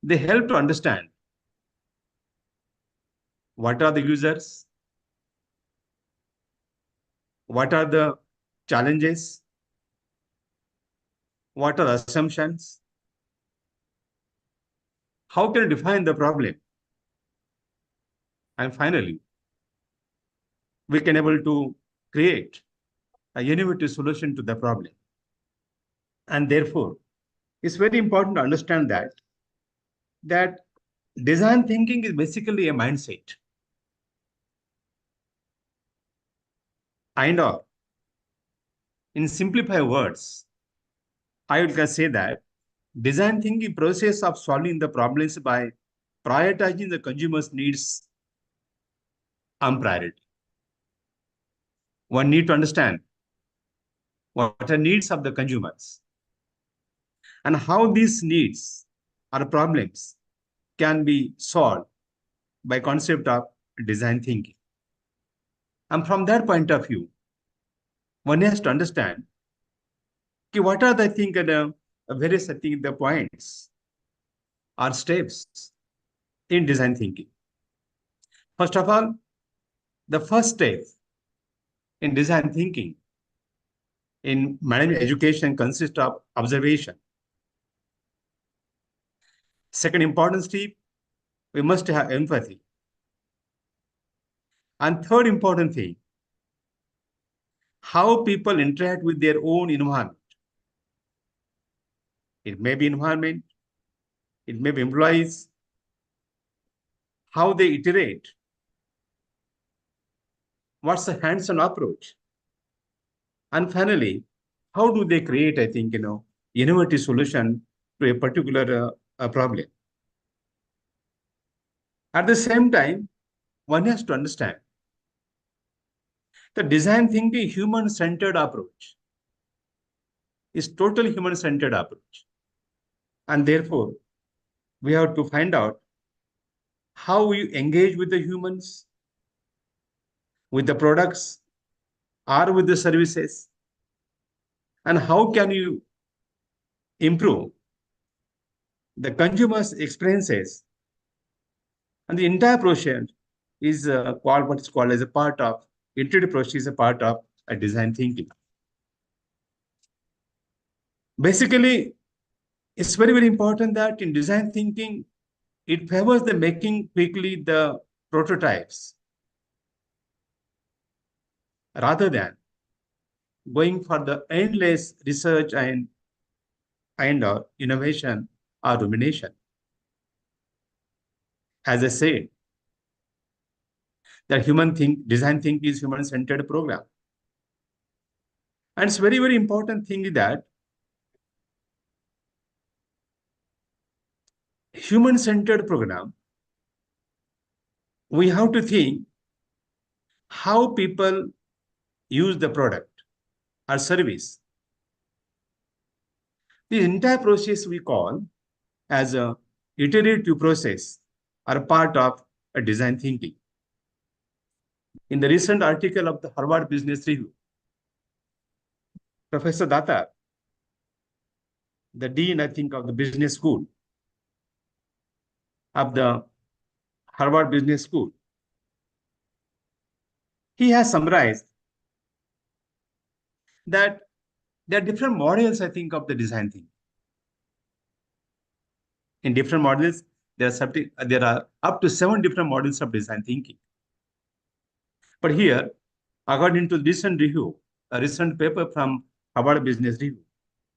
they help to understand what are the users, what are the challenges, what are the assumptions, how can you define the problem, and finally, we can able to create a innovative solution to the problem. And therefore, it's very important to understand that design thinking is basically a mindset. And in simplified words, I would say that design thinking process of solving the problems by prioritizing the consumer's needs on priority. One need to understand what are the needs of the consumers and how these needs or problems can be solved by concept of design thinking. And from that point of view, one has to understand what are the various the points or steps in design thinking. First of all, the first step in design thinking in management education consists of observation. Second important step, we must have empathy. And third important thing, how people interact with their own environment. It may be environment, it may be employees, how they iterate, what's the hands-on approach, and finally, how do they create, innovative solution to a particular problem. At the same time, one has to understand the design thinking human-centered approach is totally human-centered approach. And therefore, we have to find out how you engage with the humans, with the products, or with the services, and how can you improve the consumer's experiences. And the entire process is what is called as a part of iterative process, is a part of a design thinking. Basically, it's very, very important that in design thinking, it favors the making quickly the prototypes rather than going for the endless research and innovation or rumination. As I said, that design thinking is human-centered program. And it's very, very important thing that human-centered program, we have to think how people use the product or service. The entire process we call as a iterative process or part of a design thinking. In the recent article of the Harvard Business Review, Professor Datta, the dean, of the business school of the Harvard Business School, he has summarized that there are different models, of the design thinking. In different models, there are up to 7 different models of design thinking. But here, according to recent review, a recent paper from Harvard Business Review,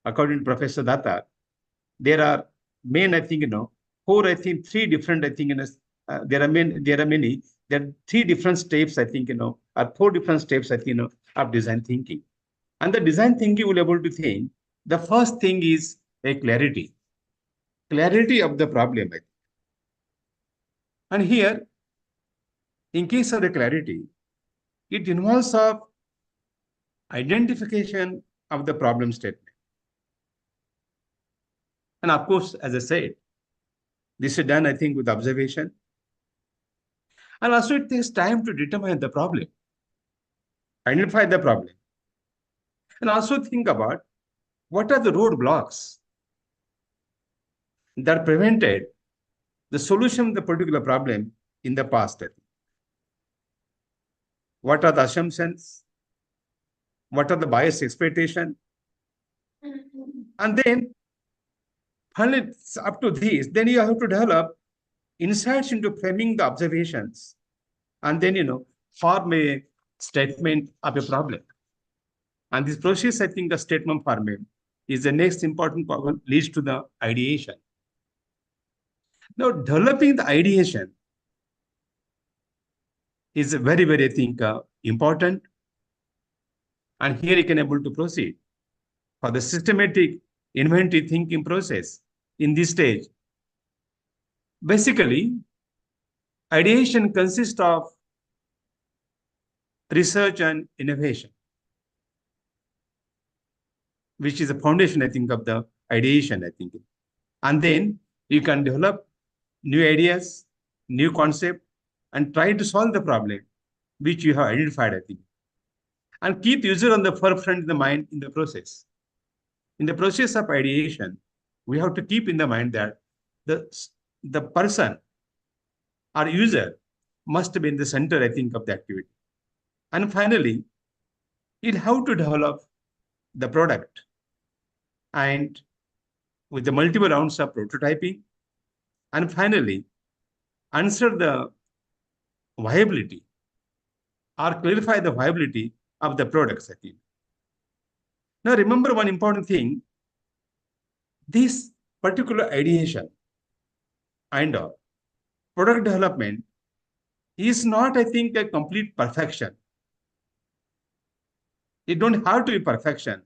according to Professor Datta, there are main, 3 different, there are 3 different steps, or 4 different steps, of design thinking. And the design thinking will be able to think, the first thing is a clarity of the problem. And here, in case of the clarity, it involves of identification of the problem statement. And of course, as I said, this is done, I think, with observation. And also it takes time to determine the problem, identify the problem, and also think about what are the roadblocks that prevented the solution of the particular problem in the past. I think. What are the assumptions? What are the bias expectation? And then finally, it's up to this, then you have to develop insights into framing the observations, and then, form a statement of a problem. And this process, I think, the statement forming is the next important part, leads to the ideation. Now, developing the ideation is very, very, I think, important. And here you can able to proceed for the systematic inventive thinking process in this stage. Basically, ideation consists of research and innovation, which is the foundation, I think, of the ideation, I think. And then you can develop new ideas, new concept, and try to solve the problem which you have identified, I think. And keep user on the forefront of the mind in the process. In the process of ideation, we have to keep in the mind that the person or user must be in the center, I think, of the activity. And finally, you'll have to develop the product, and with the multiple rounds of prototyping, and finally, answer the viability or clarify the viability of the products, I think. Now, remember one important thing, this particular ideation and product development is not, I think, a complete perfection. It don't have to be perfection,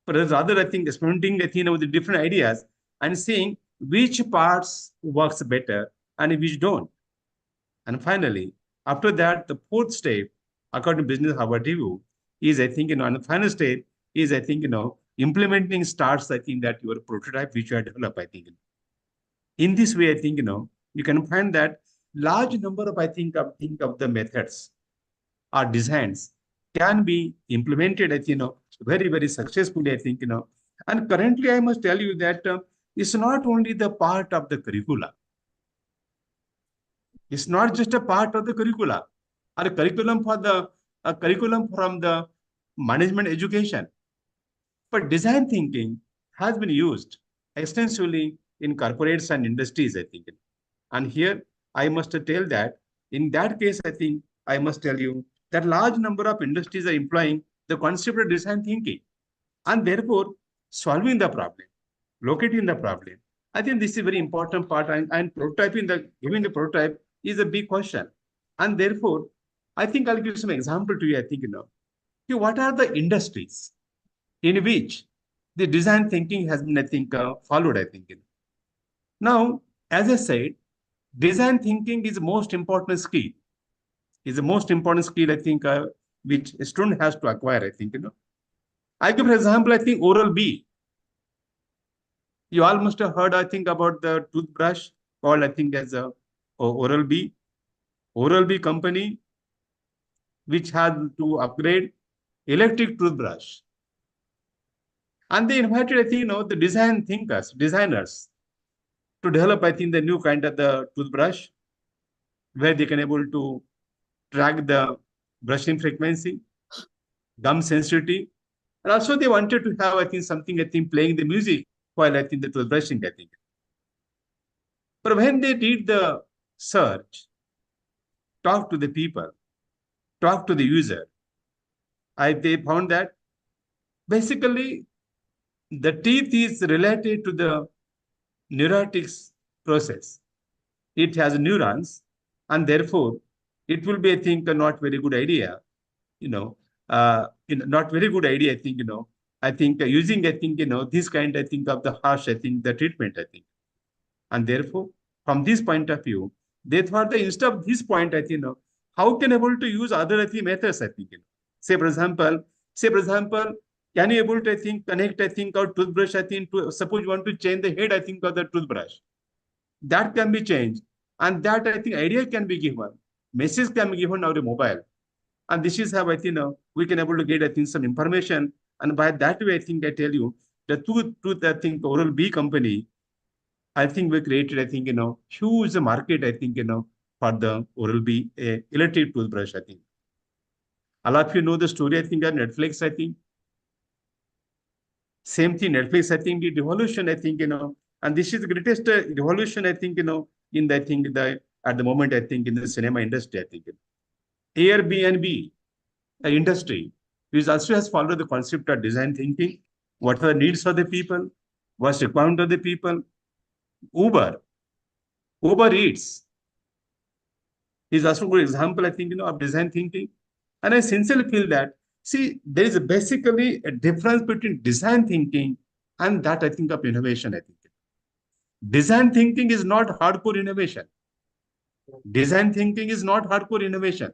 but rather, I think, experimenting, I think, with the different ideas and seeing which parts works better and which don't. And finally, after that, the fourth step, according to Business Harvard Review, is, I think, and the final step is, I think, implementing starts, I think, that your prototype which you have developed, I think. In this way, I think, you can find that large number of, I think, of the methods or designs can be implemented, I think, very, very successfully, I think, and currently I must tell you that it's not only the part of the curricula. It's not just a part of the curricula or a curriculum from the management education, but design thinking has been used extensively in corporates and industries, I think. And here I must tell that in that case, I think I must tell you that large number of industries are employing the concept of design thinking, and therefore solving the problem, locating the problem. I think this is a very important part, and prototyping, giving the prototype is a big question. And therefore, I think I'll give some example to you, I think, what are the industries in which the design thinking has been, I think, followed, I think. Now, as I said, design thinking is the most important skill. Is the most important skill, I think, which a student has to acquire, I think, I give, for example, I think Oral-B. You all must have heard, I think, about the toothbrush called, I think, as Oral-B. Oral-B company, which had to upgrade electric toothbrush. And they invited, I think, the design thinkers, designers, to develop, I think, the new kind of the toothbrush, where they can able to track the brushing frequency, gum sensitivity. And also they wanted to have, I think, something, I think, playing the music while, I think, the toothbrushing, I think. But when they did the search, talk to the people, talk to the user, they found that basically the teeth is related to the neuretics process. It has neurons, and therefore it will be, I think, a not very good idea, not very good idea, I think, I think using, I think, this kind, I think, of the harsh, I think, the treatment, I think. And therefore, from this point of view, they thought that instead of this point, I think, how can able to use other, I think, methods, I think, say, for example, Can you able to, I think, connect, I think, our toothbrush, I think, to suppose you want to change the head, I think, of the toothbrush. That can be changed. And that, I think, idea can be given. Message can be given on the mobile. And this is how I think we can able to get, I think, some information. And by that way, I think I tell you, the tooth, I think, Oral-B company, I think we created, I think, huge market, I think, for the Oral-B electric toothbrush, I think. A lot of you know the story, I think, on Netflix, I think. Same thing, Netflix, I think, did revolution, I think, and this is the greatest revolution, I think, in the, I think, at the moment, I think, in the cinema industry, I think. Airbnb industry, which also has followed the concept of design thinking. What are the needs of the people? What's the requirement of the people? Uber Eats is also a good example, I think, of design thinking. And I sincerely feel that, see, there is basically a difference between design thinking and that, I think, of innovation, I think. Design thinking is not hardcore innovation. Design thinking is not hardcore innovation.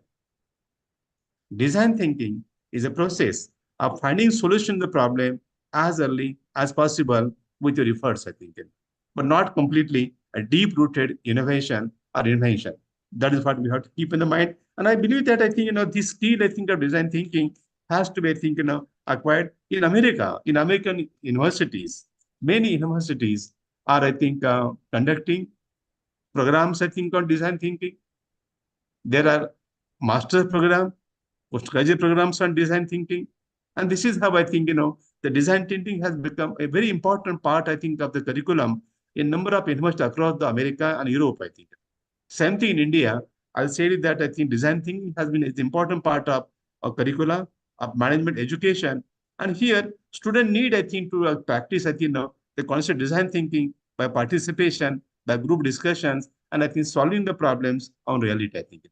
Design thinking is a process of finding solution to the problem as early as possible with your efforts, I think, but not completely a deep-rooted innovation or invention. That is what we have to keep in the mind. And I believe that, I think, this skill, I think, of design thinking has to be, I think, acquired in America, in American universities. Many universities are, I think, conducting programs, I think, on design thinking. There are master's programs, postgraduate programs on design thinking. And this is how I think, the design thinking has become a very important part, I think, of the curriculum in number of universities across the America and Europe, I think. Same thing in India. I'll say that I think design thinking has been an important part of curricula, of management education. And here, students need, I think, to practice, I think, the concept design thinking by participation, by group discussions, and I think solving the problems on reality, I think.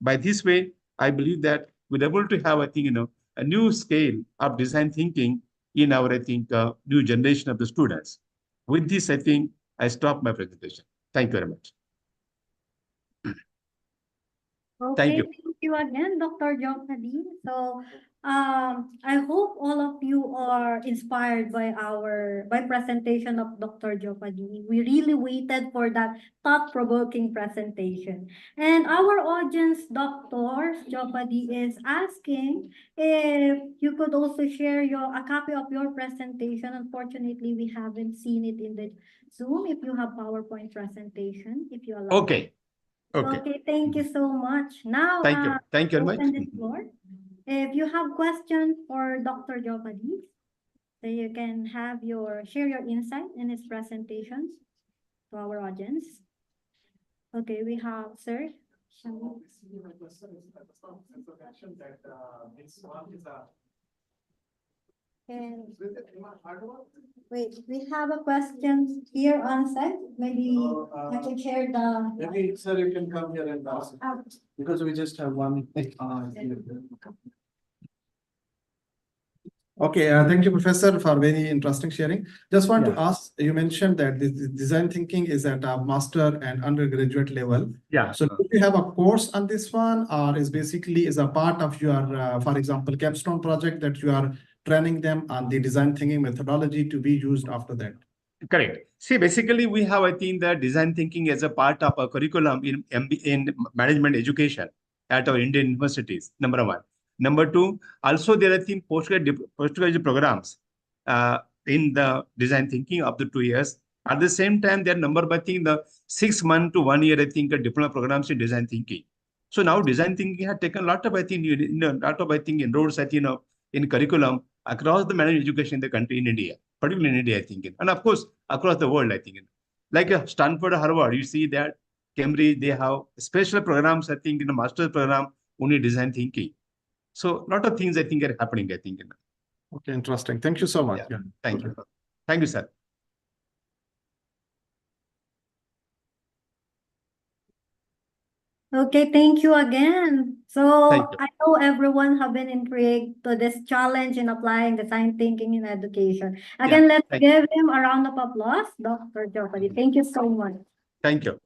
By this way, I believe that we're able to have, I think, a new scale of design thinking in our, I think, new generation of the students. With this, I think, I stop my presentation. Thank you very much. Okay, you. thank you again, Dr. Jokadi. So, I hope all of you are inspired by presentation of Dr. Jokadi. We really waited for that thought-provoking presentation. And our audience, Dr. Jokadi, is asking if you could also share a copy of your presentation. Unfortunately, we haven't seen it in the Zoom. If you have PowerPoint presentation, if you allow. Okay. Okay. Okay, thank you so much. Now, Thank you. Thank you very open much. the floor. If you have questions for Dr. Jokadi, so you can share your insight in his presentations to our audience. Okay, we have, sir. And wait, we have a question here on site. Maybe I can share the. Maybe, sir, you can come here and ask, because we just have one. Okay, thank you, Professor, for very interesting sharing. Just want to ask, you mentioned that the design thinking is at a master and undergraduate level. Yeah. So do you have a course on this one, or is basically a part of your, for example, capstone project that you are training them on the design thinking methodology to be used after that? Correct. See, basically, we have, I think, the design thinking as a part of a curriculum in management education at our Indian universities, number one. Number two, also there are, I think, postgraduate programs in the design thinking up to 2 years. At the same time, there are number of, I think, the 6 months to 1 year, I think, diploma programs in design thinking. So now design thinking has taken a lot of, I think, inroads, I think, in curriculum across the management education in the country, in India, particularly in India, I think. And of course, across the world, I think. Like Stanford, Harvard, you see that Cambridge, they have special programs, I think, in the master's program, only design thinking. So a lot of things, I think, are happening, I think. Okay, interesting. Thank you so much. Yeah. Thank you. Thank you, sir. Okay, thank you again. So Thank you. I know everyone have been intrigued to this challenge in applying design thinking in education. Again, let's give him a round of applause, Dr. Jokadi. Thank you so much. Thank you.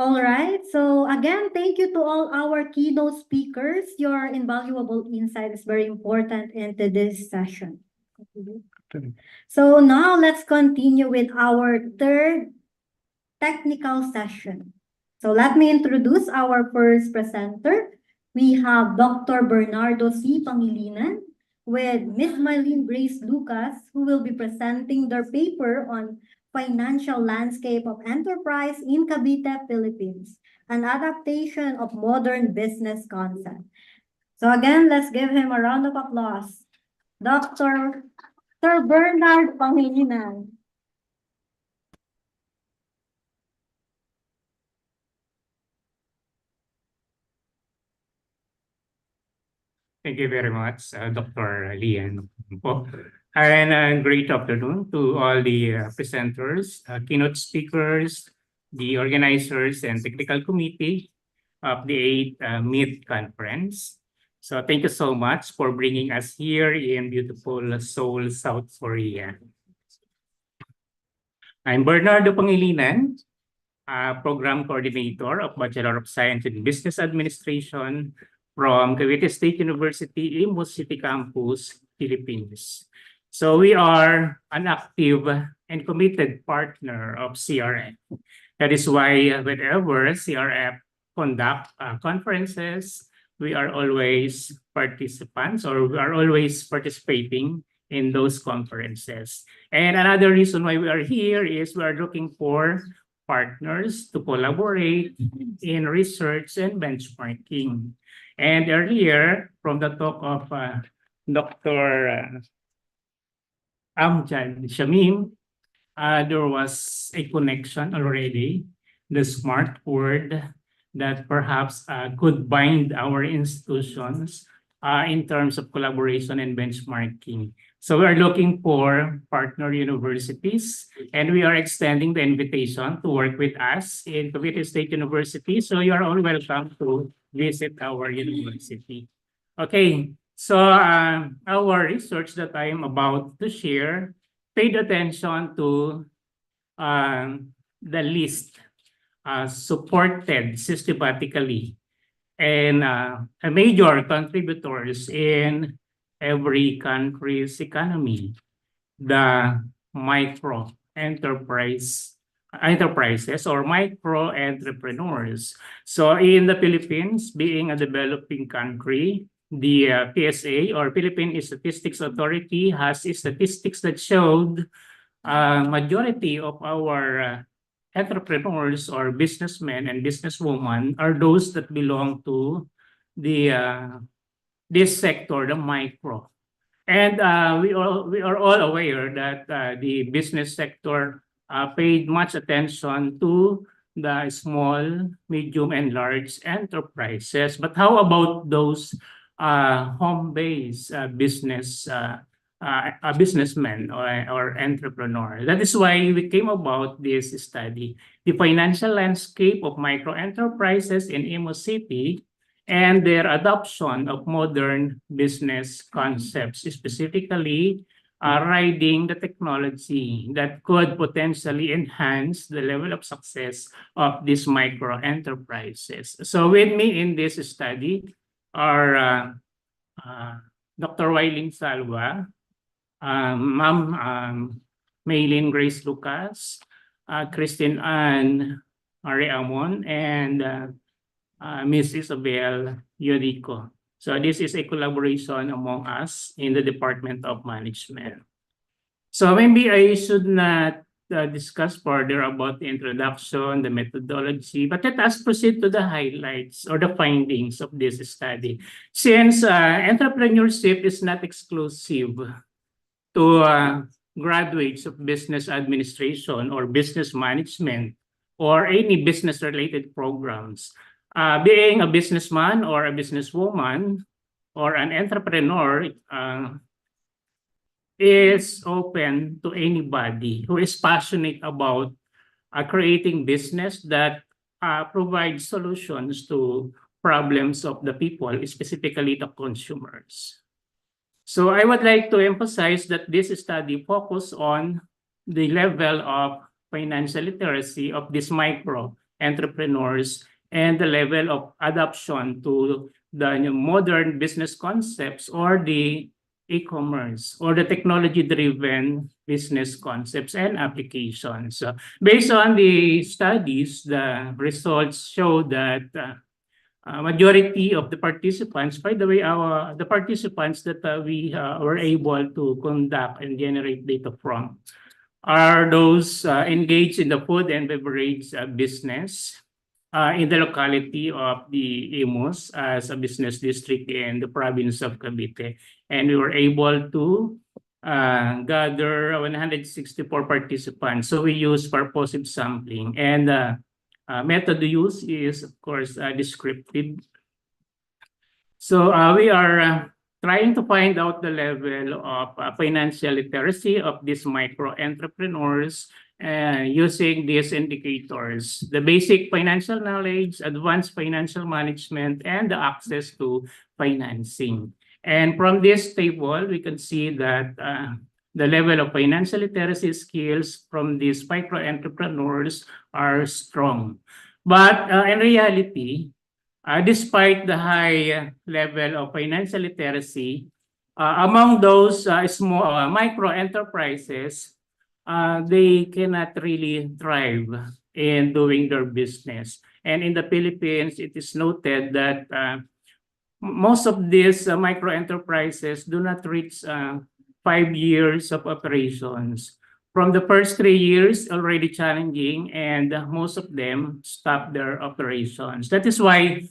All right. So again, thank you to all our keynote speakers. Your invaluable insight is very important into this session. So now let's continue with our third technical session. So let me introduce our first presenter. We have Dr. Bernardo C. Pangilinan with Ms. Mylene Grace Lucas, who will be presenting their paper on Financial Landscape of Enterprise in Cavite, Philippines, an adaptation of modern business concept. So again, let's give him a round of applause. Dr. Sir Bernard Pangilinan. Thank you very much, Dr. Lian. And great afternoon to all the presenters, keynote speakers, the organizers, and technical committee of the 8th MIT conference. So thank you so much for bringing us here in beautiful Seoul, South Korea. I'm Bernardo Pangilinan, Program Coordinator of Bachelor of Science in Business Administration from Cavite State University, Imus City Campus, Philippines. So we are an active and committed partner of CRF. That is why whenever CRF conduct conferences, we are always participants, or we are always participating in those conferences. And another reason why we are here is we are looking for partners to collaborate in research and benchmarking. And earlier, from the talk of Dr. Amjad Shamim, there was a connection already, the smart word that perhaps could bind our institutions in terms of collaboration and benchmarking. So we are looking for partner universities, and we are extending the invitation to work with us in Cavite State University. So you are all welcome to visit our university. Okay, so our research that I am about to share paid attention to the list supported systematically and major contributors in every country's economy, the micro enterprises or micro entrepreneurs. So in the Philippines, being a developing country, the PSA or Philippine Statistics Authority has statistics that showed majority of our entrepreneurs or businessmen and businesswomen are those that belong to the this sector, the micro. And we are all aware that the business sector paid much attention to the small, medium, and large enterprises. But how about those home-based businessmen or entrepreneur? That is why we came about this study, the financial landscape of micro enterprises in Imus City and their adoption of modern business concepts, specifically riding the technology that could potentially enhance the level of success of these micro enterprises. So with me in this study are Dr. Wailing Salva, Ma'am Mylene Grace Lucas, Christine Ann Areamon, and Ms. Isabel Yorico. So this is a collaboration among us in the Department of Management. So maybe I should not discuss further about the introduction, the methodology, but let us proceed to the highlights or the findings of this study. Since entrepreneurship is not exclusive to graduates of business administration or business management or any business-related programs, being a businessman or a businesswoman or an entrepreneur is open to anybody who is passionate about creating business that provides solutions to problems of the people, specifically the consumers. So I would like to emphasize that this study focuses on the level of financial literacy of these micro entrepreneurs and the level of adoption to the modern business concepts or the e-commerce or the technology-driven business concepts and applications. Based on the studies, the results show that majority of the participants, by the way, the participants that we were able to conduct and generate data from are those engaged in the food and beverage business in the locality of the Imus as a business district in the province of Cavite. And we were able to gather 164 participants. So we use purposive sampling, and method use is, of course, descriptive. So we are trying to find out the level of financial literacy of these micro entrepreneurs using these indicators: the basic financial knowledge, advanced financial management, and the access to financing. And from this table, we can see that the level of financial literacy skills from these micro entrepreneurs are strong. But in reality, despite the high level of financial literacy, among those small micro enterprises, they cannot really thrive in doing their business. And in the Philippines, it is noted that most of these micro enterprises do not reach 5 years of operations. From the first 3 years, already challenging, and most of them stop their operations. That is why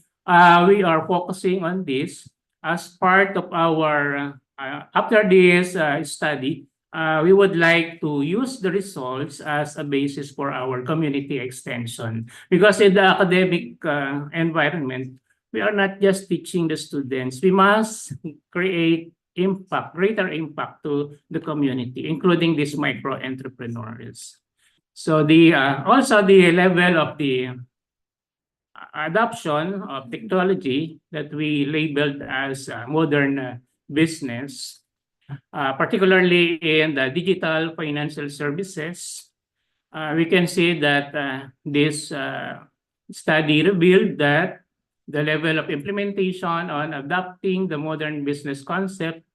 we are focusing on this as part of our, after this study, we would like to use the results as a basis for our community extension. Because in the academic environment, we are not just teaching the students, we must create impact, greater impact to the community, including these micro entrepreneurs. So the also the level of the adoption of technology that we labeled as modern business, particularly in the digital financial services, we can see that this study revealed that the level of implementation on adopting the modern business concept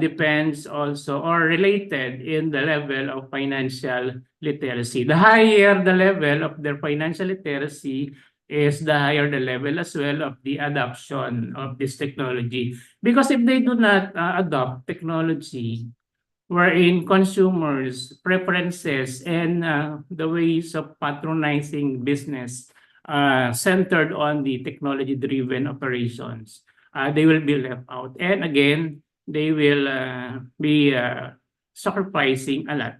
depends also or related in the level of financial literacy. The higher the level of their financial literacy is, the higher the level as well of the adoption of this technology. Because if they do not adopt technology, wherein consumers' preferences and the ways of patronizing business centered on the technology-driven operations, they will be left out. And again, they will be sacrificing a lot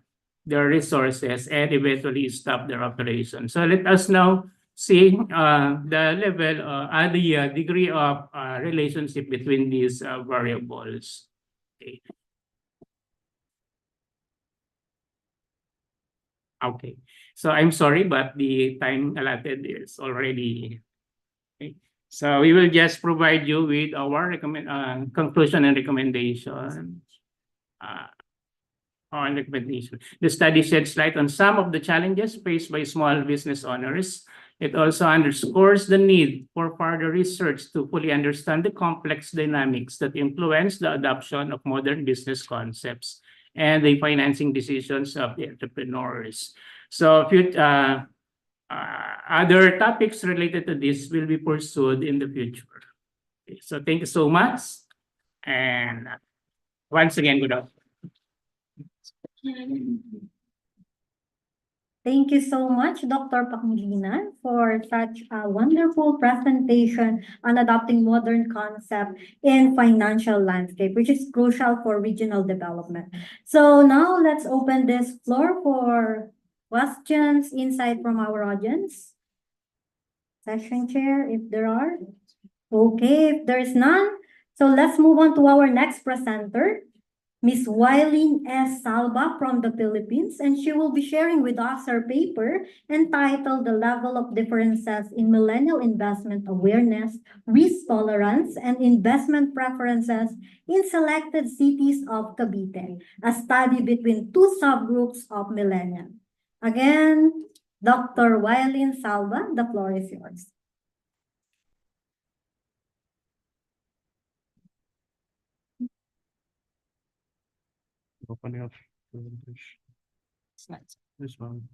their resources and eventually stop their operations. So let us now see the level, the degree of relationship between these variables. Okay. Okay. So I'm sorry, but the time allotted is already. Okay. So we will just provide you with our conclusion and recommendation. The study sheds light on some of the challenges faced by small business owners. It also underscores the need for further research to fully understand the complex dynamics that influence the adoption of modern business concepts and the financing decisions of the entrepreneurs. So other topics related to this will be pursued in the future. Okay, so thank you so much. And once again, good afternoon. Thank you so much, Dr. Pangilinan, for such a wonderful presentation on adopting modern concept in financial landscape, which is crucial for regional development. So now let's open this floor for questions, insight from our audience. Session chair, if there are. Okay, if there is none, so let's move on to our next presenter, Ms. Wylene S. Salva from the Philippines, and she will be sharing with us her paper entitled The Level of Differences in Millennial Investment Awareness, Risk Tolerance, and Investment Preferences in Selected Cities of Cavite, a study between two subgroups of millennials. Again, Dr. Wailin Salva, the floor is yours. Open your presentation. Slides. This one.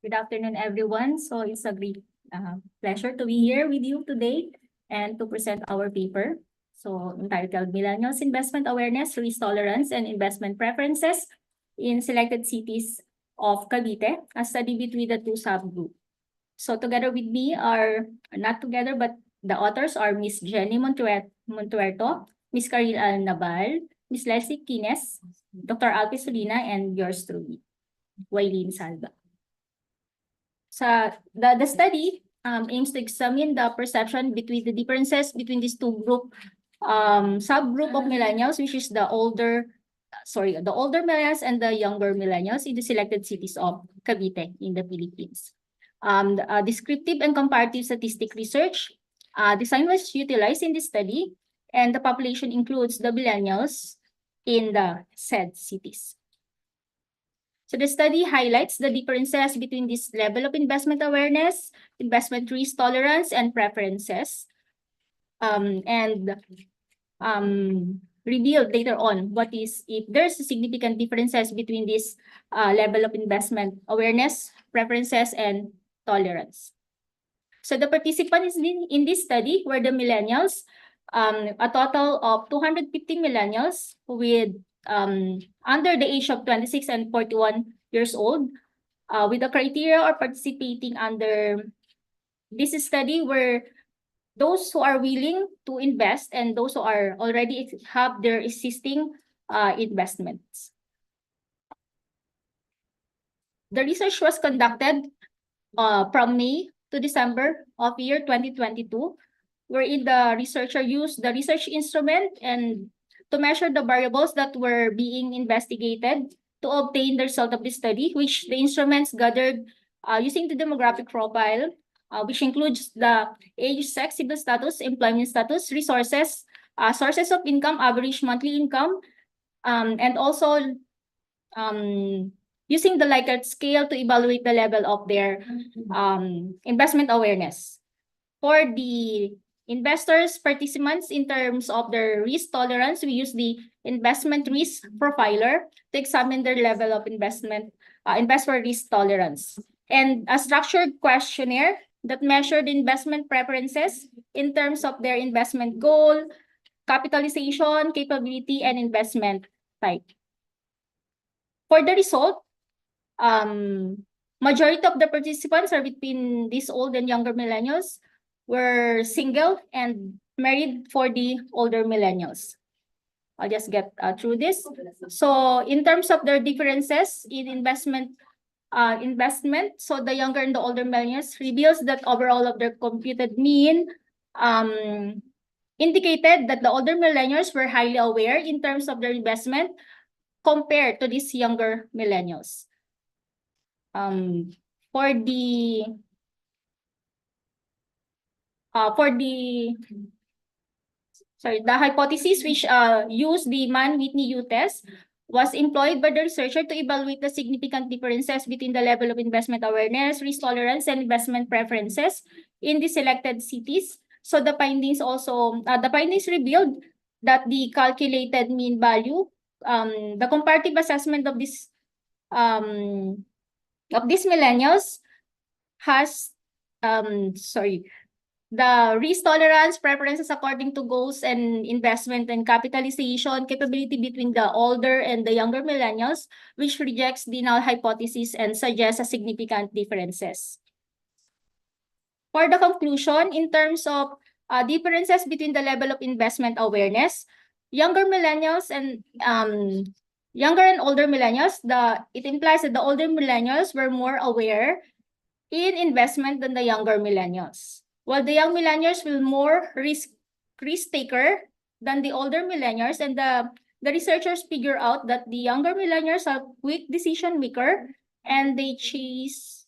Good afternoon, everyone. So it's a great pleasure to be here with you today and to present our paper. So entitled Millennials Investment Awareness, Risk Tolerance, and Investment Preferences in Selected Cities of Cavite, a study between the two subgroups. So together with me are, not together, but the authors are Miss Jenny Montuerto, Miss Caril Al-Nabal, Miss Leslie Kines, Dr. Alpi Solina, and yours truly, Wailin Salva. So the study aims to examine the perception between the differences between these two subgroup of millennials, which is the older millennials and the younger millennials in the selected cities of Cavite in the Philippines. Descriptive and comparative statistic research design was utilized in this study, and the population includes the millennials in the said cities. So the study highlights the differences between this level of investment awareness, investment risk tolerance, and preferences, and revealed later on if there's significant differences between this level of investment awareness, preferences, and tolerance. So the participants in this study were the millennials, a total of 250 millennials with under the age of 26 and 41 years old, with the criteria of participating under this study were those who are willing to invest and those who are already have their existing investments. The research was conducted from May to December of year 2022, wherein the researcher used the research instrument and to measure the variables that were being investigated to obtain the result of the study, which the instruments gathered using the demographic profile, which includes the age, sex, civil status, employment status, resources, sources of income, average monthly income, and also using the Likert scale to evaluate the level of their investment awareness. For the investors, participants, in terms of their risk tolerance, we use the investment risk profiler to examine their level of investor risk tolerance, and a structured questionnaire that measured investment preferences in terms of their investment goal, capitalization, capability, and investment type. For the result, majority of the participants are between these old and younger millennials, were single and married for the older millennials. I'll just get through this. So in terms of their differences in investment, so the younger and the older millennials reveals that overall of their computed mean indicated that the older millennials were highly aware in terms of their investment compared to these younger millennials. The hypothesis which used the Mann-Whitney-U test was employed by the researcher to evaluate the significant differences between the level of investment awareness, risk tolerance, and investment preferences in the selected cities. So the findings revealed that the calculated mean value, the comparative assessment of these millennials has the risk tolerance, preferences according to goals and investment and capitalization capability between the older and the younger millennials, which rejects the null hypothesis and suggests a significant differences. For the conclusion, in terms of differences between the level of investment awareness, younger millennials and younger and older millennials, it implies that the older millennials were more aware in investment than the younger millennials, while the young millennials were more risk taker than the older millennials, and the researchers figure out that the younger millennials are quick decision maker and they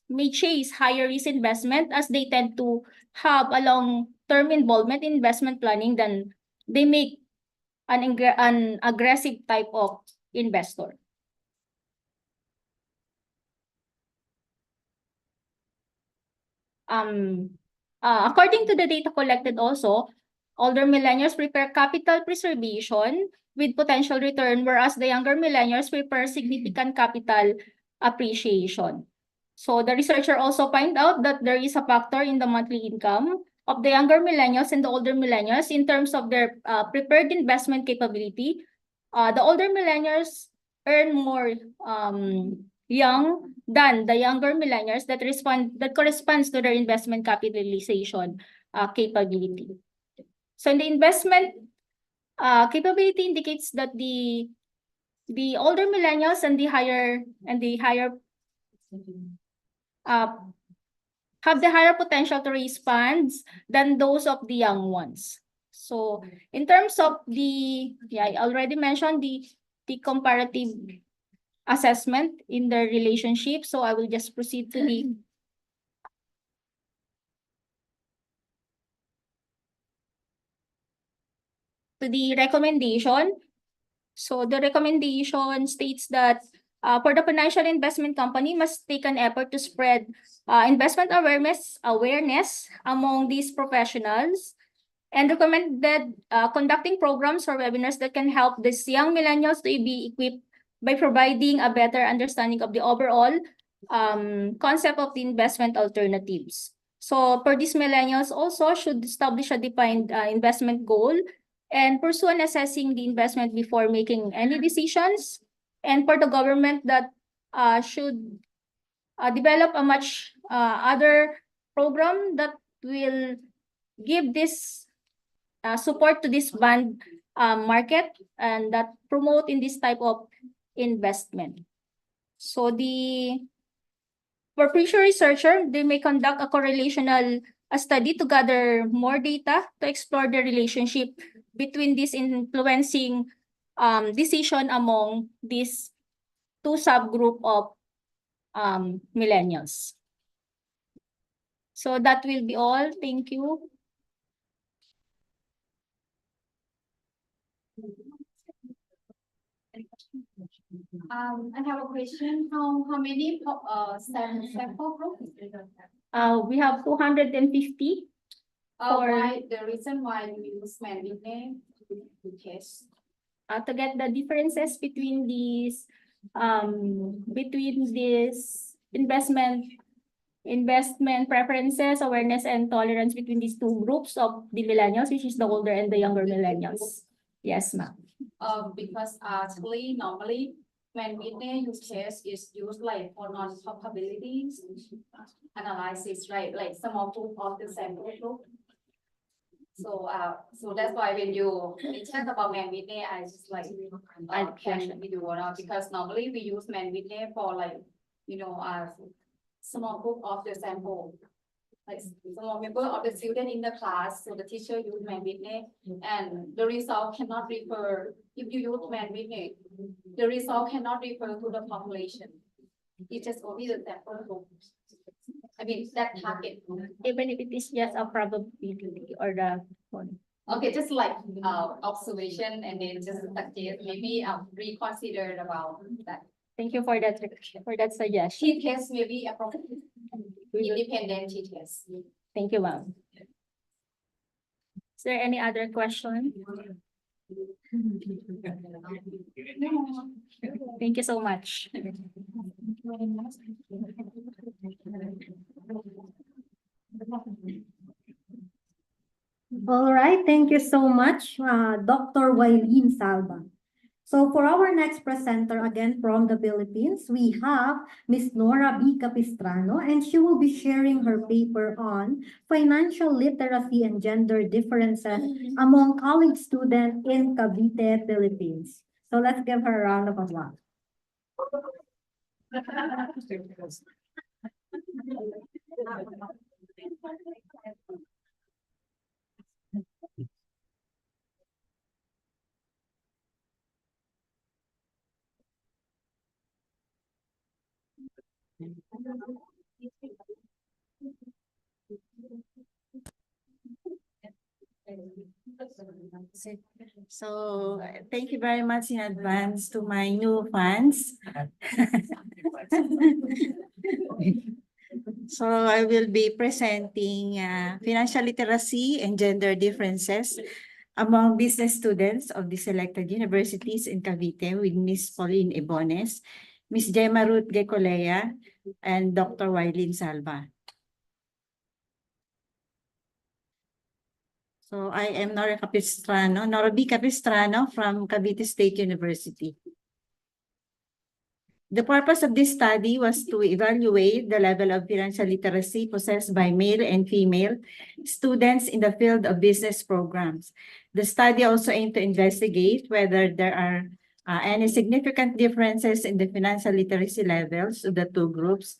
may chase higher risk investment, as they tend to have a long-term involvement in investment planning than they make an aggressive type of investor. According to the data collected also, older millennials prefer capital preservation with potential return, whereas the younger millennials prefer significant capital appreciation. So the researcher also find out that there is a factor in the monthly income of the younger millennials and the older millennials in terms of their prepared investment capability. The older millennials earn more young than the younger millennials that corresponds to their investment capitalization capability. So in the investment capability indicates that the older millennials and the higher have the higher potential to raise funds than those of the young ones. So in terms of I already mentioned the comparative assessment in the relationship. So I will just proceed to the recommendation. So the recommendation states that for the financial investment company must take an effort to spread investment awareness among these professionals, and recommended conducting programs or webinars that can help these young millennials to be equipped by providing a better understanding of the overall concept of the investment alternatives. So for these millennials also should establish a defined investment goal and pursue and assessing the investment before making any decisions. And for the government, that should develop a much other program that will give this support to this bond market and that promote in this type of investment. So for future researcher, they may conduct a correlational study to gather more data to explore the relationship between this influencing decision among these two subgroup of millennials. So that will be all. Thank you. I have a question. How many sample groups? We have 250. Why the reason why you use Manville to test? To get the differences between these investment preferences, awareness, and tolerance between these two groups of the millennials, which is the older and the younger millennials. Yes, ma'am. Because actually normally when you test is used like for non-probability analysis, right? Like small group of the sample group. So that's why when you talk about Man-Whitney, I just like can we do because normally we use Man-Whitney for like small group of the sample, like small member of the student in the class. So the teacher use Man-Whitney, and the result cannot refer. If you use Man-Whitney, the result cannot refer to the population. It just only the sample group. I mean that target. Even if it is just a probability or the one. Okay, just like observation, and then just suggest maybe reconsider about that. Thank you for that suggestion. T-test may be appropriate. Independent T-test. Thank you, ma'am. Is there any other question? Thank you so much. All right, thank you so much, Dr. Wailin Salva. So for our next presenter, again from the Philippines, we have Ms. Nora B. Capistrano, and she will be sharing her paper on financial literacy and gender differences among college students in Cavite, Philippines. So let's give her a round of applause. So thank you very much in advance to my new fans. So I will be presenting financial literacy and gender differences among business students of the selected universities in Cavite with Miss Pauline Ebones, Miss Gemma Ruth Gecolea, and Dr. Wailin Salva. So I am Nora B. Capistrano from Cavite State University. The purpose of this study was to evaluate the level of financial literacy possessed by male and female students in the field of business programs. The study also aimed to investigate whether there are any significant differences in the financial literacy levels of the two groups,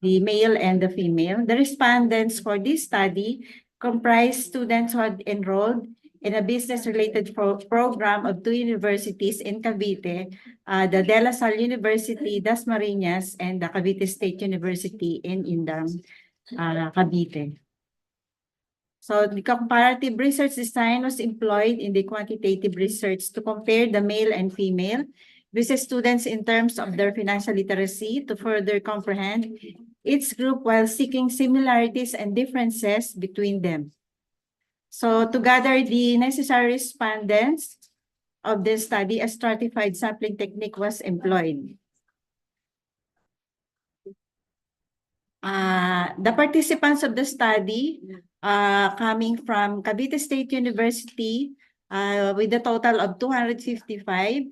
the male and the female. The respondents for this study comprised students who had enrolled in a business-related program of two universities in Cavite, the De La Salle University, Dasmariñas, and the Cavite State University in Indam, Cavite. So the comparative research design was employed in the quantitative research to compare the male and female business students in terms of their financial literacy to further comprehend each group while seeking similarities and differences between them. So to gather the necessary respondents of this study, a stratified sampling technique was employed. The participants of the study coming from Cavite State University with a total of 255,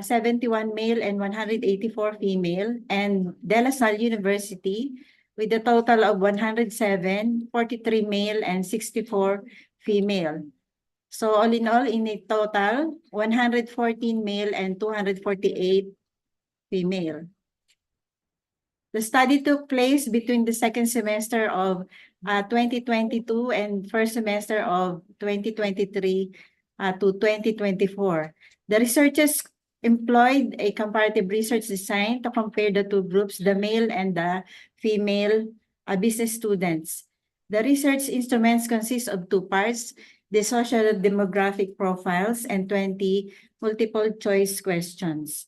71 male and 184 female, and De La Salle University with a total of 107, 43 male and 64 female. So all in all, in a total, 114 male and 248 female. The study took place between the second semester of 2022 and first semester of 2023 to 2024. The researchers employed a comparative research design to compare the two groups, the male and the female business students. The research instruments consist of two parts, the social demographic profiles and 20 multiple choice questions.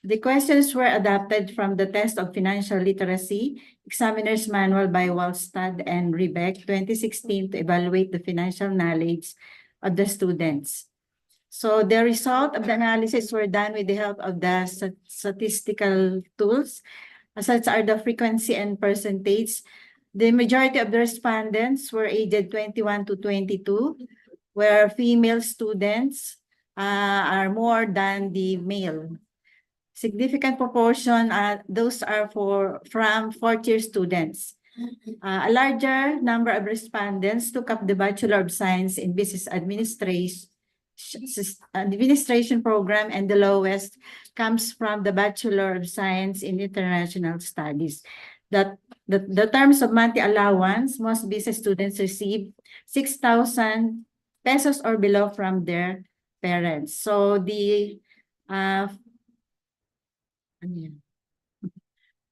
The questions were adapted from the Test of Financial Literacy, Examiner's Manual by Wallstad and Rebeck, 2016, to evaluate the financial knowledge of the students. So the result of the analysis were done with the help of the statistical tools, such are the frequency and percentage. The majority of the respondents were aged 21 to 22, where female students are more than the male. Significant proportion, those are from fourth-year students. A larger number of respondents took up the Bachelor of Science in Business Administration program, and the lowest comes from the Bachelor of Science in International Studies. The terms of monthly allowance, most business students receive 6,000 pesos or below from their parents. So the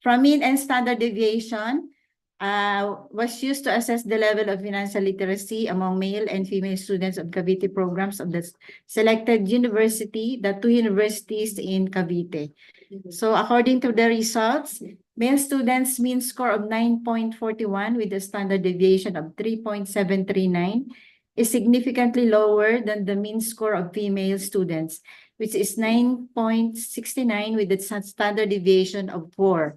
from mean and standard deviation was used to assess the level of financial literacy among male and female students of Cavite programs of the selected university, the two universities in Cavite. So according to the results, male students mean score of 9.41 with a standard deviation of 3.739 is significantly lower than the mean score of female students, which is 9.69 with a standard deviation of 4.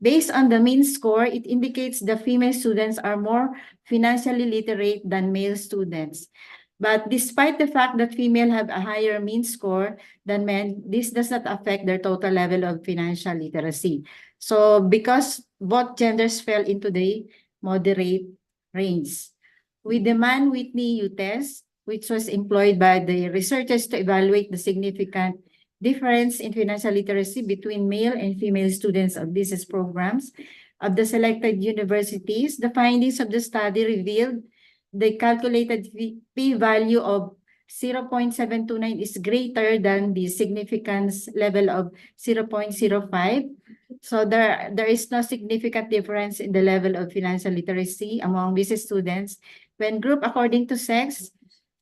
Based on the mean score, it indicates the female students are more financially literate than male students. But despite the fact that female have a higher mean score than men, this does not affect their total level of financial literacy. So because both genders fell into the moderate range. With the Mann-Whitney U-test, which was employed by the researchers to evaluate the significant difference in financial literacy between male and female students of business programs of the selected universities, the findings of the study revealed the calculated p-value of 0.729 is greater than the significance level of 0.05. So there is no significant difference in the level of financial literacy among business students when grouped according to sex.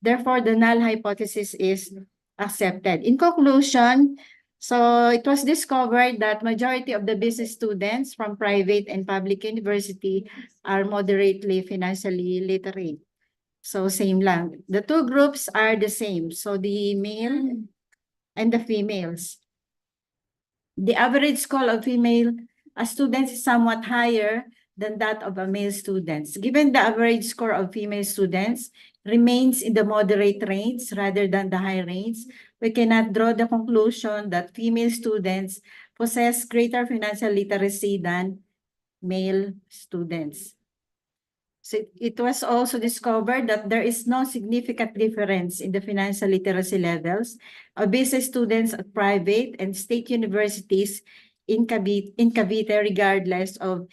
Therefore, the null hypothesis is accepted. In conclusion, so it was discovered that majority of the business students from private and public university are moderately financially literate. So same lang. The two groups are the same. So the male and the females. The average score of female students is somewhat higher than that of a male students. Given the average score of female students remains in the moderate range rather than the high range, we cannot draw the conclusion that female students possess greater financial literacy than male students. So it was also discovered that there is no significant difference in the financial literacy levels of business students at private and state universities in Cavite regardless of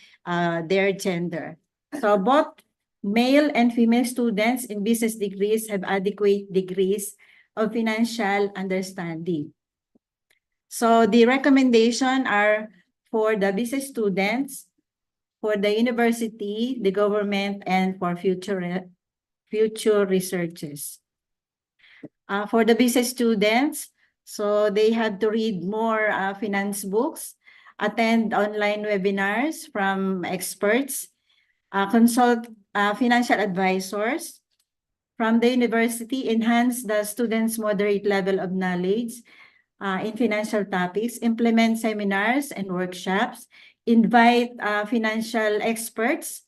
their gender. So both male and female students in business degrees have adequate degrees of financial understanding. So the recommendation are for the business students, for the university, the government, and for future researches. For the business students, so they have to read more finance books, attend online webinars from experts, consult financial advisors from the university, enhance the students' moderate level of knowledge in financial topics, implement seminars and workshops, invite financial experts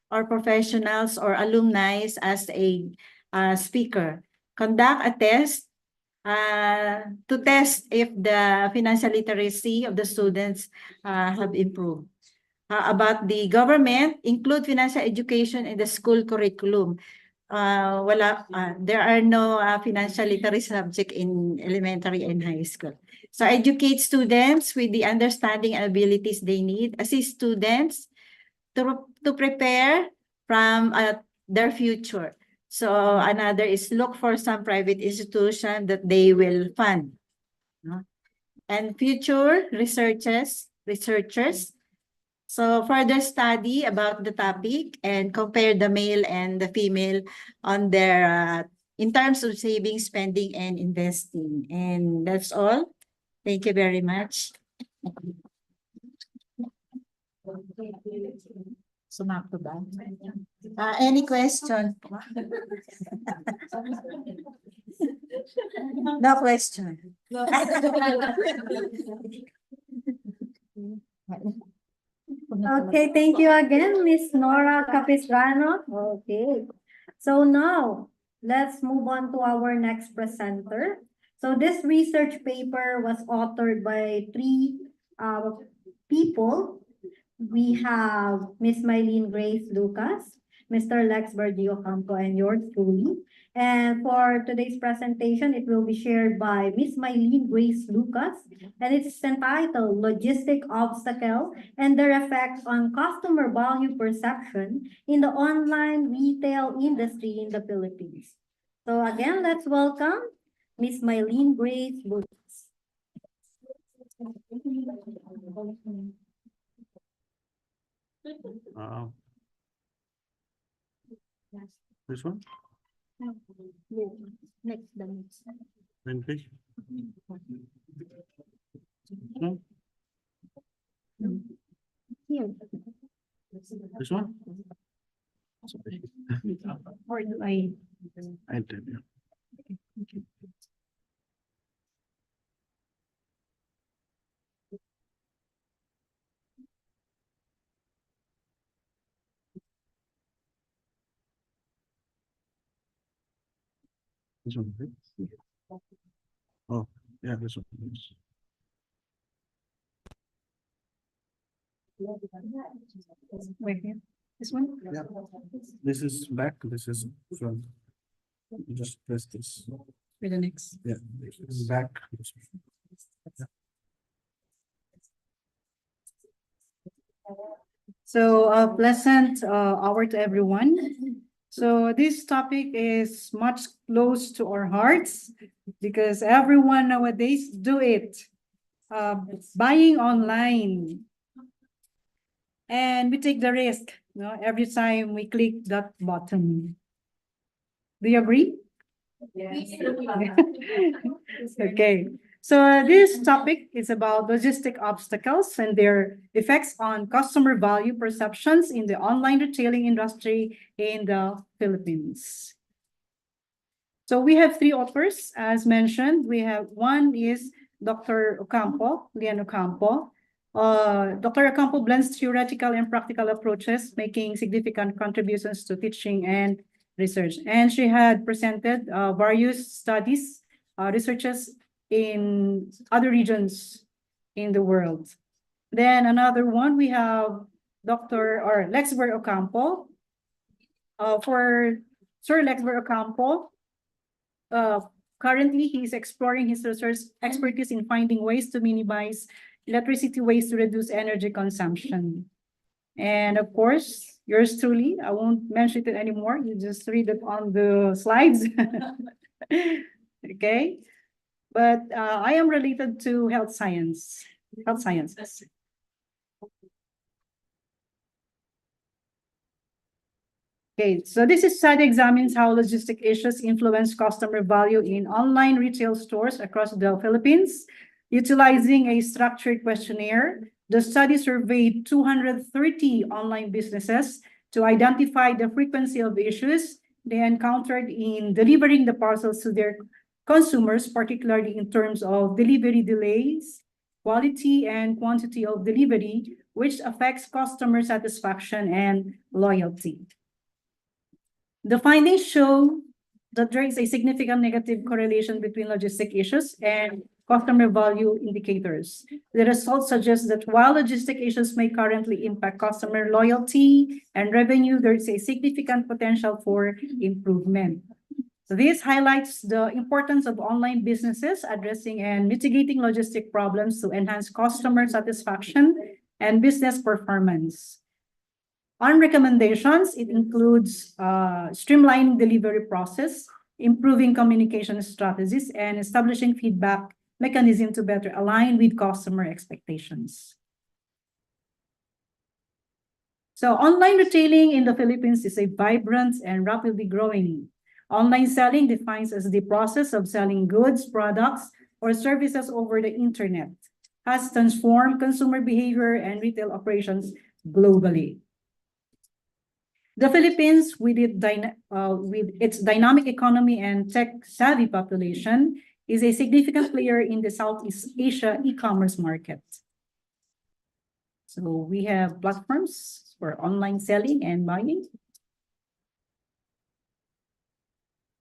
or professionals or alumni as a speaker, conduct a test to test if the financial literacy of the students have improved. About the government, include financial education in the school curriculum. There are no financial literacy subject in elementary and high school. So educate students with the understanding and abilities they need, assist students to prepare from their future. So another is look for some private institution that they will fund. And future researchers, so further study about the topic and compare the male and the female on their in terms of saving, spending, and investing. And that's all. Thank you very much. Sumakto ba? Any question? No question. Okay, thank you again, Miss Nora Capistrano. Okay, so now let's move on to our next presenter. So this research paper was authored by three people. We have Miss Mylene Grace Lucas, Mr. Lex Bergio Campo, and yours truly. And for today's presentation, it will be shared by Miss Mylene Grace Lucas, and it's entitled Logistic Obstacle and Their Effect on Customer Value Perception in the Online Retail Industry in the Philippines. So again, let's welcome Miss Mylene Grace Lucas. This one? Next, the next. Okay. Here. This one? Or do I? I'll tell you. This one, right? Oh, yeah, this one. Wait here. This one? Yeah. This is back, this is front. You just press this. With the next. Yeah, this is back. This one. Yeah. So a pleasant hour to everyone. So this topic is much close to our hearts because everyone nowadays do it. Buying online. And we take the risk, every time we click that button. Do you agree? Okay, so this topic is about logistic obstacles and their effects on customer value perceptions in the online retailing industry in the Philippines. So we have three authors, as mentioned. We have one is Dr. Ocampo, Lian Ocampo. Dr. Ocampo blends theoretical and practical approaches, making significant contributions to teaching and research. And she had presented various studies, researches in other regions in the world. Then another one, we have Dr. Lexber Ocampo. For Sir Lexber Ocampo, currently he is exploring his research expertise in finding ways to minimize electricity waste to reduce energy consumption. And of course, yours truly, I won't mention it anymore. You just read it on the slides. Okay. But I am related to health sciences. Okay, so this study examines how logistic issues influence customer value in online retail stores across the Philippines. Utilizing a structured questionnaire, the study surveyed 230 online businesses to identify the frequency of issues they encountered in delivering the parcels to their consumers, particularly in terms of delivery delays, quality and quantity of delivery, which affects customer satisfaction and loyalty. The findings show that there is a significant negative correlation between logistic issues and customer value indicators. The results suggest that while logistic issues may currently impact customer loyalty and revenue, there is a significant potential for improvement. So this highlights the importance of online businesses addressing and mitigating logistic problems to enhance customer satisfaction and business performance. On recommendations, it includes streamlining delivery process, improving communication strategies, and establishing feedback mechanism to better align with customer expectations. So online retailing in the Philippines is a vibrant and rapidly growing. Online selling defines as the process of selling goods, products, or services over the internet, has transformed consumer behavior and retail operations globally. The Philippines, with its dynamic economy and tech-savvy population, is a significant player in the Southeast Asia e-commerce market. So we have platforms for online selling and buying.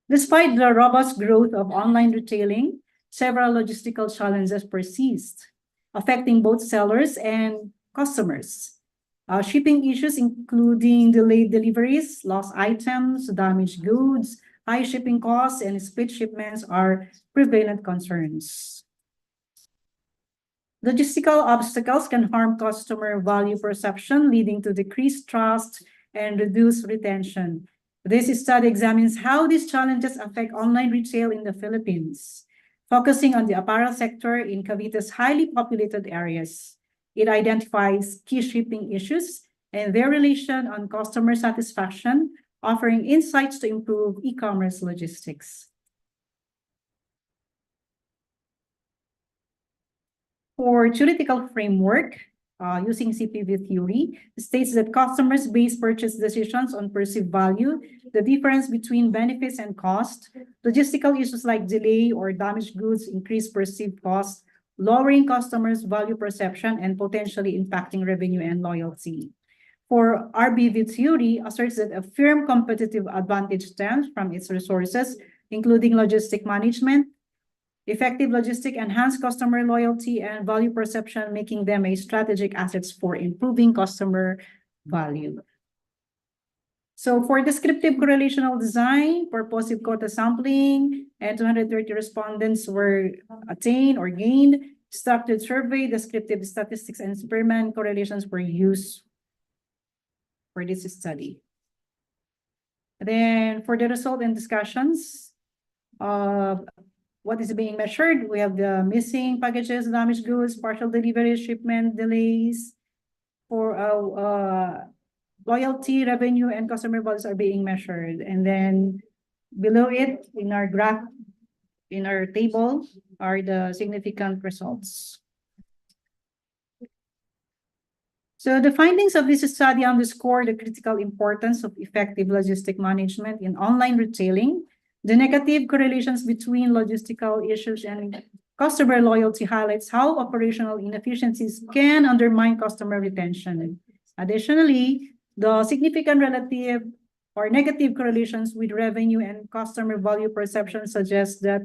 Despite the robust growth of online retailing, several logistical challenges persist, affecting both sellers and customers. Shipping issues, including delayed deliveries, lost items, damaged goods, high shipping costs, and split shipments are prevalent concerns. Logistical obstacles can harm customer value perception, leading to decreased trust and reduced retention. This study examines how these challenges affect online retail in the Philippines, focusing on the apparel sector in Cavite's highly populated areas. It identifies key shipping issues and their relation on customer satisfaction, offering insights to improve e-commerce logistics. For theoretical framework, using CPV theory, states that customers base purchase decisions on perceived value, the difference between benefits and cost. Logistical issues like delay or damaged goods increase perceived cost, lowering customers' value perception and potentially impacting revenue and loyalty. For RBV theory, asserts that a firm competitive advantage stems from its resources, including logistic management. Effective logistic enhance customer loyalty and value perception, making them a strategic assets for improving customer value. So for descriptive correlational design, purposive quota sampling, and 230 respondents were attained or gained. Structured survey, descriptive statistics, and Spearman correlations were used for this study. Then for the result and discussions, what is being measured? We have the missing packages, damaged goods, partial delivery, shipment delays. For loyalty, revenue, and customer values are being measured. And then Below it, in our graph, in our table, are the significant results. So the findings of this study underscore the critical importance of effective logistic management in online retailing. The negative correlations between logistical issues and customer loyalty highlights how operational inefficiencies can undermine customer retention. Additionally, the significant relative or negative correlations with revenue and customer value perception suggest that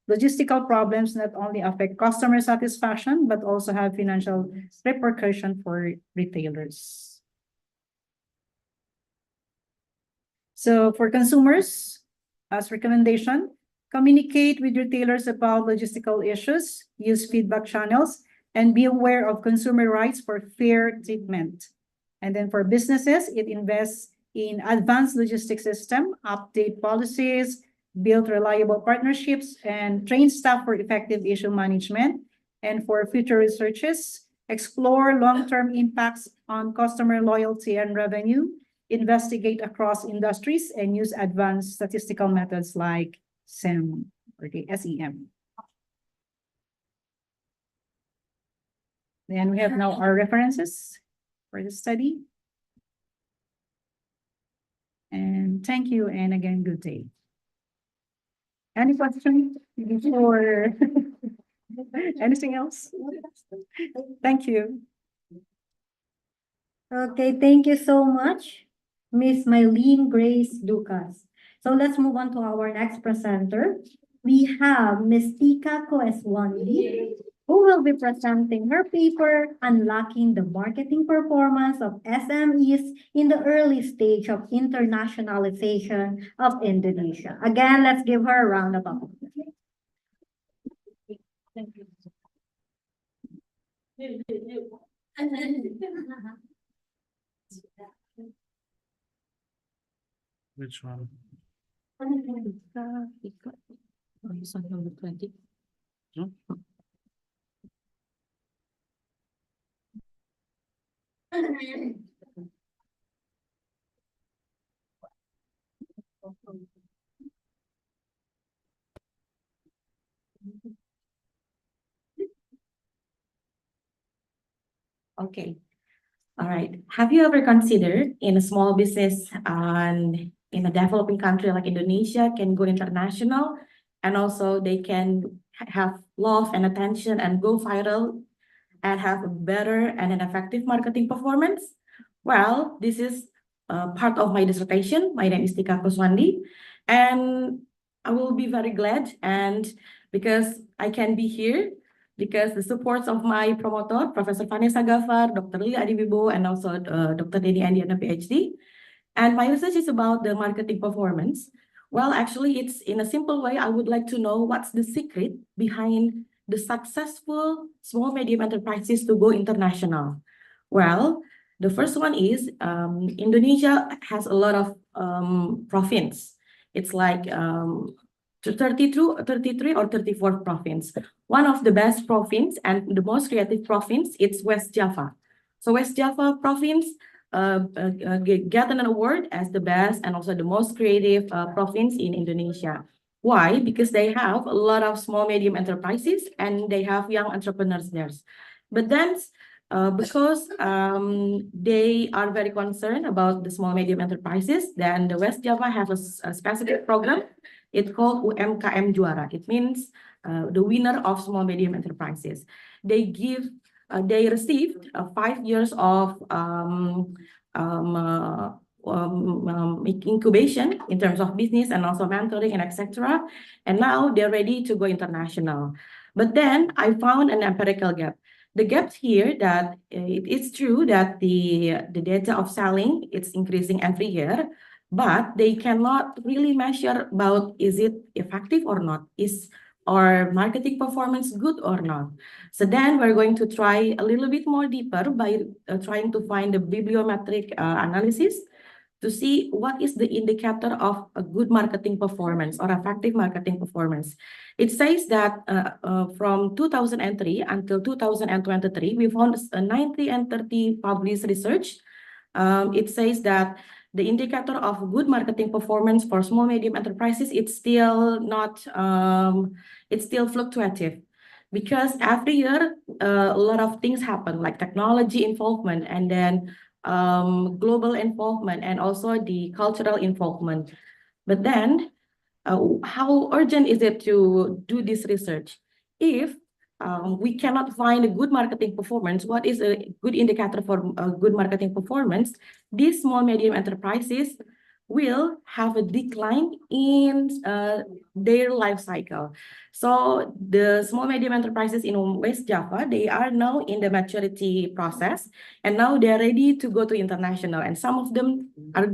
logistical problems not only affect customer satisfaction, but also have financial repercussion for retailers. So for consumers, as recommendation, communicate with retailers about logistical issues, use feedback channels, and be aware of consumer rights for fair treatment. And then for businesses, it invests in advanced logistics system, update policies, build reliable partnerships, and train staff for effective issue management. And for future researches, explore long-term impacts on customer loyalty and revenue, investigate across industries, and use advanced statistical methods like SEM or the SEM. Then we have now our references for the study. And thank you, and again, good day. Any questions before anything else? Thank you. Okay, thank you so much, Miss Mylene Grace Lucas. So let's move on to our next presenter. We have Miss Tika Koeswandi, who will be presenting her paper, Unlocking the Marketing Performance of SMEs in the Early Stage of Internationalization of Indonesia. Again, let's give her a round of applause. Thank you. Which one? Oh, it's on number 20. Okay. All right. Have you ever considered in a small business and in a developing country like Indonesia can go international, and also they can have love and attention and go viral and have a better and an effective marketing performance? Well, this is part of my dissertation. My name is Tika Koeswandi, and I will be very glad and because I can be here because the supports of my promoter, Professor Vanessa Gafar, Dr. Lili Adiwibowo, and also Dr. Denny Andiana, PhD. And my research is about the marketing performance. Well, actually, it's in a simple way. I would like to know what's the secret behind the successful small medium enterprises to go international. Well, the first one is Indonesia has a lot of province. It's like 33 or 34 province. One of the best province and the most creative province, it's West Java. So West Java province get an award as the best and also the most creative province in Indonesia. Why? Because they have a lot of small medium enterprises and they have young entrepreneurs there. But then because they are very concerned about the small medium enterprises, then the West Java have a specific program. It's called UMKM Juara. It means the winner of small medium enterprises. They received 5 years of incubation in terms of business and also mentoring and etc. And now they're ready to go international. But then I found an empirical gap. The gap here that it's true that the data of selling it's increasing every year, but they cannot really measure about is it effective or not, is our marketing performance good or not. So then we're going to try a little bit more deeper by trying to find the bibliometric analysis to see what is the indicator of a good marketing performance or effective marketing performance. It says that from 2003 until 2023, we found a 90 and 30 published research. It says that the indicator of good marketing performance for small medium enterprises, it's still not it's still fluctuative, because every year a lot of things happen, like technology involvement, and then global involvement, and also the cultural involvement. But then how urgent is it to do this research? If we cannot find a good marketing performance, what is a good indicator for a good marketing performance? These small medium enterprises will have a decline in their life cycle. So the small medium enterprises in West Java, they are now in the maturity process, and now they're ready to go to international, and some of them are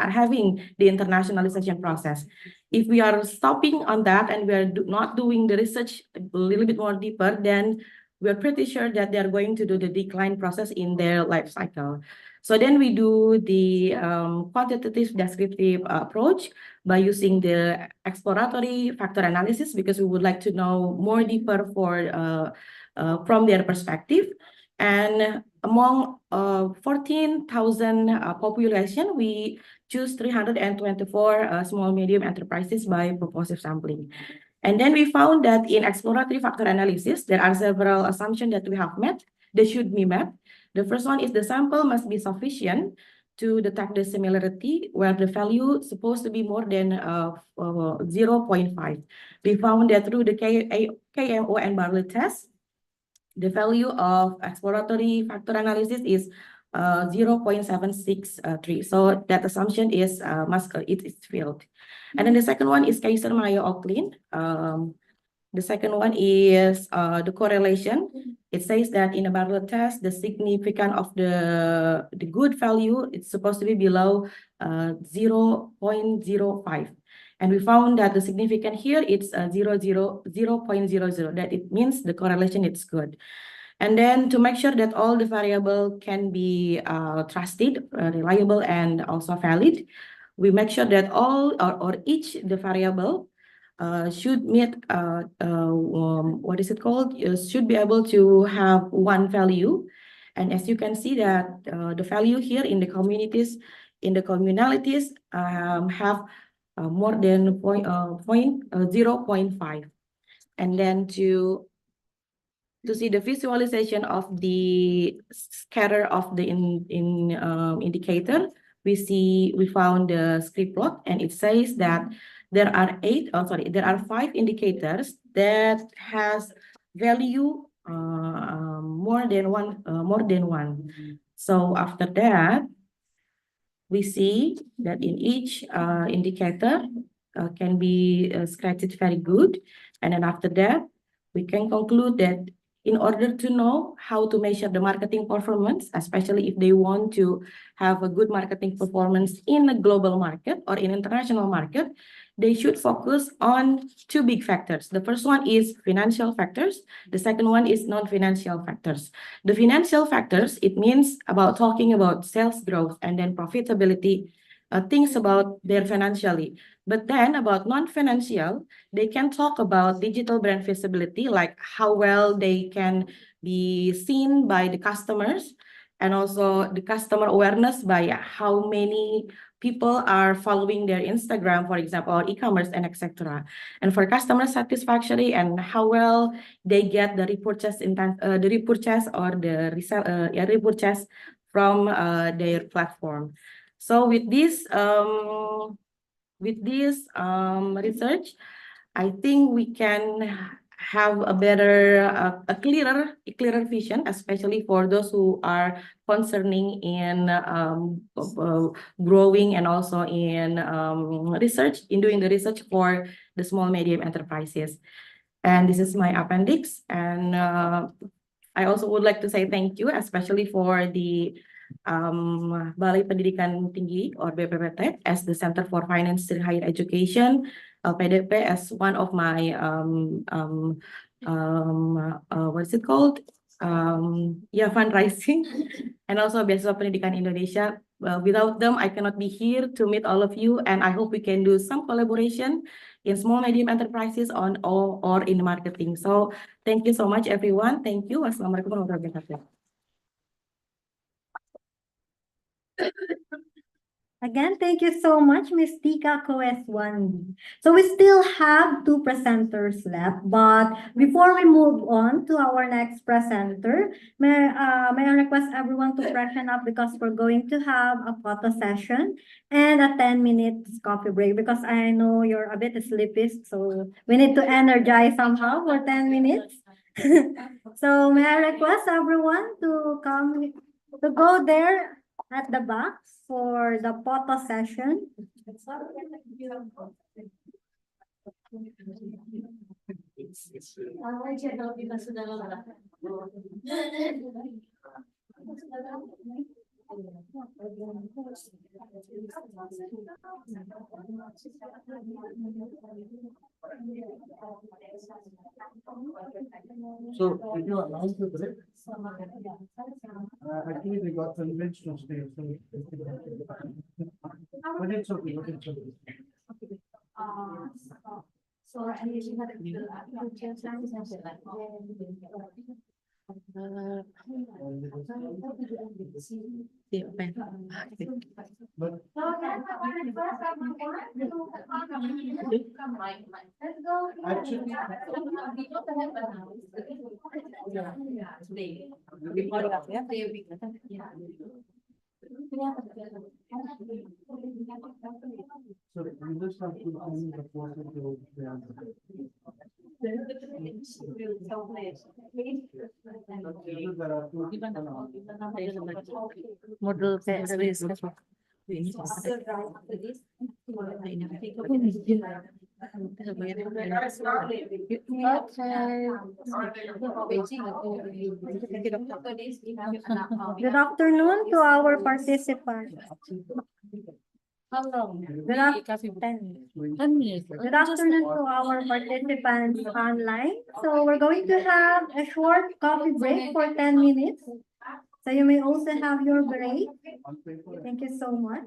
having the internationalization process. If we are stopping on that and we are not doing the research a little bit more deeper, then we're pretty sure that they are going to do the decline process in their life cycle. So then we do the quantitative descriptive approach by using the exploratory factor analysis, because we would like to know more deeper from their perspective. And among 14,000 population, we choose 324 small medium enterprises by purposive sampling. And then we found that in exploratory factor analysis, there are several assumptions that we have met, they should be met. The first one is the sample must be sufficient to detect the similarity where the value is supposed to be more than 0.5. We found that through the KMO and Bartlett test, the value of exploratory factor analysis is 0.763. So that assumption is it is failed. And then the second one is Kaiser Mayo Oaklin. The second one is the correlation. It says that in a Bartlett test, the significance of the good value, it's supposed to be below 0.05. And we found that the significance here it's 0.00. That it means the correlation is good. And then to make sure that all the variable can be trusted, reliable, and also valid, we make sure that all or each the variable should meet what is it called? Should be able to have one value. And as you can see that the value here in the communities, in the communalities have more than 0.5. And then to see the visualization of the scatter of the indicator, we found the script plot, and it says that there are 5 indicators that has value more than one. So after that, we see that in each indicator can be scratched very good, and then after that, we can conclude that in order to know how to measure the marketing performance, especially if they want to have a good marketing performance in a global market or in international market, they should focus on 2 big factors. The first one is financial factors. The second one is non-financial factors. The financial factors, it means talking about sales growth and then profitability, things about their financially. But then about non-financial, they can talk about digital brand visibility, like how well they can be seen by the customers, and also the customer awareness by how many people are following their Instagram, for example, or e-commerce, and etc. And for customer satisfaction and how well they get the repurchase or the repurchase from their platform. So with this research, I think we can have a better, a clearer vision, especially for those who are concerning in growing and also in doing the research for the small medium enterprises. And this is my appendix. And I also would like to say thank you, especially for the Balai Pendidikan Tinggi or BPPT as the Center for Finance in Higher Education, PDP as one of my what is it called? Fundraising, and also Beasiswa Pendidikan Indonesia. Without them, I cannot be here to meet all of you, and I hope we can do some collaboration in small medium enterprises or in marketing. So thank you so much, everyone. Thank you. Wassalamualaikum warahmatullahi wabarakatuh. Again, thank you so much, Ms. Tika Coes-Wan. So we still have two presenters left, but before we move on to our next presenter, may I request everyone to freshen up because we're going to have a photo session and a 10 minutes coffee break because I know you're a bit sleepy, so we need to energize somehow for 10 minutes. So may I request everyone to come, to go there at the back for the photo session. So if you announce the break, actually we got convinced to stay. But it's okay, it's okay. So So you just have to send the photo to Model Good afternoon to our participants. Good afternoon. Good afternoon to our participants online. So we're going to have a short coffee break for 10 minutes. So you may also have your break. Thank you so much.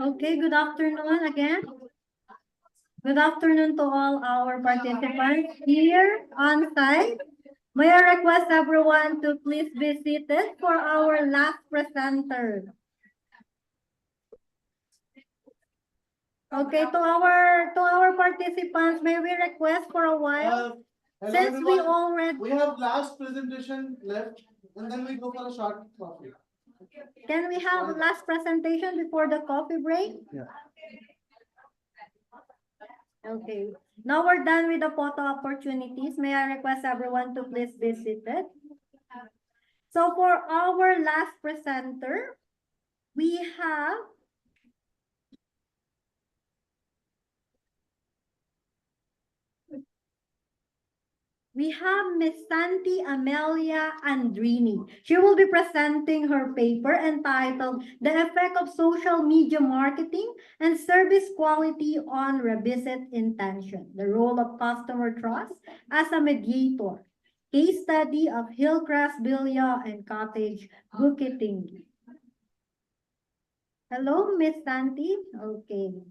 Okay, good afternoon again. Good afternoon to all our participants here on site. May I request everyone to please be seated for our last presenter. Okay, to our participants, may we request for a while? Hello, Since we everyone. already We have last presentation left, and then we go for a short coffee. Can we have last presentation before the coffee break? Yeah. Okay, now we're done with the photo opportunities. May I request everyone to please be seated? So for our last presenter, we have Miss Santi Amelia Andrini. She will be presenting her paper entitled The Effect of Social Media Marketing and Service Quality on Revisit Intention, the Role of Customer Trust as a Mediator. Case study of Hillcrest Villa and Cottage, Bukit Tinggi. Hello, Miss Santi. Okay.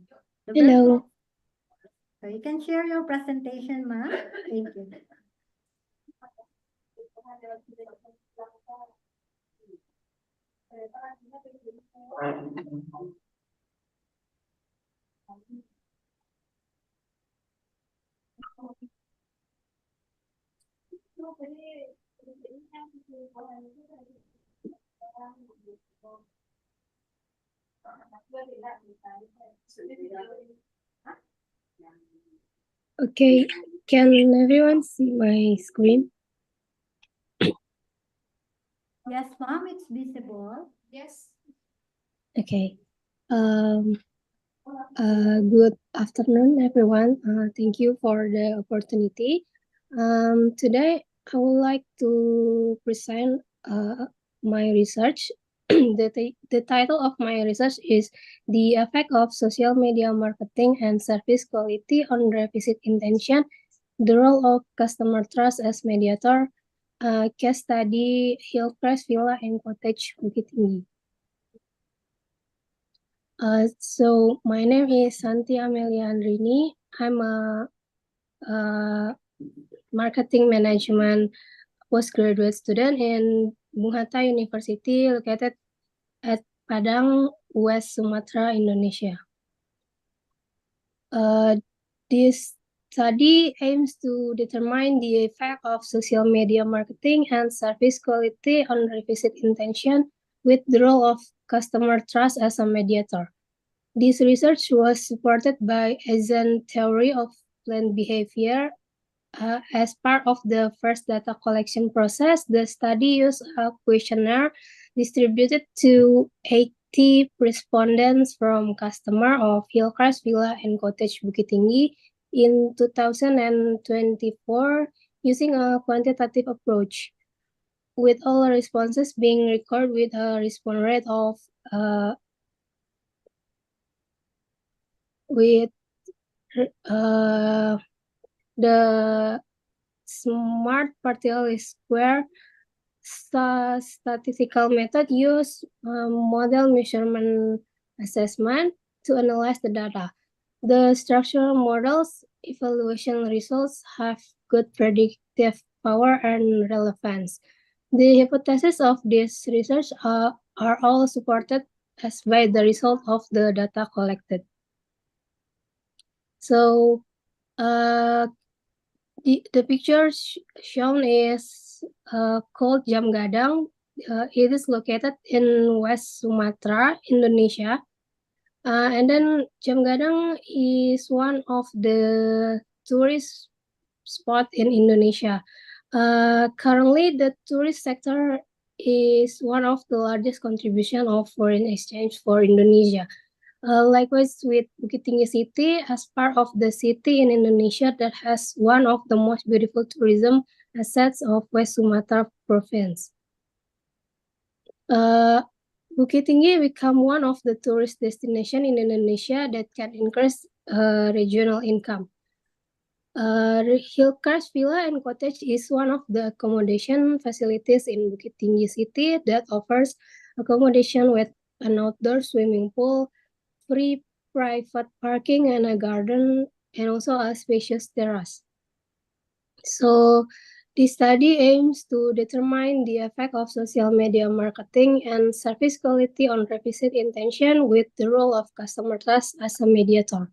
Hello. So you can share your presentation, ma'am. Thank you. Okay, can everyone see my screen? Yes, ma'am, it's visible. Yes. Okay. Good afternoon, everyone. Thank you for the opportunity. Today, I would like to present my research. The title of my research is The Effect of Social Media Marketing and Service Quality on Revisit Intention, the Role of Customer Trust as Mediator, case study Hillcrest Villa and Cottage, Bukit Tinggi. So my name is Santi Amelia Andrini. I'm a marketing management postgraduate student in Bung Hatta University located at Padang, West Sumatra, Indonesia. This study aims to determine the effect of social media marketing and service quality on revisit intention with the role of customer trust as a mediator. This research was supported by Eigen theory of planned behavior. As part of the first data collection process, the study used a questionnaire distributed to 80 respondents from customer of Hillcrest Villa and Cottage, Bukit Tinggi in 2024 using a quantitative approach, with all responses being recorded with a response rate of the smart particle square statistical method use model measurement assessment to analyze the data. The structural models evaluation results have good predictive power and relevance. The hypotheses of this research are all supported as by the result of the data collected. So, the picture shown is called Jam Gadang. It is located in West Sumatra, Indonesia. And then Jam Gadang is one of the tourist spot in Indonesia. Currently, the tourist sector is one of the largest contribution of foreign exchange for Indonesia. Likewise with Bukit Tinggi City as part of the city in Indonesia that has one of the most beautiful tourism assets of West Sumatra province. Bukit Tinggi become one of the tourist destination in Indonesia that can increase regional income. Hillcrest Villa and Cottage is one of the accommodation facilities in Bukit Tinggi City that offers accommodation with an outdoor swimming pool, free private parking and a garden and also a spacious terrace. So this study aims to determine the effect of social media marketing and service quality on revisit intention with the role of customer trust as a mediator.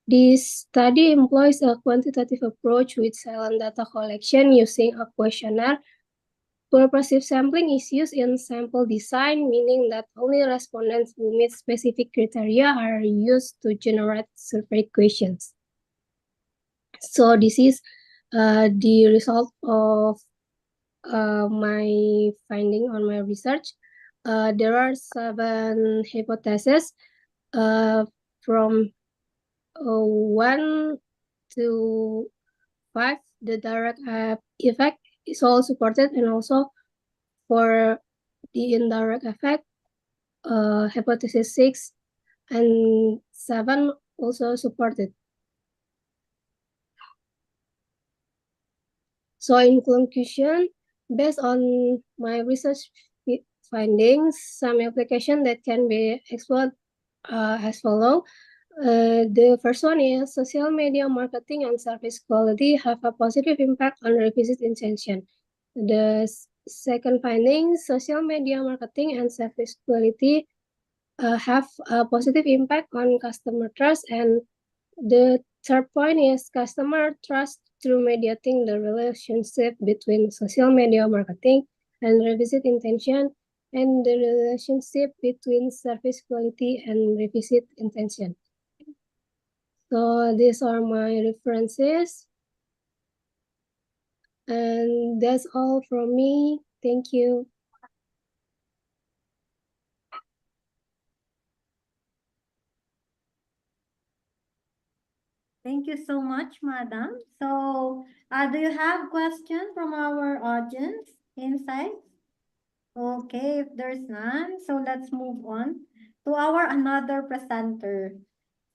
This study employs a quantitative approach with silent data collection using a questionnaire. Purposive sampling is used in sample design, meaning that only respondents who meet specific criteria are used to generate survey questions. So this is the result of my finding on my research. There are 7 hypotheses from 1 to 5. The direct effect is all supported, and also for the indirect effect, hypothesis 6 and 7 also supported. So in conclusion, based on my research findings, some application that can be explored as follow. The first one is social media marketing and service quality have a positive impact on revisit intention. The second finding, social media marketing and service quality have a positive impact on customer trust. And the third point is customer trust through mediating the relationship between social media marketing and revisit intention, and the relationship between service quality and revisit intention. So these are my references. And that's all from me. Thank you. Thank you so much, Madam. So, do you have questions from our audience inside? Okay, if there's none, so let's move on to our another presenter.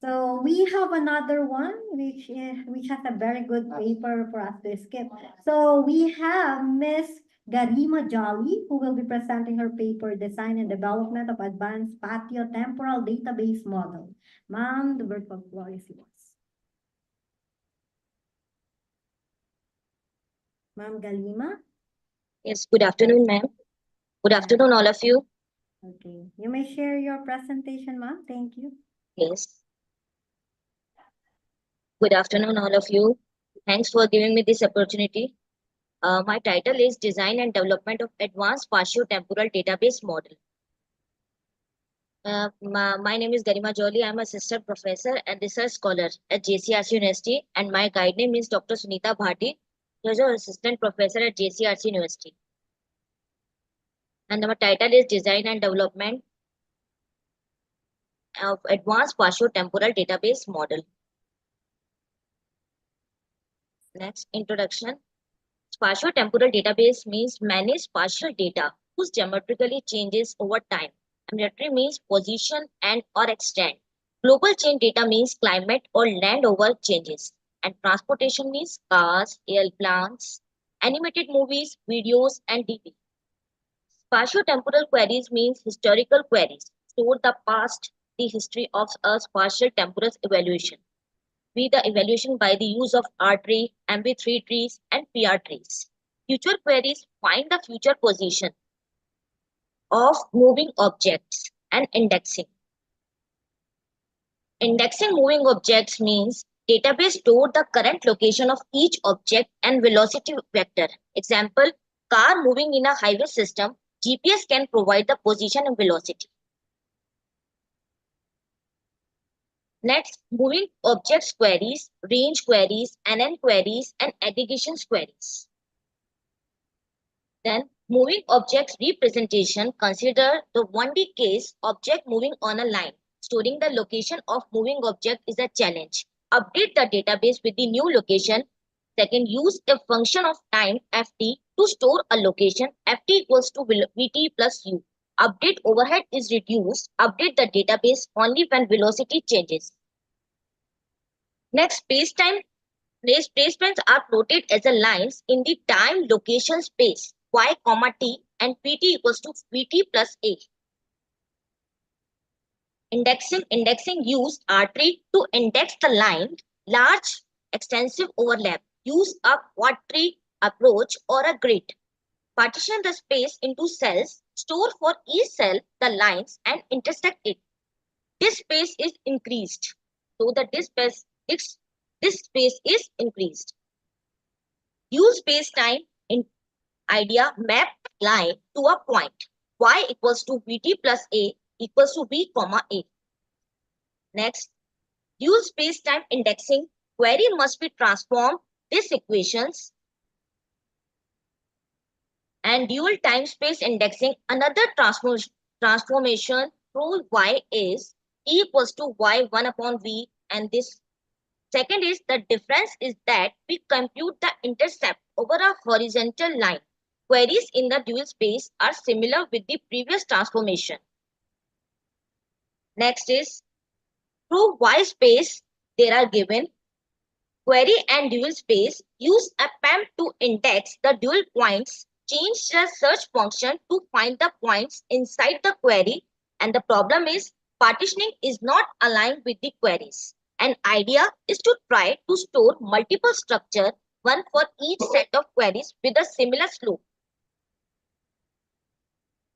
So we have another one which has a very good paper for us to skip. So we have Miss Garima Jolly, who will be presenting her paper, Design and Development of Advanced Spatio-Temporal Database Model. Ma'am, the virtual floor is yours. Ma'am Galima? Yes, good afternoon, ma'am. Good afternoon, all of you. Okay, you may share your presentation, ma'am. Thank you. Yes. Good afternoon, all of you. Thanks for giving me this opportunity. My title is Design and Development of Advanced Spatio-Temporal Database Model. My name is Garima Jolly. I'm assistant professor and research scholar at JCRC University, and my guide name is Dr. Sunita Bhati, who is an assistant professor at JCRC University. And our title is Design and Development of Advanced Spatio-Temporal Database Model. Next, introduction. Spatio-temporal database means managed spatial data whose geometrically changes over time. Ambulatory means position and or extent. Global change data means climate or land over changes. And transportation means cars, airplanes, animated movies, videos, and DP. Spatio-temporal queries means historical queries. Store the past, the history of a spatial temporal evaluation. Be the evaluation by the use of R-tree, MB3 trees, and PR trees. Future queries find the future position of moving objects, and indexing. Indexing moving objects means database store the current location of each object and velocity vector. Example, car moving in a highway system, GPS can provide the position and velocity. Next, moving objects queries, range queries, NN queries, and aggregations queries. Then, moving objects representation, consider the 1D case, object moving on a line. Storing the location of moving object is a challenge. Update the database with the new location. Second, use a function of time, ft, to store a location. Ft equals to vt plus u. Update overhead is reduced. Update the database only when velocity changes. Next, space-time. Spacetimes are plotted as a lines in the time location space. Y, t and pt equals to vt plus a. Indexing used R3 to index the line. Large extensive overlap. Use a quad tree approach or a grid. Partition the space into cells. Store for each cell the lines and intersect it. This space is increased. So that this space is increased. Use space-time in idea map line to a point. Y equals to Vt plus A equals to B comma A. Next, use space-time indexing. Query must be transformed. These equations and dual time space indexing. Another transformation through Y is E equals to Y1 upon V, and this second is the difference is that we compute the intercept over a horizontal line. Queries in the dual space are similar with the previous transformation. Next is through Y space, there are given query and dual space. Use append to index the dual points. Change the search function to find the points inside the query. And the problem is partitioning is not aligned with the queries. An idea is to try to store multiple structure, one for each set of queries with a similar slope.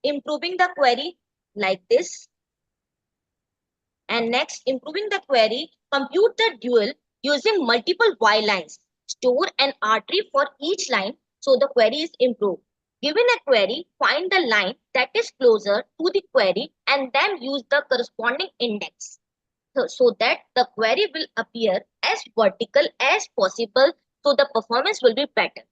Improving the query like this. And next, improving the query, compute the dual using multiple Y lines. Store an R3 for each line so the query is improved. Given a query, find the line that is closer to the query and then use the corresponding index. So that the query will appear as vertical as possible, so the performance will be better.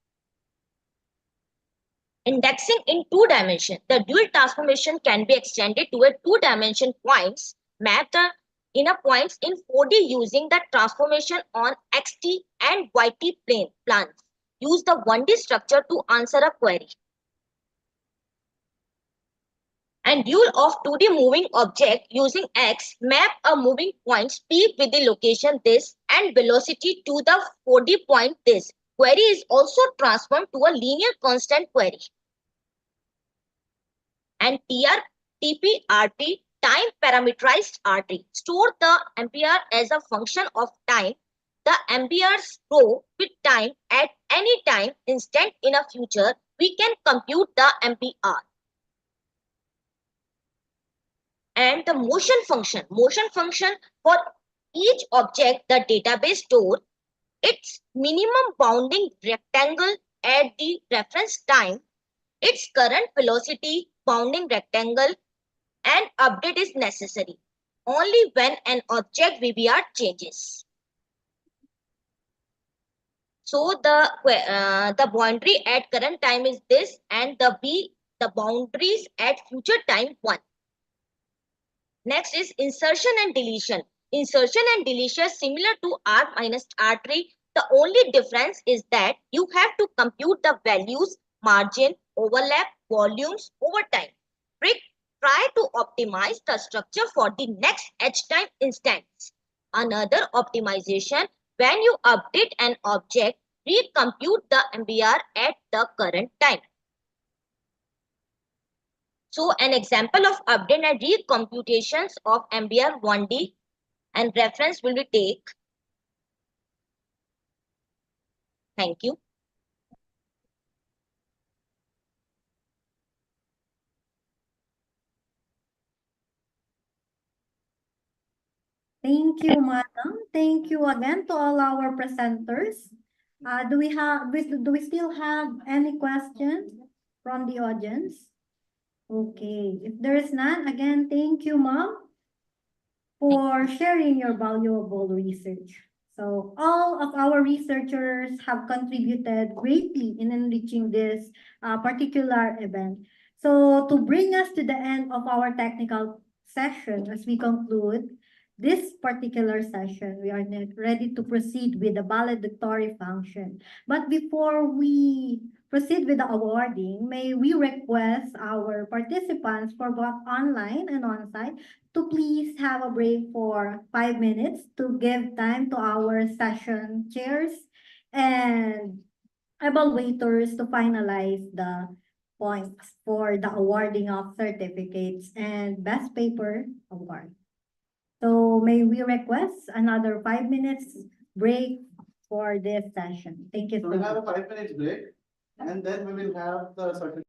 Indexing in 2 dimensions. The dual transformation can be extended to a 2-dimension points. Map the inner points in 4D using the transformation on XT and YT plans. Use the 1D structure to answer a query. And dual of 2D moving object using X, map a moving point speed with the location this and velocity to the 4D point this. Query is also transformed to a linear constant query. And TP-RT, time parameterized RT. Store the MPR as a function of time. The MPRs grow with time at any time instant in a future. We can compute the MPR. And the motion function for each object the database store its minimum bounding rectangle at the reference time, its current velocity bounding rectangle, and update is necessary only when an object VBR changes. So the boundary at current time is this, and the boundaries at future time 1. Next is insertion and deletion. Insertion and deletion similar to R minus R3. The only difference is that you have to compute the values, margin, overlap, volumes over time. Try to optimize the structure for the next edge time instance. Another optimization, when you update an object, recompute the MBR at the current time. So an example of update and recomputations of MBR 1D and reference will be take. Thank you. Thank you, Madam. Thank you again to all our presenters. Do we still have any questions from the audience? Okay, if there is none, again, thank you, Mom, for sharing your valuable research. So all of our researchers have contributed greatly in enriching this particular event. So to bring us to the end of our technical session, as we conclude this particular session, we are ready to proceed with the valedictory function. But before we proceed with the awarding, may we request our participants for both online and on-site to please have a break for 5 minutes to give time to our session chairs and evaluators to finalize the points for the awarding of certificates and best paper award. So may we request another 5 minutes break for this session? Thank you So so we'll have a much. 5 minute break and then we will have the certificate.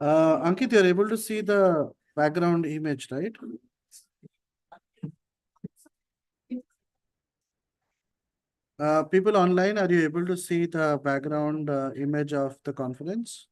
Ankit, you're able to see the background image, right? People online, are you able to see the background image of the conference?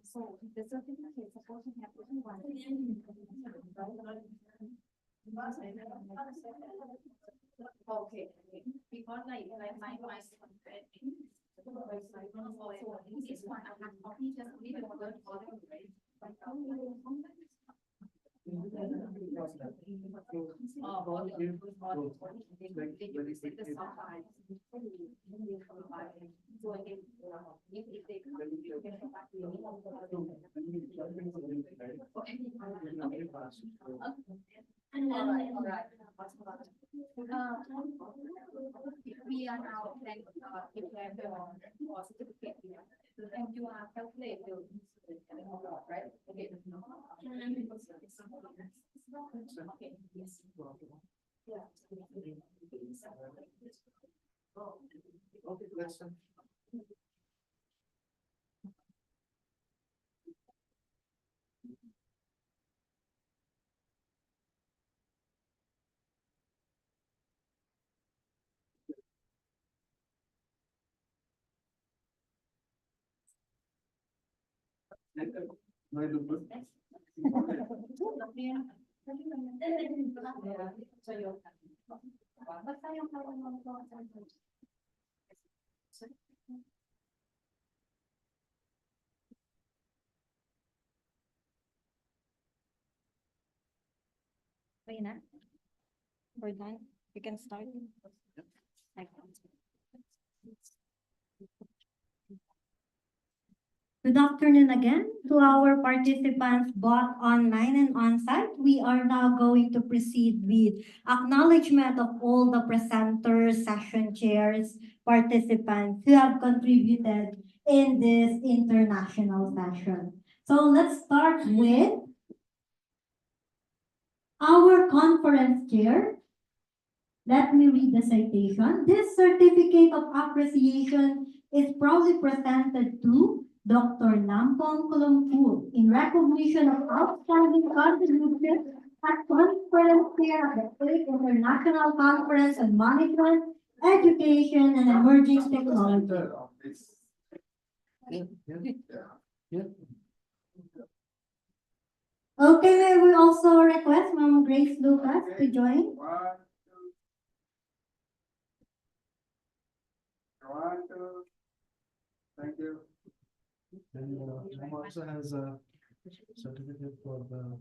So the certificate is supposed to have one. Okay, because like my this one I have copy just leave it word order, right? We are now then declare the certificate here. And you are calculate the right? Okay. Okay, yes. Yeah. Okay, let's start. Do I look good? Reina, we're done. You can start. Good afternoon again to our participants both online and on-site. We are now going to proceed with acknowledgement of all the presenters, session chairs, participants who have contributed in this international session. So let's start with our conference chair. Let me read the citation. This certificate of appreciation is proudly presented to Dr. Lampong Kulumpu in recognition of outstanding contributions as conference chair of the 8th International Conference on Management, Education, and Emerging Technology. Okay, may we also request Ma'am Grace Lucas to join? Thank you. And Ma'am also has a certificate for the.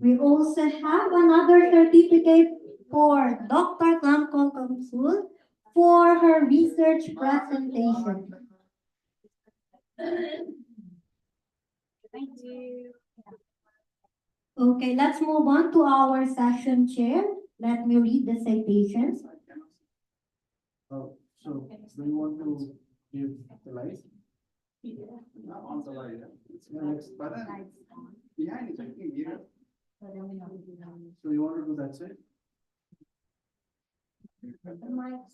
We also have another certificate for Dr. Lampong Kulumpu for her research presentation. Thank you. Okay, let's move on to our session chair. Let me read the citations. So do you want to give the light? On the light. It's next button. Behind is something here. So you want to do that side? But no,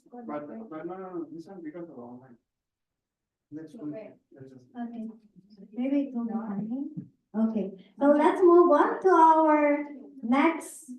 this one because of online. Let's do it. Okay, maybe it will be fine. Okay, so let's move on to our next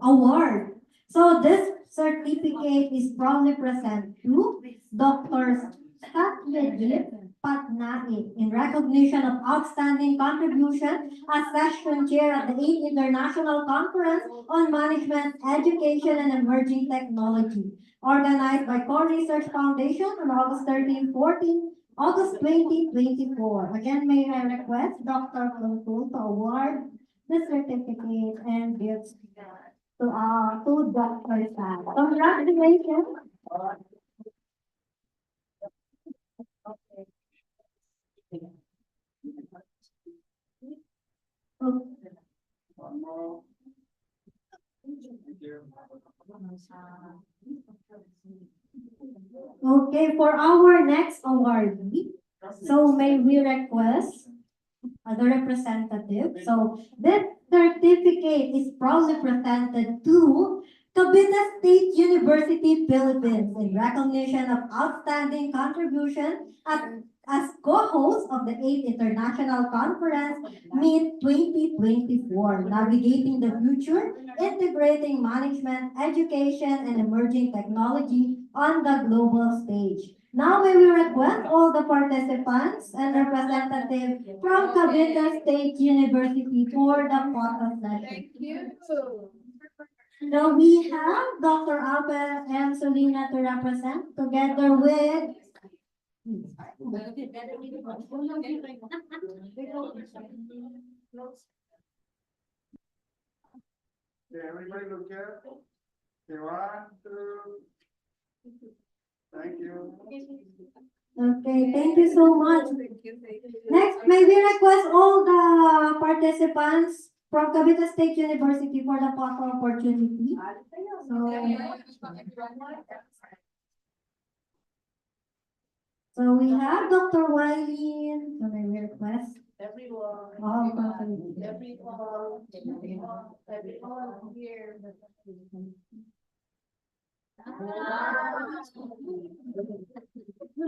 award. So this certificate is proudly presented to Dr. Satyajit Patnaik in recognition of outstanding contribution as session chair at the 8th International Conference on Management, Education, and Emerging Technology, organized by Core Research Foundation on August 2024. Again, may I request Dr. Kulumpu to award the certificate and gifts to Dr. Sad. Congratulations. Okay, for our next awardee, so may we request the representative. So this certificate is proudly presented to Cavite State University, Philippines in recognition of outstanding contribution as co-host of the 8th International Conference, MIT 2024, Navigating the Future, Integrating Management, Education, and Emerging Technology on the Global Stage. Now we will request all the participants and representatives from Cavite State University for the photo session. Thank you. So we have Dr. Albert and Solina to represent together with Okay, everybody look here. Okay, 1, 2. Thank you. Okay, thank you so much. Next, may we request all the participants from Cavite State University for the photo opportunity. So we have Dr. Wiley. So may we request all Everyone here.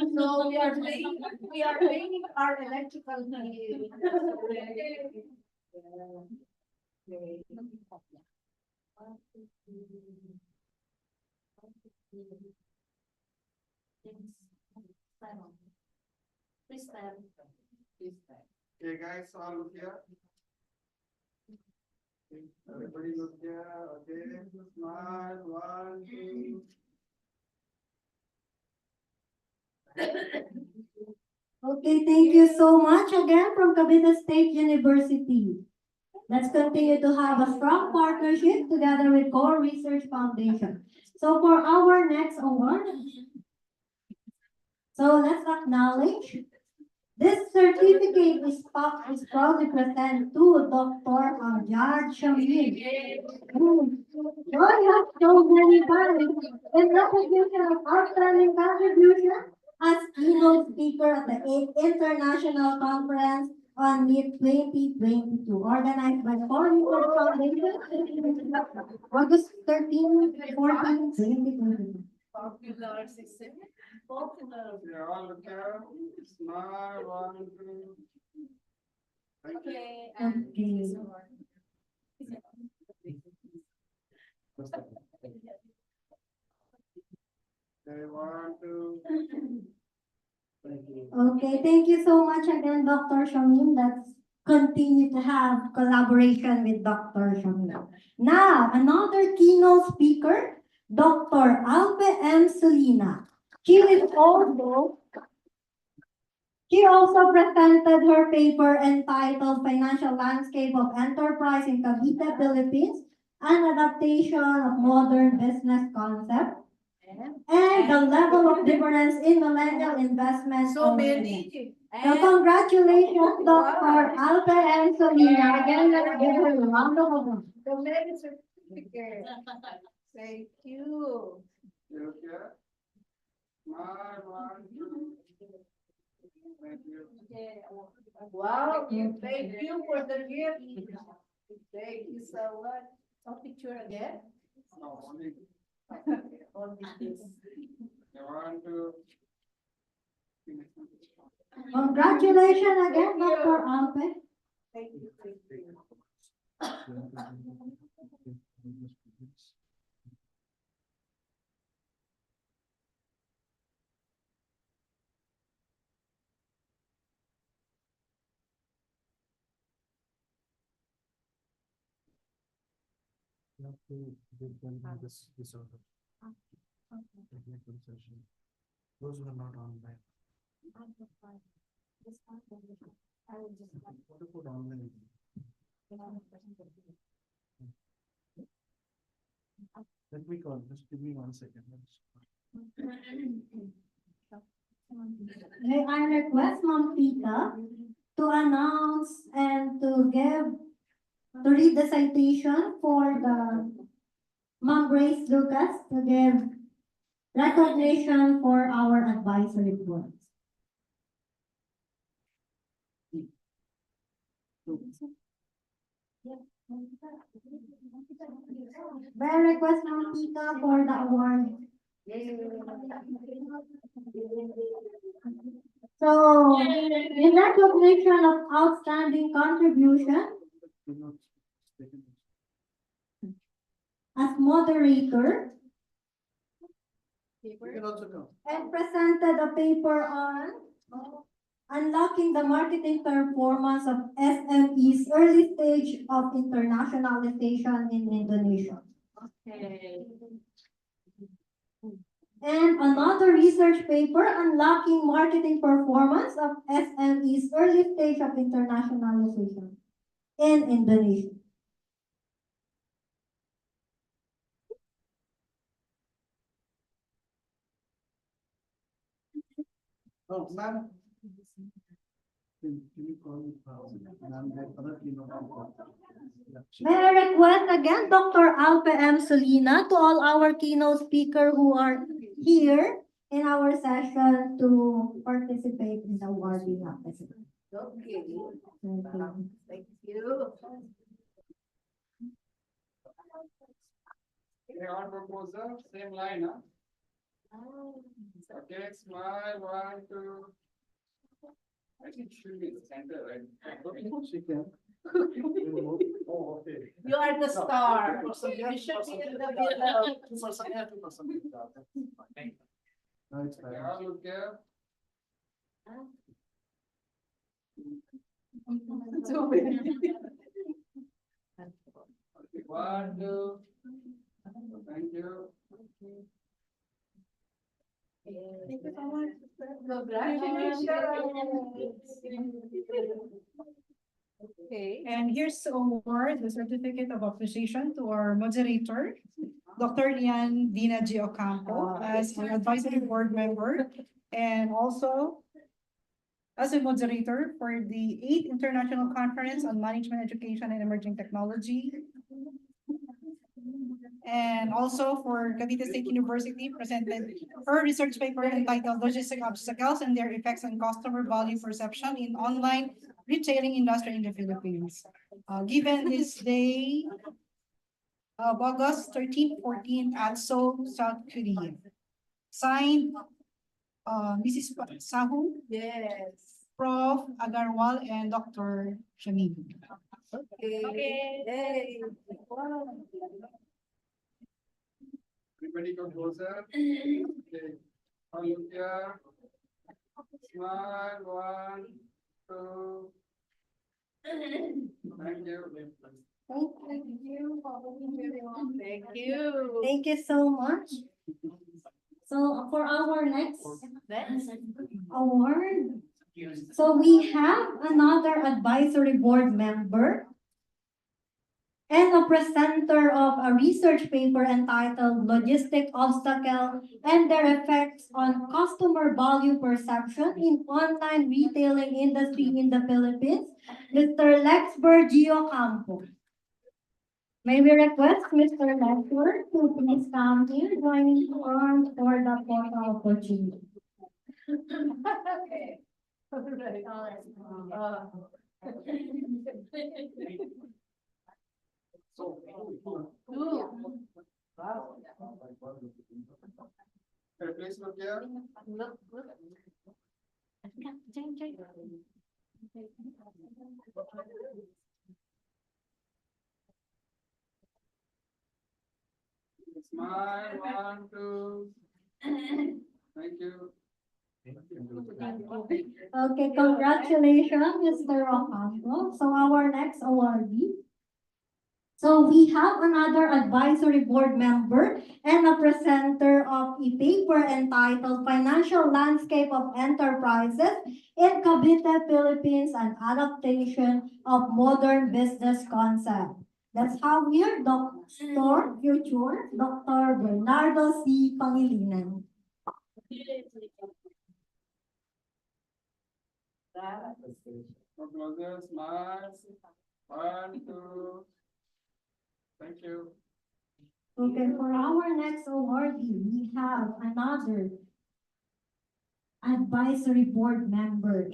So we are paying our electrical Please stand. Okay, guys, all look here. Everybody look here, okay, smile, 1, 2. Okay, thank you so much again from Cavite State University. Let's continue to have a strong partnership together with Core Research Foundation. So for our next award, so let's acknowledge this certificate is proudly presented to Dr. Amjad Shamim, who joined us so many times in recognition of outstanding contribution as keynote speaker at the 8th International Conference on MIP 2022, organized by Core Research Foundation, August 13, 14, 2022. Popular system. Popular. Yeah, all look here. Smile, 1, 2. Thank you. Okay. Okay, 1, 2. Thank you. Okay, thank you so much again, Dr. Shamim. Let's continue to have collaboration with Dr. Shamim. Now, another keynote speaker, Dr. Alpe M. Solina. She also presented her paper entitled Financial Landscape of Enterprise in Cavite, Philippines, an adaptation of modern business concept, and the level of difference in millennial investment. So many. So congratulations, Dr. Alpe M. Solina. Again, let's give her a round of applause. So many certificates. Thank you. You okay? Smile, 1, 2. Thank you. Wow, thank you for the gift. Thank you so much. A picture again? No, only. Only this. 1, 2. Congratulations again, Dr. Alpe. Thank you. Thank you. You have to give them this order. Those who are not online. What to put online? Let me call, just give me 1 second. I request Ma'am Pita to announce and to read the citation for the Ma'am Grace Lucas to give recognition for our advisory boards. May I request Ma'am Pita for the award. So, in recognition of outstanding contribution, as moderator, You can also come. and presented a paper on unlocking the marketing performance of SMEs early stage of internationalization in Indonesia. Okay. And another research paper, Unlocking Marketing Performance of SMEs Early Stage of Internationalization in Indonesia. Oh, ma'am. Can you call me? Ma'am, that other keynote. May I request again Dr. Alpe M. Solina to all our keynote speakers who are here in our session to participate in the awarding of the certificate. Okay. Okay. Thank you. Okay, on proposal, same line, huh? Okay, smile, 1, 2. I think she should be in the center, right? She can. Oh, okay. You are the star. No, You should be in the middle. 2% here, 2% here. No, it's fine. All look here. Too many. 1, 2. Thank you. Thank you so much. Okay, and here's the award, the certificate of appreciation to our moderator, Dr. Lian Dina G. Ocampo, as an advisory board member, and also as a moderator for the 8th International Conference on Management Education and Emerging Technology. And also for Cavite State University, presented her research paper entitled Logistic Obstacles and Their Effects on Customer Value Perception in Online Retailing Industry in the Philippines. Given this day of August 13th, 14th at Seoul, South Korea. Signed, Mrs. Sahu. Yes. Prof. Agarwal and Dr. Shamim. Okay. Yay. Everybody come closer. Okay. All look here. Smile. 1, 2. Thank you. Thank you. Thank you so much. So for our next award, so we have another advisory board member and a presenter of a research paper entitled Logistic Obstacle and Their Effects on Customer Value Perception in Online Retailing Industry in the Philippines, Mr. Lexber Gio Campo. May we request Mr. Lexber to please come here, joining on for the photo opportunity. Okay. Okay, please look here. Smile. 1, 2. Thank you. Okay, congratulations, Mr. Ocampo. So our next awardee. So we have another advisory board member and a presenter of a paper entitled Financial Landscape of Enterprises in Cavite, Philippines, and Adaptation of Modern Business Concept. Let's have here Dr. Future, Dr. Bernardo C. Pangilinan. Come closer. Smile. 1, 2. Thank you. Okay, for our next awardee, we have another advisory board member.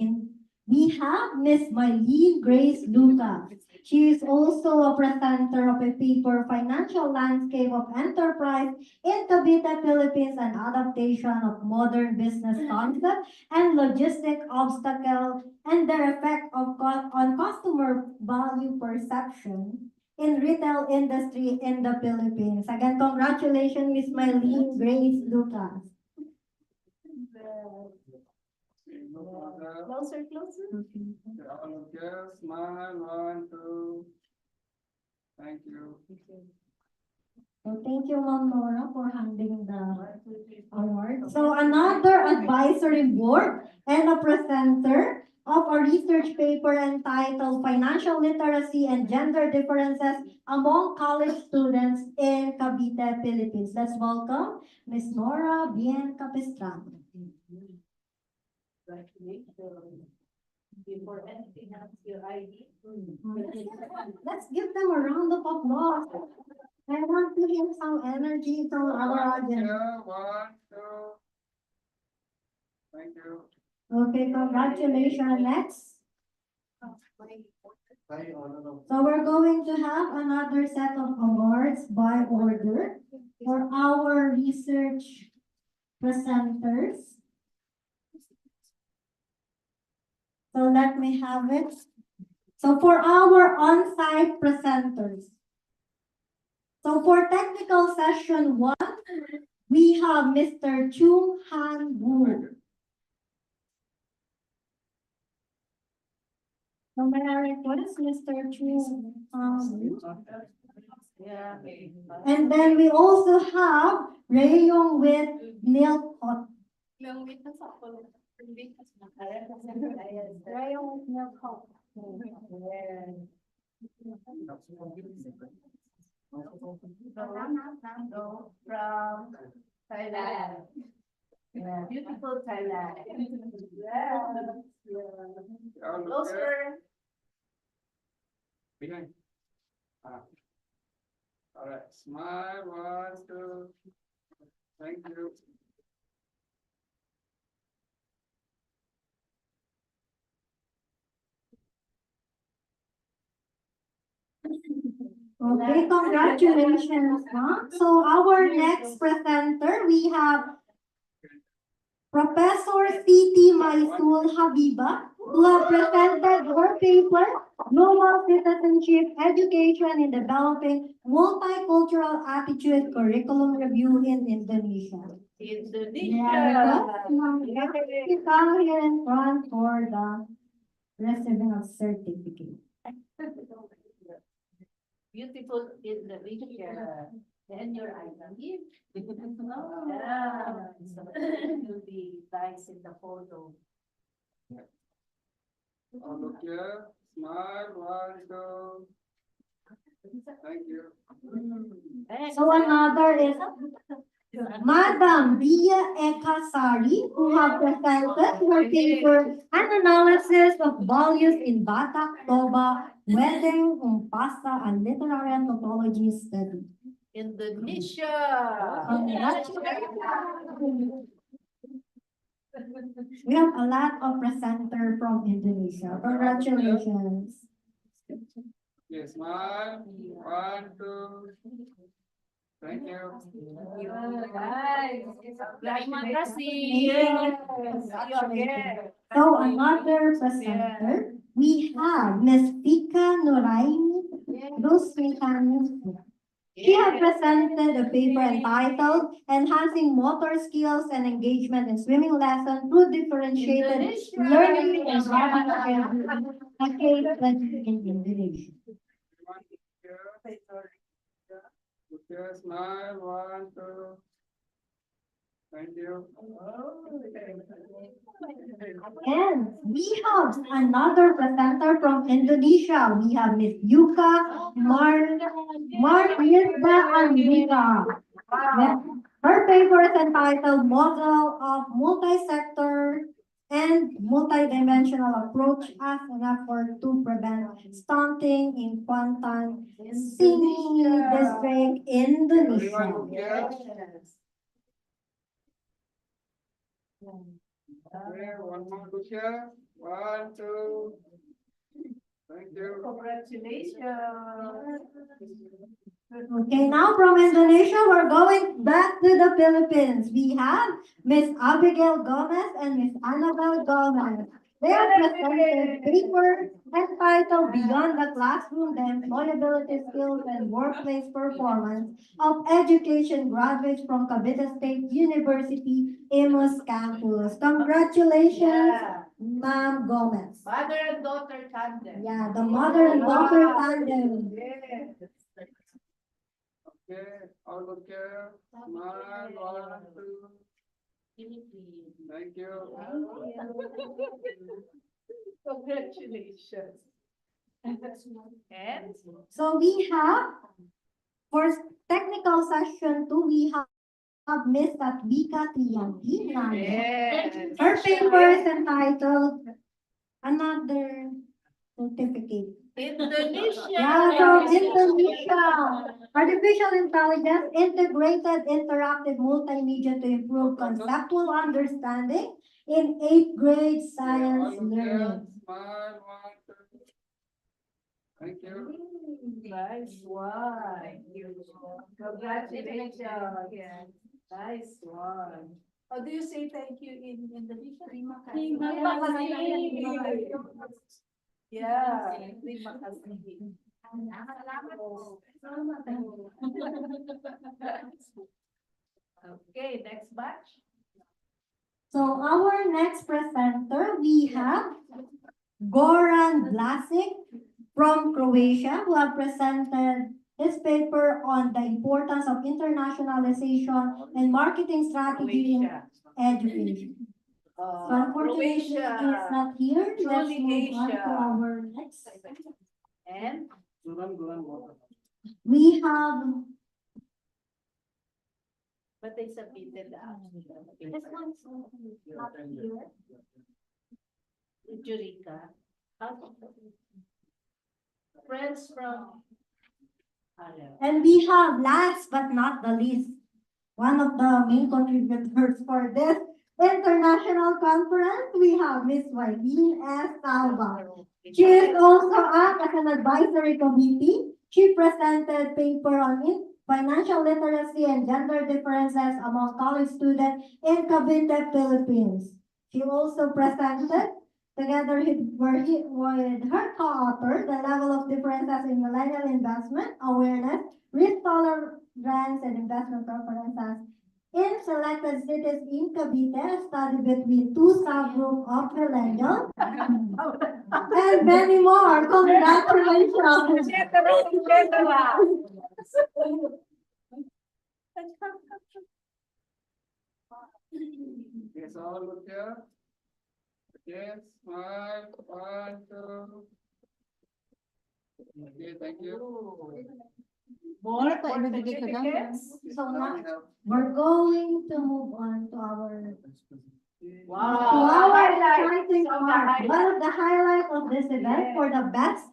We have Miss Mylene Grace Lucas. She is also a presenter of a paper, Financial Landscape of Enterprise in Cavite, Philippines, and Adaptation of Modern Business Concept and Logistic Obstacle and their effect on customer value perception in retail industry in the Philippines. Again, congratulations, Miss Mylene Grace Lucas. Closer, closer. Okay, all look here. Smile. 1, 2. Thank you. So thank you, Ma'am Nora, for handing the award. So another advisory board and a presenter of a research paper entitled Financial Literacy and Gender Differences Among College Students in Cavite, Philippines. Let's welcome Ms. Nora Bien Capistrano. Before anything else, your ID. Let's give them a round of applause. I want to hear some energy from our audience. Yeah, 1, 2. Thank you. Okay, congratulations. Next. So we're going to have another set of awards by order for our research presenters. So let me have it. So for our on-site presenters. So for technical session 1, we have Mr. Chung Han Woo. So may I request Mr. Chung Han Woo And then we also have Rayong with Nilkot. Rayong with Nilkot. From Thailand. Yeah, beautiful Thailand. Yeah. Closer. Behind. All right, smile, 1, 2. Thank you. Okay, congratulations, huh? So our next presenter, we have Professor Siti Maisul Habiba, who have presented her paper, Global Citizenship, Education in Developing Multicultural Attitude Curriculum Review in Indonesia. Indonesia. You come here in front for the receiving of certificate. Beautiful Indonesia. Then your island. Yeah. You'll be nice in the photo. All look here, smile, 1, 2. Thank you. So another is Madam Dia Ekasari, who have presented her paper, An Analysis of Values in Batak, Toba, Wedding, Umpasa, and Literary Anthropology Study. Indonesia. We have a lot of presenters from Indonesia. Congratulations. Okay, smile, 1, 2. Thank you. Terima kasih. So another presenter, we have Ms. Vika Nuraini Rusmitani. She has presented a paper entitled Enhancing Motor Skills and Engagement in Swimming Lesson through Differentiated Learning Environment in Indonesia. Okay, smile, 1, 2. Thank you. And we have another presenter from Indonesia. We have Ms. Yuka Margirda Andika. Her paper is entitled Model of Multi-Sector and Multidimensional Approach as an Effort to Prevent Stunting in Kuantan, Sini District, Indonesia. Okay, one more look here. 1, 2. Thank you. Congratulations. Okay, now from Indonesia, we're going back to the Philippines. We have Miss Abigail Gomez and Miss Annabelle Gomez. They have presented paper entitled Beyond the Classroom, the Employability Skills and Workplace Performance of Education Graduates from Cavite State University, Imus Campus. Congratulations, Ma'am Gomez. Mother and daughter tandem. Yeah, the mother and daughter tandem. Okay, all look here. Smile, 1, 2. Thank you. Congratulations. And So we have, for technical session 2, we have Miss Tatvika Triyanti. Yes. Her paper is entitled Another Certificate. Indonesia. Yeah, from Indonesia. Artificial Intelligence, Integrated Interactive Multimedia to Improve Conceptual Understanding in 8th Grade Science Learning. Smile, 1, 2. Thank you. Nice one. Congratulations. Nice one. How do you say thank you in Indonesia? Terima kasih. Yeah, terima kasih. Okay, next batch. So our next presenter, we have Goran Vlasic from Croatia, who have presented his paper on the importance of internationalization and marketing strategy in education. So unfortunately, he is not here. Let's move on to our next. And We have but they submitted the this one's not here. Jurica. Friends from. And we have last but not the least, one of the main contributors for this international conference, we have Miss Wylene S. Salva. She is also act as an advisory committee. She presented paper on financial literacy and gender differences among college students in Cavite, Philippines. She also presented together with her co-author, the level of differences in millennial investment, awareness, risk tolerance, and investment preferences in selected cities in Cavite, a study between two subgroups of millennials, and many more. Congratulations! Yes, all look here. Yes, smile, 1, 2. Okay, thank you. More certificates. So now we're going to move on to our exciting part. One of the highlights of this event for the best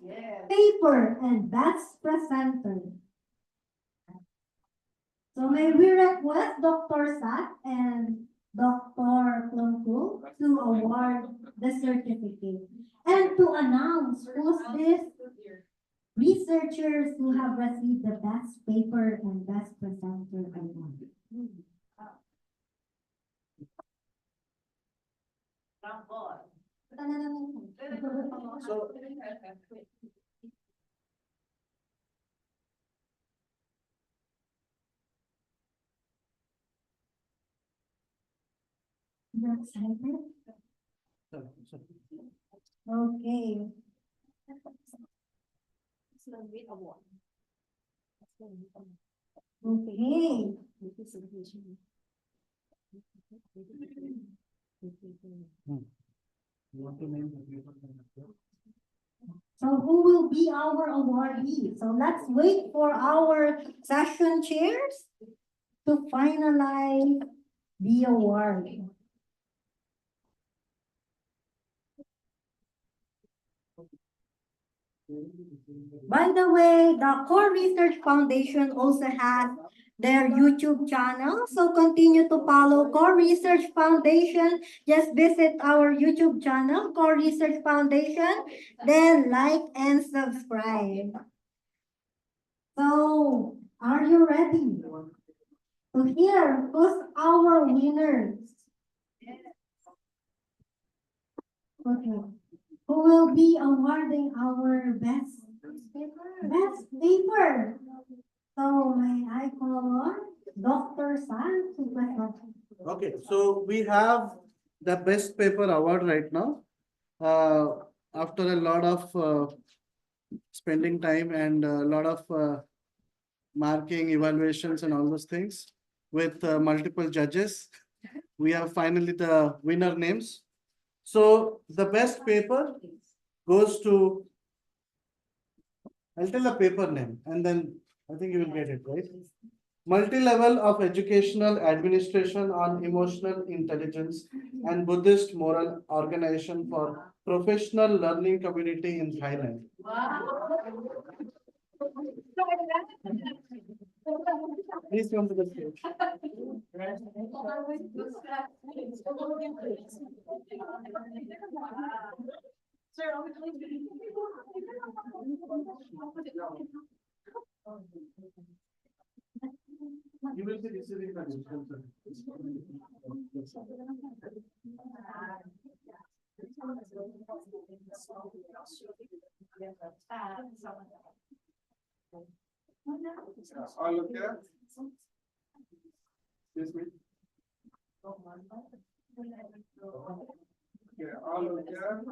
paper and best presenter. So may we request Dr. Sat and Dr. Plumpool to award the certificate and to announce who's this researchers who have received the best paper and best presenter award. So, You're excited? Okay. Okay. So who will be our awardee? So let's wait for our session chairs to finalize the award. By the way, the Core Research Foundation also has their YouTube channel. So continue to follow Core Research Foundation. Just visit our YouTube channel, Core Research Foundation. Then like and subscribe. So, are you ready to hear who's our winners? Okay. Who will be awarding our best paper? So may I call on Dr. San to present. okay, so we have the best paper award right now. After a lot of spending time and a lot of marking, evaluations and all those things with multiple judges, we have finally the winner names. So the best paper goes to, I'll tell the paper name and then I think you will get it, right? Multi-level of educational administration on emotional intelligence and Buddhist moral organization for professional learning community in Thailand. Please come to the stage. You will be receiving the discussion. All look here. Excuse me. Okay, all look here.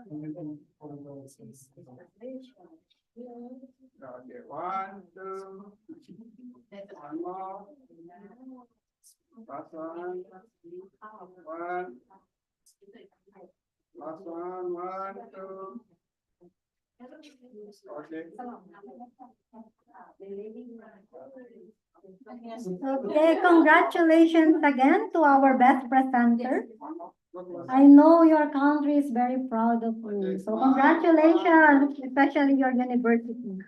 Okay, 1, 2, one more. Last one. 1. Last one, 1, 2. Okay. Okay, congratulations again to our best presenter. I know your country is very proud of you. So congratulations, especially your university.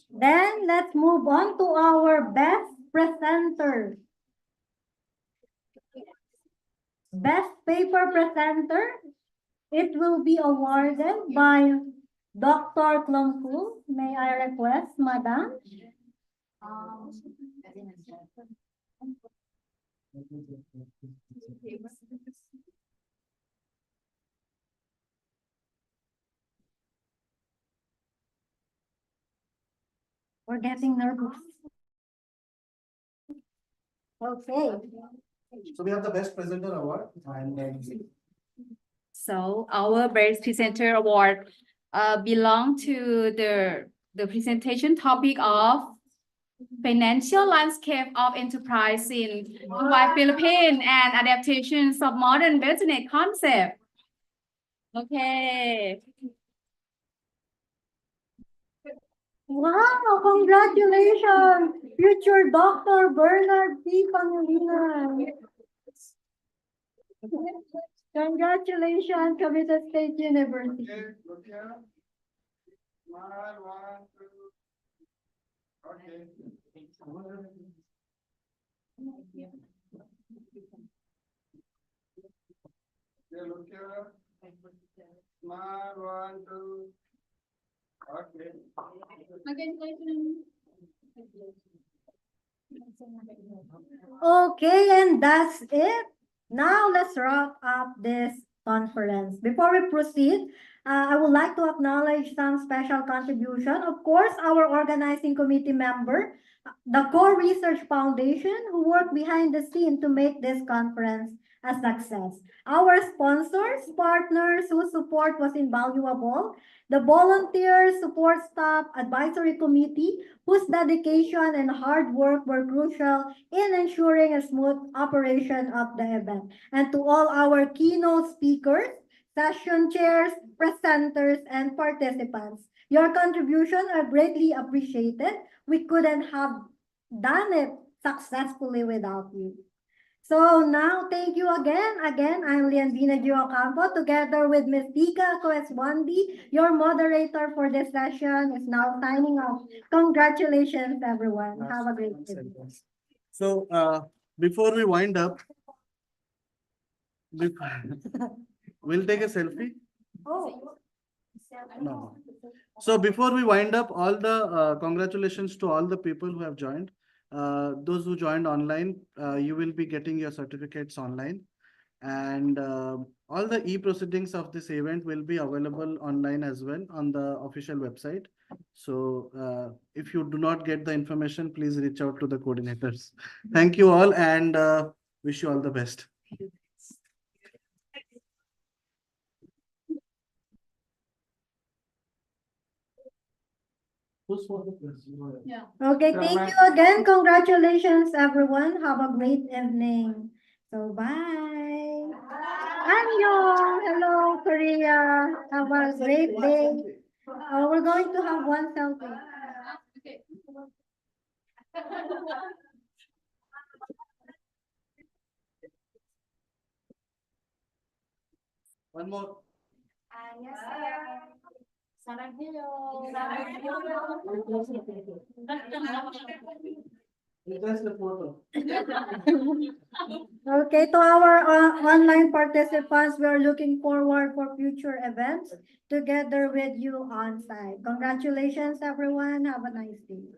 Then let's move on to our best presenter. Best paper presenter. It will be awarded by Dr. Klongku. May I request, Madam? We're getting nervous. Okay. So we have the best presenter award and So our best presenter award belong to the presentation topic of financial landscape of enterprise in Kuwait, Philippines, and adaptations of modern business concept. Okay. Wow, congratulations, future Dr. Bernard P. Pangilinan. Congratulations, Cavite State University. Okay, look here. Smile, 1, 2. Okay. Okay, look here. Smile, 1, 2. Okay. Okay, and that's it. Now let's wrap up this conference. Before we proceed, I would like to acknowledge some special contribution. Of course, our organizing committee member, the Core Research Foundation, who worked behind the scene to make this conference a success. Our sponsors, partners whose support was invaluable, the volunteers, support staff, advisory committee, whose dedication and hard work were crucial in ensuring a smooth operation of the event. And to all our keynote speakers, session chairs, presenters, and participants, your contributions are greatly appreciated. We couldn't have done it successfully without you. So now, thank you again. Again, I'm Leandina Giocampo, together with Ms. Tika Coeswandi, your moderator for this session, is now signing off. Congratulations, everyone. Have a great day. so before we wind up, we'll take a selfie. Oh. No. So before we wind up, all the congratulations to all the people who have joined. Those who joined online, you will be getting your certificates online, and all the e-proceedings of this event will be available online as well on the official website. So if you do not get the information, please reach out to the coordinators. Thank you all, and wish you all the best. Yeah. Okay, thank you again. Congratulations, everyone. Have a great evening. So, bye. Annyeong. Hello, Korea. Have a great day. We're going to have one selfie. One more. Just a photo. Okay, to our online participants, we are looking forward for future events together with you on site. Congratulations, everyone. Have a nice day.